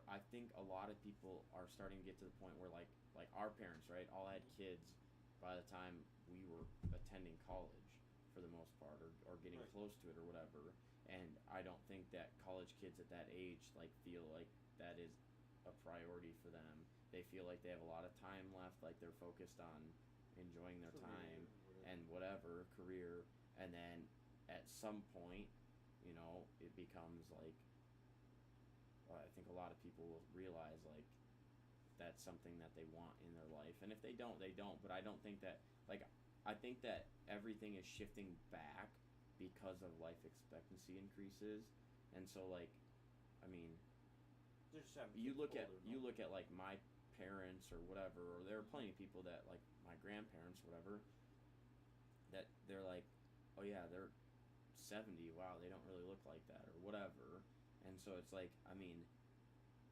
I think a lot of people are starting to get to the point where, like our parents, right, all had kids by the time we were attending college, for the most part, or getting Right. close to it or whatever. And I don't think that college kids at that age, like, feel like that is a priority for them. They feel like they have a lot of time left, like they're focused on enjoying their time and whatever, career, and then at some point, you know, it becomes like, well, I think a lot of people will realize, like, that's something that they want in their life, and if they don't, they don't. But I don't think that, like, I think that everything is shifting back because of life expectancy increases, and so, like, I mean, you look at like my parents or whatever, or there are plenty of people that, like my grandparents, whatever, that they're like, oh yeah, they're 70. Wow, they don't really look like that or whatever. And so it's like, I mean,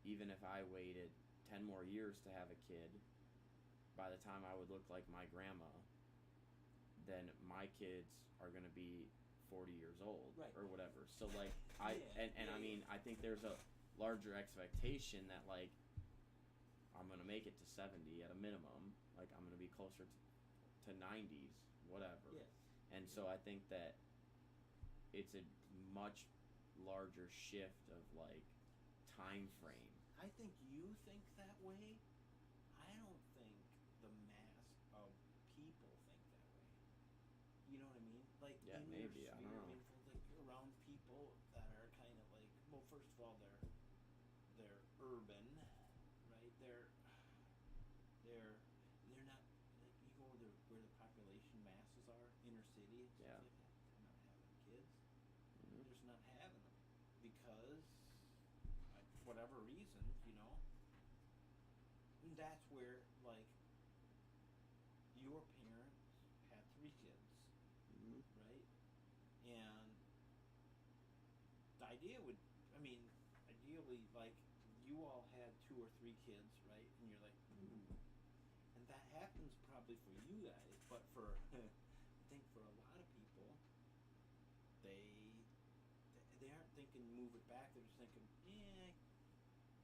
even if I waited 10 more years to have a kid, by the time I would look like my grandma, then my kids are going to be 40 years old, right, or whatever. So like I mean, I think there's a larger expectation that, like, I'm going to make it to 70 at a minimum, like I'm going to be closer to 90s, whatever. Yes. And so I think that it's a much larger shift of, like, time frame. I think you think that way. I don't think the mass of people think that way. You know what I mean? Like, Yeah, in maybe, your I don't sphere, know. I mean, like, you're around people that are kind of like, well, first of all, they're urban, right? They're not, like, you go to where the population masses are, inner city and stuff Yeah. like that. They're not having kids. Mhm. They're just not having them because, like, whatever reason, you know. And that's where, like, your parents had 3 kids, Mhm. right? And the idea would, I mean, ideally, like, you all had 2 or 3 kids, right? And you're like, ooh. And that happens probably for you guys, but for, I think for a lot of people, they aren't thinking move it back. They're just thinking,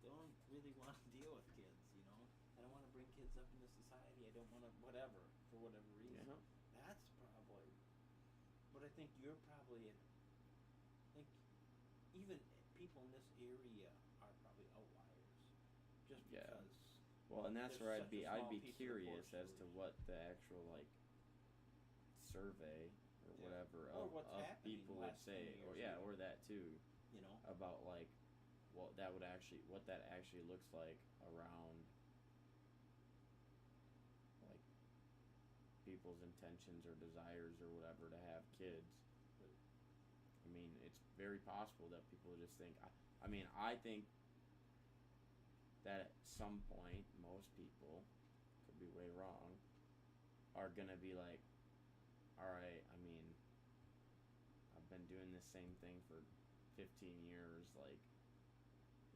don't really want to deal with kids, you know. I don't want to bring kids up into society. I don't want to whatever for whatever reason. Yeah. That's probably. But I think you're probably. I think even people in this area are probably outliers, just Yeah. because. Well, and that's there's where such a I'd small be piece of the curious course as to for- what the actual, like, survey or Yeah. whatever Or of what's happening people would last say, 20 or years yeah, ago. or that too, You know. about, like, what that actually looks like around, like, people's intentions or desires or whatever to have kids. But, I mean, it's very possible that people just think. I mean, I think that at some point, most people, could be way wrong, are gonna be like, all right, I mean, I've been doing this same thing for 15 years, like,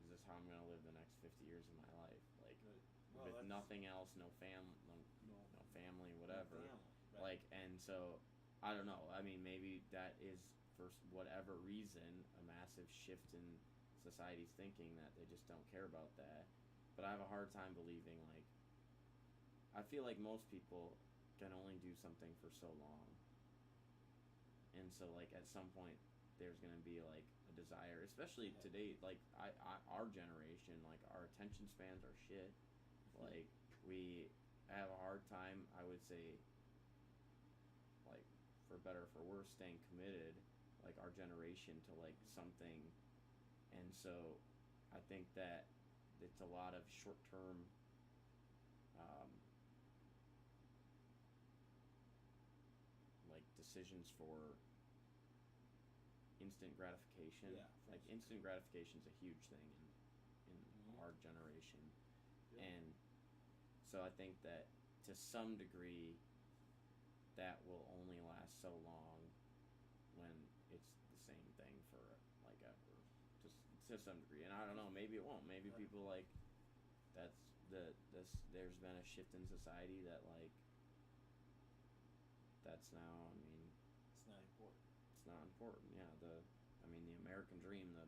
is this how I'm gonna live the next 50 years of my life? Like, Well, with that's- nothing else, no family, whatever. family, right? Like, and so, I don't know. I mean, maybe that is for whatever reason, a massive shift in society's thinking that they just don't care about that. But I have a hard time believing, like, I feel like most people can only do something for so long. And so, like, at some point, there's going to be, like, a desire, especially today, like, our generation, like, our attention spans are shit. Like, we have a hard time, I would say, like, for better or for worse, staying committed, like, our generation to, like, something. And so, I think that it's a lot of short-term, like, decisions for instant gratification. Yeah, like instant gratification is a huge thing in our generation. Yeah. And so I think that to some degree that will only last so long when it's the same thing for like ever, to some degree. And I don't know, maybe it won't. Maybe people like there's been a shift in society that like that's now, I mean, It's not important. it's not important. Yeah, the American dream, the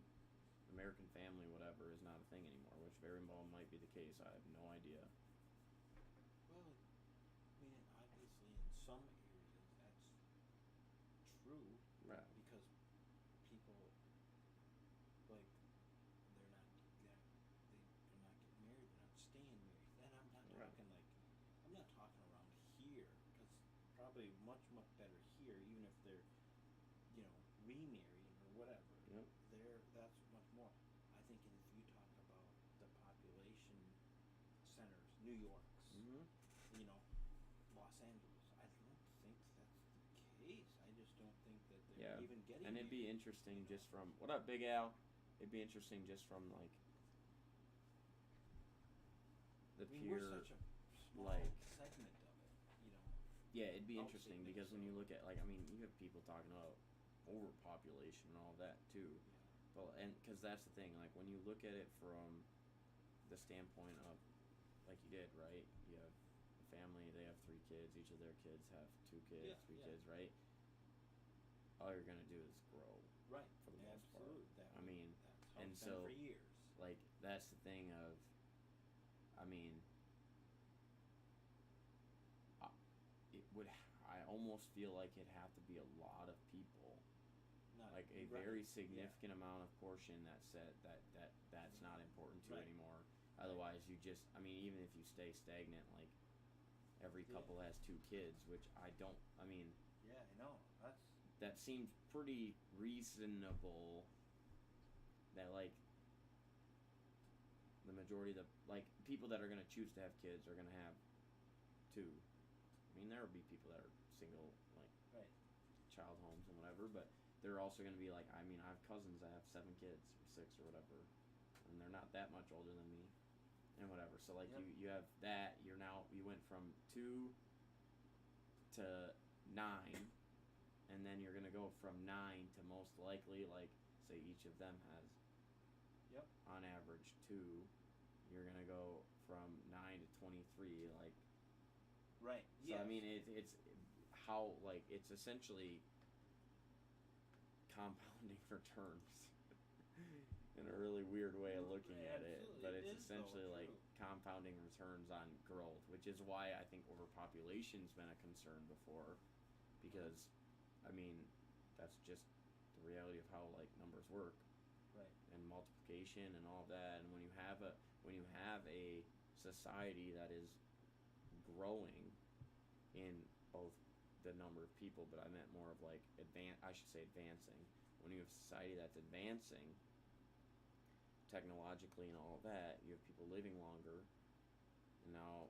American family, whatever, is not a thing anymore. Which very well might be the case. I have no idea. Well, I mean, obviously, in some areas that's true. Right. Because people, like, they're not getting married. They're not staying married. And I'm not Right. talking like, I'm not talking around here, because probably much better here, even if they're, remarrying or whatever. Yep. That's much more. I think if you talk about the population centers, New York's, Mm-hmm. Los Angeles, I don't think that's the case. I just don't think that Yeah. they're even getting. And it'd be married, interesting just from what up, Big Al? It'd be interesting just from like the I mean, pure we're such a small like segment of it, yeah, it'd be I'll interesting say because when you Minnesota. look at like I mean you have people talking about overpopulation and all that too. Well, and because that's the thing, like when you look at it from the standpoint of, like you did, right? You have a family, they have 3 kids, each of their kids have 2 kids, Yeah, 3 yeah. kids, right? All you're gonna do is grow, Right. for the most part. Absolutely. I mean, that's how and it's so, been for years. like that's the thing of, I mean, I almost feel like it'd have to be a lot of people. Like a very significant amount of portion that said that's not important to Right. anymore. Otherwise, you just, I mean, even if you stay stagnant, like every Yeah. couple has 2 kids, which I don't. I mean, Yeah, I know. that seems pretty reasonable. That like the majority of the like people that are gonna choose to have kids are gonna have 2. I mean, there will be people that are single, like Right. child homes and whatever, but they're also going to be like, I mean, I have cousins that have 7 kids or 6 or whatever, and they're not that much older than me, and whatever. So like Yep. you have that. You went from 2 to 9, and then you're going to go from 9 to most likely, like say each of them has, Yep. on average 2. You're going to go from 9 to 23, like. Right. So yes. I mean, it's how like it's essentially compounding returns in a really weird way of looking at it, Absolutely, but it it's is, essentially though, like true. compounding returns on growth, which is why I think overpopulation's been a concern before, because I mean that's just the reality of how like numbers work, Right. and multiplication and all that. And when you have a society that is growing in both the number of people, but I meant more of like advancing. When you have a society that's advancing technologically and all of that, you have people living longer, and now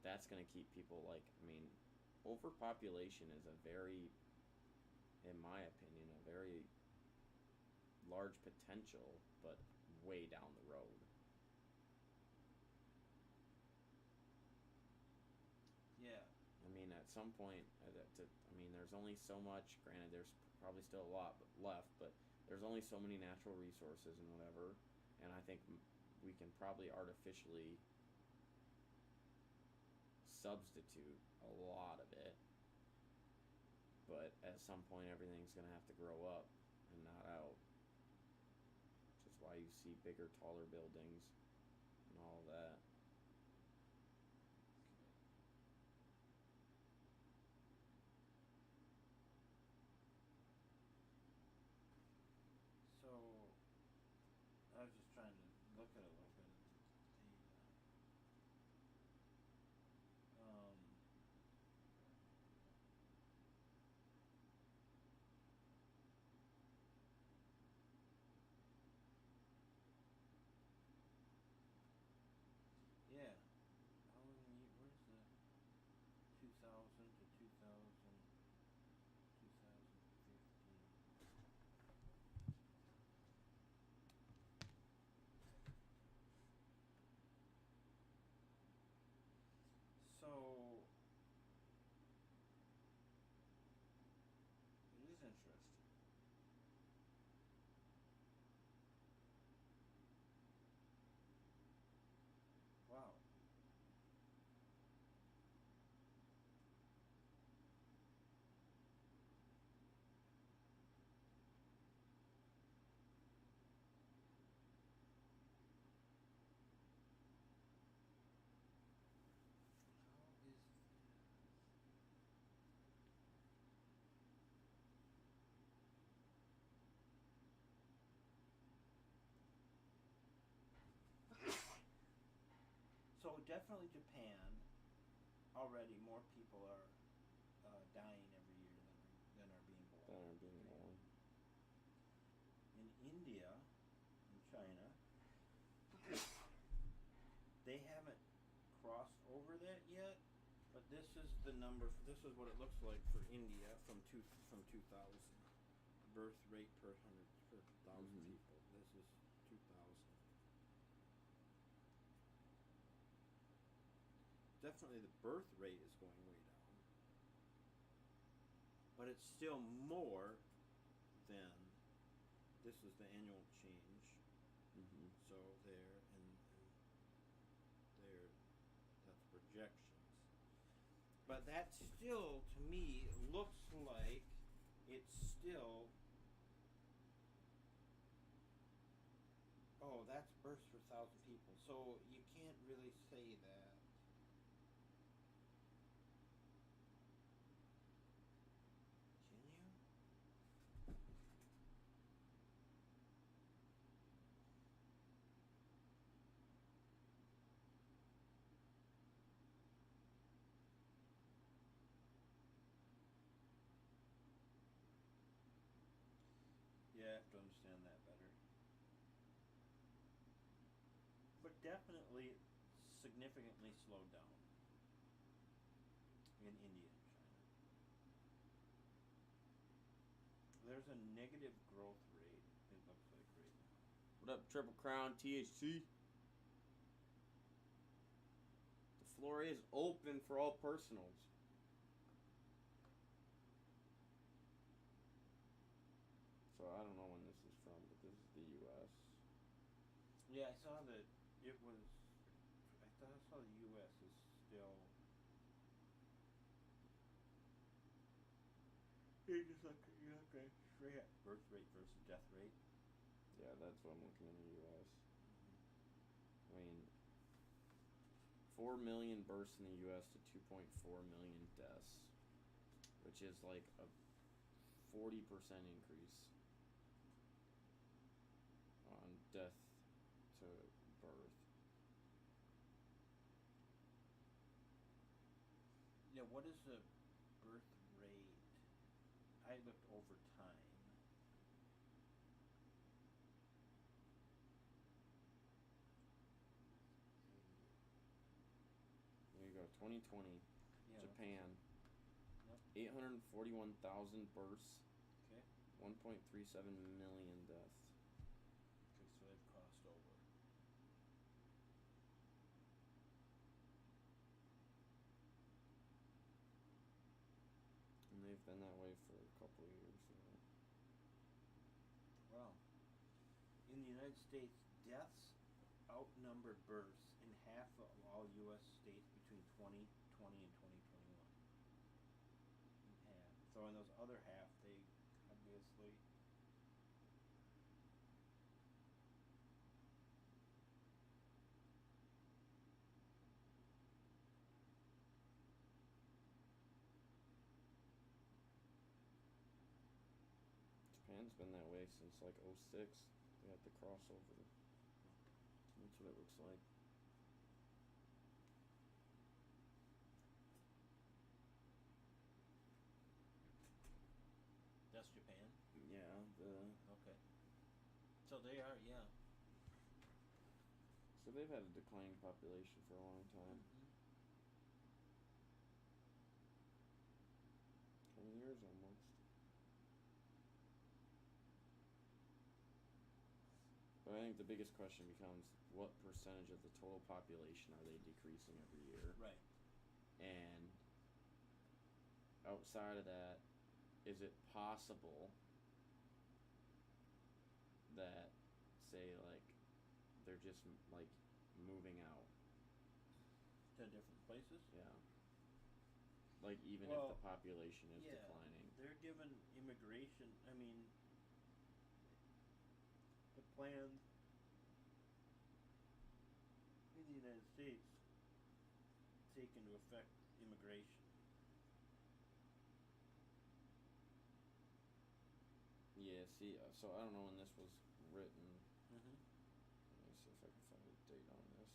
that's going to keep people like, I mean, overpopulation is a very, in my opinion, a very large potential, but way down the road. Yeah. I mean, at some point, there's only so much. Granted, there's probably still a lot left, but there's only so many natural resources and whatever. And I think we can probably artificially substitute a lot of it. But at some point, everything's going to have to grow up. and not out. Which is why you see bigger, taller buildings and all that. So, I was just trying to look at it a little bit. Yeah. How many? Where's the 2000 to 2015? So it is interesting. Wow. How is So definitely Japan. Already more people are dying every year than are being born. That are being born. In India, in China, they haven't crossed over that yet. But this is the number. This is what it looks like for India from 2000. Birth rate per 1,000 people. This is 2000. Definitely the birth rate is going way down. But it's still more than, this is the annual change. So there and there, that's projections. But that still, to me, looks like it's still, oh, that's births per 1,000 people. So you can't really say that. Can you? Yeah, I have to understand that better. But definitely significantly slowed down in India and China. There's a negative growth rate, it looks like right now. What up, Triple Crown THC? The floor is open for all personals. So I don't know when this is from, but this is the U.S. Yeah, I saw that it was. I thought I saw the U.S. is still. You just look. Straight at birth rate versus death rate. Yeah, that's what I'm looking in the U.S. I mean, 4 million births in the U.S. to 2.4 million deaths, which is like a 40% increase on death to birth. Yeah, what is the birth rate? I looked over time. There you go, 2020, Yeah, Japan. Yep. 841,000 births. Okay. 1.37 million deaths. Okay, so they've crossed over. And they've been that way for a couple of years now. Wow. In the United States, deaths outnumbered births in half of all U.S. states between 2020 and 2021. In half. So in those other half, they obviously Japan's been that way since like '06. They had the crossover. That's what it looks like. That's Japan. Yeah, Okay. So they are, yeah. so they've had a declining population for a long time. 20 years almost. But I think the biggest question becomes what percentage of the total population are they decreasing every year? Right. And outside of that, is it possible that, say, like, they're just like moving out? To different places? Yeah. Like, even Well, if the population is yeah, declining. they're given immigration. I mean, the plan in the United States take into effect immigration. Yeah, see, so I don't know when this was written. Mm-hmm. Let me see if I can find a date on this.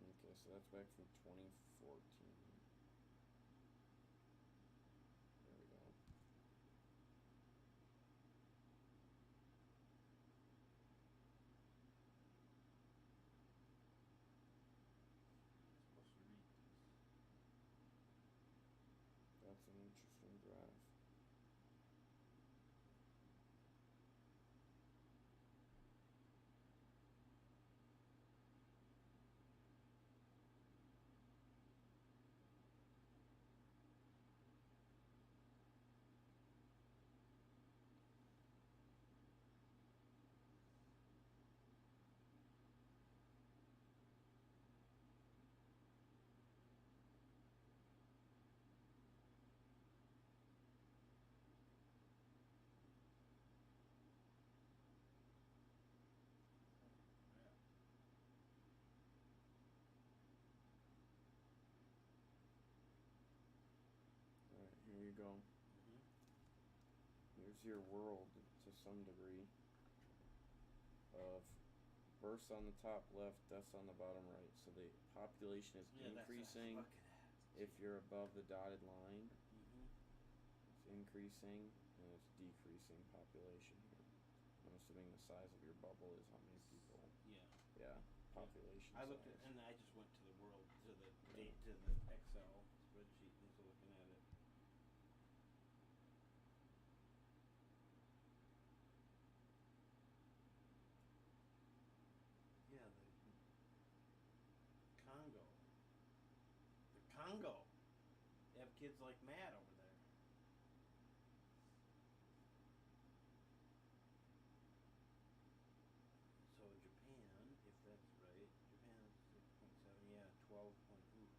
Okay, so that's back from 2014. There we go. Supposed to read this. That's an interesting graph. Alright, here you go. Mm-hmm. Here's your world to some degree of births on the top left, deaths on the bottom right. So the population is increasing if you're above the dotted line. Mm-hmm. It's increasing and it's decreasing population here. I'm assuming the size of your bubble is how many people. Yeah. Yeah, population I size. looked at, and I just went to the world, to the date, to the Excel spreadsheet, and so looking at it. Yeah, the Congo. The Congo. They have kids like mad over there. So Japan, if that's right, Japan is 6.7, yeah, 12 point, ooh.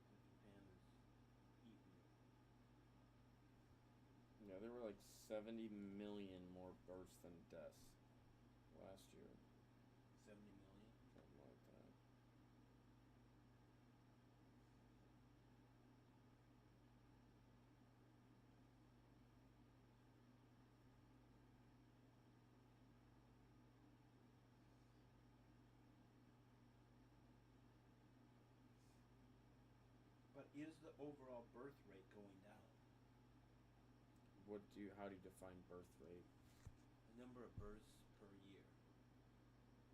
So Japan is eating it. Yeah, there were like 70 million more births than deaths last year. 70 million? Something like that. But is the overall birth rate going down? How do you define birth rate? The number of births per year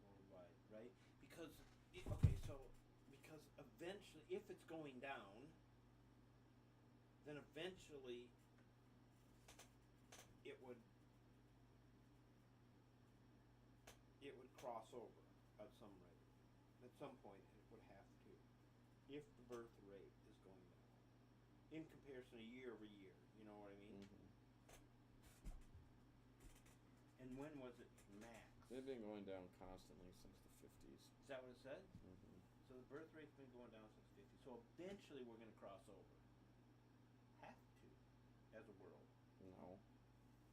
worldwide, right? Because because eventually, if it's going down, then eventually it would cross over at some rate. At some point, it would have to, if the birth rate is going down in comparison to year over year. You know what I mean? Mm-hmm. And when was it max? They've been going down constantly since the 50s. Is that what it said? Mm-hmm. So the birth rate's been going down since 50. So eventually we're going to cross over. Have to, as a world. No.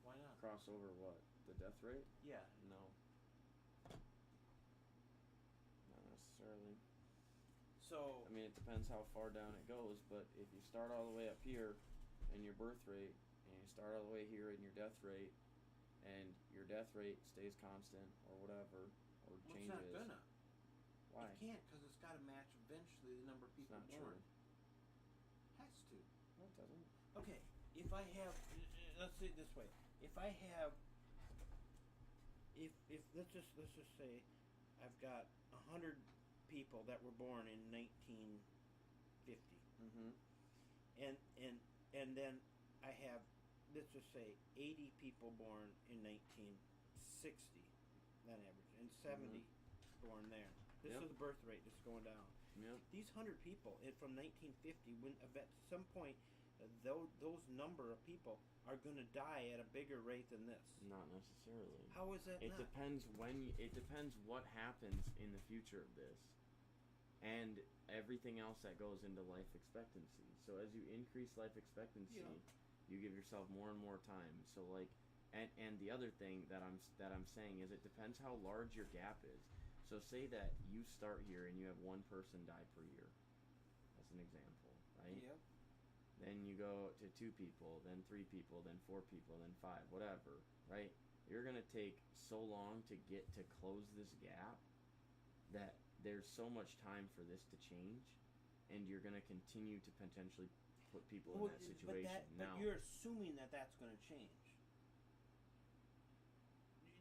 Why not? Cross over what? The death rate? Yeah. No. Not necessarily. So I mean, it depends how far down it goes, but if you start all the way up here in your birth rate, and you start all the way here in your death rate, and your death rate stays constant or whatever, or well, changes. it's not gonna. Why? It can't, because it's got to match eventually the number of people not born. true. Has to. No, it doesn't. Okay, if I have, let's say it this way, if I have, if let's just say, I've got 100 people that were born in 1950, Mm-hmm. and then I have, let's just say, 80 people born in 1960, that average, and 70 born there. This Yep. is the birth rate that's going down. Yep. These 100 people from 1950, when at some point, those number of people are going to die at a bigger rate than this. Not necessarily. How is that It not? depends it depends what happens in the future of this, and everything else that goes into life expectancy. So as you increase life expectancy, Yeah. you give yourself more and more time. So like, and the other thing that I'm saying is it depends how large your gap is. So say that you start here and you have one person die per year, as an example, right? Yep. Then you go to 2 people, then 3 people, then 4 people, then 5, whatever, right? You're going to take so long to get to close this gap that there's so much time for this to change, and you're going to continue to potentially put people in that situation. But you're assuming that that's going to change.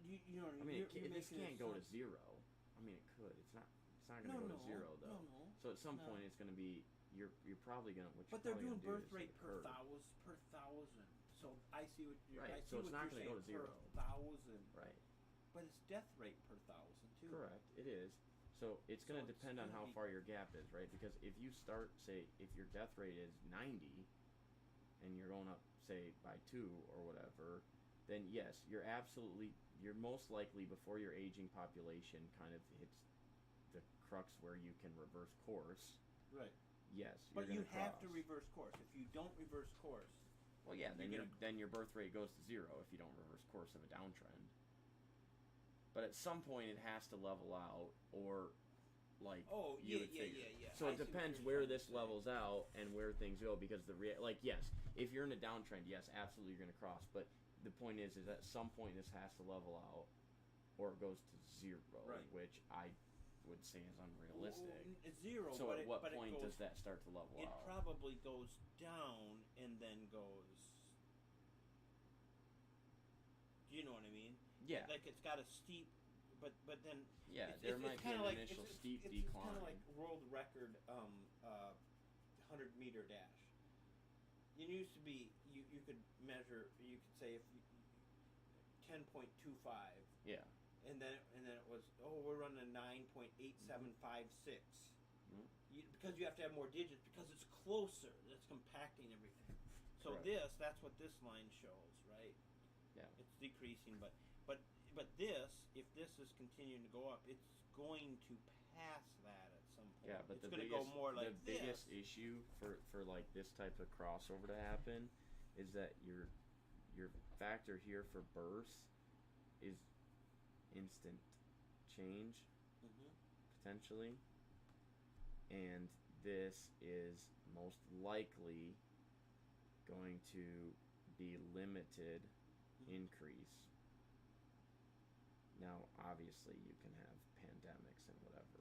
You know what I mean, you're this making can't go to assumptions. 0. I mean, it could. It's not going to go to 0 though. No. So at some No. point, it's going to be you're probably going to. But they're doing birth rate per thousand. So I see what you're. Right. I see So it's what not you're going to go to saying, 0. per thousand. Right. But it's death rate per thousand too. Correct. It is. So it's going to So it's depend on gonna how be- far your gap is, right? Because if you start, say, if your death rate is 90, and you're going up, say, by 2 or whatever, then yes, you're most likely before your aging population kind of hits the crux where you can reverse course. Right. Yes, But you're you gonna have to cross. reverse course. If you don't reverse course, Well, yeah, then you're then your birth rate goes to 0 if you don't reverse course of a downtrend. But at some point, it has to level out, or like oh you yeah, would yeah, figure. yeah, yeah. So I it see what depends you're where trying to this say. levels out and where things go, because like yes, if you're in a downtrend, yes, absolutely you're going to cross. But the point is at some point this has to level out, or it goes to 0, Right. which I would say is unrealistic. It's 0. So but at what but point it goes, does that start to level It out? probably goes down and then goes. Do you know what I mean? Yeah, Like it's got a steep, but then. yeah. It's, There it's, might it's be kinda an like, initial it's, steep it's decline. kind of like world record 100-meter dash. It used to be you could measure, you could say if 10.25. Yeah. And then it was, we're running a 9.8756. Because you have to have more digits, because it's closer. It's compacting everything. So Correct. that's what this line shows, right? Yeah. It's decreasing, but this, if this is continuing to go up, it's going to pass that at some point. Yeah, but it's the going to biggest, go more like the biggest issue for like this type of crossover to happen is that your factor here for bursts is instant change, potentially, and this is most likely going to be limited increase. Now, obviously, you can have pandemics and whatever,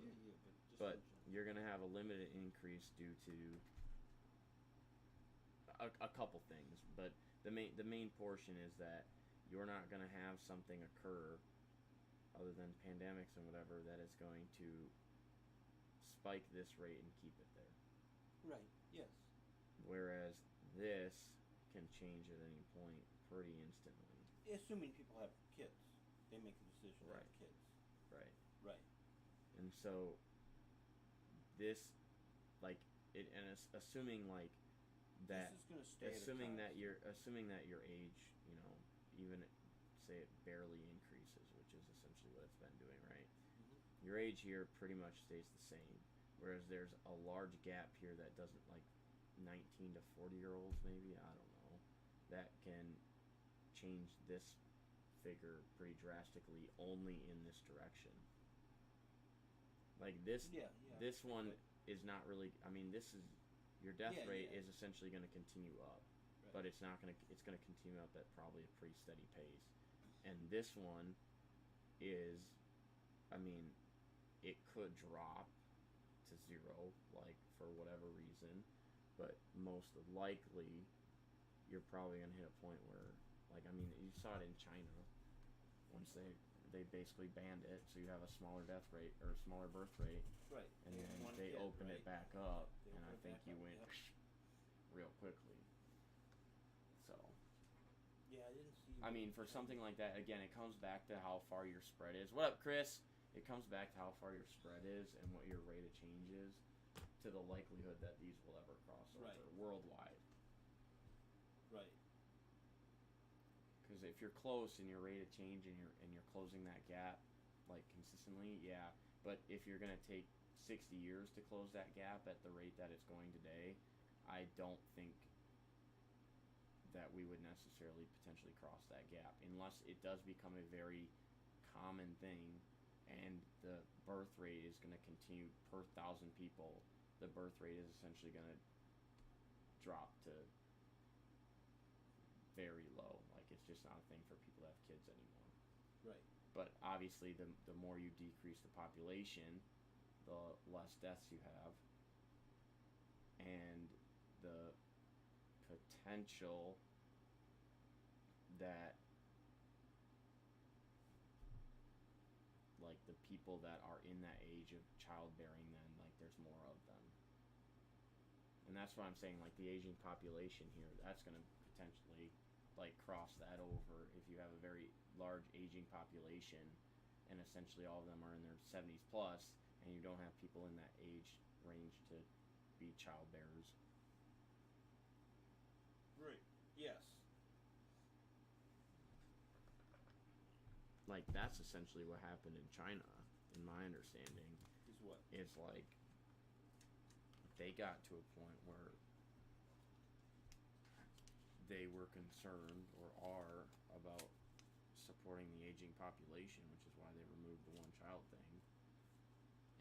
but you're going to have a limited increase due to a couple things. But the main portion is that you're not going to have something occur other than pandemics and whatever that is going to spike this rate and keep it there. Right. Yes. Whereas this can change at any point pretty instantly. Assuming people have kids, they make a decision to Right. have kids. Right. Right. And so this, like, it, and it's assuming like that, This is going to stay. assuming at a that your age, you know, even say it barely increases, which is essentially what it's been doing, right? Your age here pretty much stays the same, whereas there's a large gap here that doesn't, like 19 to 40-year-olds maybe, I don't know, that can change this figure pretty drastically only in this direction. Like this, Yeah. this one, is not really. I mean, this is your death Yeah, rate yeah. is essentially going to continue up, Right. but it's not going to. It's going to continue up at probably a pretty steady pace. And this one is, I mean, it could drop to zero, like for whatever reason, but most likely, you're probably going to hit a point where, like, I mean, you saw it in China once they basically banned it, so you have a smaller death rate or smaller birth rate, Right. and then One they kid, opened right? it back up, They and I opened it think back you up, went yep. real quickly. So, Yeah, I didn't see. I mean, for something like that, again, it comes back to how far your spread is. What up, Chris? It comes back to how far your spread is and what your rate of change is to the likelihood that these will ever cross over Right. worldwide. Right. Because if you're close in your rate of change and you're closing that gap like consistently, yeah. But if you're gonna take 60 years to close that gap at the rate that it's going today, I don't think that we would necessarily potentially cross that gap unless it does become a very common thing, and the birth rate is going to continue per 1,000 people. The birth rate is essentially going to drop to very low. Like, it's just not a thing for people to have kids anymore. Right. But obviously, the more you decrease the population, the less deaths you have, and the potential that, like, the people that are in that age of childbearing, then, like, there's more of them. And that's what I'm saying, like, the aging population here, that's going to potentially, like, cross that over if you have a very large aging population and essentially all of them are in their 70s plus, and you don't have people in that age range to be childbearers. Right. Yes. Like, that's essentially what happened in China, in my understanding. Is what? It's like they got to a point where they were concerned or are about supporting the aging population, which is why they removed the one child thing.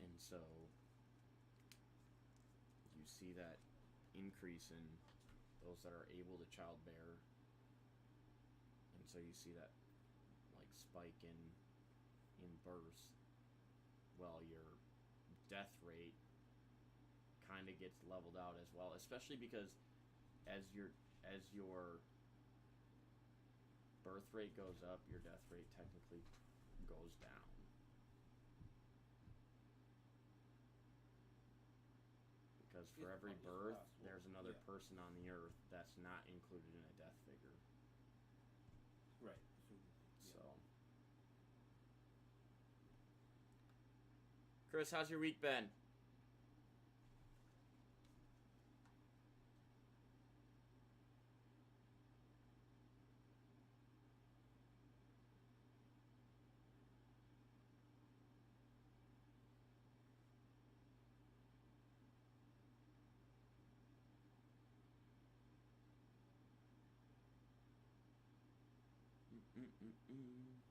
And so you see that increase in those that are able to childbear, and so you see that like spike in births. Well, your death rate kind of gets leveled out as well, especially because as your birth rate goes up, your death rate technically goes down. Because for As every much as birth, possible. there's another Yeah. person on the earth that's not included in a death figure. Right. So, So, Chris, how's your week been? Mm-mm-mm-mm.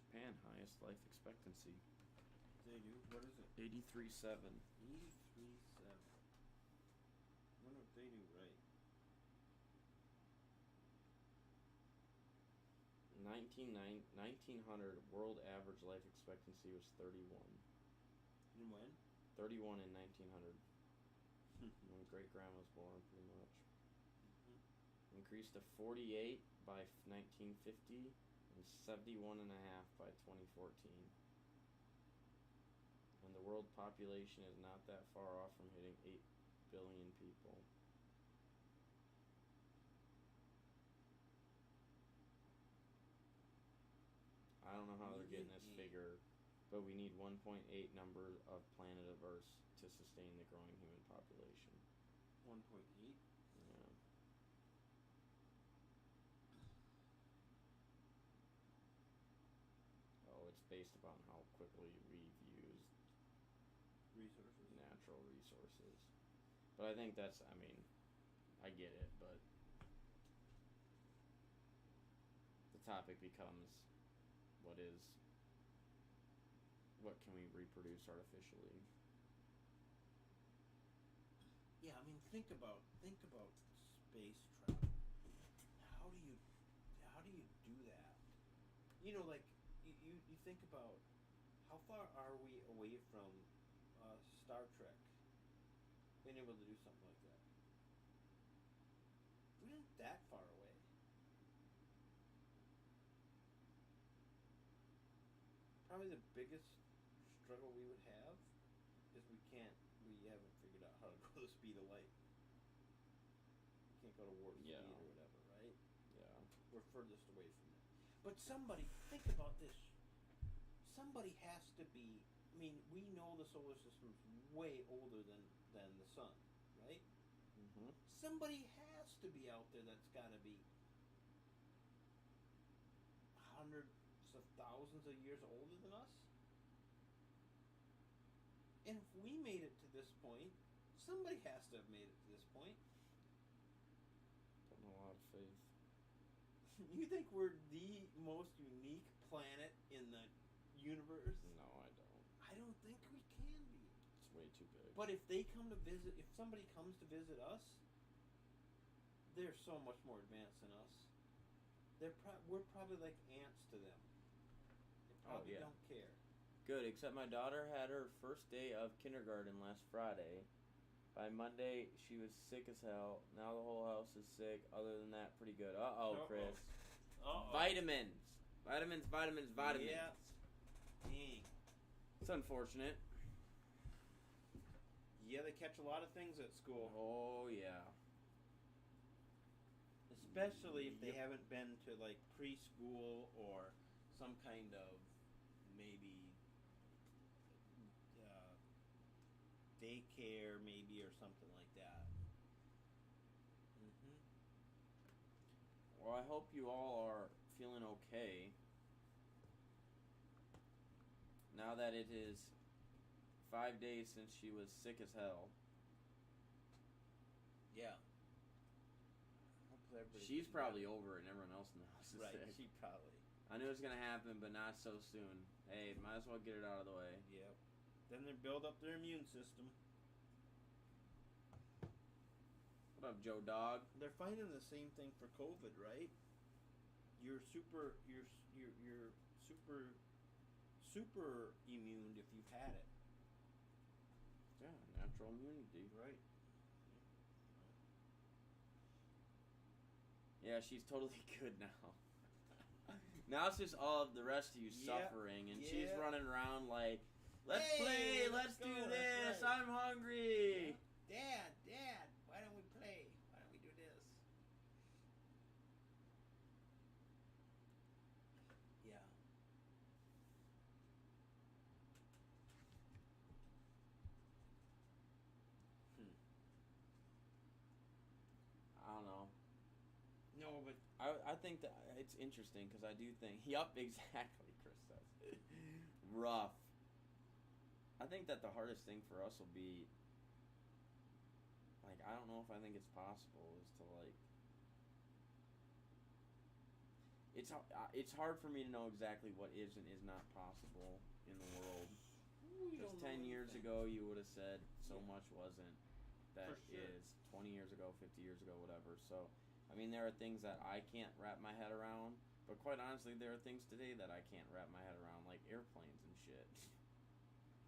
Japan, highest life expectancy. they do. What is it? 83.7. 83.7. Wonder what they do right. 1900 world average life expectancy was 31. And when? 31 in 1900. When great grandma was born, pretty much. Increased to 48 by 1950 and 71 and a half by 2014. And the world population is not that far off from hitting 8 billion people. I don't know how they're getting this figure, but we need 1.8 number of planet of Earth to sustain the growing human population. 1.8. Yeah. Oh, it's based upon how quickly we've used Resources. natural resources. But I think that's, I mean, I get it, but the topic becomes, what can we reproduce artificially? Yeah, I mean, think about space travel. How do you do that? You know, like you think about how far are we away from Star Trek being able to do something like that? We aren't that far away. Probably the biggest struggle we would have is we haven't figured out how to go the speed of light. We can't go to warp speed or whatever, right? Yeah. We're furthest away from it. But somebody, think about this. Somebody has to be, I mean, we know the solar system's way older than the sun, right? Mm-hmm. Somebody has to be out there that's got to be hundreds of thousands of years older than us. And if we made it to this point, somebody has to have made it to this point. Putting a lot of faith. You think we're the most unique planet in the universe? No, I don't. I don't think we can be. It's way too big. But if they come to visit, if somebody comes to visit us, they're so much more advanced than us. We're probably like ants to them. They probably don't care. Good, except my daughter had her first day of kindergarten last Friday. By Monday, she was sick as hell. Now the whole house is sick. Other than that, pretty good. Chris. Vitamins. Vitamins. Yeah. Dang. It's unfortunate. Yeah, they catch a lot of things at school. Oh, yeah. Especially if they haven't been to, like, preschool or some kind of maybe daycare maybe or something like that. Mm-hmm. Well, I hope you all are feeling okay. Now that it is 5 days since she was sick as hell. Yeah. She's probably over it and everyone else in the house is right, sick. she probably. I knew it was going to happen, but not so soon. Hey, might as well get it out of the way. Yep. Then they build up their immune system. What up, Joe Dog? They're finding the same thing for COVID, right? You're super immune if you've had it. Yeah, natural immunity. Right. Yeah, she's totally good now. Now it's just all of the rest of you suffering, and she's running around like, let's play, let's do this, right. I'm hungry. Yeah. Dad, why don't we play? Why don't we do this? Yeah. I don't know. No, but I think that it's interesting because I do think, yup, exactly, Chris says. Rough. I think that the hardest thing for us will be, like, I don't know if I think it's possible, is to, like, it's hard for me to know exactly what is and is not possible in the world. Because 10 years ago you would have said so much wasn't that is 20 years ago, 50 years ago, whatever. So, I mean, there are things that I can't wrap my head around, but quite honestly, there are things today that I can't wrap my head around, like airplanes and shit.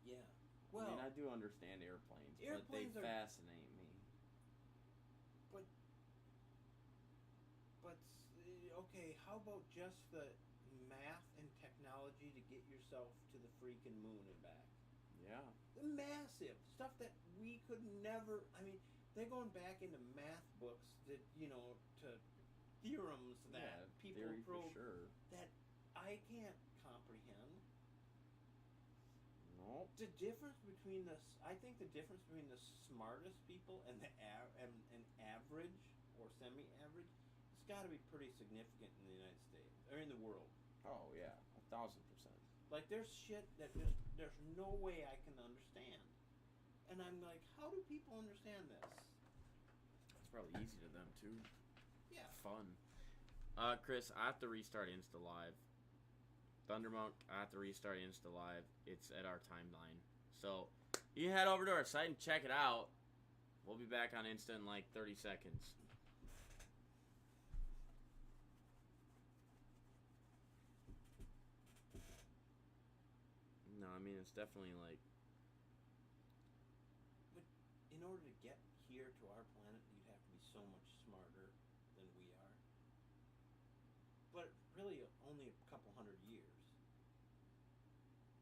Yeah. Well, I mean, I do understand airplanes but they fascinate me. But okay, how about just the math and technology to get yourself to the freaking moon and back? Yeah. The massive stuff that we could never. I mean, they're going back into math books that to theorems that people prove that I can't comprehend. No. The difference between I think the difference between the smartest people and the and average or semi-average, it's got to be pretty significant in the United States or in the world. Oh yeah, 1,000%. Like there's shit that there's no way I can understand, and I'm like, how do people understand this? It's probably easy to them too. Yeah. Fun. Chris, I have to restart Insta Live. Thundermonk, I have to restart Insta Live. It's at our timeline. So, you can head over to our site and check it out. We'll be back on Insta in like 30 seconds. No, I mean, it's definitely like... But in order to get here to our planet, you'd have to be so much smarter than we are. But really, only a couple hundred years.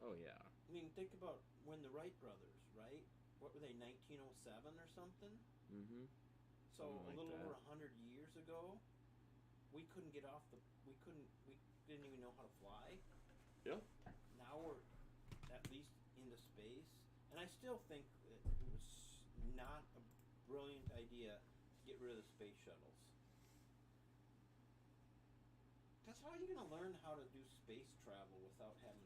Oh, yeah. I mean, think about when the Wright brothers, right? What were they, 1907 or something? Mm-hmm. So Something like a little that. over 100 years ago, we couldn't get off the. We didn't even know how to fly. Yeah. Now we're at least into space, and I still think it was not a brilliant idea to get rid of the space shuttles. Because how are you going to learn how to do space travel without having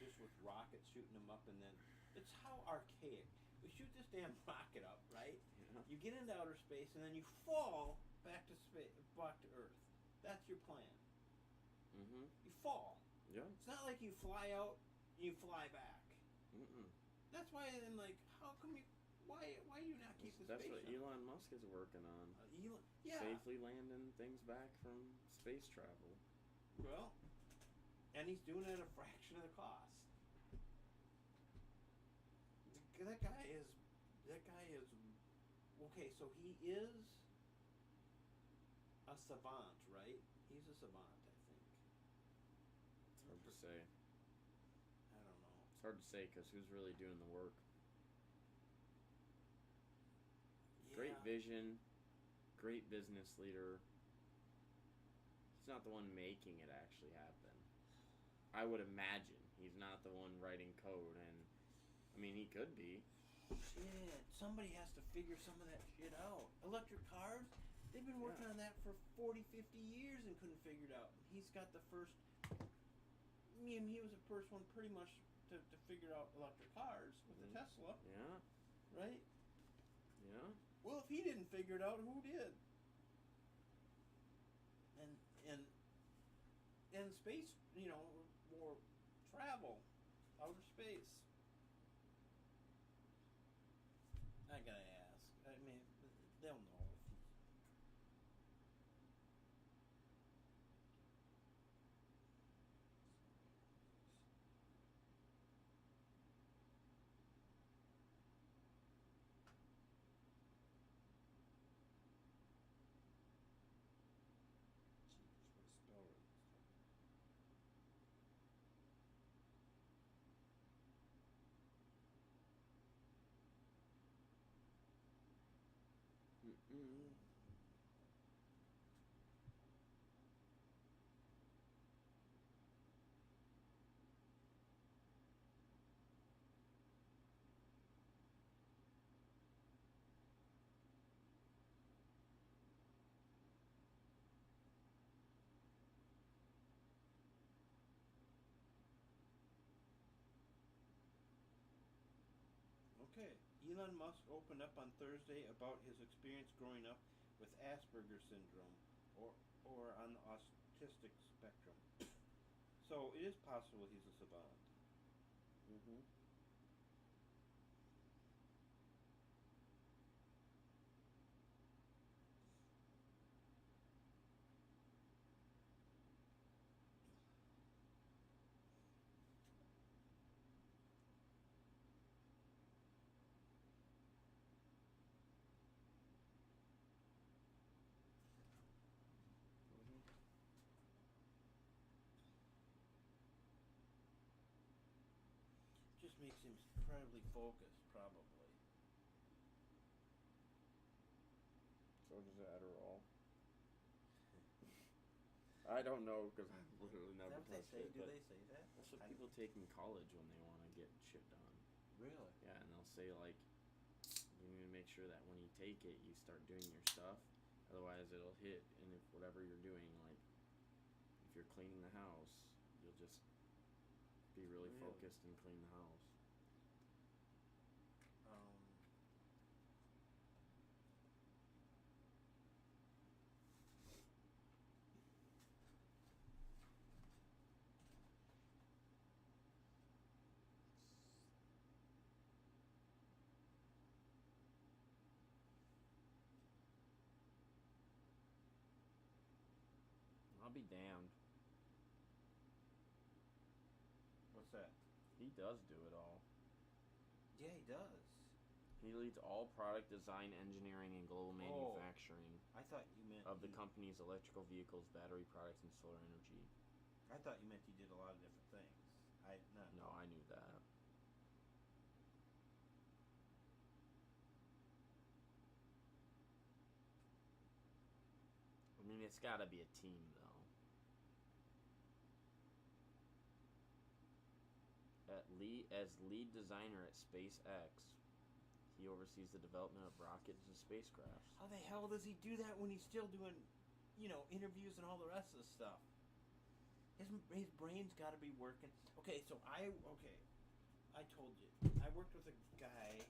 just with rockets shooting them up, and then it's how archaic. We shoot this damn rocket up, right? Yeah. You get into outer space, and then you fall back to space, back to Earth. That's your plan. Mm-hmm. You fall. Yeah. It's not like you fly out, and you fly back. Mm-mm. That's why then, like, how come you? Why do you not keep the That's space? what shuttle? Elon Musk is working on. Yeah. Safely landing things back from space travel. Well, and he's doing it at a fraction of the cost. That guy is. Okay, so he is a savant, right? He's a savant, I think. It's hard to say. I don't know. It's hard to say because who's really doing the work? Yeah. Great vision, great business leader. He's not the one making it actually happen. I would imagine he's not the one writing code, and I mean he could be. Shit, somebody has to figure some of that shit out. Electric cars, they've been working on that for 40, 50 years and couldn't figure it out. He's got the first. He was the first one pretty much to figure out electric cars with the Tesla, Yeah. right? Yeah. Well, if he didn't figure it out, who did? And space, or travel, outer space. I gotta ask. I mean, they'll know if he. Mm-mm. Okay, Elon Musk opened up on Thursday about his experience growing up with Asperger's syndrome, or on the autistic spectrum. So it is possible he's a savant. Mm-hmm. Just makes him incredibly focused, probably. So does Adderall. I don't know because I literally never Is that what touched they say? it. Do but they say that? That's what people take in college when they want to get shit done. Really? Yeah, and they'll say like, you need to make sure that when you take it, you start doing your stuff. Otherwise, it'll hit, and if whatever you're doing, like, if you're cleaning the house, you'll just be really focused and clean the house. I'll be damned. What's that? He does do it all. Yeah, he does. He leads all product design, engineering, and global manufacturing I thought you meant of the company's electrical vehicles, battery products, and solar energy. I thought you meant he did a lot of different things. No, I knew that. I mean, it's got to be a team, though. As lead designer at SpaceX, he oversees the development of rockets and spacecrafts. How the hell does he do that when he's still doing, interviews and all the rest of the stuff? His brain's got to be working. Okay, I told you, I worked with a guy,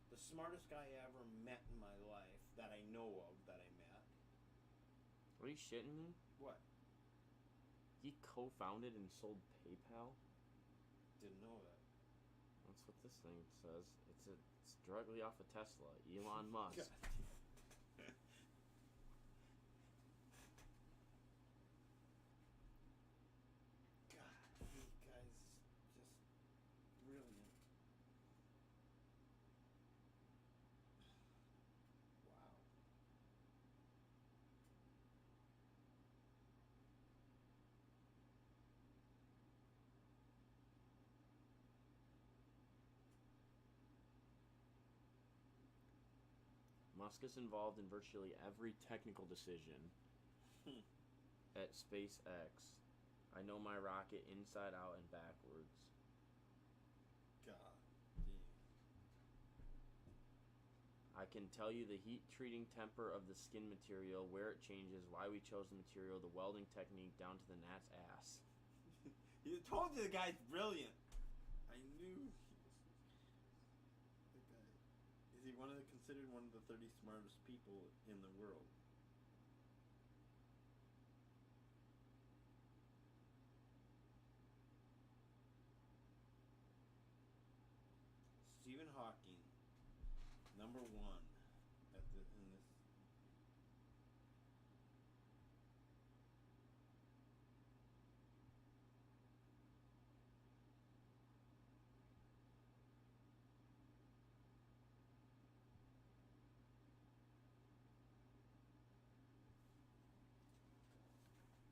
the smartest guy I ever met in my life that I know of that I met. Are you shitting me? What? He co-founded and sold PayPal? Didn't know that. That's what this thing says. It's directly off of Tesla. Elon Musk. Musk is involved in virtually every technical decision at SpaceX. I know my rocket inside out and backwards. God. I can tell you the heat treating temper of the skin material, where it changes, why we chose the material, the welding technique, down to the gnat's ass. He told you the guy's brilliant. I knew. Is he considered one of the 30 smartest people in the world? Stephen Hawking, number one in this.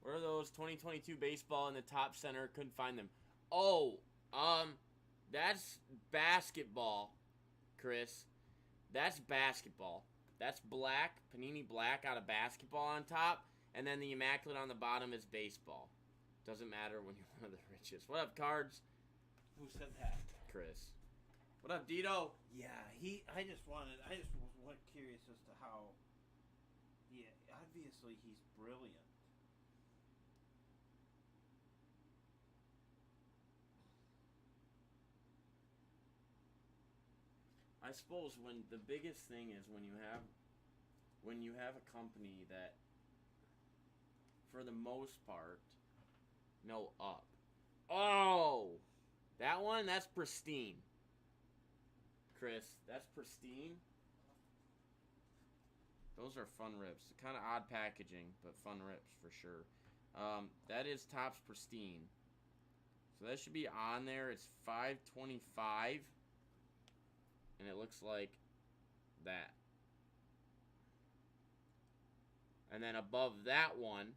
Where are those 2022 baseball in the top center? Couldn't find them. Oh, that's basketball, Chris. That's basketball. That's black, Panini black out of basketball on top, and then the immaculate on the bottom is baseball. Doesn't matter when you're one of the richest. What up, Cards? Who said that? Chris. What up, Dito? Yeah, I just was curious as to how. Yeah, obviously he's brilliant. I suppose when the biggest thing is when you have a company that, for the most part, no up. Oh, that one, that's pristine. Chris, that's pristine. Those are fun rips. Kind of odd packaging, but fun rips for sure. That is Topps pristine. So that should be on there. It's $5.25. And it looks like that. And then above that one,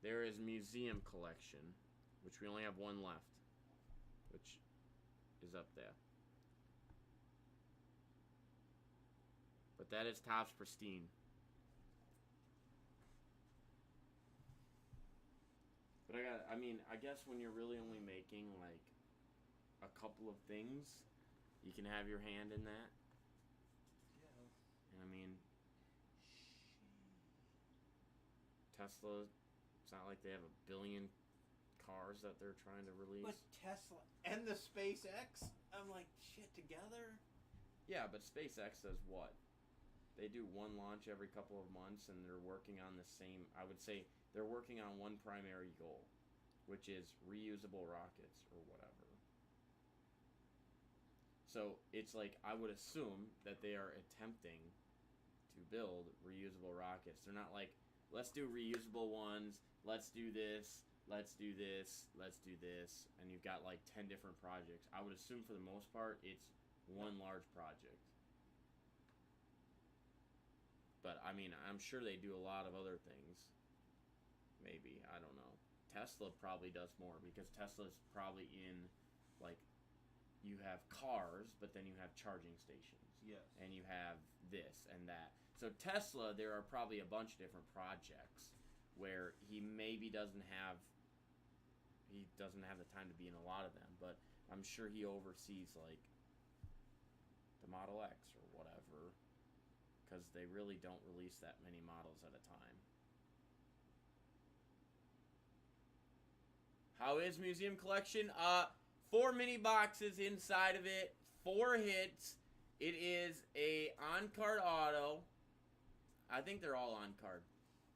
there is Museum Collection, which we only have one left, which is up there. But that is Topps pristine. But I guess when you're really only making like a couple of things, you can have your hand in that. Yeah. And I mean, Tesla, it's not like they have a billion cars that they're trying to release. But Tesla and the SpaceX, I'm like, shit, together? Yeah, but SpaceX does what? They do one launch every couple of months, and they're working on the same, I would say, they're working on one primary goal, which is reusable rockets or whatever. So it's like, I would assume that they are attempting to build reusable rockets. They're not like let's do reusable ones. Let's do this. Let's do this. Let's do this. And you've got like 10 different projects. I would assume for the most part it's one large project. But I mean, I'm sure they do a lot of other things. Maybe, I don't know. Tesla probably does more because Tesla's probably in, like, you have cars, but then you have charging stations. Yes. And you have this and that. So Tesla, there are probably a bunch of different projects where he maybe doesn't have the time to be in a lot of them, but I'm sure he oversees, like, the Model X or whatever, because they really don't release that many models at a time. How is Museum Collection? 4 mini boxes inside of it, 4 hits. It is a on-card auto. I think they're all on-card.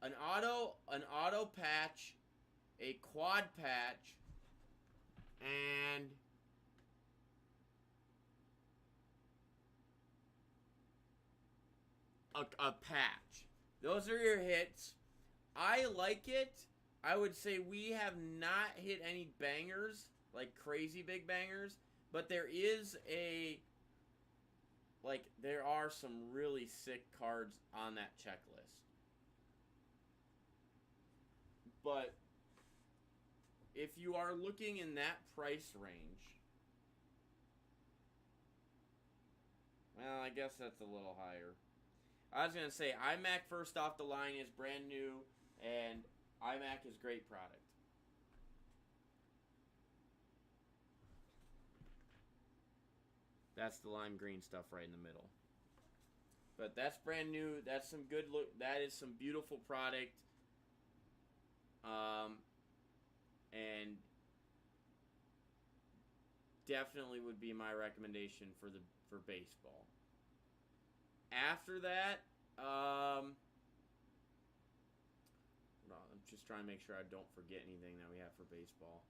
An auto patch, a quad patch, and a patch. Those are your hits. I like it. I would say we have not hit any bangers, like crazy big bangers, but there are some really sick cards on that checklist. But if you are looking in that price range, well, I guess that's a little higher. I was going to say, iMac first off the line is brand new, and iMac is great product. That's the lime green stuff right in the middle. But that's brand new. That's some good look. That is some beautiful product. And definitely would be my recommendation for baseball. After that, I'm just trying to make sure I don't forget anything that we have for baseball.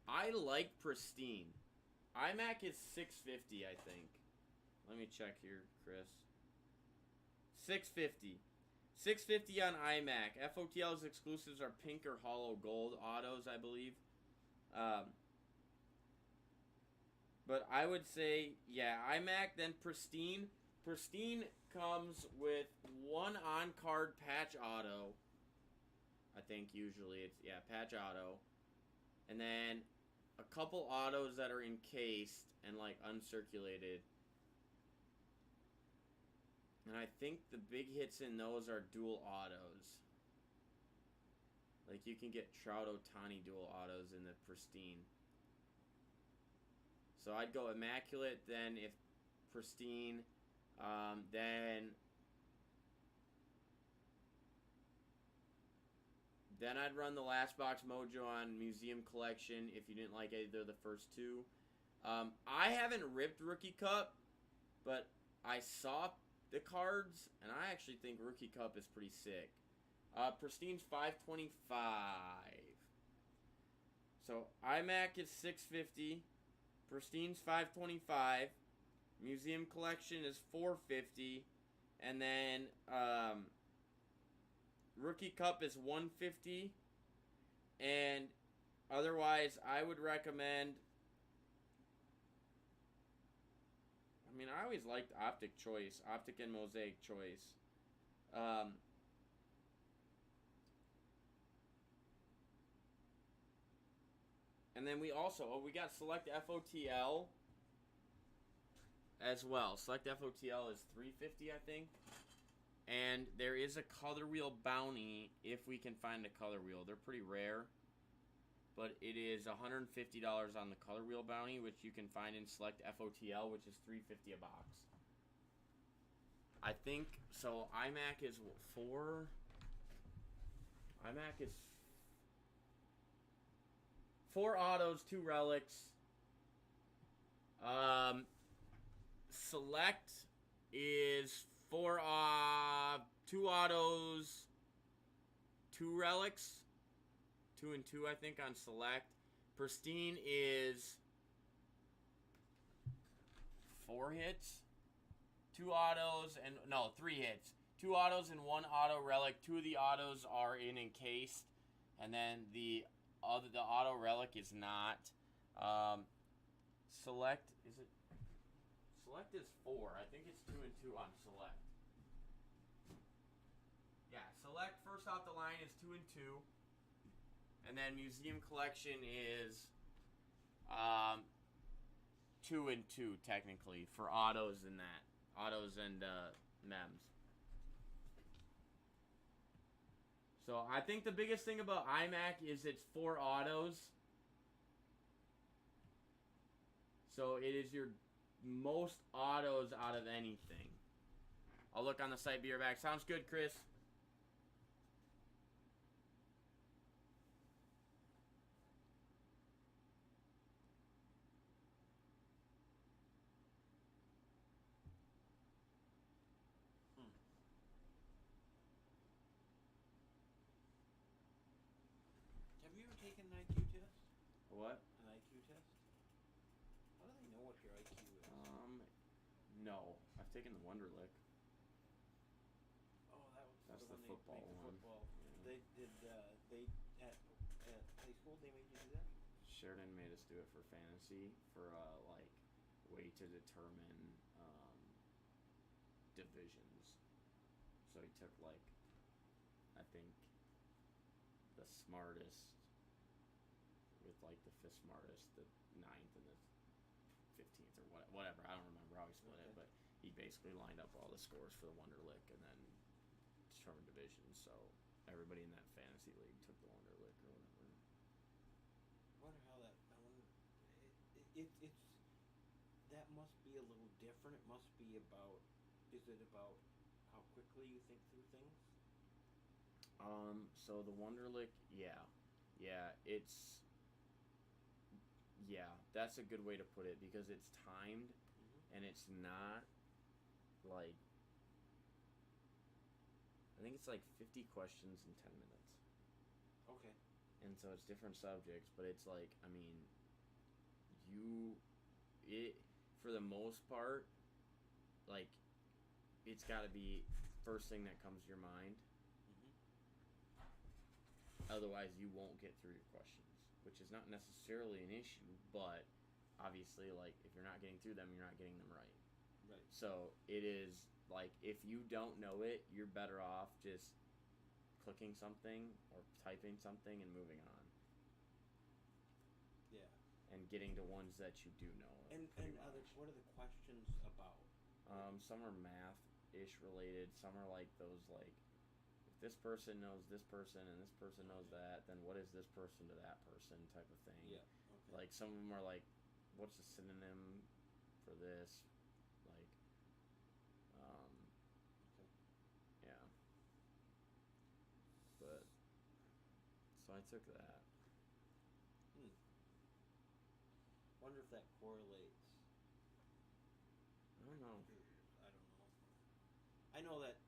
I like Pristine. iMac is $650, I think. Let me check here, Chris. $650. $650 on iMac. FOTL's exclusives are pink or hollow gold autos, I believe. But I would say, yeah, iMac, then Pristine. Pristine comes with one on-card patch auto. I think usually it's, yeah, patch auto. And then a couple autos that are encased and, like, uncirculated. And I think the big hits in those are dual autos. Like, you can get Trout Ohtani dual autos in the Pristine. So I'd go Immaculate, then if Pristine, then I'd run the Last Box Mojo on Museum Collection if you didn't like either of the first two. I haven't ripped Rookie Cup, but I saw the cards, and I actually think Rookie Cup is pretty sick. Pristine's $525. So iMac is $650. Pristine's $525. Museum Collection is $450. And then Rookie Cup is $150. And otherwise, I would recommend... I mean, I always liked Optic Choice. Optic and Mosaic Choice. And then we also... Oh, we got Select FOTL as well. Select FOTL is $350, I think. And there is a color wheel bounty if we can find a color wheel. They're pretty rare. But it is $150 on the color wheel bounty, which you can find in Select FOTL, which is $350 a box. I think, so iMac is 4. iMac is 4 autos, 2 relics. Select is 4, 2 autos, 2 relics. 2 and 2, I think, on Select. Pristine is 4 hits, 2 autos, and no, 3 hits. 2 autos and 1 auto relic. 2 of the autos are encased, and then the auto relic is not. Select is it? Select is 4. I think it's 2 and 2 on select. Yeah, select first off the line is 2 and 2, and then museum collection is 2 and 2 technically for autos and mems. So I think the biggest thing about iMac is it's 4 autos. So it is your most autos out of anything. I'll look on the site, be right back. Sounds good, Chris. Have you ever taken an IQ test? What? An IQ test? How do they know what your IQ is? No. I've taken the Wonderlic. Oh, That's the one football they one. Football. Yeah. They at high school they made you do that? Sheridan made us do it for fantasy for way to determine divisions. So he took I think the smartest with the 5th smartest, the 9th and the 15th or whatever. I don't remember how he split it, but he basically lined up all the scores for the Wonderlic and then determined divisions. So everybody in that fantasy league took the Wonderlic or whatever. I wonder how that. I wonder. It's that must be a little different. It must be about. Is it about how quickly you think through things? So the Wonderlic, yeah, that's a good way to put it because it's timed, and it's not I think it's 50 questions in 10 minutes. Okay. And so it's different subjects, but it's for the most part, it's got to be first thing that comes to your mind. Otherwise, you won't get through your questions, which is not necessarily an issue, but obviously, if you're not getting through them, you're not getting them right. Right. So it is if you don't know it, you're better off just clicking something or typing something and moving on. Yeah. And getting to ones that you do know. What are the questions about? Some are math-ish related. Some are those if this person knows this person and this person knows that, then what is this person to that person type of thing. Yeah. Okay. Some of them are what's a synonym for this? Okay. Yeah. But so I took that. Wonder if that correlates. I don't know. I know that.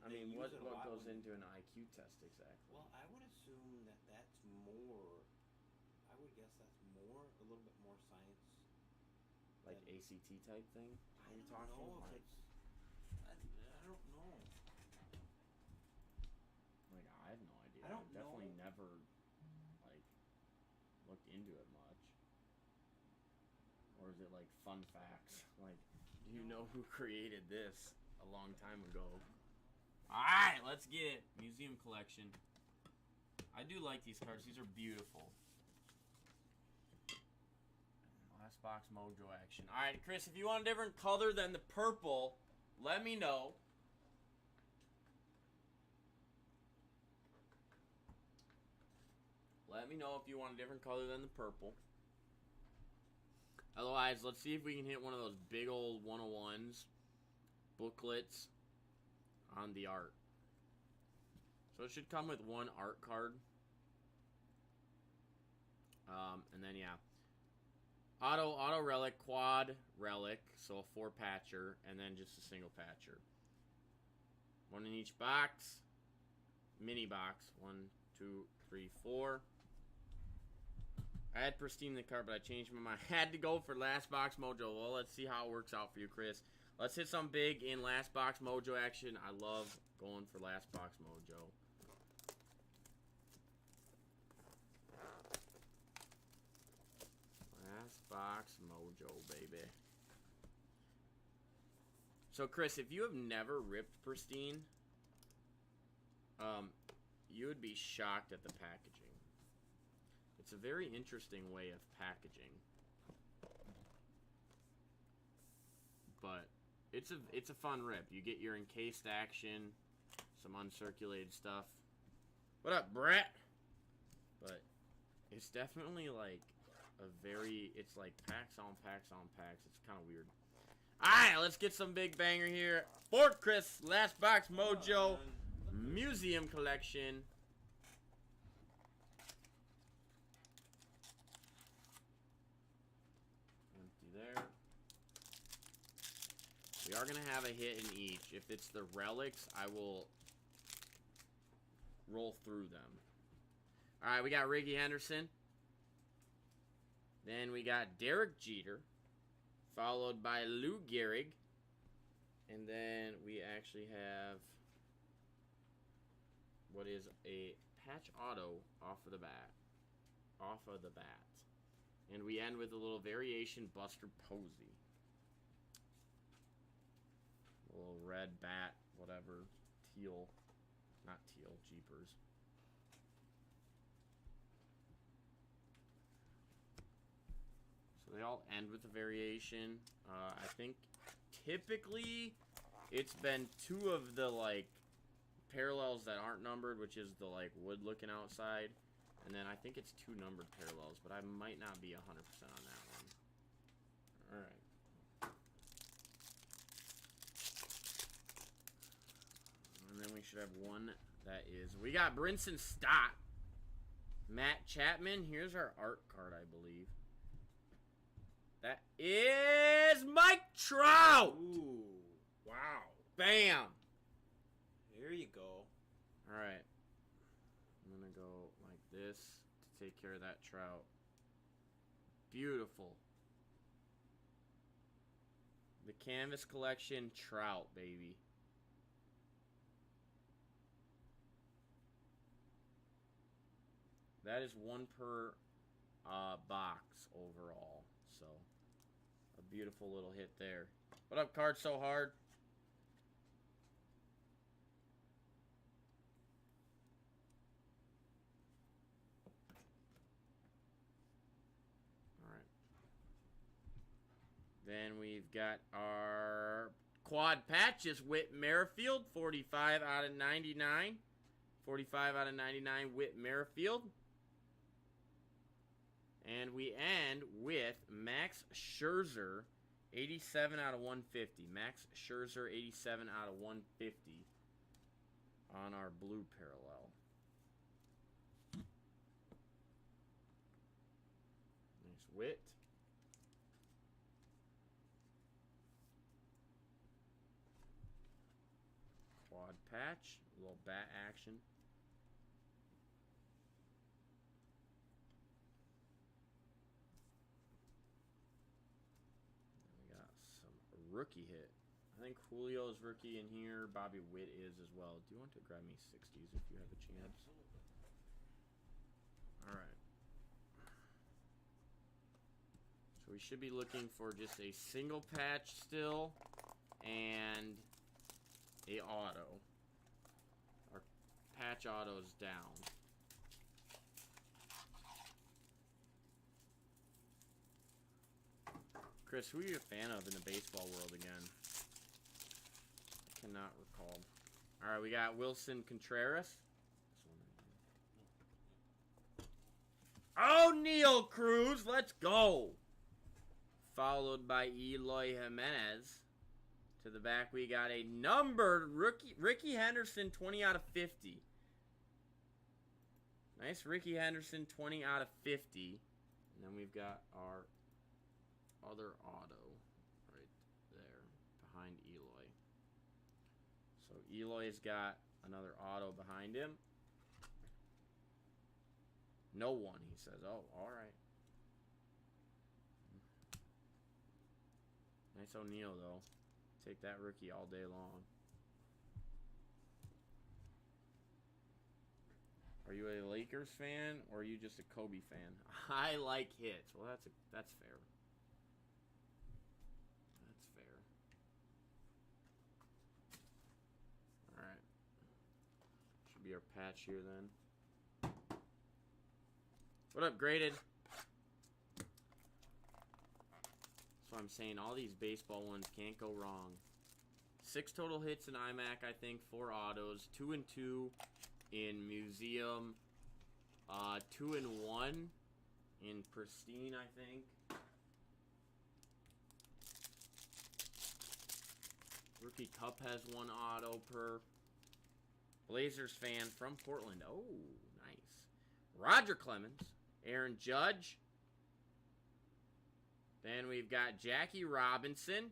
I mean, what goes into an IQ test exactly? Well, I would assume that that's more. I would guess that's more, a little bit more science. ACT type thing? I don't know if it's. I don't know. I have no idea. I don't I've definitely know. never looked into it much. Or is it fun facts? Do you know who created this a long time ago? Alright, let's get it. Museum collection. I do like these cards. These are beautiful. Last box mojo action. Alright, Chris, if you want a different color than the purple, let me know. Let me know if you want a different color than the purple. Otherwise, let's see if we can hit one of those big old 101s booklets on the art. So it should come with one art card. And then, yeah. Auto relic, quad relic, so a 4-patcher, and then just a single patcher. One in each box. Mini box. 1, 2, 3, 4. I had Pristine in the cart, but I changed my mind. Had to go for Last Box Mojo. Well, let's see how it works out for you, Chris. Let's hit some big in Last Box Mojo action. I love going for Last Box Mojo. Last Box Mojo, baby. So, Chris, if you have never ripped Pristine, you would be shocked at the packaging. It's a very interesting way of packaging. But it's a fun rip. You get your encased action, some uncirculated stuff. What up, Brett? But it's definitely like it's like packs on packs on packs. It's kind of weird. Alright, let's get some big banger here. Fort Chris, Last Box Mojo, Museum Collection. Empty there. We are going to have a hit in each. If it's the relics, I will roll through them. Alright, we got Ricky Henderson. Then we got Derek Jeter. Followed by Lou Gehrig. And then we actually have what is a patch auto off of the bat. And we end with a little variation Buster Posey. A little red bat, whatever. Teal. Not teal, jeepers. So they all end with a variation. I think typically it's been two of the like parallels that aren't numbered, which is the like wood looking outside. And then I think it's two numbered parallels, but I might not be 100% on that one. Alright. And then we should have one that is... We got Brinson Stott. Matt Chapman. Here's our art card, I believe. That is Mike Trout! Ooh. Wow. Bam! There you go. Alright. I'm going to go like this to take care of that Trout. Beautiful. The Canvas Collection Trout, baby. That is one per box overall. So, a beautiful little hit there. What up, Card So Hard? Alright. Then we've got our quad patches. Whit Merrifield, 45 out of 99. 45 out of 99, Whit Merrifield. And we end with Max Scherzer, 87 out of 150. Max Scherzer, 87 out of 150 on our blue parallel. Nice Whit. Quad patch, a little bat action. Rookie hit. I think Julio's rookie in here. Bobby Witt is as well. Do you want to grab me 60s if you have a chance? Alright. So we should be looking for just a single patch still and a auto. Our patch auto's down. Chris, who are you a fan of in the baseball world again? I cannot recall. Alright, we got Wilson Contreras. Oh, Neil Cruz, let's go! Followed by Eloy Jimenez. To the back, we got a numbered Ricky Henderson, 20 out of 50. Nice Ricky Henderson, 20 out of 50. And then we've got our other auto right there behind Eloy. So Eloy's got another auto behind him. No one, he says. Oh, alright. Nice O'Neal, though. Take that rookie all day long. Are you a Lakers fan, or are you just a Kobe fan? I like hits. Well, that's fair. That's fair. All right. Should be our patch here then. What up, Graded? So I'm saying all these baseball ones can't go wrong. 6 total hits in IMAC, I think. 4 autos. 2 and 2 in Museum. 2 and 1 in Pristine, I think. Rookie Cup has 1 auto per. Blazers fan from Portland. Oh, nice. Roger Clemens. Aaron Judge. Then we've got Jackie Robinson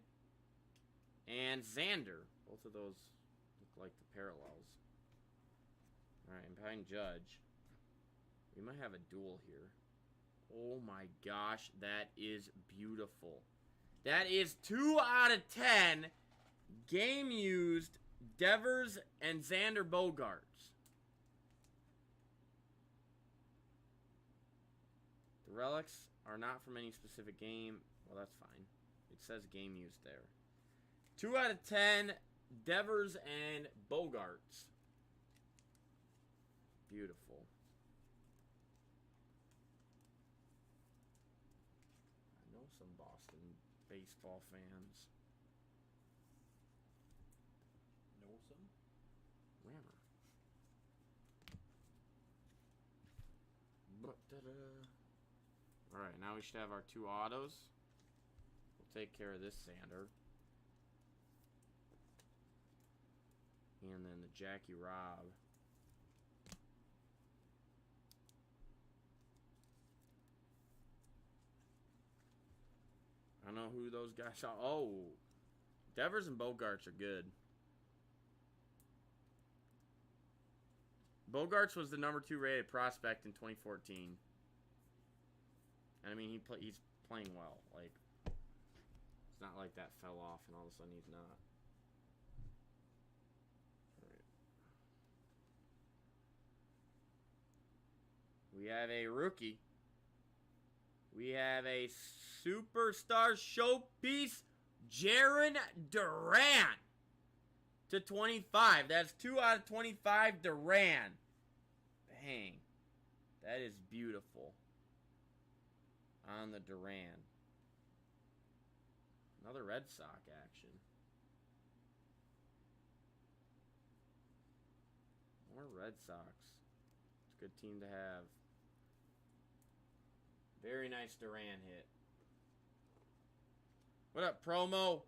and Xander. Both of those look like the parallels. Alright, and behind Judge, we might have a duel here. Oh my gosh, that is beautiful. That is 2 out of 10 game used Devers and Xander Bogaerts. The relics are not from any specific game. Well, that's fine. It says game used there. 2 out of 10, Devers and Bogaerts. Beautiful. I know some Boston baseball fans. Know some? Rammer. Alright, now we should have our 2 autos. We'll take care of this Xander. And then the Jackie Rob. I don't know who those guys are. Oh, Devers and Bogaerts are good. Bogaerts was the number 2 rated prospect in 2014. I mean, he's playing well. Like, it's not like that fell off and all of a sudden he's not. All right. We have a rookie. We have a superstar showpiece, Jaren Duran to 25. That's 2 out of 25 Duran. Bang. That is beautiful. On the Duran. Another Red Sox action. More Red Sox. It's a good team to have. Very nice Duran hit. What up, promo?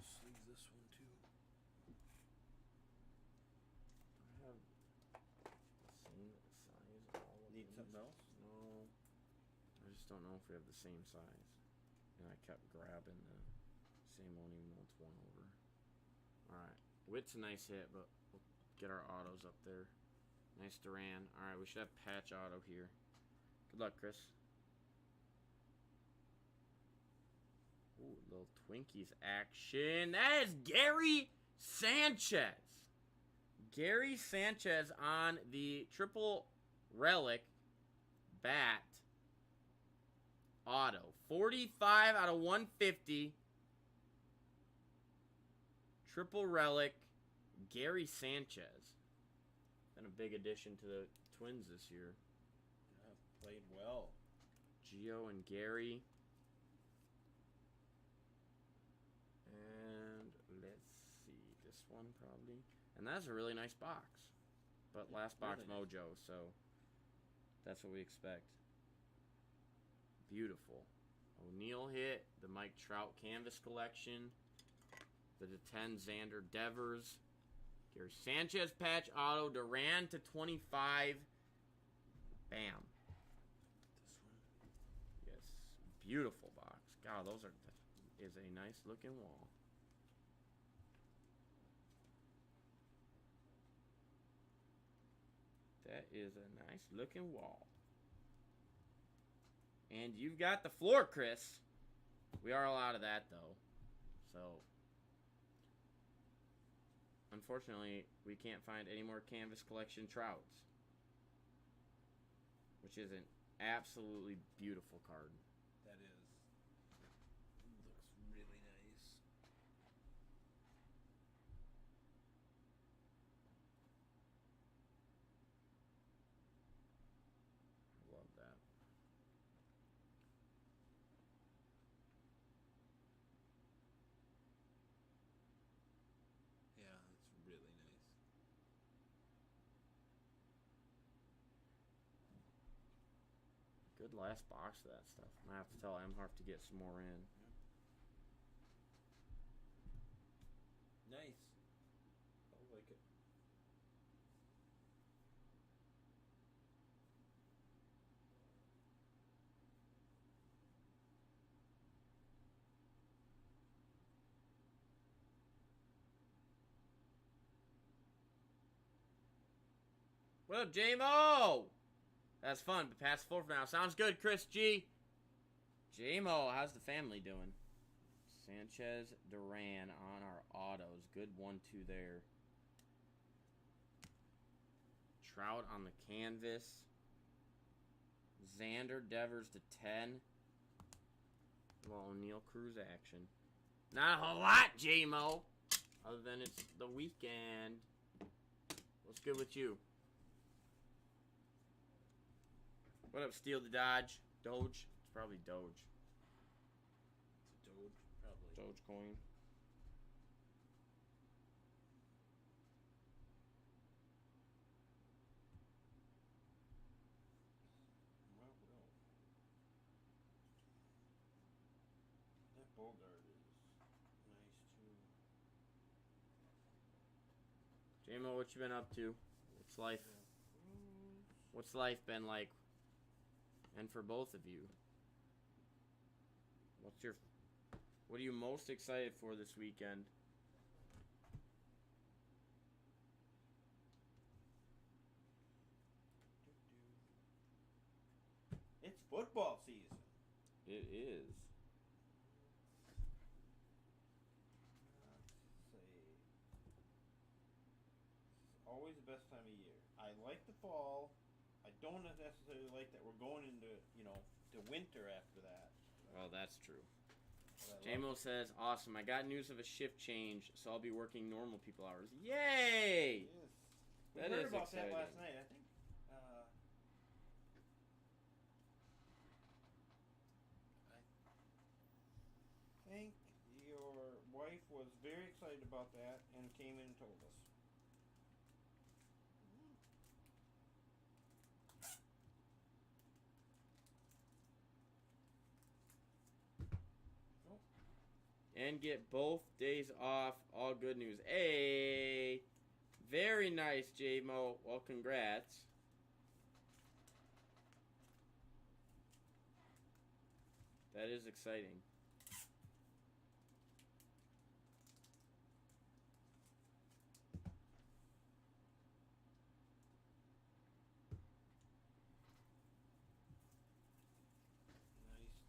Sleeve this one too. Do I have the same size all of Need these? something else? No. I just don't know if we have the same size. And I kept grabbing the same one even though it's 1 over. Alright. Witt's a nice hit, but we'll get our autos up there. Nice Duran. Alright, we should have patch auto here. Good luck, Chris. Ooh, little Twinkies action. That is Gary Sanchez. Gary Sanchez on the triple relic bat auto. 45 out of 150. Triple relic, Gary Sanchez. Been a big addition to the Twins this year. Yeah, played well. Gio and Gary. And let's see, this one probably. And that's a really nice box. But last box really mojo, so that's what we expect. Beautiful. O'Neal hit, the Mike Trout canvas collection. The 10 Xander Devers. Gary Sanchez patch auto. Duran to 25. Bam. This one. Yes. Beautiful box. God, those are is a nice looking wall. That is a nice looking wall. And you've got the floor, Chris. We are all out of that, though. So, unfortunately, we can't find any more Canvas Collection Trouts. Which is an absolutely beautiful card. That is. Looks really nice. Love that. Yeah, it's really nice. Good last box of that stuff. I have to tell Emharf to get some more in. Nice. I like it. What up, J-Mo? That's fun, but pass full for now. Sounds good, Chris G. J-Mo, how's the family doing? Sanchez Duran on our autos. Good 1-2 there. Trout on the canvas. Xander Devers to 10. Well, O'Neal Cruz action. Not a whole lot, J-Mo. Other than it's the weekend. What's good with you? What up, Steal the Dodge? Doge? It's probably Doge. It's a Doge, probably. Dogecoin. Well. That Bogart is nice, too. J-Mo, what you been up to? What's life? What's life been like? And for both of you, what are you most excited for this weekend? It's football season. It is. Let's see. It's always the best time of year. I like the fall. I don't necessarily like that we're going into, to winter after that. Oh, that's true. But J-Mo says, awesome. I got news of a shift change, so I'll be working normal people hours. Yay! Yes. We That heard is about exciting. that last night. I think your wife was very excited about that and came in and told us. And get both days off. All good news. Hey! Very nice, J-Mo. Well, congrats. That is exciting.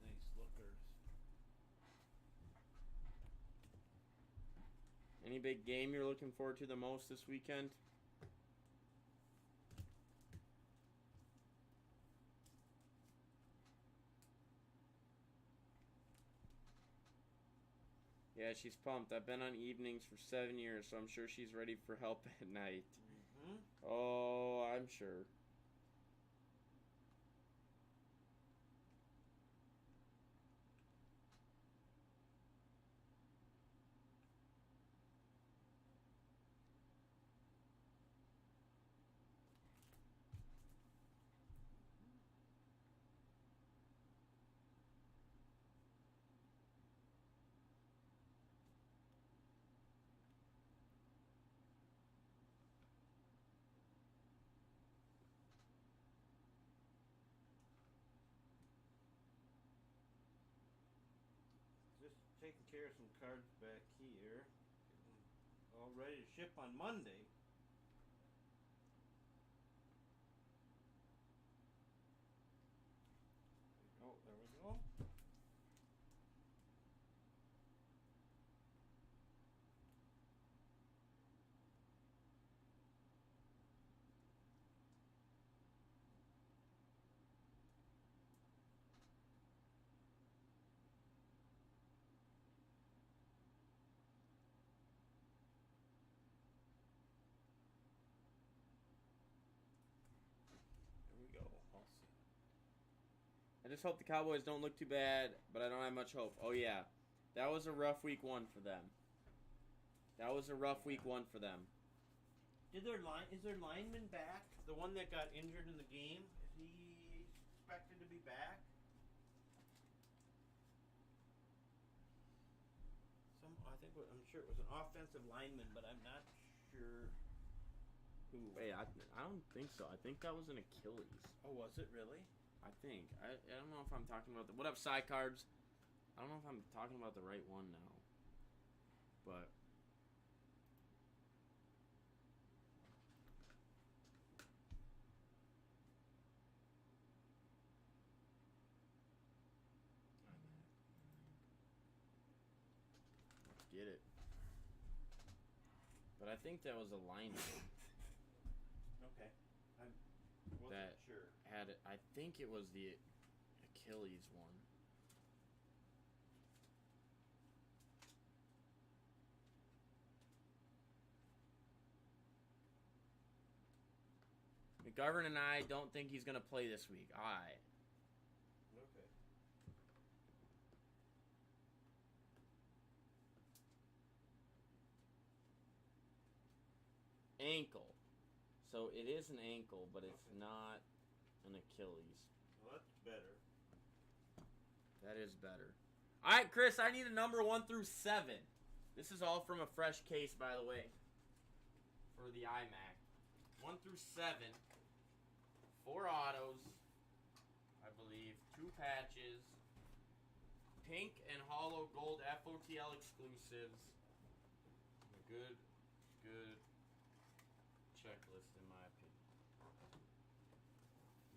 Nice lookers. Any big game you're looking forward to the most this weekend? Yeah, she's pumped. I've been on evenings for 7 years, so I'm sure she's ready for help at night. Mm-hmm. Oh, I'm sure. Just taking care of some cards back here. All ready to ship on Monday. just hope the Cowboys don't look too bad, but I don't have much hope. Oh, yeah. That was a rough week 1 for them. Is their lineman back? The one that got injured in the game? Is he expected to be back? I'm sure it was an offensive lineman, but I'm not sure who. Wait, I don't think so. I think that was an Achilles. Oh, was it really? I think. I don't know if I'm talking about the... What up, Side Cards? I don't know if I'm talking about the right one now. But... Let's get it. But I think that was a lineman. Okay. I wasn't that sure. Had it. I think it was the Achilles one. McGovern and I don't think he's going to play this week. Okay. Ankle. So it is an ankle, but it's not an Achilles. Well, that's better. That is better. All right, Chris, I need a number 1 through 7. This is all from a fresh case, by the way, for the iMac. 1 through 7. 4 autos, I believe. 2 patches. Pink and hollow gold FOTL exclusives. A good checklist, in my opinion.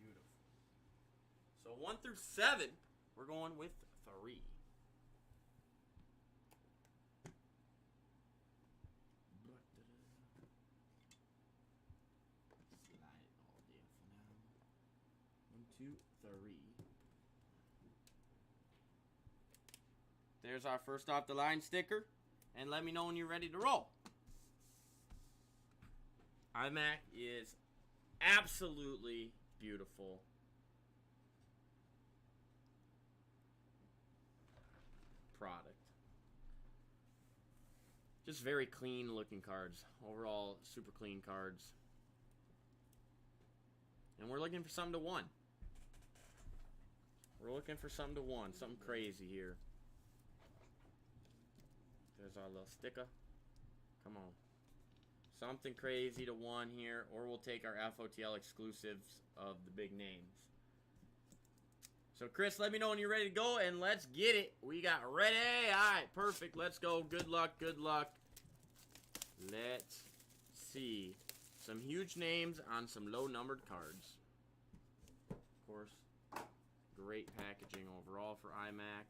Beautiful. So 1 through 7, we're going with 3. Slide all there for now. 1, 2, 3. There's our first off the line sticker. And let me know when you're ready to roll. iMac is absolutely beautiful. Product. Just very clean looking cards. Overall, super clean cards. And we're looking for something to 1. We're looking for something to 1. Something crazy here. There's our little sticker. Come on. Something crazy to 1 here, or we'll take our FOTL exclusives of the big names. So, Chris, let me know when you're ready to go, and let's get it. We got ready. All right, perfect. Let's go. Good luck, good luck. Let's see. Some huge names on some low-numbered cards. Of course, great packaging overall for iMac.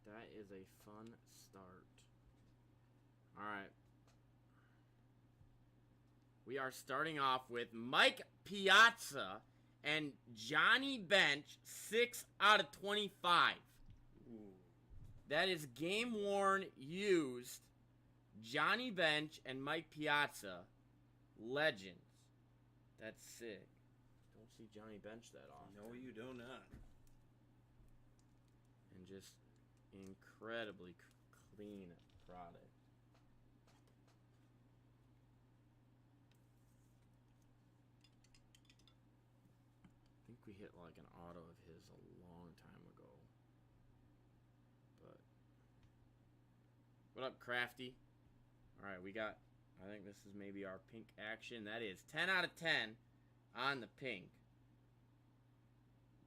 That is a fun start. All right. We are starting off with Mike Piazza and Johnny Bench, 6 out of 25. Ooh. That is game worn, used. Johnny Bench and Mike Piazza, legends. That's sick. Don't see Johnny Bench that often. No, you do not. And just incredibly clean product. I think we hit like an auto of his a long time ago. But what up, Crafty? All right, we got, I think this is maybe our pink action. That is 10 out of 10 on the pink.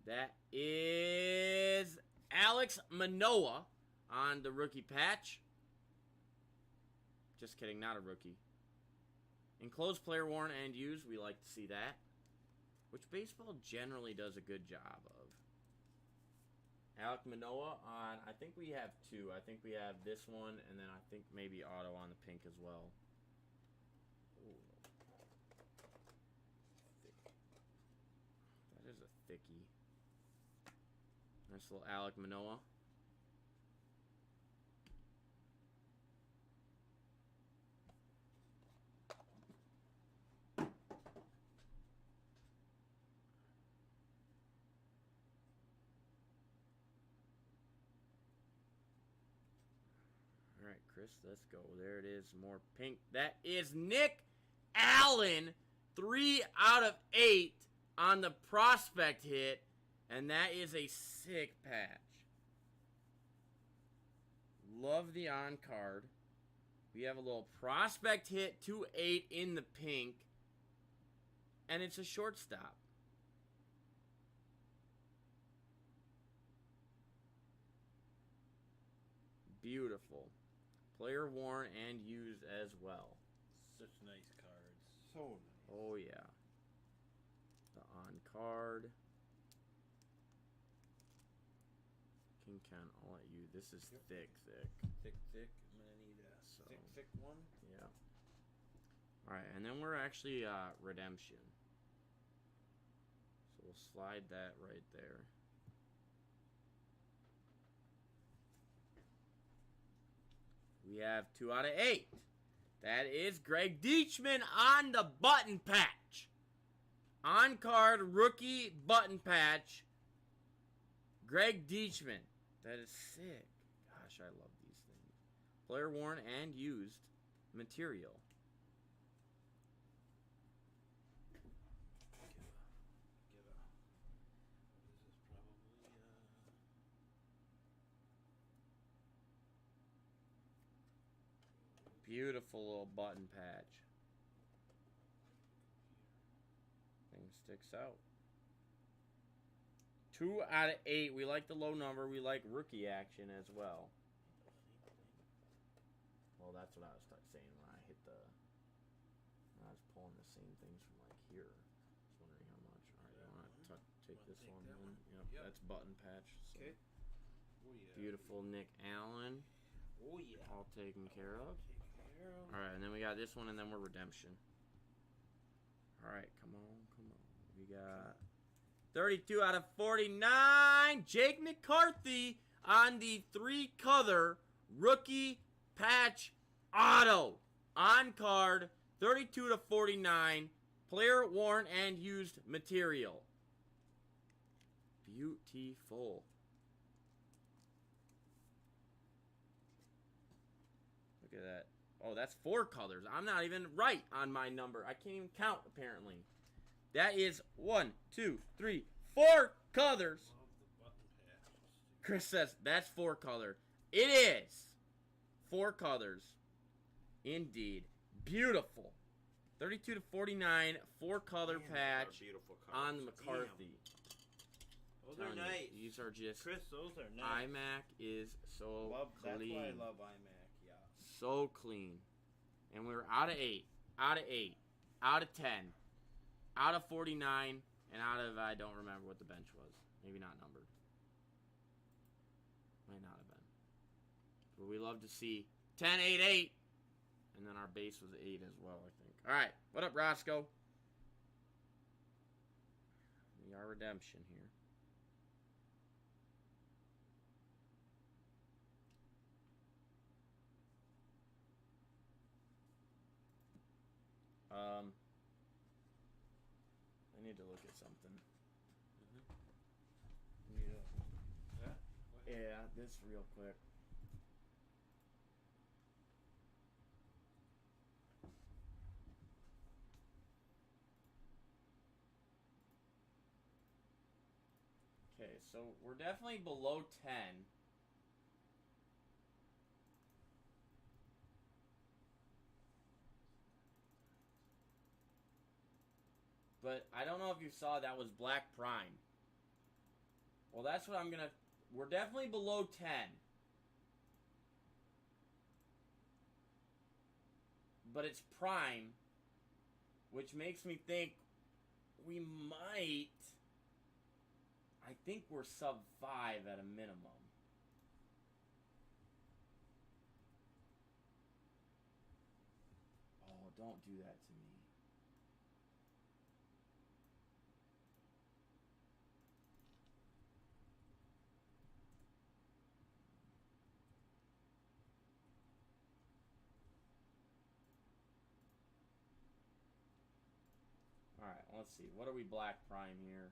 That is Alex Manoah on the rookie patch. Just kidding, not a rookie. Enclosed player worn and used, we like to see that. Which baseball generally does a good job of. Alex Manoah on, I think we have two. I think we have this one, and then I think maybe auto on the pink as well. Ooh. That is a thickie. Nice little Alec Manoah. All right, Chris, let's go. There it is, more pink. That is Nick Allen, 3 out of 8 on the prospect hit, and that is a sick patch. Love the on card. We have a little prospect hit, 2/8 in the pink, and it's a shortstop. Beautiful. Player worn and used as well. Such nice cards. So nice. Oh, yeah. The on card. King Ken, I'll let you. This is thick. Thick. I'm going to need a thick one. Yeah. Alright, and then we're actually redemption. So we'll slide that right there. We have 2 out of 8. That is Greg Deichmann on the button patch. On card rookie button patch. Greg Deichmann. That is sick. Gosh, I love these things. Player worn and used material. Beautiful little button patch. Thing sticks out. 2 out of 8. We like the low number. We like rookie action as well. Well, that's what I was saying when I hit the... I was pulling the same things from like here. I was wondering how much. Alright, you want to take this one then? Yep, that's button patch. So. Okay. Oh, yeah. Beautiful Nick Allen. Oh, yeah. All taken care of. Alright, and then we got this one, and then we're redemption. Alright, come on. We got 32 out of 49. Jake McCarthy on the 3-color rookie patch auto. On card, 32 to 49. Player worn and used material. Beautiful. Look at that. Oh, that's 4 colors. I'm not even right on my number. I can't even count, apparently. That is 1, 2, 3, 4 colors. Chris says, that's 4 color. It is 4 colors. Indeed. Beautiful. 32 to 49, 4-color patch on the McCarthy. Those are nice. These are just... Chris, those are nice. iMac is so clean. That's why I love iMac. So clean. And we were out of 8. Out of 8. Out of 10. Out of 49. And out of, I don't remember what the bench was. Maybe not numbered. Might not have been. But we love to see 10, 8, 8. And then our base was 8 as well, I think. Alright. What up, Roscoe? We are redemption here. I need to look at something. Yeah, this real quick. Okay, so we're definitely below 10. But I don't know if you saw that was Black Prime. Well, that's what I'm going to... We're definitely below 10. But it's prime, which makes me think we might. I think we're sub 5 at a minimum. Oh, don't do that to me. Alright, let's see. What are we black prime here?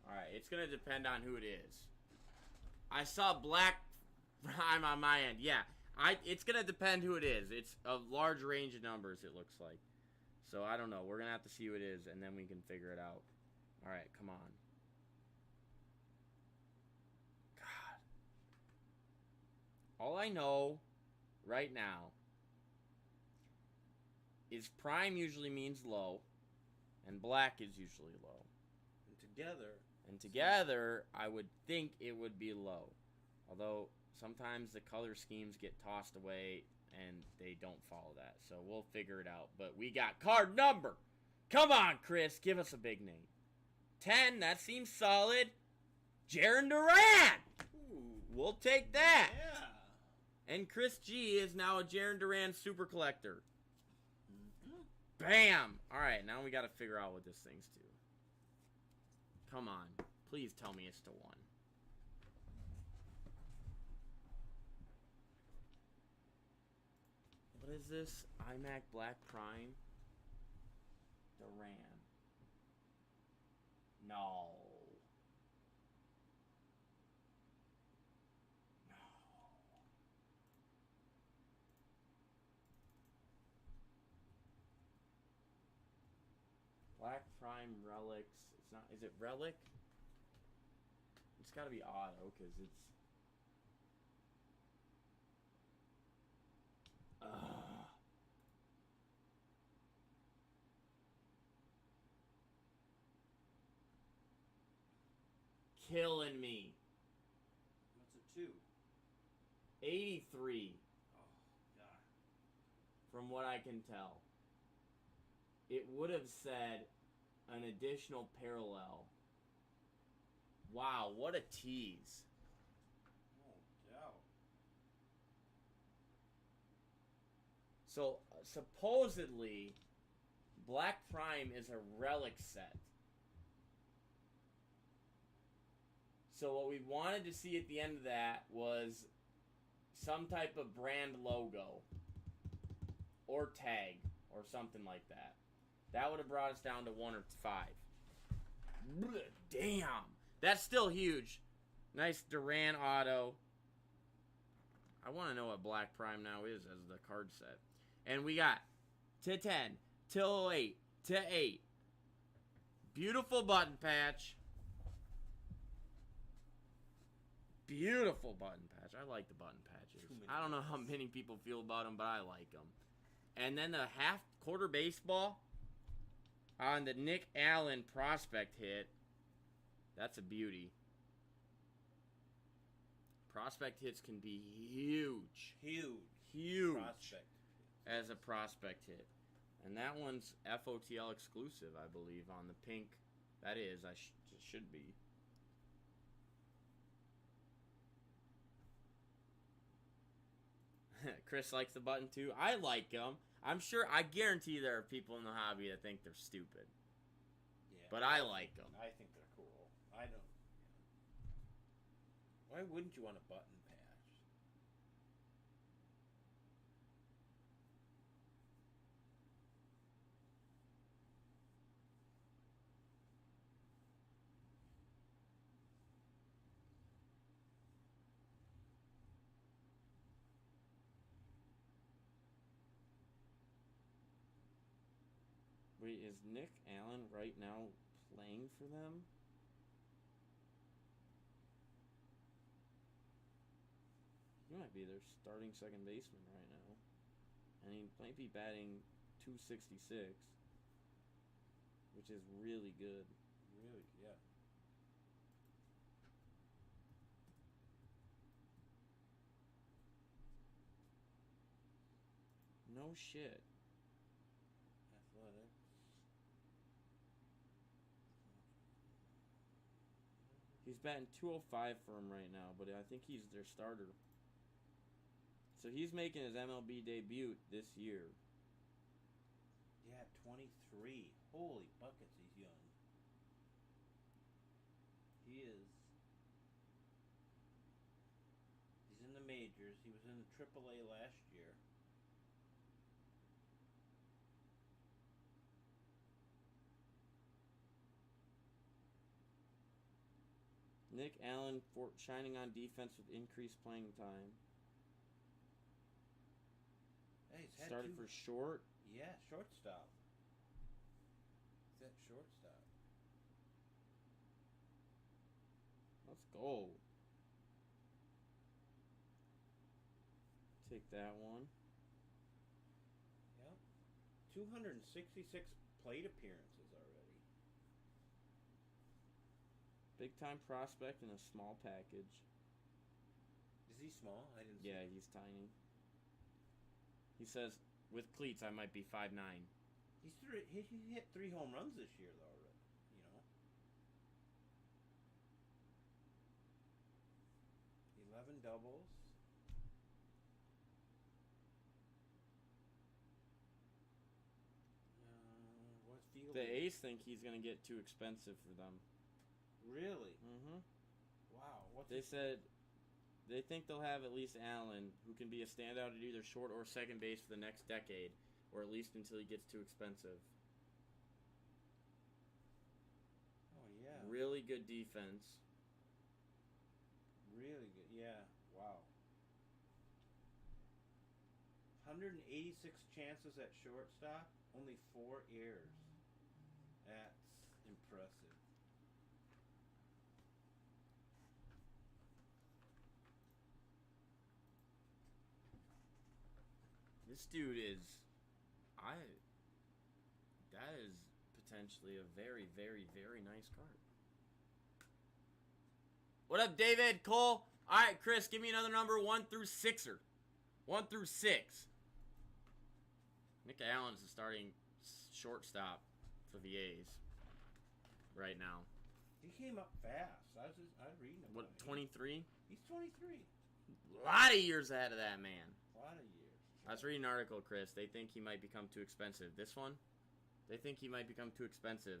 Alright, it's going to depend on who it is. I saw black prime on my end. Yeah, it's going to depend who it is. It's a large range of numbers, it looks like. So, I don't know. We're going to have to see who it is, and then we can figure it out. Alright, come on. God. All I know right now is prime usually means low, and black is usually low. And together, I would think it would be low. Although, sometimes the color schemes get tossed away, and they don't follow that. So, we'll figure it out. But we got card number. Come on, Chris. Give us a big name. 10, that seems solid. Jaron Duran. Ooh. We'll take that. Yeah. And Chris G is now a Jaron Duran super collector. Mm-hmm. Bam. All right, now we got to figure out what this thing's to. Come on. Please tell me it's to 1. What is this? iMac Black Prime? Duran. No. No. Black Prime Relics. It's not. Is it Relic? It's got to be auto because it's. Killing me. What's a 2? 83. Oh, God. From what I can tell. It would have said an additional parallel. Wow, what a tease. Oh, doubt. So, supposedly, Black Prime is a relic set. So what we wanted to see at the end of that was some type of brand logo or tag or something like that. That would have brought us down to 1 or 5. Damn. That's still huge. Nice Duran auto. I want to know what Black Prime now is as the card set. And we got to 10, to 08, to 8. Beautiful button patch. Beautiful button patch. I like the button patches. I don't know how many people feel about them, but I like them. And then the half-quarter baseball on the Nick Allen prospect hit. That's a beauty. Prospect hits can be huge. Huge. Prospect. As a prospect hit. And that one's FOTL exclusive, I believe, on the pink. That is. It should be. Chris likes the button too. I like them. I guarantee there are people in the hobby that think they're stupid. Yeah. But I like them. I think they're cool. I don't. Why wouldn't you want a button patch? Wait, is Nick Allen right now playing for them? He might be their starting second baseman right now. And he might be batting .266, which is really good. Really, yeah. No shit. Athletics. He's batting .205 for him right now, but I think he's their starter. So he's making his MLB debut this year. Yeah, 23. Holy buckets, he's young. He is. He's in the majors. He was in the AAA last year. Nick Allen shining on defense with increased playing time. Hey, he's had Started two. for short. Yeah, shortstop. He's at shortstop. Let's go. Take that one. Yep. 266 plate appearances already. Big time prospect in a small package. Is he small? I didn't Yeah, see. he's tiny. He says, with cleats, I might be 5'9". He hit 3 home runs this year, though, already. You know? 11 doubles. What's fielding? The A's think he's going to get too expensive for them. Really? Mm-hmm. Wow. What's They his- said they think they'll have at least Allen, who can be a standout at either short or second base for the next decade, or at least until he gets too expensive. Oh, yeah. Really good defense. Really good. Yeah. Wow. 186 chances at shortstop, only 4 errors. That's impressive. This dude is, that is potentially a very, very, very nice card. What up, David? Cole? All right, Chris, give me another number 1 through 6er. 1 through 6. Nick Allen's the starting shortstop for the A's right now. He came up fast. I was reading about What, it. 23? He's 23. A lot of years ahead of that man. A lot of years. I was reading an article, Chris. They think he might become too expensive. This one, they think he might become too expensive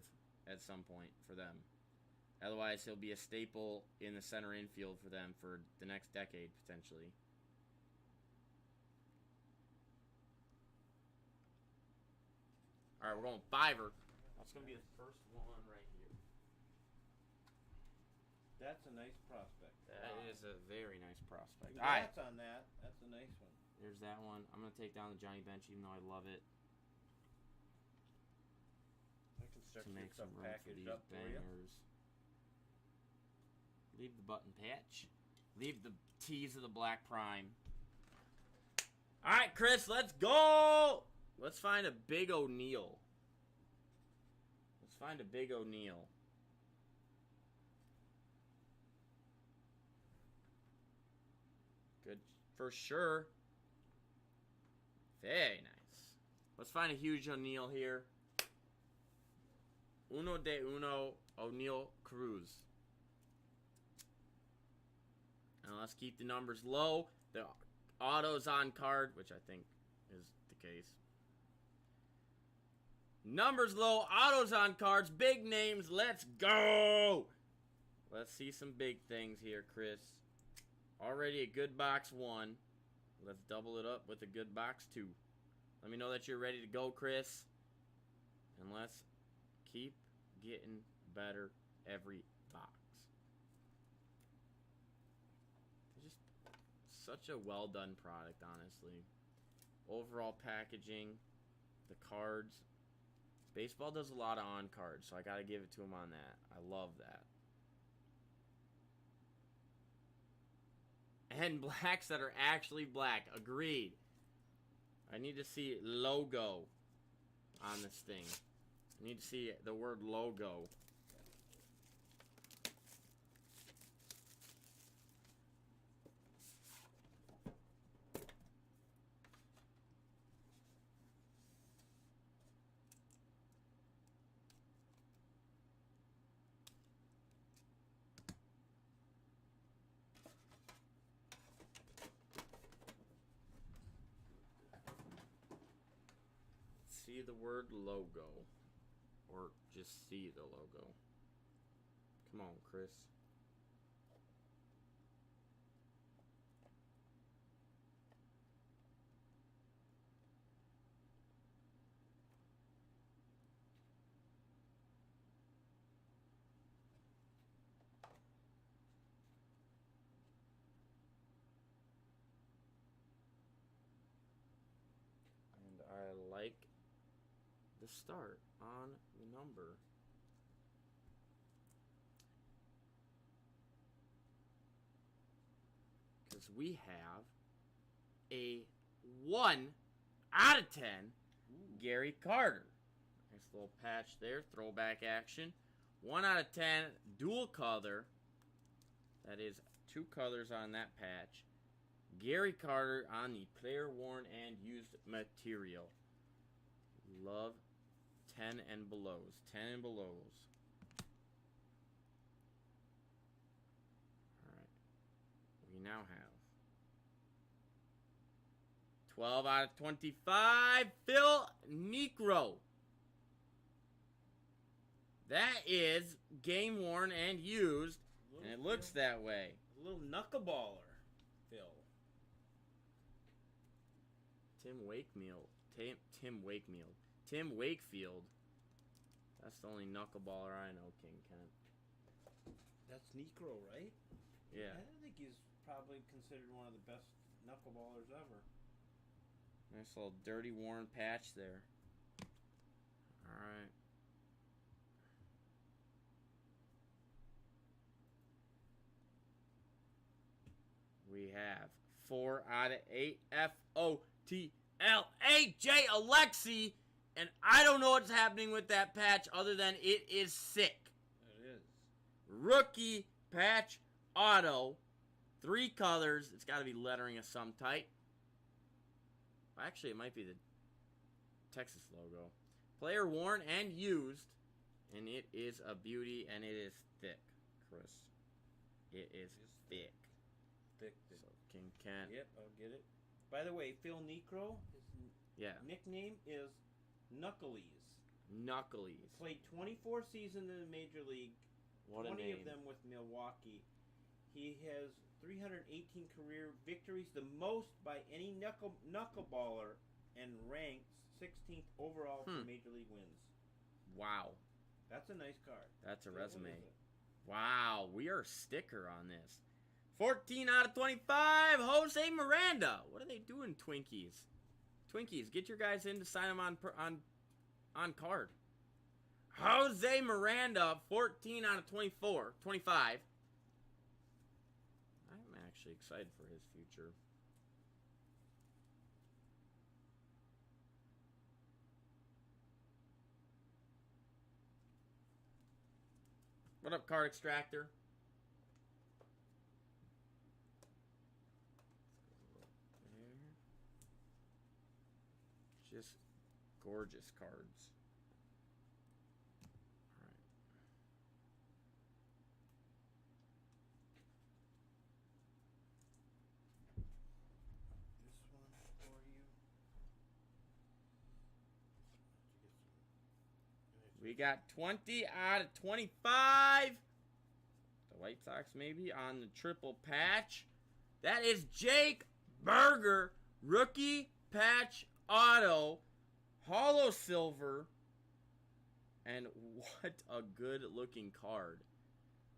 at some point for them. Otherwise, he'll be a staple in the center infield for them for the next decade, potentially. All right, we're going 5er. That's going to be the first one right here. That's a nice prospect. That is a very nice prospect. All right, Congrats on that. That's a nice one. there's that one. I'm going to take down the Johnny Bench, even though I love it, I can start to to make get some some room for packaged these up for you. bangers. Leave the button patch. Leave the tease of the Black Prime. All right, Chris, let's go. Let's find a big O'Neal. Let's find a big O'Neal. Good for sure. Very nice. Let's find a huge O'Neal here. Uno de uno, O'Neal Cruz. And let's keep the numbers low. The autos on card, which I think is the case. Numbers low, autos on cards, big names. Let's go. Let's see some big things here, Chris. Already a good box 1. Let's double it up with a good box 2. Let me know that you're ready to go, Chris. And let's keep getting better every box. Just such a well done product, honestly. Overall packaging, the cards. Baseball does a lot of on cards, so I gotta give it to him on that. I love that. And blacks that are actually black. Agreed. I need to see logo on this thing. I need to see the word logo. See the word logo. Or just see the logo. Come on, Chris. And I like the start on the number. Because we have a 1 out of 10 Gary Carter. Nice little patch there, throwback action. 1 out of 10 dual color. That is 2 colors on that patch. Gary Carter on the player worn and used material. Love 10 and belows. 10 and belows. Alright. We now have 12 out of 25. Phil Necro. That is game worn and used. And it looks that way. A little knuckleballer, Phil. Tim Wakefield. Tim Wakefield. That's the only knuckleballer I know, King Kent. That's Necro, right? Yeah. I think he's probably considered one of the best knuckleballers ever. Nice little dirty worn patch there. Alright. We have 4 out of 8 FOTL AJ Alexi. And I don't know what's happening with that patch other than it is sick. It is. Rookie patch auto. 3 colors. It's got to be lettering of some type. Actually, it might be the Texas logo. Player worn and used. And it is a beauty and it is thick, Chris. It is thick. Thick. So, King Kent. Yep, I'll get it. By the way, Phil Necro, his nickname is Knucklies. Knucklies. Played 24 seasons in the Major League. What 20 a name. of them with Milwaukee. He has 318 career victories, the most by any knuckleballer, and ranks 16th overall for Major League wins. Wow. That's a nice card. That's a resume. Wow, we are a sticker on this. 14 out of 25, Jose Miranda. What are they doing, Twinkies? Twinkies, get your guys in to sign them on card. Jose Miranda, 14 out of 25. I'm actually excited for his future. What up, Card Extractor? Just gorgeous cards. All right. This one for you. We got 20 out of 25. The White Sox maybe on the triple patch. That is Jake Berger, rookie patch auto, hollow silver, and what a good looking card.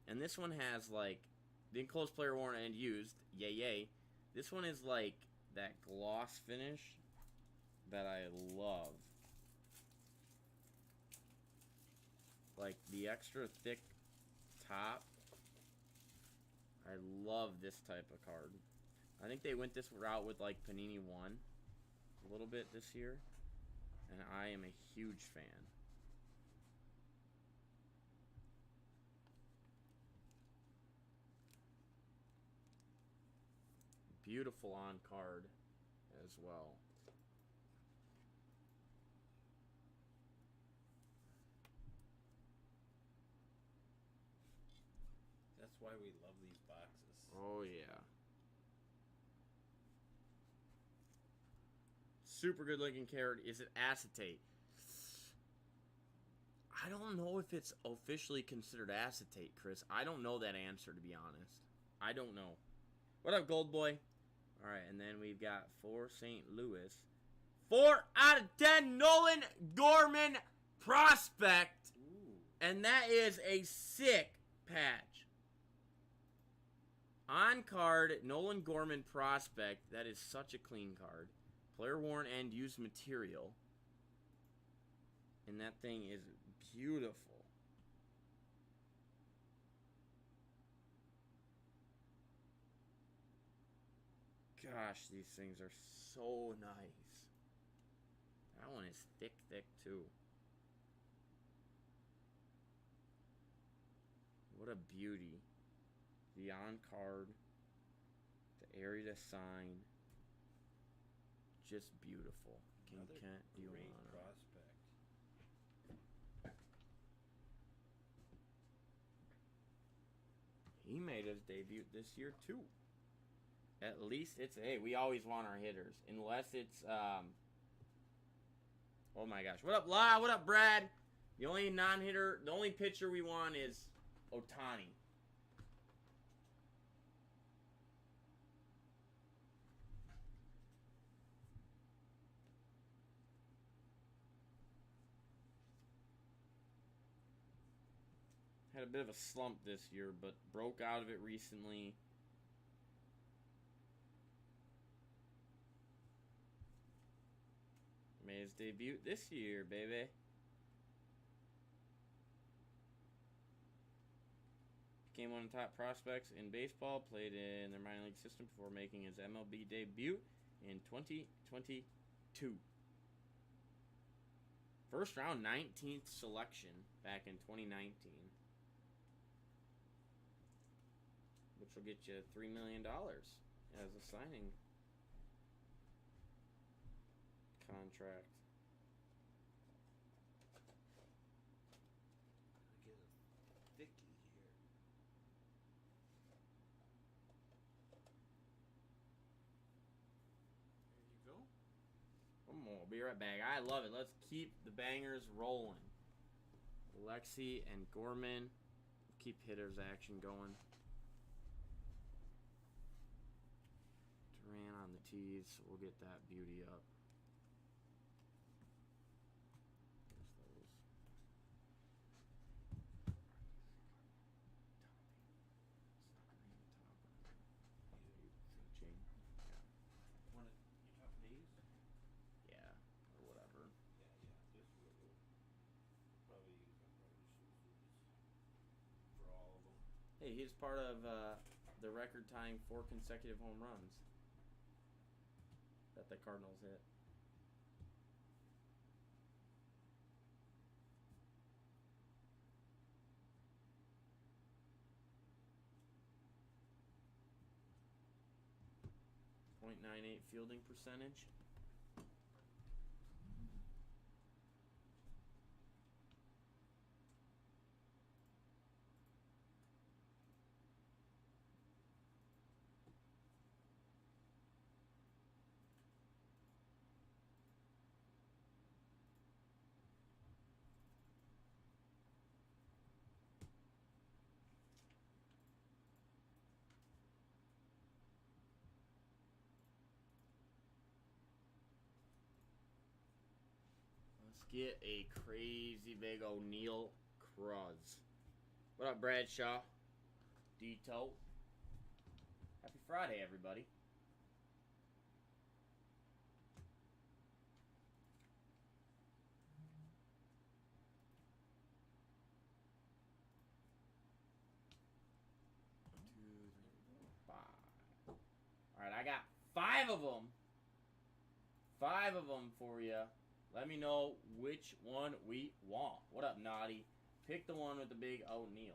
And this one has like the enclosed player worn and used, yay. This one is like that gloss finish that I love. Like the extra thick top. I love this type of card. I think they went this route with like Panini 1 a little bit this year, and I am a huge fan. Beautiful on card as well. That's why we love these boxes. Oh, yeah. Super good looking card. Is it acetate? I don't know if it's officially considered acetate, Chris. I don't know that answer, to be honest. I don't know. What up, Gold Boy? All right, and then we've got for St. Louis. 4 out of 10, Nolan Gorman prospect. Ooh. And that is a sick patch. On card, Nolan Gorman prospect. That is such a clean card. Player worn and used material. And that thing is beautiful. Gosh, these things are so nice. That one is thick, thick too. What a beauty. The on card, the area to sign, just beautiful. Another Can't do great honor. prospect. He made his debut this year too. At least it's, hey, we always want our hitters, unless it's oh my gosh, what up La, what up Brad? The only non-hitter, the only pitcher we want is Ohtani. Had a bit of a slump this year, but broke out of it recently. Made his debut this year, baby. Became one of the top prospects in baseball. Played in their minor league system before making his MLB debut in 2022. First round, 19th selection back in 2019. Which will get you $3 million as a signing contract. Get a thicky here. There you go. One more. Be right back. I love it. Let's keep the bangers rolling. Alexi and Gorman. Keep hitters action going. Duran on the tees. We'll get that beauty up. Want to, you talking these? Yeah, or whatever. Yeah. This will probably use. I'll probably just use these for all of them. Hey, he's part of the record-tying 4 consecutive home runs that the Cardinals hit. .98 fielding percentage. Let's get a crazy big O'Neal Cruz. What up, Bradshaw? Dito. Happy Friday, everybody. One, 2, 3, 4, 5. All right, I got 5 of them. 5 of them for you. Let me know which one we want. What up, Naughty? Pick the one with the big O'Neal.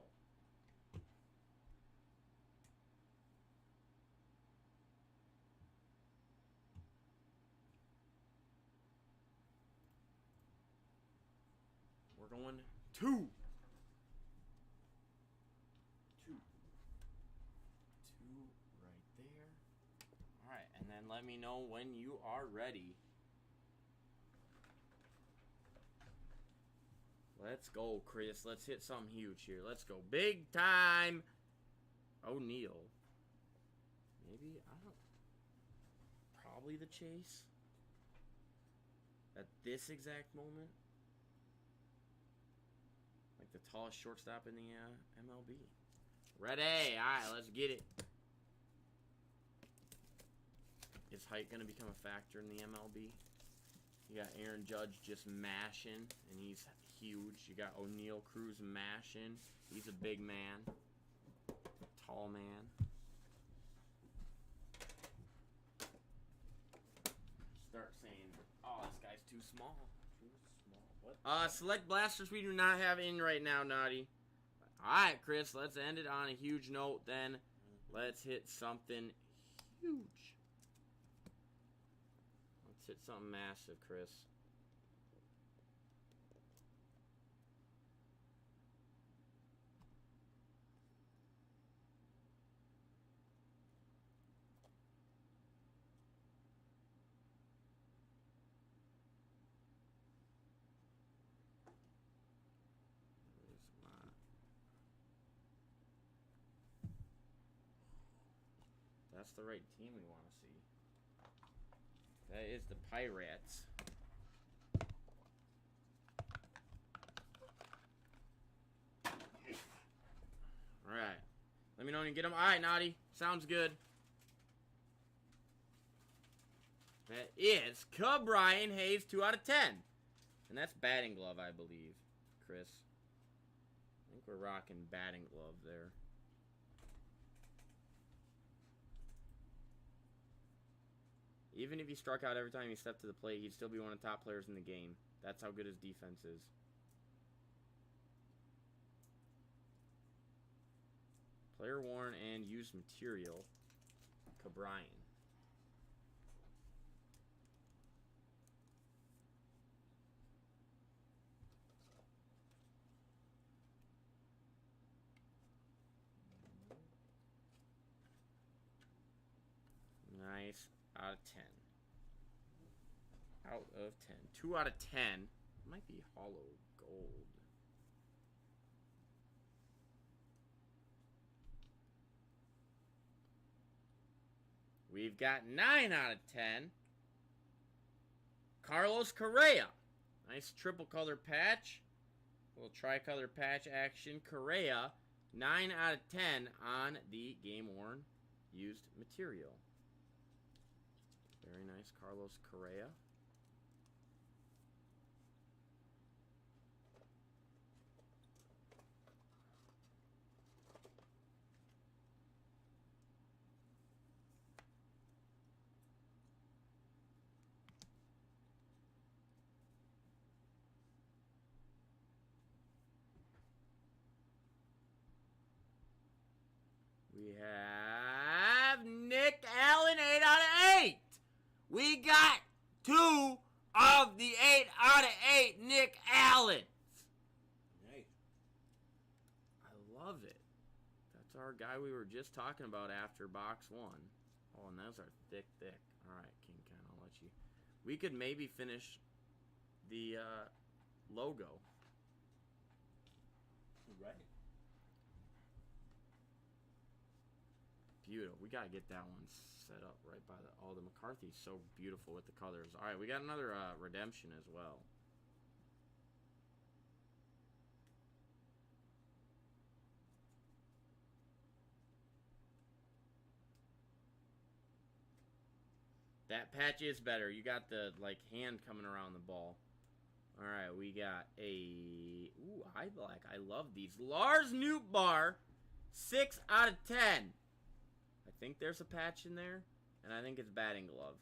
We're going 2. 2. 2 right there. Alright, and then let me know when you are ready. Let's go, Chris. Let's hit something huge here. Let's go. Big time O'Neal. Maybe, I don't... Probably the Chase. At this exact moment. Like the tallest shortstop in the MLB. Ready. Alright, let's get it. Is height going to become a factor in the MLB? You got Aaron Judge just mashing, and he's huge. You got O'Neal Cruz mashing. He's a big man. Tall man. Start saying, oh, this guy's too small. Too small. What? Select blasters we do not have in right now, Naughty. Alright, Chris, let's end it on a huge note then. Let's hit something huge. Let's hit something massive, Chris. That's the right team we want to see. That is the Pirates. Alright. Let me know when you get them. Alright, Naughty. Sounds good. That is Brian Hayes, 2 out of 10. And that's batting glove, I believe, Chris. I think we're rocking batting glove there. Even if he struck out every time he stepped to the plate, he'd still be one of the top players in the game. That's how good his defense is. Player worn and used material. Cabrian. Nice. Out of 10. Out of 10. 2 out of 10. Might be hollow gold. We've got 9 out of 10. Carlos Correa. Nice triple color patch. A little tricolor patch action. Correa. 9 out of 10 on the game worn used material. Very nice, Carlos Correa. We have Nick Allen, 8 out of 8. We got 2 of the 8 out of 8 Nick Allens. Nice. I love it. That's our guy we were just talking about after box 1. Oh, and those are thick. All right, King Ken, I'll let you. We could maybe finish the logo. Right. Beautiful. We gotta get that one set up right by the McCarthy's so beautiful with the colors. All right, we got another redemption as well. That patch is better. You got the hand coming around the ball. All right, we got a I love these. Lars Nootbaar, 6 out of 10. I think there's a patch in there. and I think it's batting glove.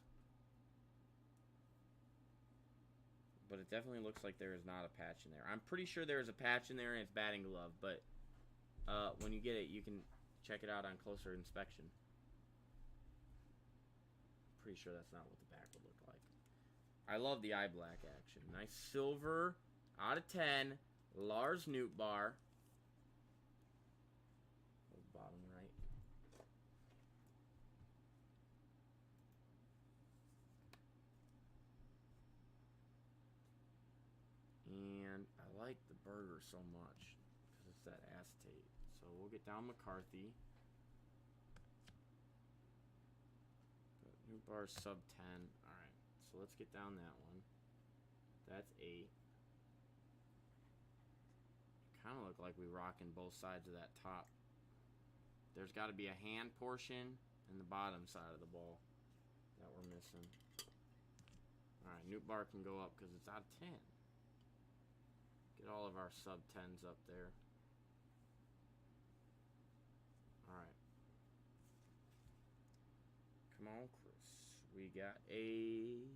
But it definitely looks like there is not a patch in there. I'm pretty sure there is a patch in there and it's batting glove, but when you get it, you can check it out on closer inspection. Pretty sure that's not what the back would look like. I love the eye black action. Nice silver out of 10. Lars Nootbaar. Bottom right. And I like the burger so much because it's that acetate. So we'll get down McCarthy. Nootbaar sub 10. Alright, so let's get down that one. That's 8. Kind of look like we rocking both sides of that top. There's got to be a hand portion and the bottom side of the ball that we're missing. Alright, Nootbaar can go up because it's out of 10. Get all of our sub 10s up there. Alright. Come on, Chris. We got a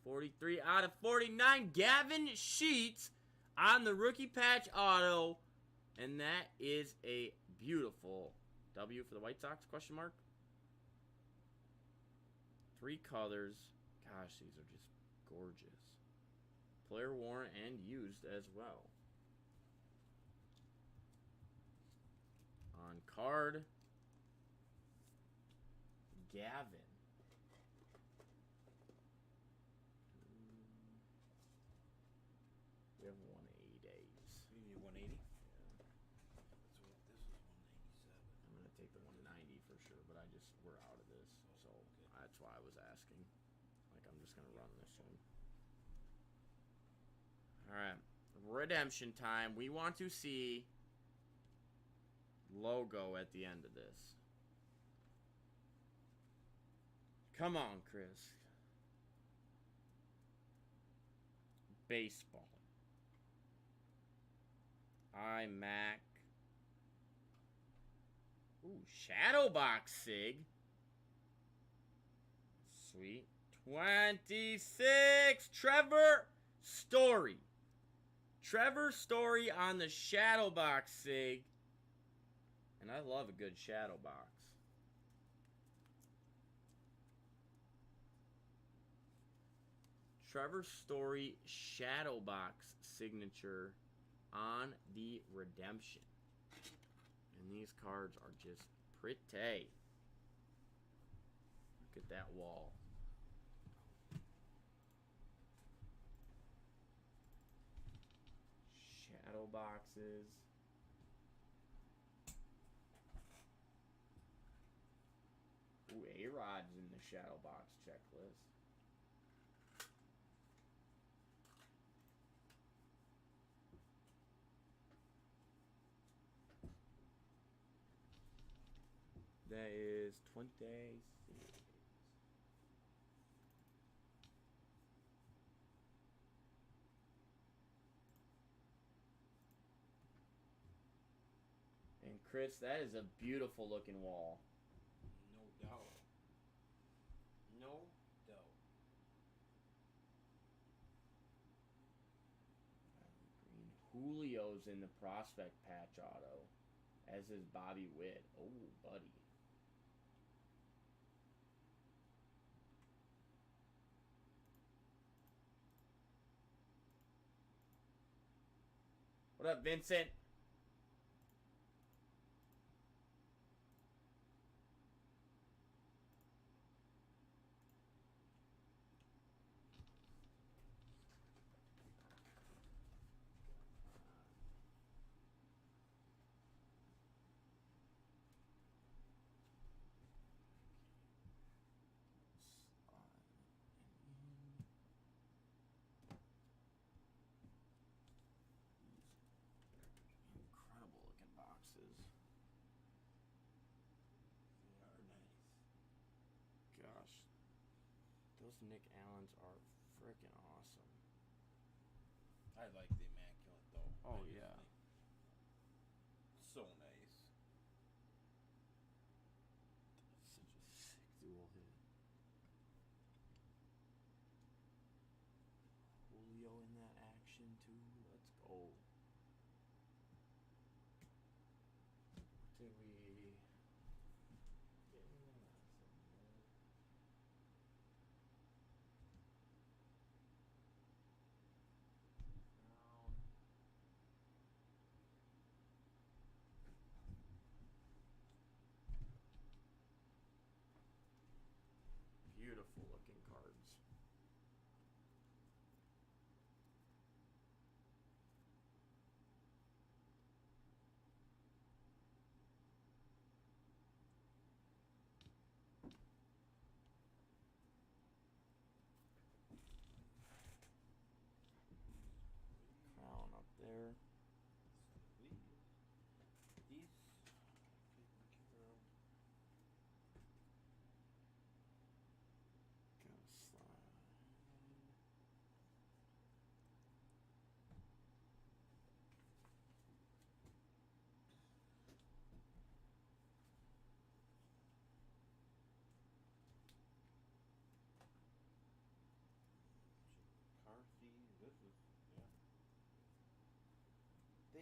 43 out of 49. Gavin Sheets on the rookie patch auto. And that is a beautiful W for the White Sox, question mark. 3 colors. Gosh, these are just gorgeous. Player worn and used as well. On card, Gavin. We have 180 days. You need 180? Yeah. So this is 187. I'm going to take the 190 for sure, but we're out of this. So Okay. that's why I was asking. Like, I'm just going to run this one. Alright. Redemption time. We want to see logo at the end of this. Come on, Chris. Baseball. iMac. Ooh, shadow box sig. Sweet. 26. Trevor Story. Trevor Story on the shadow box sig. And I love a good shadow box. Trevor Story shadow box signature on the redemption. And these cards are just pretty. Look at that wall. Shadow boxes. Ooh, A-Rod's in the shadow box checklist. That is 26. And Chris, that is a beautiful looking wall. No doubt. No doubt. Green. Julio's in the prospect patch auto, as is Bobby Witt. Oh, buddy. What up, Vincent? Incredible looking boxes. They are nice. Gosh, those Nick Allens are freaking awesome. I like the immaculate though. Oh, I just yeah. think so nice. That's such a sick dual hit.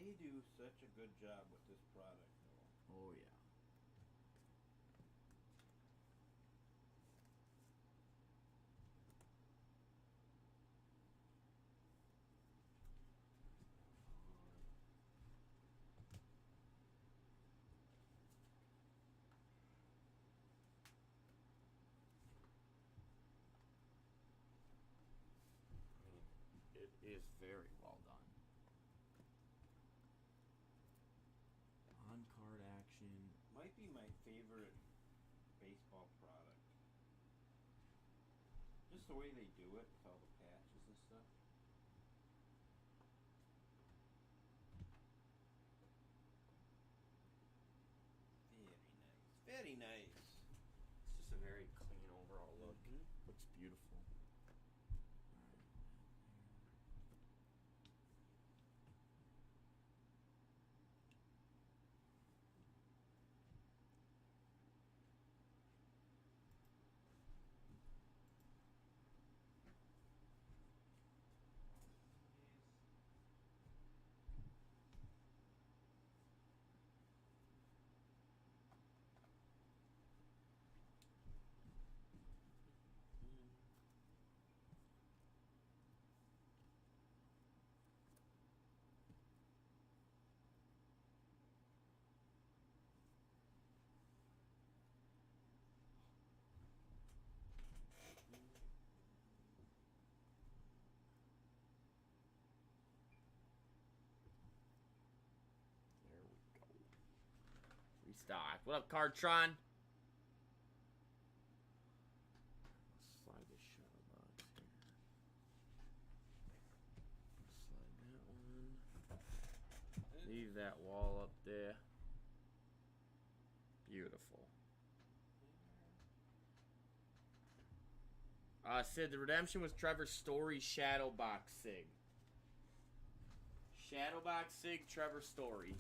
They do such a good job with this product, though. Oh yeah. It is very well done. On-card action. Might be my favorite baseball product. Just the way they do it with all the patches and stuff. Very nice. Very nice. It's just a very clean overall look. Mm-hmm. Looks beautiful. Restock. What up, Cardtron? Slide this shadow box here. Slide that one. Leave that wall up there. Beautiful. Sid, the redemption was Trevor's Story Shadow Box Sig. Shadow Box Sig, Trevor Story.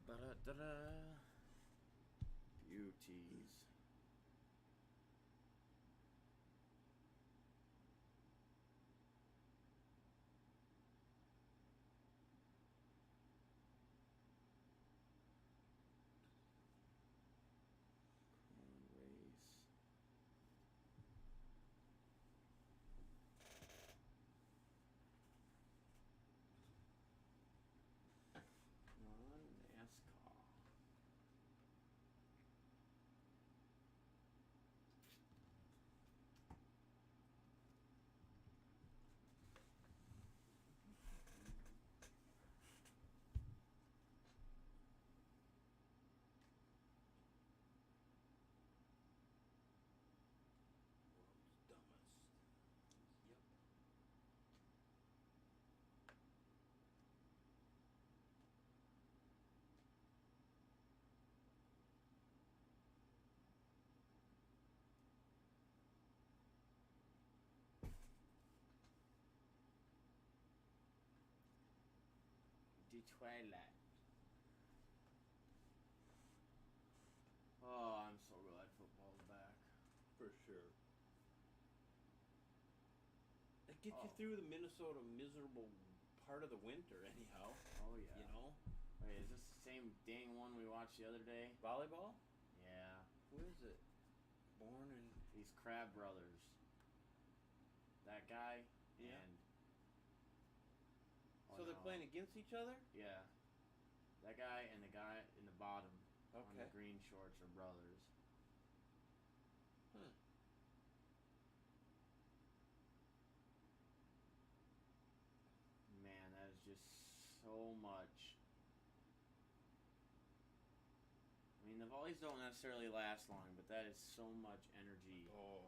Ba-da-da-da. Beauties. The Twilight. Oh, I'm so glad football's back. For sure. It gets you through the Minnesota miserable part of the winter, anyhow. Oh, yeah. You know? Wait, is this the same dang one we watched the other day? Volleyball? Yeah. Who is it? Born in... These Crab Brothers. That guy Yeah. and... So they're playing against each other? Yeah. That guy and the guy in the bottom on Okay. the green shorts are brothers. Huh. so much. I mean, the volleys don't necessarily last long, but that is so much energy Oh,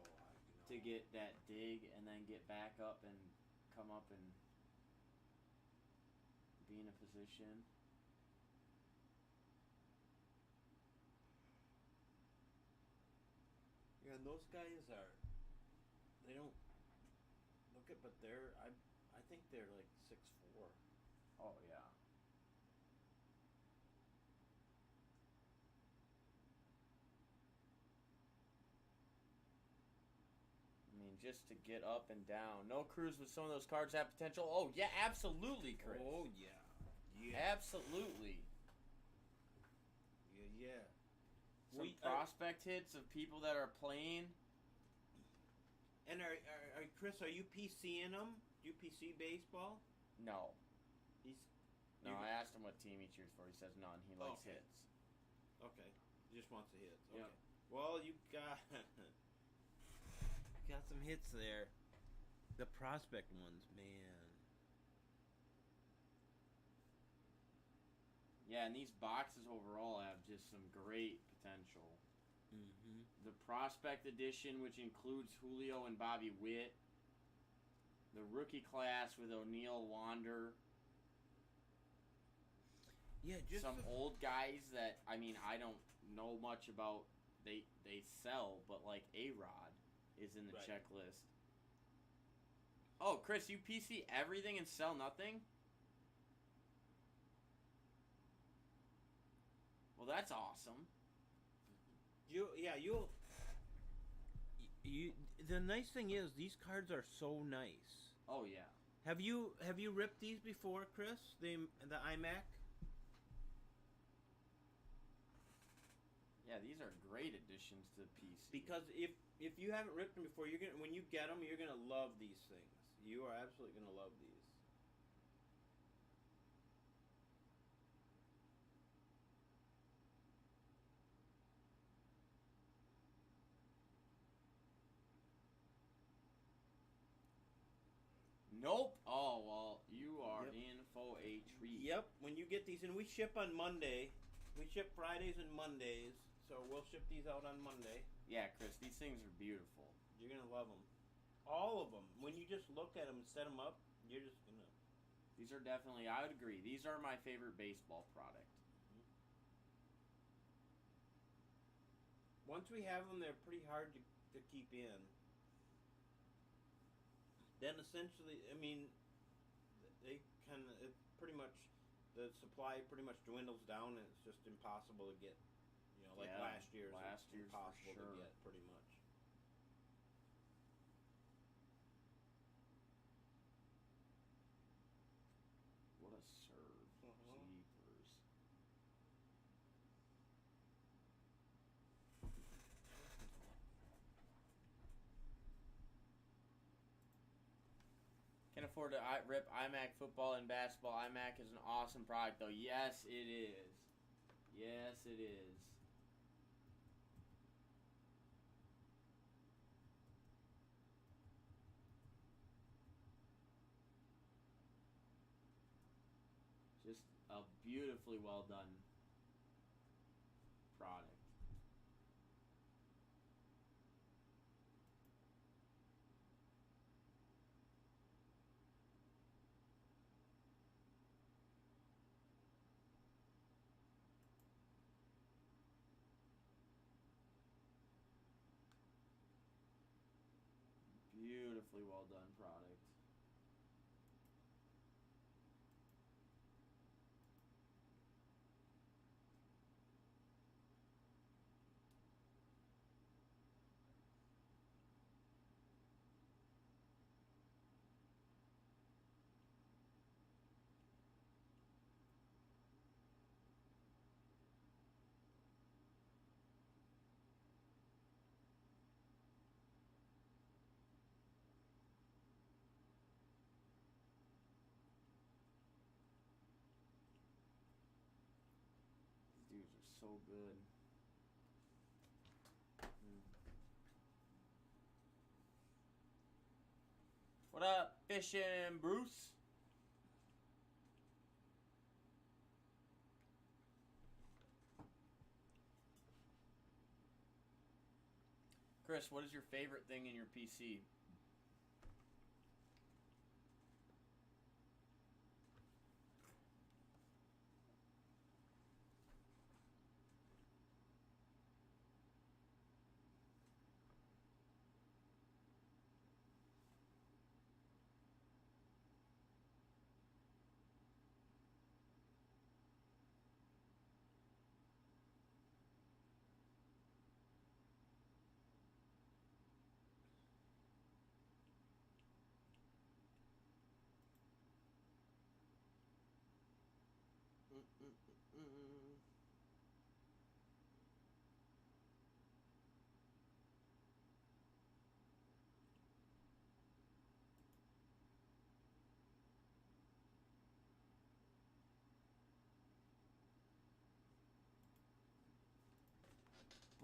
to get that dig and then get back up and come up and be in a position. Yeah, and those guys they don't look at, but I think they're like 6'4". Oh, yeah. I mean, just to get up and down. No, Cruz, with some of those cards have potential. Oh, yeah, absolutely, Chris. Oh, yeah. Yeah. Absolutely. Yeah. Some prospect hits of people that are playing. And are Chris, are you PCing them? Do you PC baseball? No. No, I asked him what team he cheers for. He says none. He likes hits. Okay. He just wants the hits. Okay. Yep. Well, you got some hits there. The prospect ones, man. Yeah, and these boxes overall have just some great potential. Mm-hmm. The prospect edition, which includes Julio and Bobby Witt. The rookie class with O'Neal, Wander. Yeah, just some old guys that, I mean, I don't know much about. They sell, but like A-Rod is in the checklist. Oh, Chris, you PC everything and sell nothing? Well, that's awesome. The nice thing is these cards are so nice. Oh yeah. Have you ripped these before, Chris? The iMac? Yeah, these are great additions to the PC. Because if you haven't ripped them before, when you get them, you're gonna love these things. You are absolutely gonna love these. Nope. Oh, well, you are in for a treat. Yep, when you get these, and we ship on Monday. We ship Fridays and Mondays, so we'll ship these out on Monday. Yeah, Chris, these things are beautiful. You're going to love them. All of them. When you just look at them and set them up, you're just going to... These are definitely, I would agree, these are my favorite baseball product. Mm-hmm. Once we have them, they're pretty hard to keep in. Then essentially, I mean, they kind of, it pretty much, the supply pretty much dwindles down, and it's just impossible to get. You know, like last year's impossible to get, pretty much. What a serve. Jeepers. Can't afford to rip iMac football and basketball. iMac is an awesome product, though. Yes, it is. Yes, it is. Just a beautifully well done product. Beautifully well done product. These dudes are so good. What up, Fishin' Bruce? Chris, what is your favorite thing in your PC?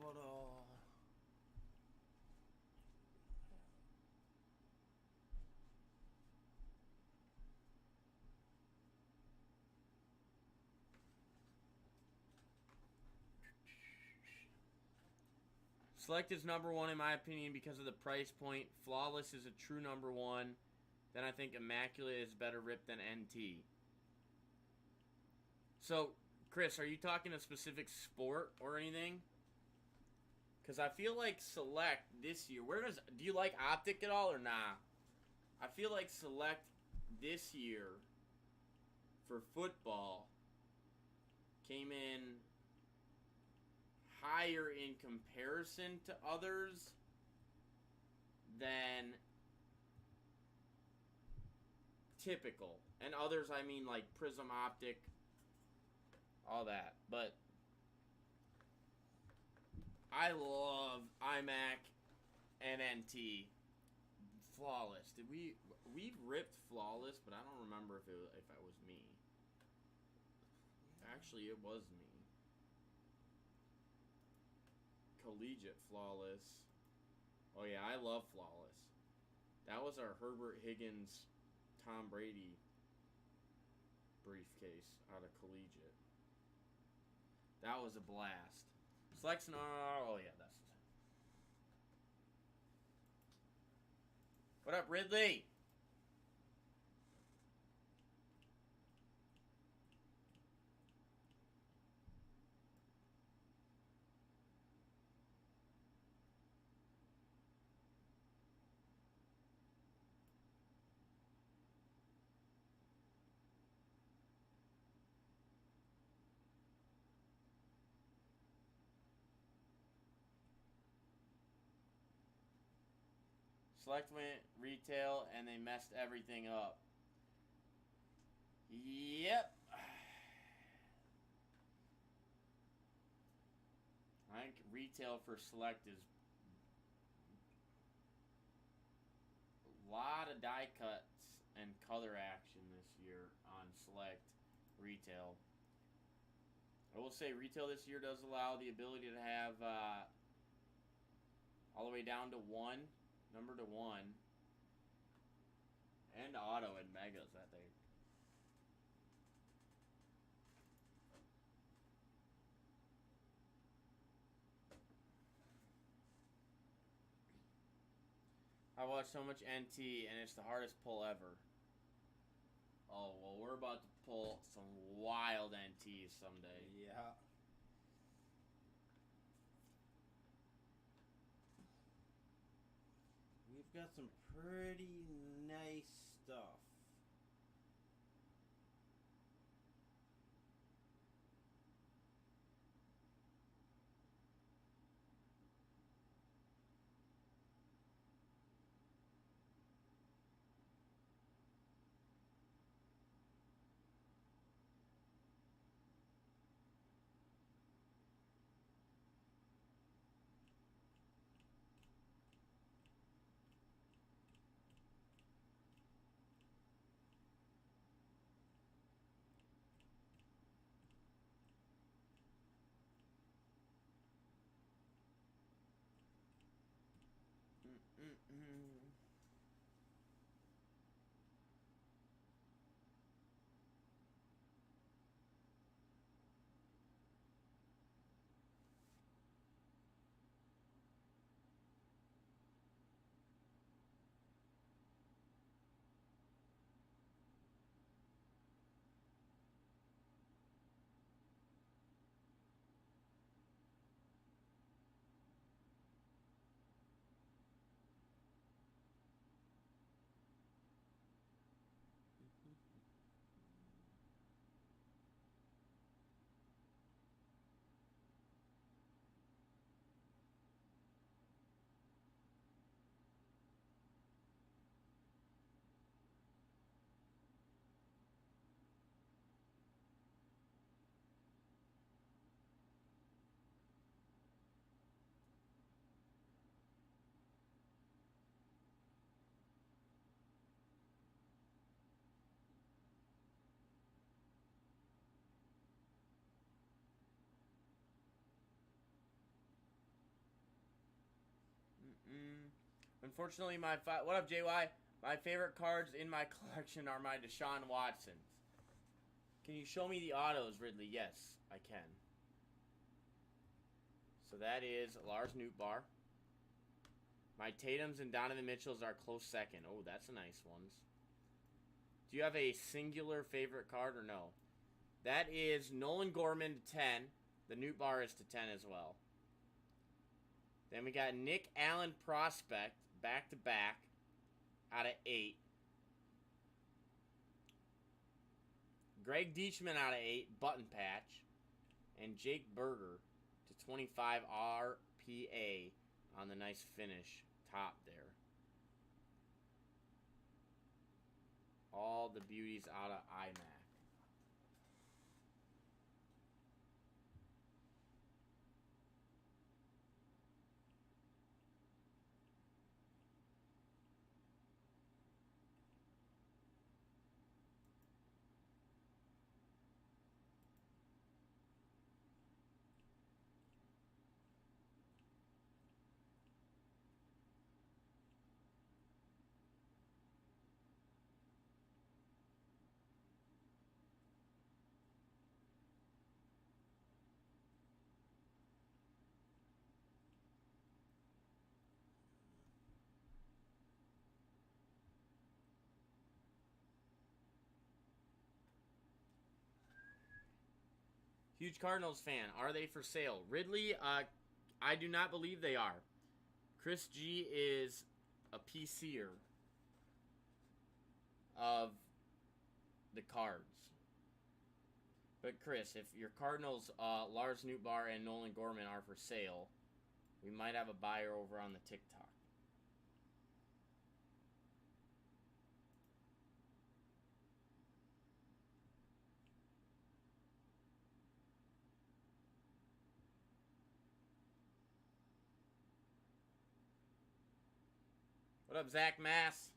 But Select is number one in my opinion because of the price point. Flawless is a true number one. Then I think Immaculate is better ripped than NT. So, Chris, are you talking a specific sport or anything? Because I feel like Select this year, do you like Optic at all or nah? I feel like Select this year for football came in higher in comparison to others than typical. And others, I mean like Prism Optic, all that. But I love iMac and NT. Flawless. We ripped Flawless, but I don't remember if it was me. Actually, it was me. Collegiate Flawless. Oh yeah, I love Flawless. That was our Herbert Higgins, Tom Brady briefcase out of Collegiate. That was a blast. Selection, oh yeah, that's the time. What up, Ridley? Select went retail and they messed everything up. Yep. I think retail for Select is a lot of die cuts and color action this year on Select retail. I will say retail this year does allow the ability to have all the way down to number to 1, and auto and megas, I think. I watch so much NT, and it's the hardest pull ever. Oh, well, we're about to pull some wild NTs someday. Yeah. We've got some pretty nice stuff. Unfortunately, what up, JY? My favorite cards in my collection are my Deshaun Watsons. Can you show me the autos, Ridley? Yes, I can. So that is Lars Nootbaar. My Tatums and Donovan Mitchells are close second. Oh, that's a nice one. Do you have a singular favorite card or no? That is Nolan Gorman to 10. The Nootbaar is to 10 as well. Then we got Nick Allen Prospect, back-to-back, out of 8. Greg Deichmann out of 8, button patch. And Jake Berger to 25 RPA on the nice finish top there. All the beauties out of iMac. Huge Cardinals fan. Are they for sale? Ridley, I do not believe they are. Chris G is a PCer of the cards. But Chris, if your Cardinals, Lars Nootbaar and Nolan Gorman are for sale, we might have a buyer over on the TikTok. What up, Zach Mass?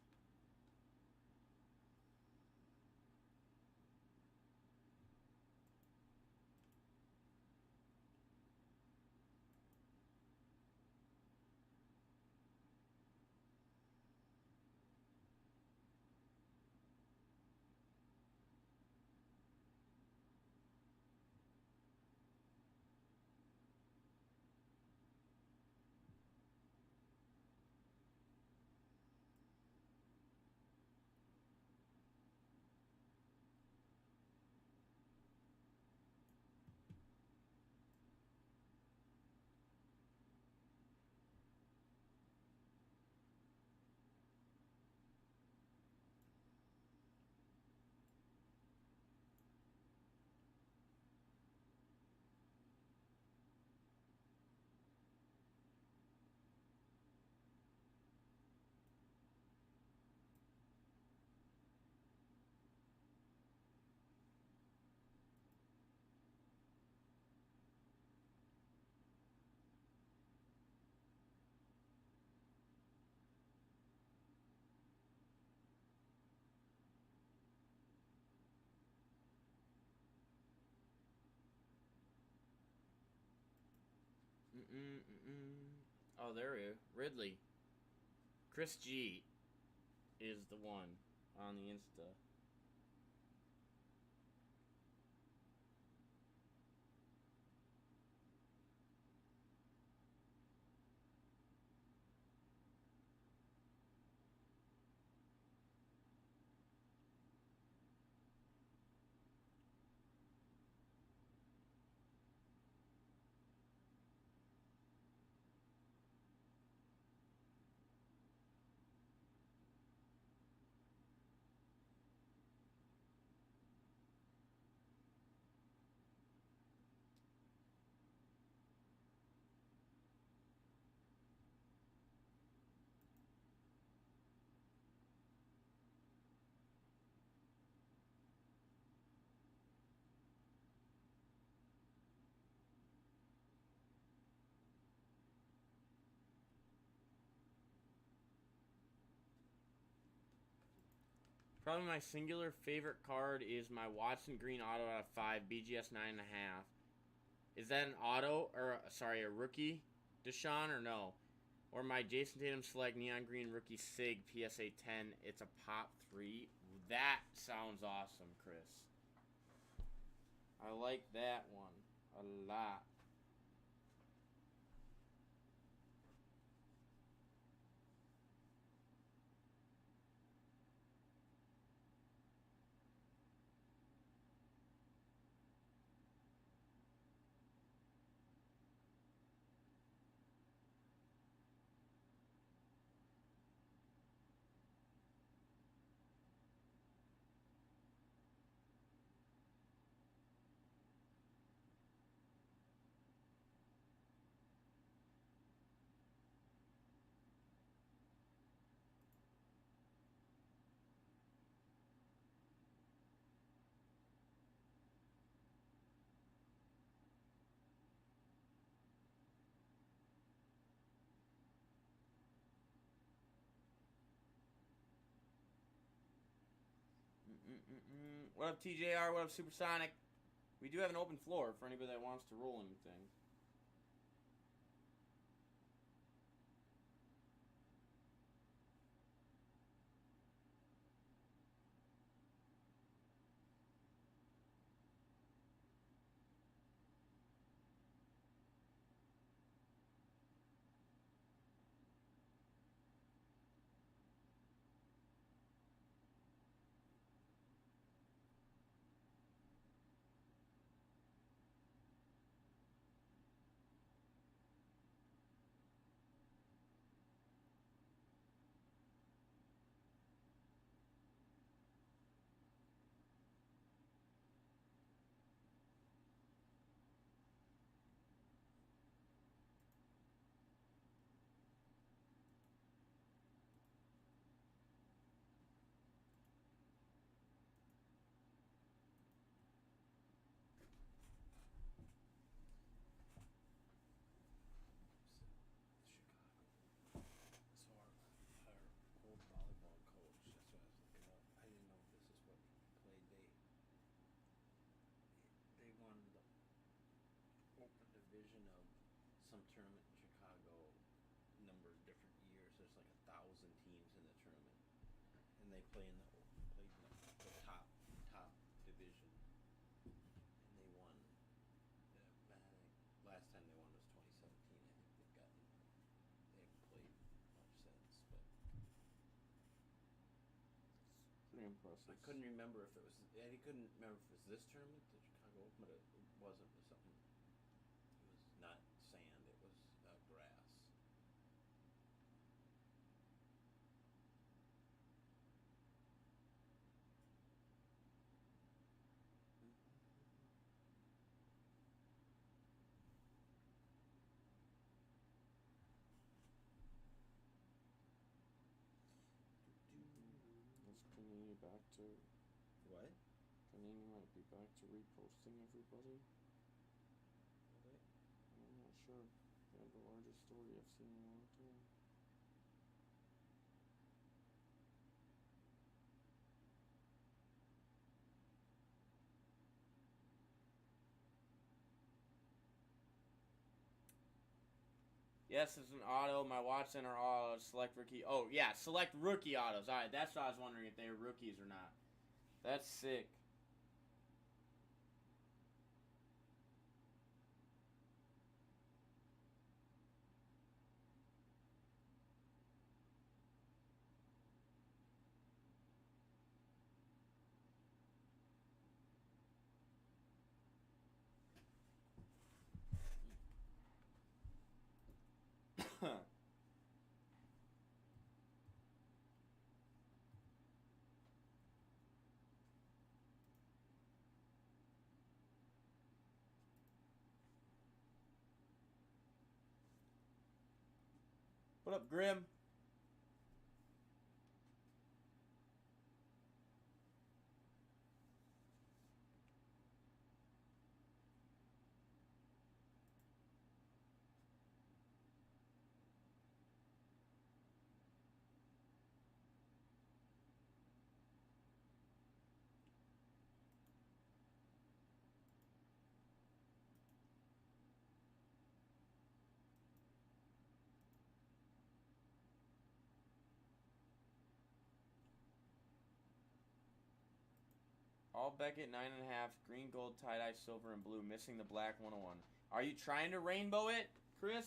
Oh, there he is. Ridley. Chris G is the one on the Insta. Probably my singular favorite card is my Watson Green auto out of 5, BGS 9.5. Is that an auto, or sorry, a rookie Deshaun, or no? Or my Jason Tatum Select Neon Green Rookie Sig PSA 10. It's a pop 3. That sounds awesome, Chris. I like that one a lot. What up, TJR? What up, Supersonic? We do have an open floor for anybody that wants to roll anything. Division of some tournament in Chicago, number of different years. There's like 1,000 teams in the tournament, and they play in the top division, and they won. Last time they won was 2017. I think they haven't played much since, but Pretty impressive. I couldn't remember if it was. Eddie couldn't remember if it was this tournament, the Chicago Open, but it wasn't. It was something. Not sand, it was grass. Is Panini back to... What? Panini might be back to reposting everybody. Okay. I'm not sure. They have the largest story I've seen in a long time. Yes, it's an auto. My watch center auto. Select rookie. Oh, yeah. Select rookie autos. All right. That's what I was wondering if they were rookies or not. That's sick. What up, Grim? All Beckett 9.5. Green, gold, tie-dye, silver, and blue. Missing the black 101. Are you trying to rainbow it, Chris?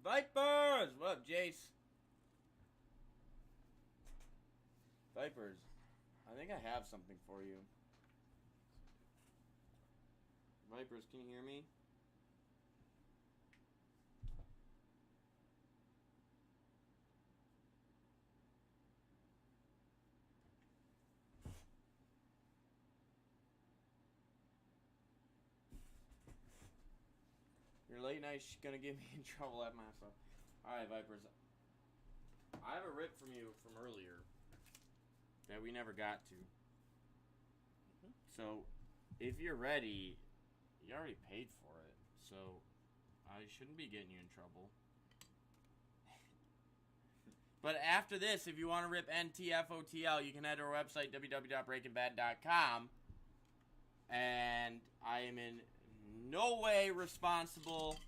Vipers! What up, Jace? Vipers, I think I have something for you. Vipers, can you hear me? Your late night's gonna get me in trouble at myself. Alright, Vipers. I have a rip from you from earlier that we never got to. So, if you're ready, you already paid for it. So, I shouldn't be getting you in trouble. But after this, if you want to rip NTFOTL, you can head to our website, www.breaknbad.com. And I am in no way responsible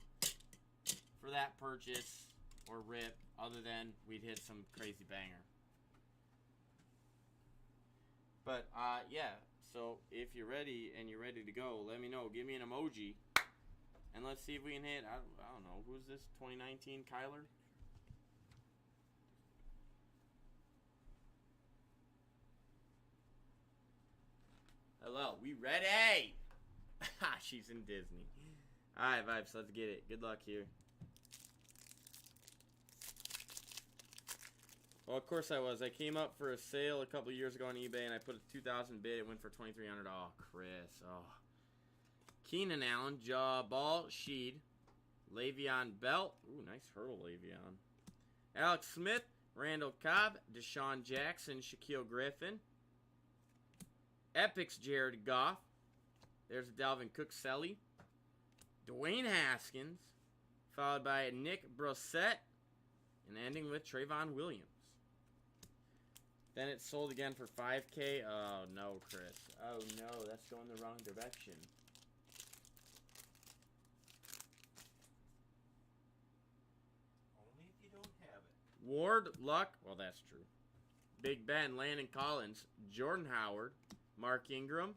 for that purchase or rip, other than we'd hit some crazy banger. But, yeah. So, if you're ready and you're ready to go, let me know. Give me an emoji. And let's see if we can hit, I don't know, who's this? 2019 Kyler? Hello, we ready? She's in Disney. Alright, Vibes, let's get it. Good luck here. Well, of course I was. I came up for a sale a couple years ago on eBay, and I put a 2,000 bid. It went for $2,300. Oh, Chris. Oh. Keenan Allen, Jabal Sheed, Le'Veon Bell. Ooh, nice hurdle, Le'Veon. Alex Smith, Randall Cobb, Deshaun Jackson, Shaquille Griffin. Epic's Jared Goff. There's Dalvin Cook-Selly. Dwayne Haskins. Followed by Nick Brossette. And ending with Trayvon Williams. Then it's sold again for $5K. Oh, no, Chris. Oh, no, that's going the wrong direction. Only if you don't have it. Ward, Luck. Well, that's true. Big Ben, Landon Collins, Jordan Howard, Mark Ingram,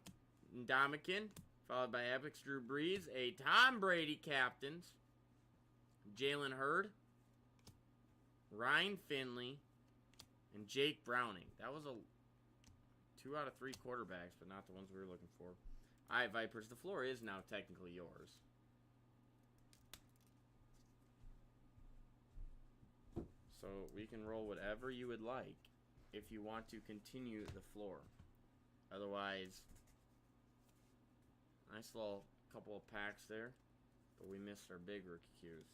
Ndamukong, followed by Epic's Drew Brees, a Tom Brady captains, Jalen Hurd, Ryan Finley, and Jake Browning. That was a 2 out of 3 quarterbacks, but not the ones we were looking for. All right, Vipers, the floor is now technically yours. So we can roll whatever you would like if you want to continue the floor. Otherwise, nice little couple of packs there, but we missed our big rookie cues.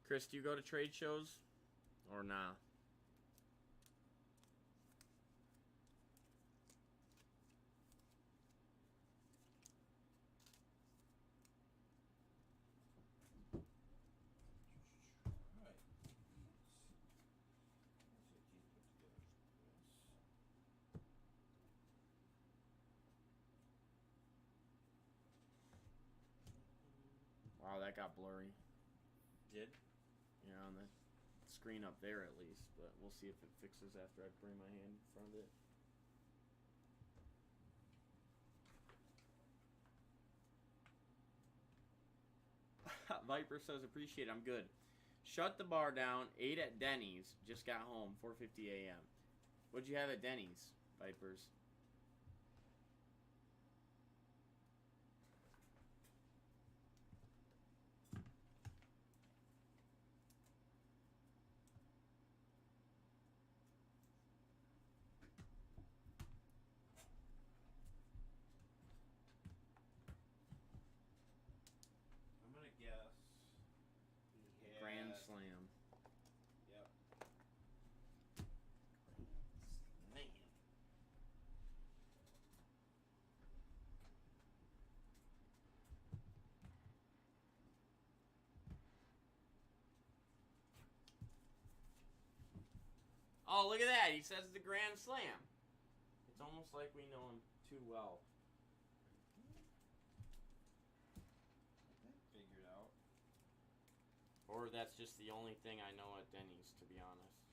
Chris, do you go to trade shows or nah? that got blurry. Did? Yeah, on the screen up there at least, but we'll see if it fixes after I bring my hand in front of it. Viper says, appreciate it. I'm good. Shut the bar down. Ate at Denny's. Just got home. 4:50 a.m. What'd you have at Denny's, Vipers? I'm gonna guess. Grand Slam. Yep. Oh, look at that. He says the Grand Slam. It's almost like we know him too well. Figured out. Or that's just the only thing I know at Denny's, to be honest.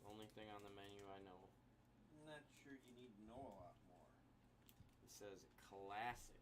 The only thing on the menu I know. I'm not sure you need to know a lot more. It says classic.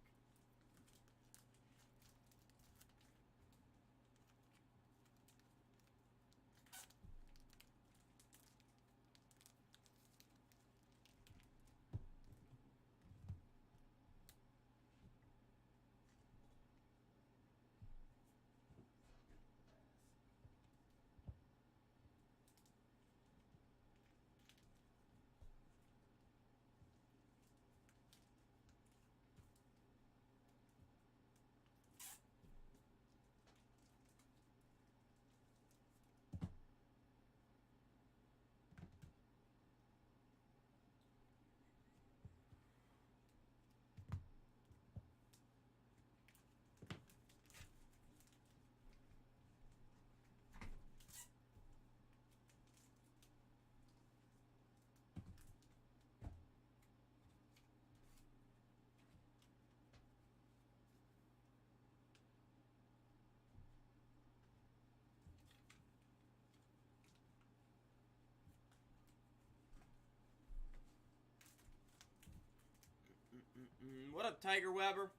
What up, Tiger Weber?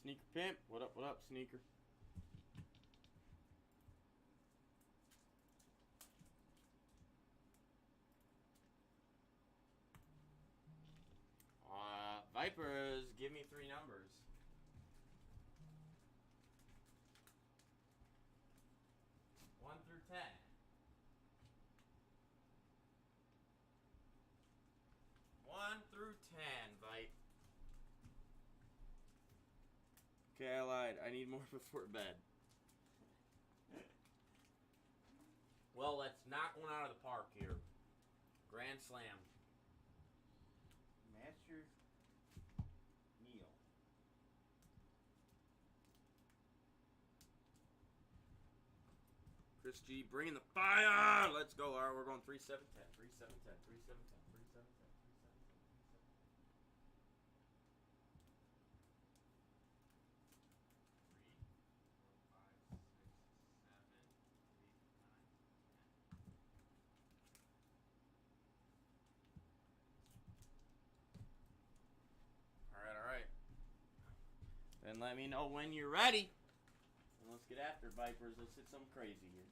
Sneaker Pimp, what up, Sneaker? Vipers, give me 3 numbers. One through 10. One through 10, Vipe. Okay, I lied. I need more before bed. Well, let's knock one out of the park here. Grand Slam. Master Neal. Chris G, bringing the fire! Let's go. All right, we're going 3-7-10. 3-7-10. 3-7-10. 3-7-10. 3, 4, 5, 6, 7, 8, 9, 10. All right. Then let me know when you're ready. And let's get after Vipers. Let's hit something crazy here.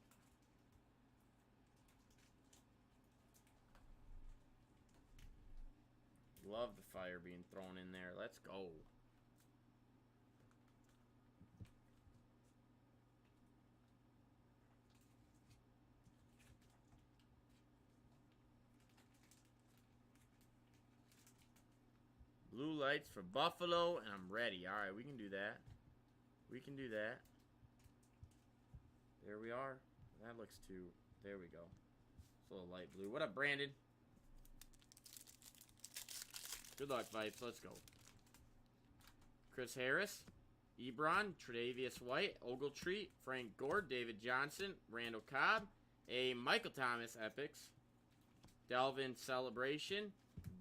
Love the fire being thrown in there. Let's go. Blue lights for Buffalo, and I'm ready. All right, we can do that. We can do that. There we are. That looks too... There we go. It's a little light blue. What up, Brandon? Good luck, Vipes. Let's go. Chris Harris, Ebron, Tre'Davious White, Ogletree, Frank Gore, David Johnson, Randall Cobb, a Michael Thomas Epics, Delvin Celebration,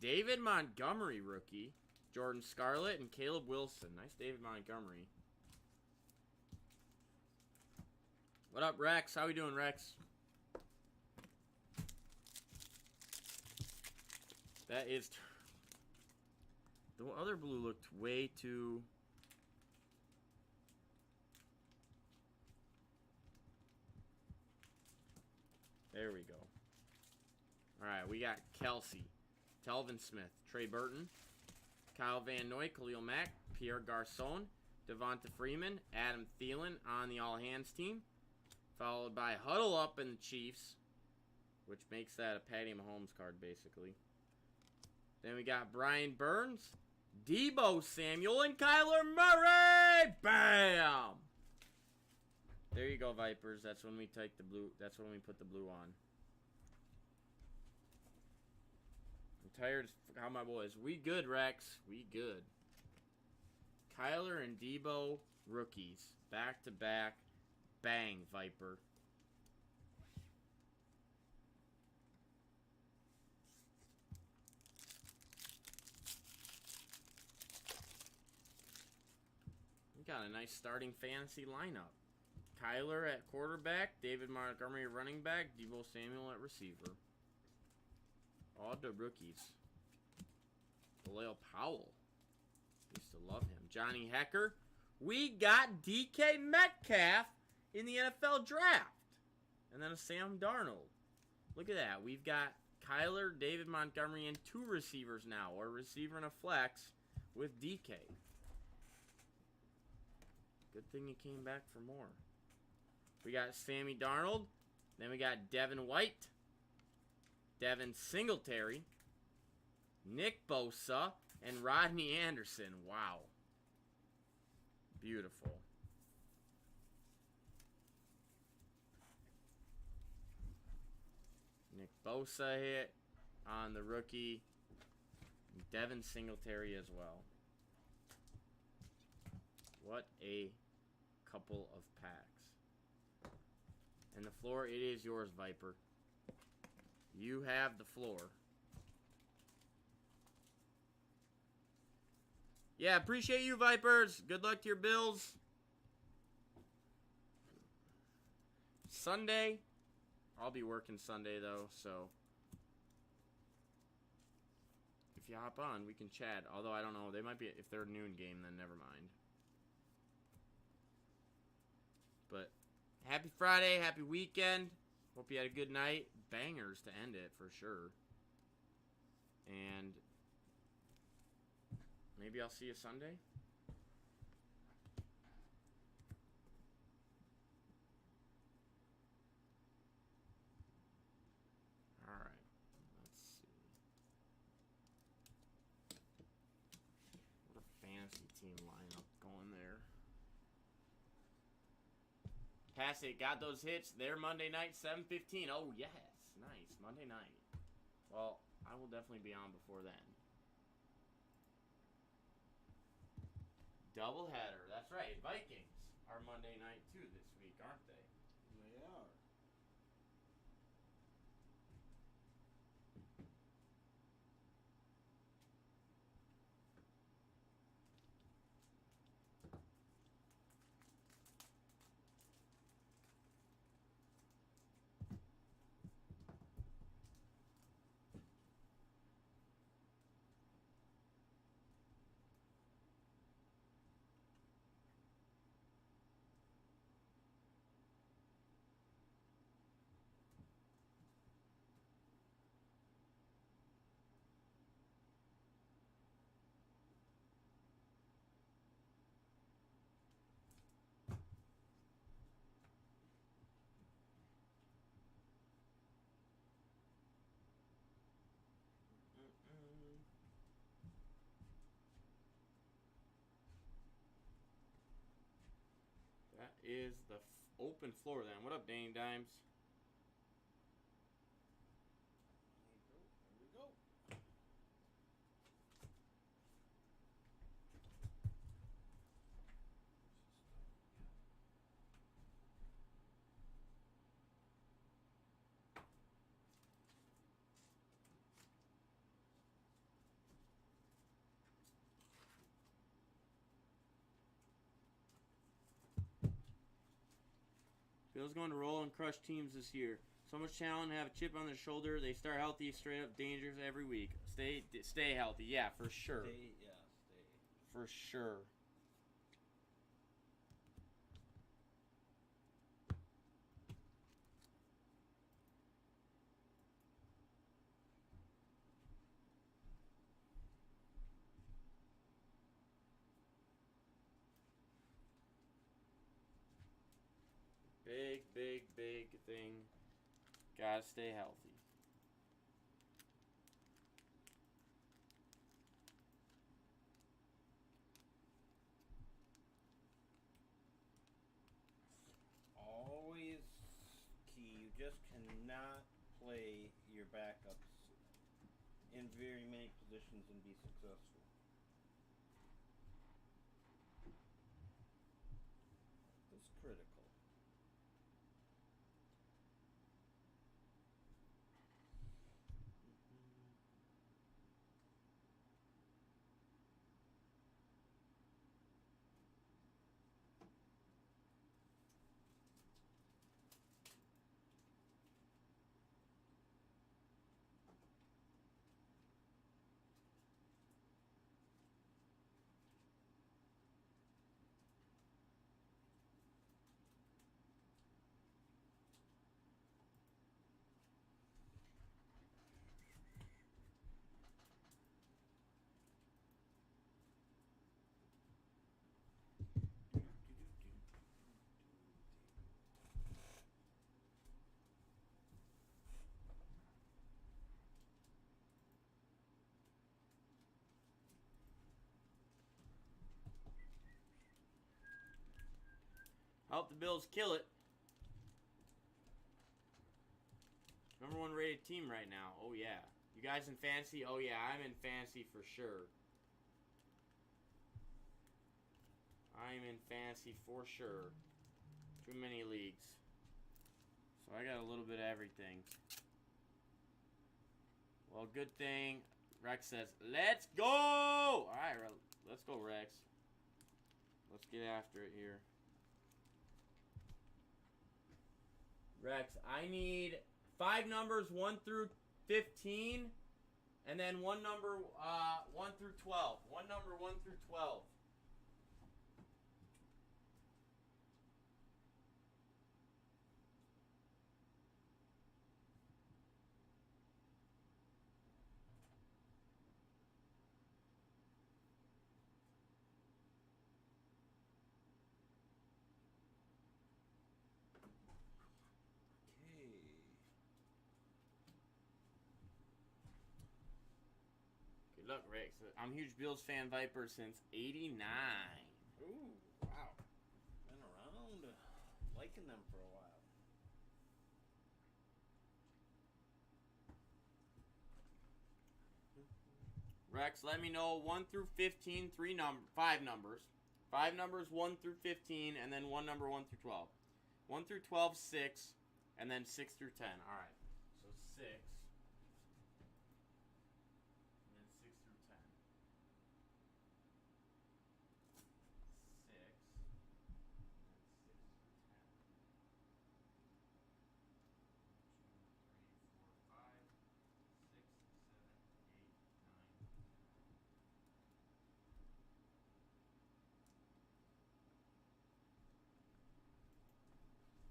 David Montgomery rookie, Jordan Scarlett, and Caleb Wilson. Nice David Montgomery. What up, Rex? How we doing, Rex? That is... The other blue looked way too... There we go. Alright, we got Kelsey, Telvin Smith, Trey Burton, Kyle Van Noy, Khalil Mack, Pierre Garcon, Devonta Freeman, Adam Thielen on the all-hands team, followed by Huddle Up in the Chiefs, which makes that a Patty Mahomes card, basically. Then we got Brian Burns, Debo Samuel, and Kyler Murray! Bam! There you go, Vipers. That's when we take the blue. That's when we put the blue on. I'm tired as how my boys. We good, Rex. We good. Kyler and Debo rookies. Back to back. Bang, Viper. We got a nice starting fantasy lineup. Kyler at quarterback, David Montgomery at running back, Debo Samuel at receiver. All the rookies. Bilal Powell. Used to love him. Johnny Hecker. We got DK Metcalf in the NFL draft. And then a Sam Darnold. Look at that. We've got Kyler, David Montgomery, and 2 receivers now. Or a receiver and a flex with DK. Good thing you came back for more. We got Sammy Darnold. Then we got Devin White. Devin Singletary. Nick Bosa. And Rodney Anderson. Wow. Beautiful. Nick Bosa hit on the rookie. Devin Singletary as well. What a couple of packs. And the floor, it is yours, Viper. You have the floor. Yeah, appreciate you, Vipers. Good luck to your Bills. Sunday. I'll be working Sunday, though, so. If you hop on, we can chat. Although, I don't know. They might be, if they're a noon game, then never mind. But, happy Friday, happy weekend. Hope you had a good night. Bangers to end it, for sure. And maybe I'll see you Sunday. Alright, let's see. What a fantasy team lineup going there. Pass it, got those hits there Monday night, 7:15. Oh, yes. Nice. Monday night. Well, I will definitely be on before then. Doubleheader. That's right. Vikings are Monday night, too, this week, aren't they? They are. That is the open floor then. What up, Dane Dimes? There we go. Bills going to roll and crush teams this year. So much talent, have a chip on their shoulder. They start healthy, straight up dangerous every week. Stay healthy. Yeah, for sure. Stay. For sure. Big thing. Gotta stay healthy. Always key. You just cannot play your backups in very many positions and be successful. It's critical. Help the Bills kill it. Number 1 rated team right now. Oh, yeah. You guys in fantasy? Oh, yeah. I'm in fantasy for sure. I'm in fantasy for sure. Too many leagues. So I got a little bit of everything. Well, good thing Rex says, let's go! Alright, let's go, Rex. Let's get after it here. Rex, I need 5 numbers 1 through 15, and then 1 number 1 through 12. 1 number 1 through 12. Look, Rex, I'm a huge Bills fan, Viper, since '89. Ooh, wow. Been around, liking them for a while. Rex, let me know 1 through 15, 5 numbers. 5 numbers 1 through 15, and then 1 number 1 through 12. 1 through 12, 6, and then 6 through 10. All right, so 6.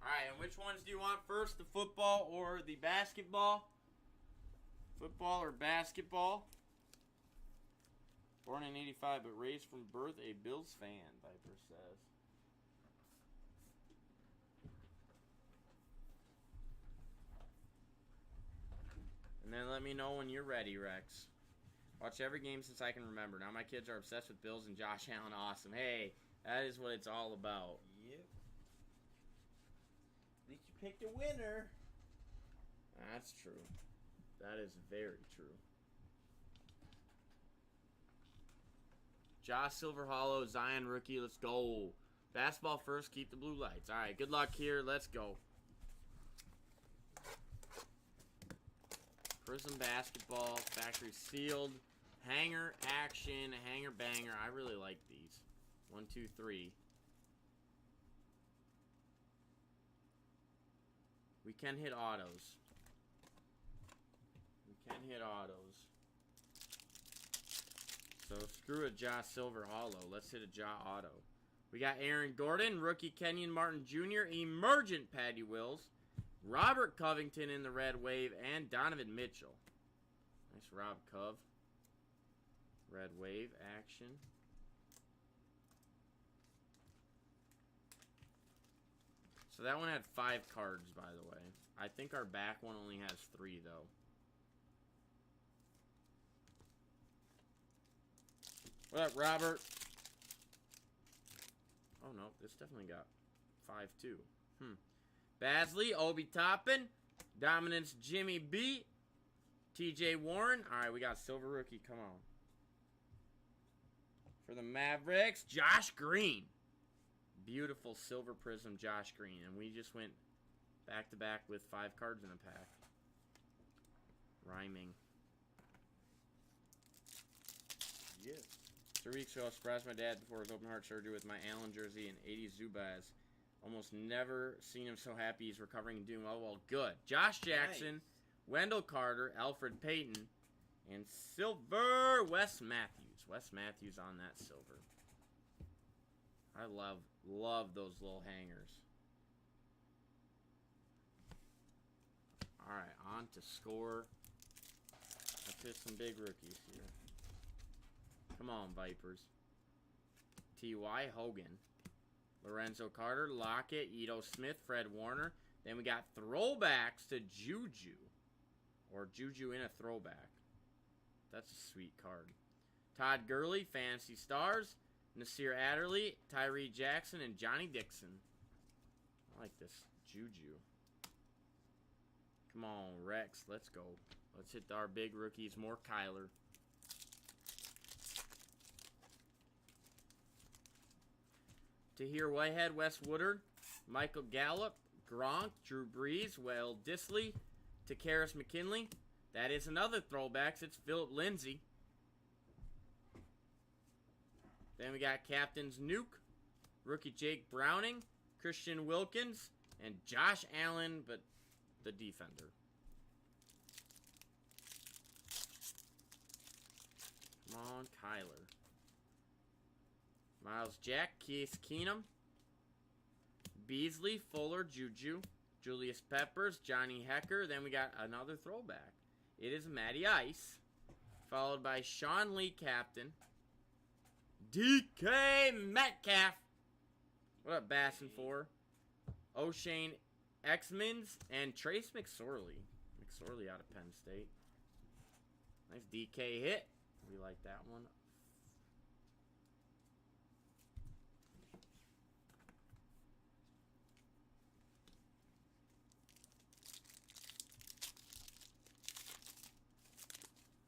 Alright, and which ones do you want first? The football or the basketball? Football or basketball? Born in '85 but raised from birth a Bills fan, Viper says. And then let me know when you're ready, Rex. Watch every game since I can remember. Now my kids are obsessed with Bills and Josh Allen. Awesome. Hey, that is what it's all about. Yep. At least you picked a winner. That's true. That is very true. Josh Silver Hollow, Zion rookie. Let's go. Basketball first. Keep the blue lights. All right. Good luck here. Let's go. Prism basketball. Factory sealed. Hanger action. Hanger banger. I really like these. 1, 2, 3. We can hit autos. We can hit autos. So screw a Ja Silver Hollow. Let's hit a Ja Auto. We got Aaron Gordon, rookie Kenyon Martin Jr., emergent Patty Wills, Robert Covington in the red wave, and Donovan Mitchell. Nice Rob Cov. Red wave action. So that one had 5 cards, by the way. I think our back one only has 3, though. What up, Robert? Oh, no. This definitely got 5, too. Basley, Obi Toppin, Dominance Jimmy B, TJ Warren. All right, we got silver rookie. Come on. For the Mavericks, Josh Green. Beautiful silver prism Josh Green. And we just went back-to-back with 5 cards in a pack. Rhyming. Yes. 3 weeks ago, I surprised my dad before his open heart surgery with my Allen jersey and 80 Zubaz. Almost never seen him so happy. He's recovering and doing well. Well, good. Josh Jackson, Nice. Wendell Carter, Alfred Payton, and silver Wes Matthews. Wes Matthews on that silver. I love those little hangers. All right, on to score. Let's hit some big rookies here. Come on, Vipers. T.Y. Hogan. Lorenzo Carter, Lockett, Ito Smith, Fred Warner. Then we got throwbacks to Juju. Or Juju in a throwback. That's a sweet card. Todd Gurley, Fantasy Stars. Nasir Adderley, Tyree Jackson, and Johnny Dixon. I like this Juju. Come on, Rex. Let's go. Let's hit our big rookies. More Kyler. Tahir Whitehead, Wes Woodard, Michael Gallup, Gronk, Drew Brees, Will Disley, Takaris McKinley. That is another throwbacks. It's Philip Lindsay. Then we got Captain's Nuke, rookie Jake Browning, Christian Wilkins, and Josh Allen, but the defender. Come on, Kyler. Miles Jack, Keith Keenum, Beasley, Fuller, Juju, Julius Peppers, Johnny Hecker. Then we got another throwback. It is Matty Ice, followed by Sean Lee, captain. DK Metcalf. What up, Bassin for? O'Shane X-Mins and Trace McSorley. McSorley out of Penn State. Nice DK hit. We like that one.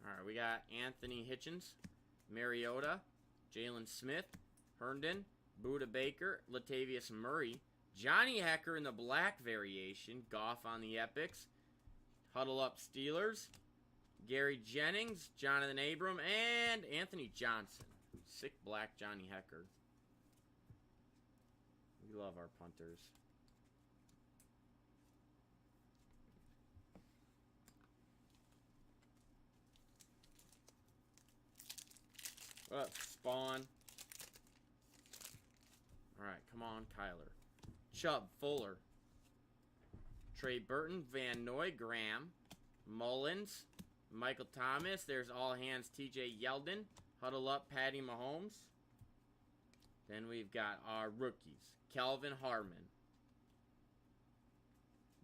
Alright, we got Anthony Hitchens, Mariota, Jalen Smith, Herndon, Buda Baker, Latavius Murray, Johnny Hecker in the black variation, Goff on the Epics, Huddle Up Steelers, Gary Jennings, Jonathan Abram, and Anthony Johnson. Sick black Johnny Hecker. We love our punters. What up, Spawn? Alright, come on, Kyler. Chubb, Fuller. Trey Burton, Van Noy, Graham. Mullins, Michael Thomas. There's all hands, TJ Yeldon. Huddle Up, Patty Mahomes. Then we've got our rookies. Kelvin Harmon.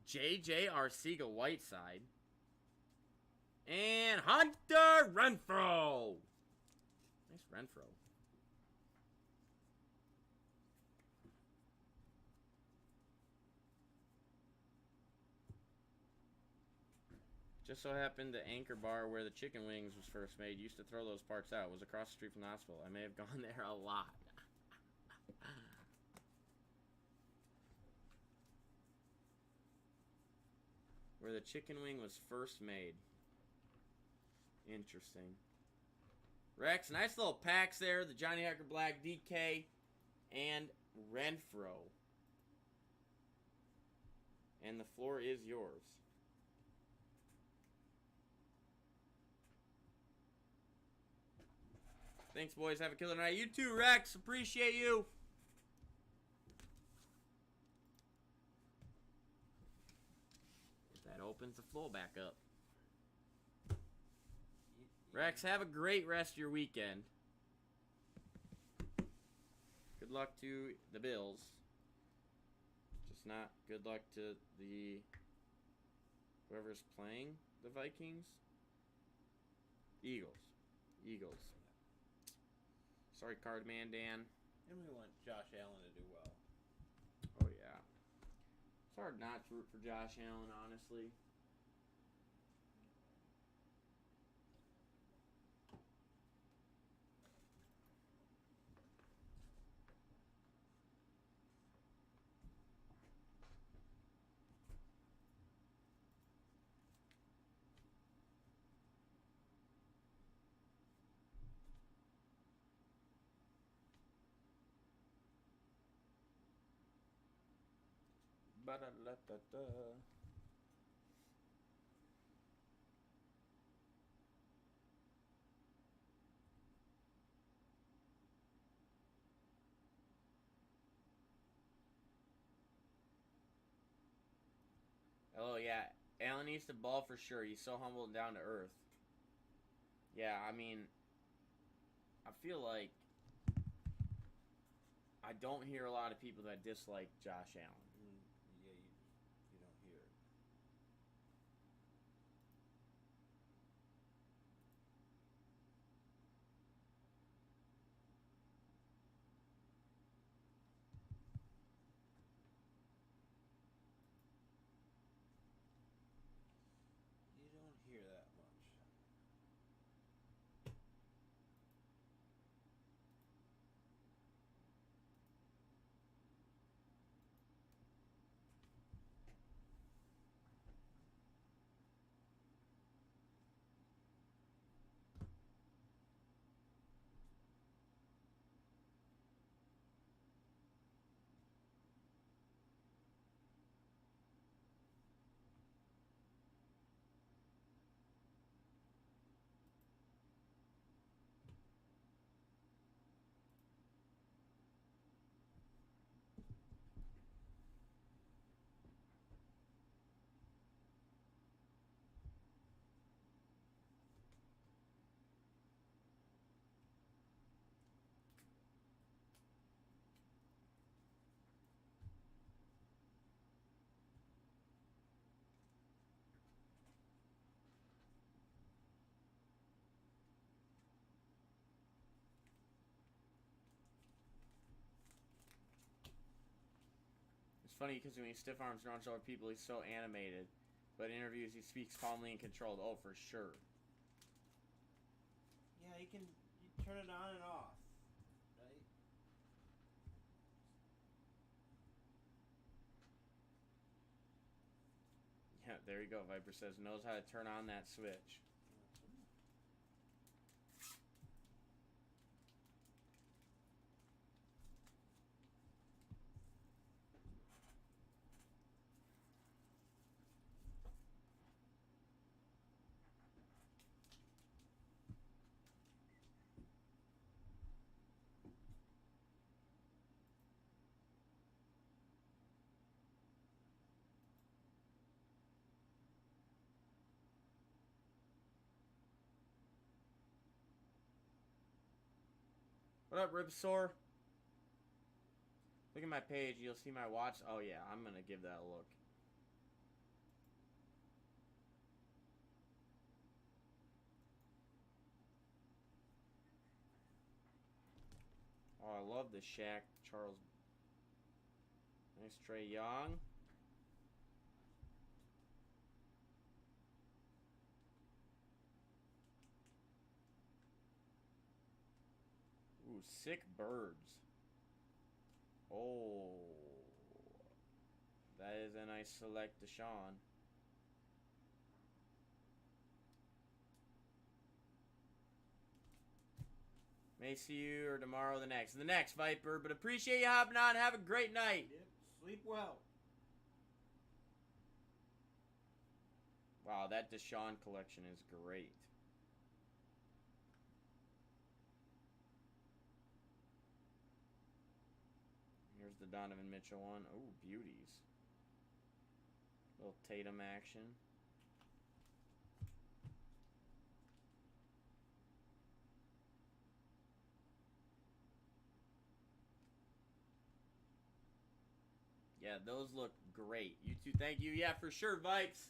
J.J. Arcega-Whiteside. And Hunter Renfrow. Nice Renfro. Just so happened the Anchor Bar where the chicken wings was first made used to throw those parts out. It was across the street from the hospital. I may have gone there a lot. Where the chicken wing was first made. Interesting. Rex, nice little packs there. The Johnny Hecker Black, DK, and Renfro. And the floor is yours. Thanks, boys. Have a killer night. You too, Rex. Appreciate you. That opens the floor back up. Rex, have a great rest of your weekend. Good luck to the Bills. Just not good luck to the whoever's playing the Vikings. Eagles. Sorry, Card Man Dan. And we want Josh Allen to do well. Oh, yeah. It's hard not to root for Josh Allen, honestly. Ba-da-da-da-da. Oh, yeah. Allen needs to ball for sure. He's so humble and down to earth. Yeah, I mean, I feel like I don't hear a lot of people that dislike Josh Allen. Yeah, you don't hear it. You don't hear that much. It's funny because when he stiff arms and runs over people, he's so animated. But in interviews, he speaks calmly and controlled. Oh, for sure. Yeah, you turn it on and off, right? Yeah, there you go. Viper says knows how to turn on that switch. What up, Ripsaur? Look at my page. You'll see my watch. Oh, yeah. I'm going to give that a look. Oh, I love the Shaq Charles. Nice Trey Young. Ooh, sick birds. Oh. That is a nice select, Deshaun. May see you or tomorrow or the next. The next, Viper. But appreciate you hopping on. Have a great night. Yep. Sleep well. Wow, that Deshaun collection is great. Here's the Donovan Mitchell one. Oh, beauties. Little Tatum action. Yeah, those look great. You two, thank you. Yeah, for sure, Vikes.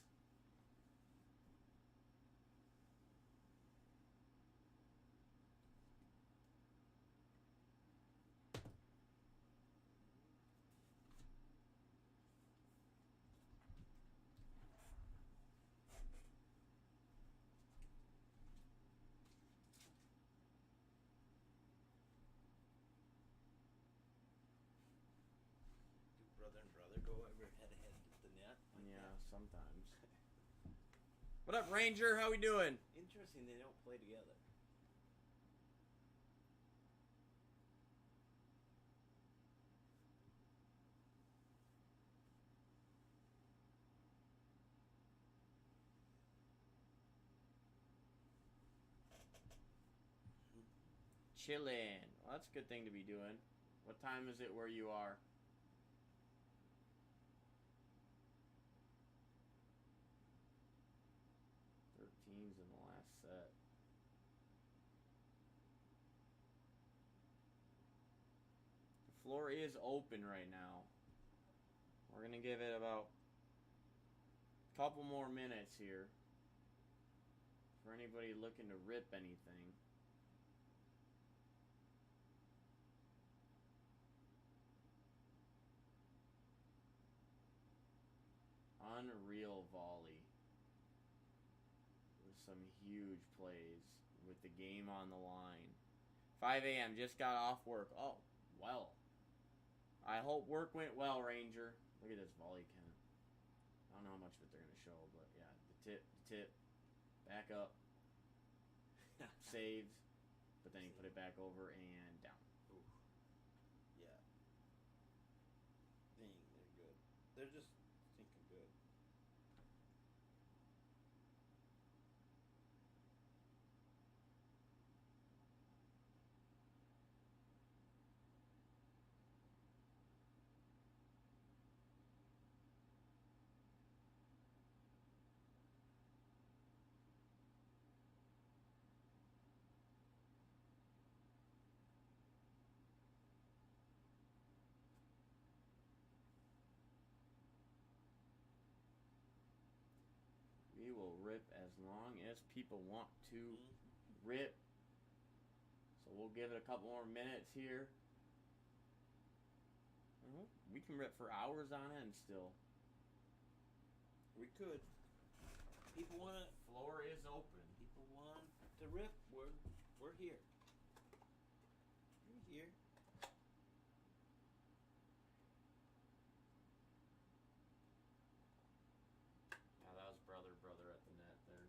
Do brother and brother go ever head to head at the net? Like Yeah, that? sometimes. What up, Ranger? How we doing? Interesting they don't play together. Chillin'. Well, that's a good thing to be doing. What time is it where you are? Thirteen's in the last set. The floor is open right now. We're gonna give it about a couple more minutes here for anybody looking to rip anything. Unreal volley with some huge plays with the game on the line. 5 a.m. just got off work. Oh, well. I hope work went well, Ranger. Look at this volley count. I don't know how much of it they're going to show, but yeah, the tip, back up, saves, but then you put it back over and down. Ooh. Yeah. Dang, they're good. They're just thinking good. We will rip as long as people want to rip. So we'll give it a couple more minutes here. We can rip for hours on end still. We could. People want to. Floor is open. People want to rip. We're here. We're here. Now that was brother at the net there.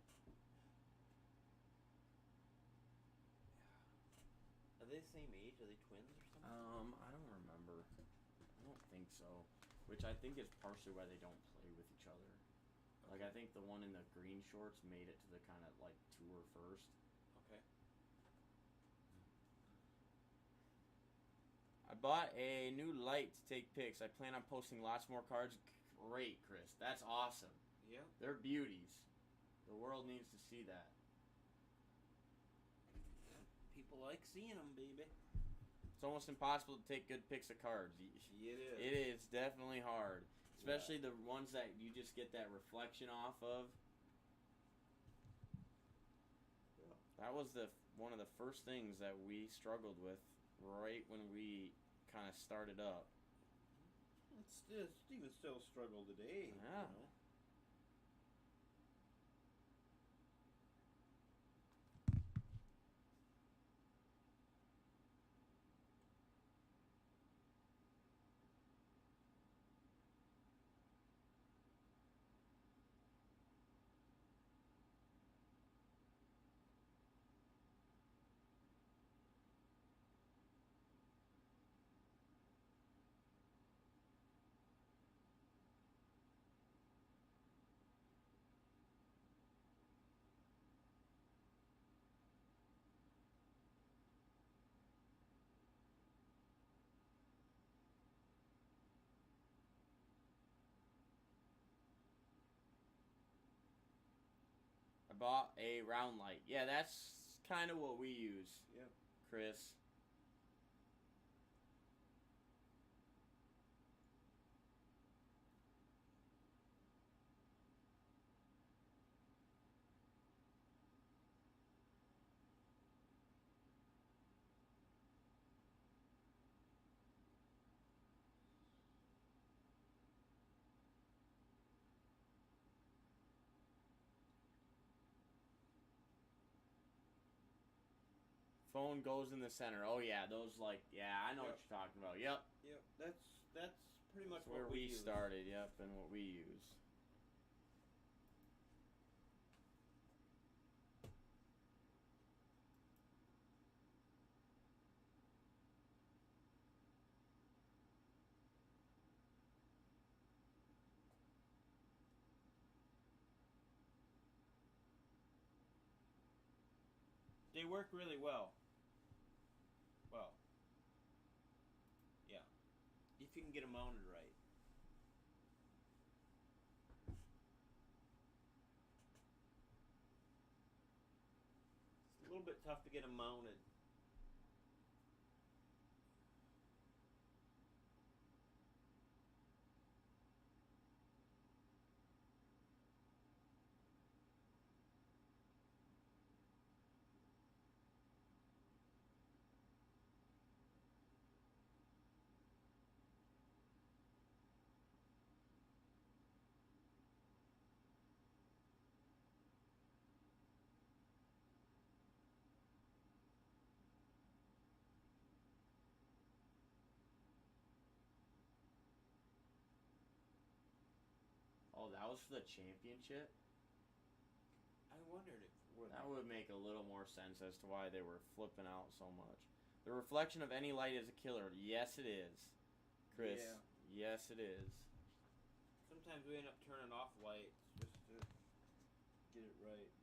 Are they the same age? Are they twins or something? I don't remember. I don't think so. Which I think is partially why they don't play with each other. Like, I think the one in the green shorts made it to the kind of, like, tour first. Okay. I bought a new light to take pics. I plan on posting lots more cards. Great, Chris. That's awesome. Yeah. They're beauties. The world needs to see that. People like seeing them, baby. It's almost impossible to take good pics of cards. It is. It is definitely hard. Especially the ones that you just get that reflection off of. Yeah. That was one of the first things that we struggled with right when we kind of started up. It's even still a struggle today. Yeah. You know? I bought a round light. Yeah, that's kind of what we use. Yep. Chris. Phone goes in the center. Oh yeah, those I know what you're talking about. Yep. Yep. That's pretty much That's where we use. started. Yep, and what we use. They work really well. Well, yeah. If you can get them mounted right. It's a little bit tough to get them mounted. Oh, that was for the championship? I wondered if it would. That would make a little more sense as to why they were flipping out so much. The reflection of any light is a killer. Yes, it is. Chris. Yeah. Yes, it is. Sometimes we end up turning off lights just to get it right.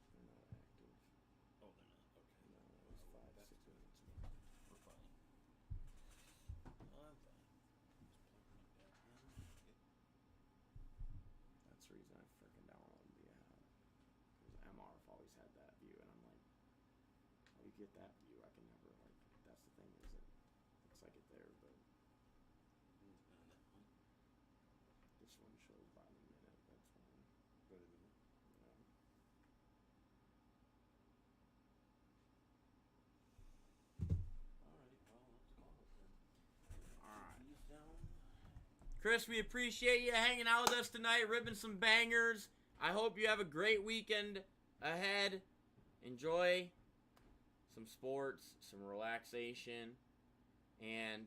Oh, they're not. Okay. No, it was 5, That's 6 good. minutes more. We're fine. I'm fine. Just plug my back in. That's the reason I freaking downloaded the app. Because MRF always had that view, and I'm like, how do you get that view? I can never, that's the thing, is it looks like it there, but On that one. this one shows by the minute, that's fine. Go to the minute. Yeah. Alright, well, let's call it then. Alright. These down. Chris, we appreciate you hanging out with us tonight, ripping some bangers. I hope you have a great weekend ahead. Enjoy some sports, some relaxation, and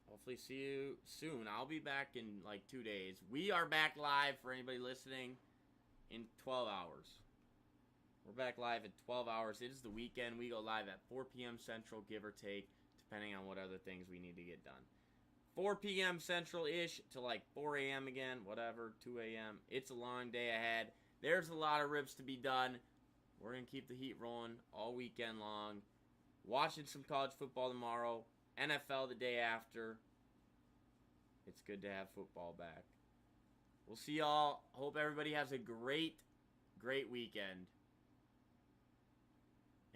hopefully see you soon. I'll be back in 2 days. We are back live for anybody listening in 12 hours. We're back live in 12 hours. It is the weekend. We go live at 4 p.m. Central, give or take, depending on what other things we need to get done. 4 p.m. Central-ish to 4 a.m. again, whatever, 2 a.m. It's a long day ahead. There's a lot of rips to be done. We're going to keep the heat rolling all weekend long. Watching some college football tomorrow. NFL the day after. It's good to have football back. We'll see y'all. Hope everybody has a great, great weekend.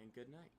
And good night.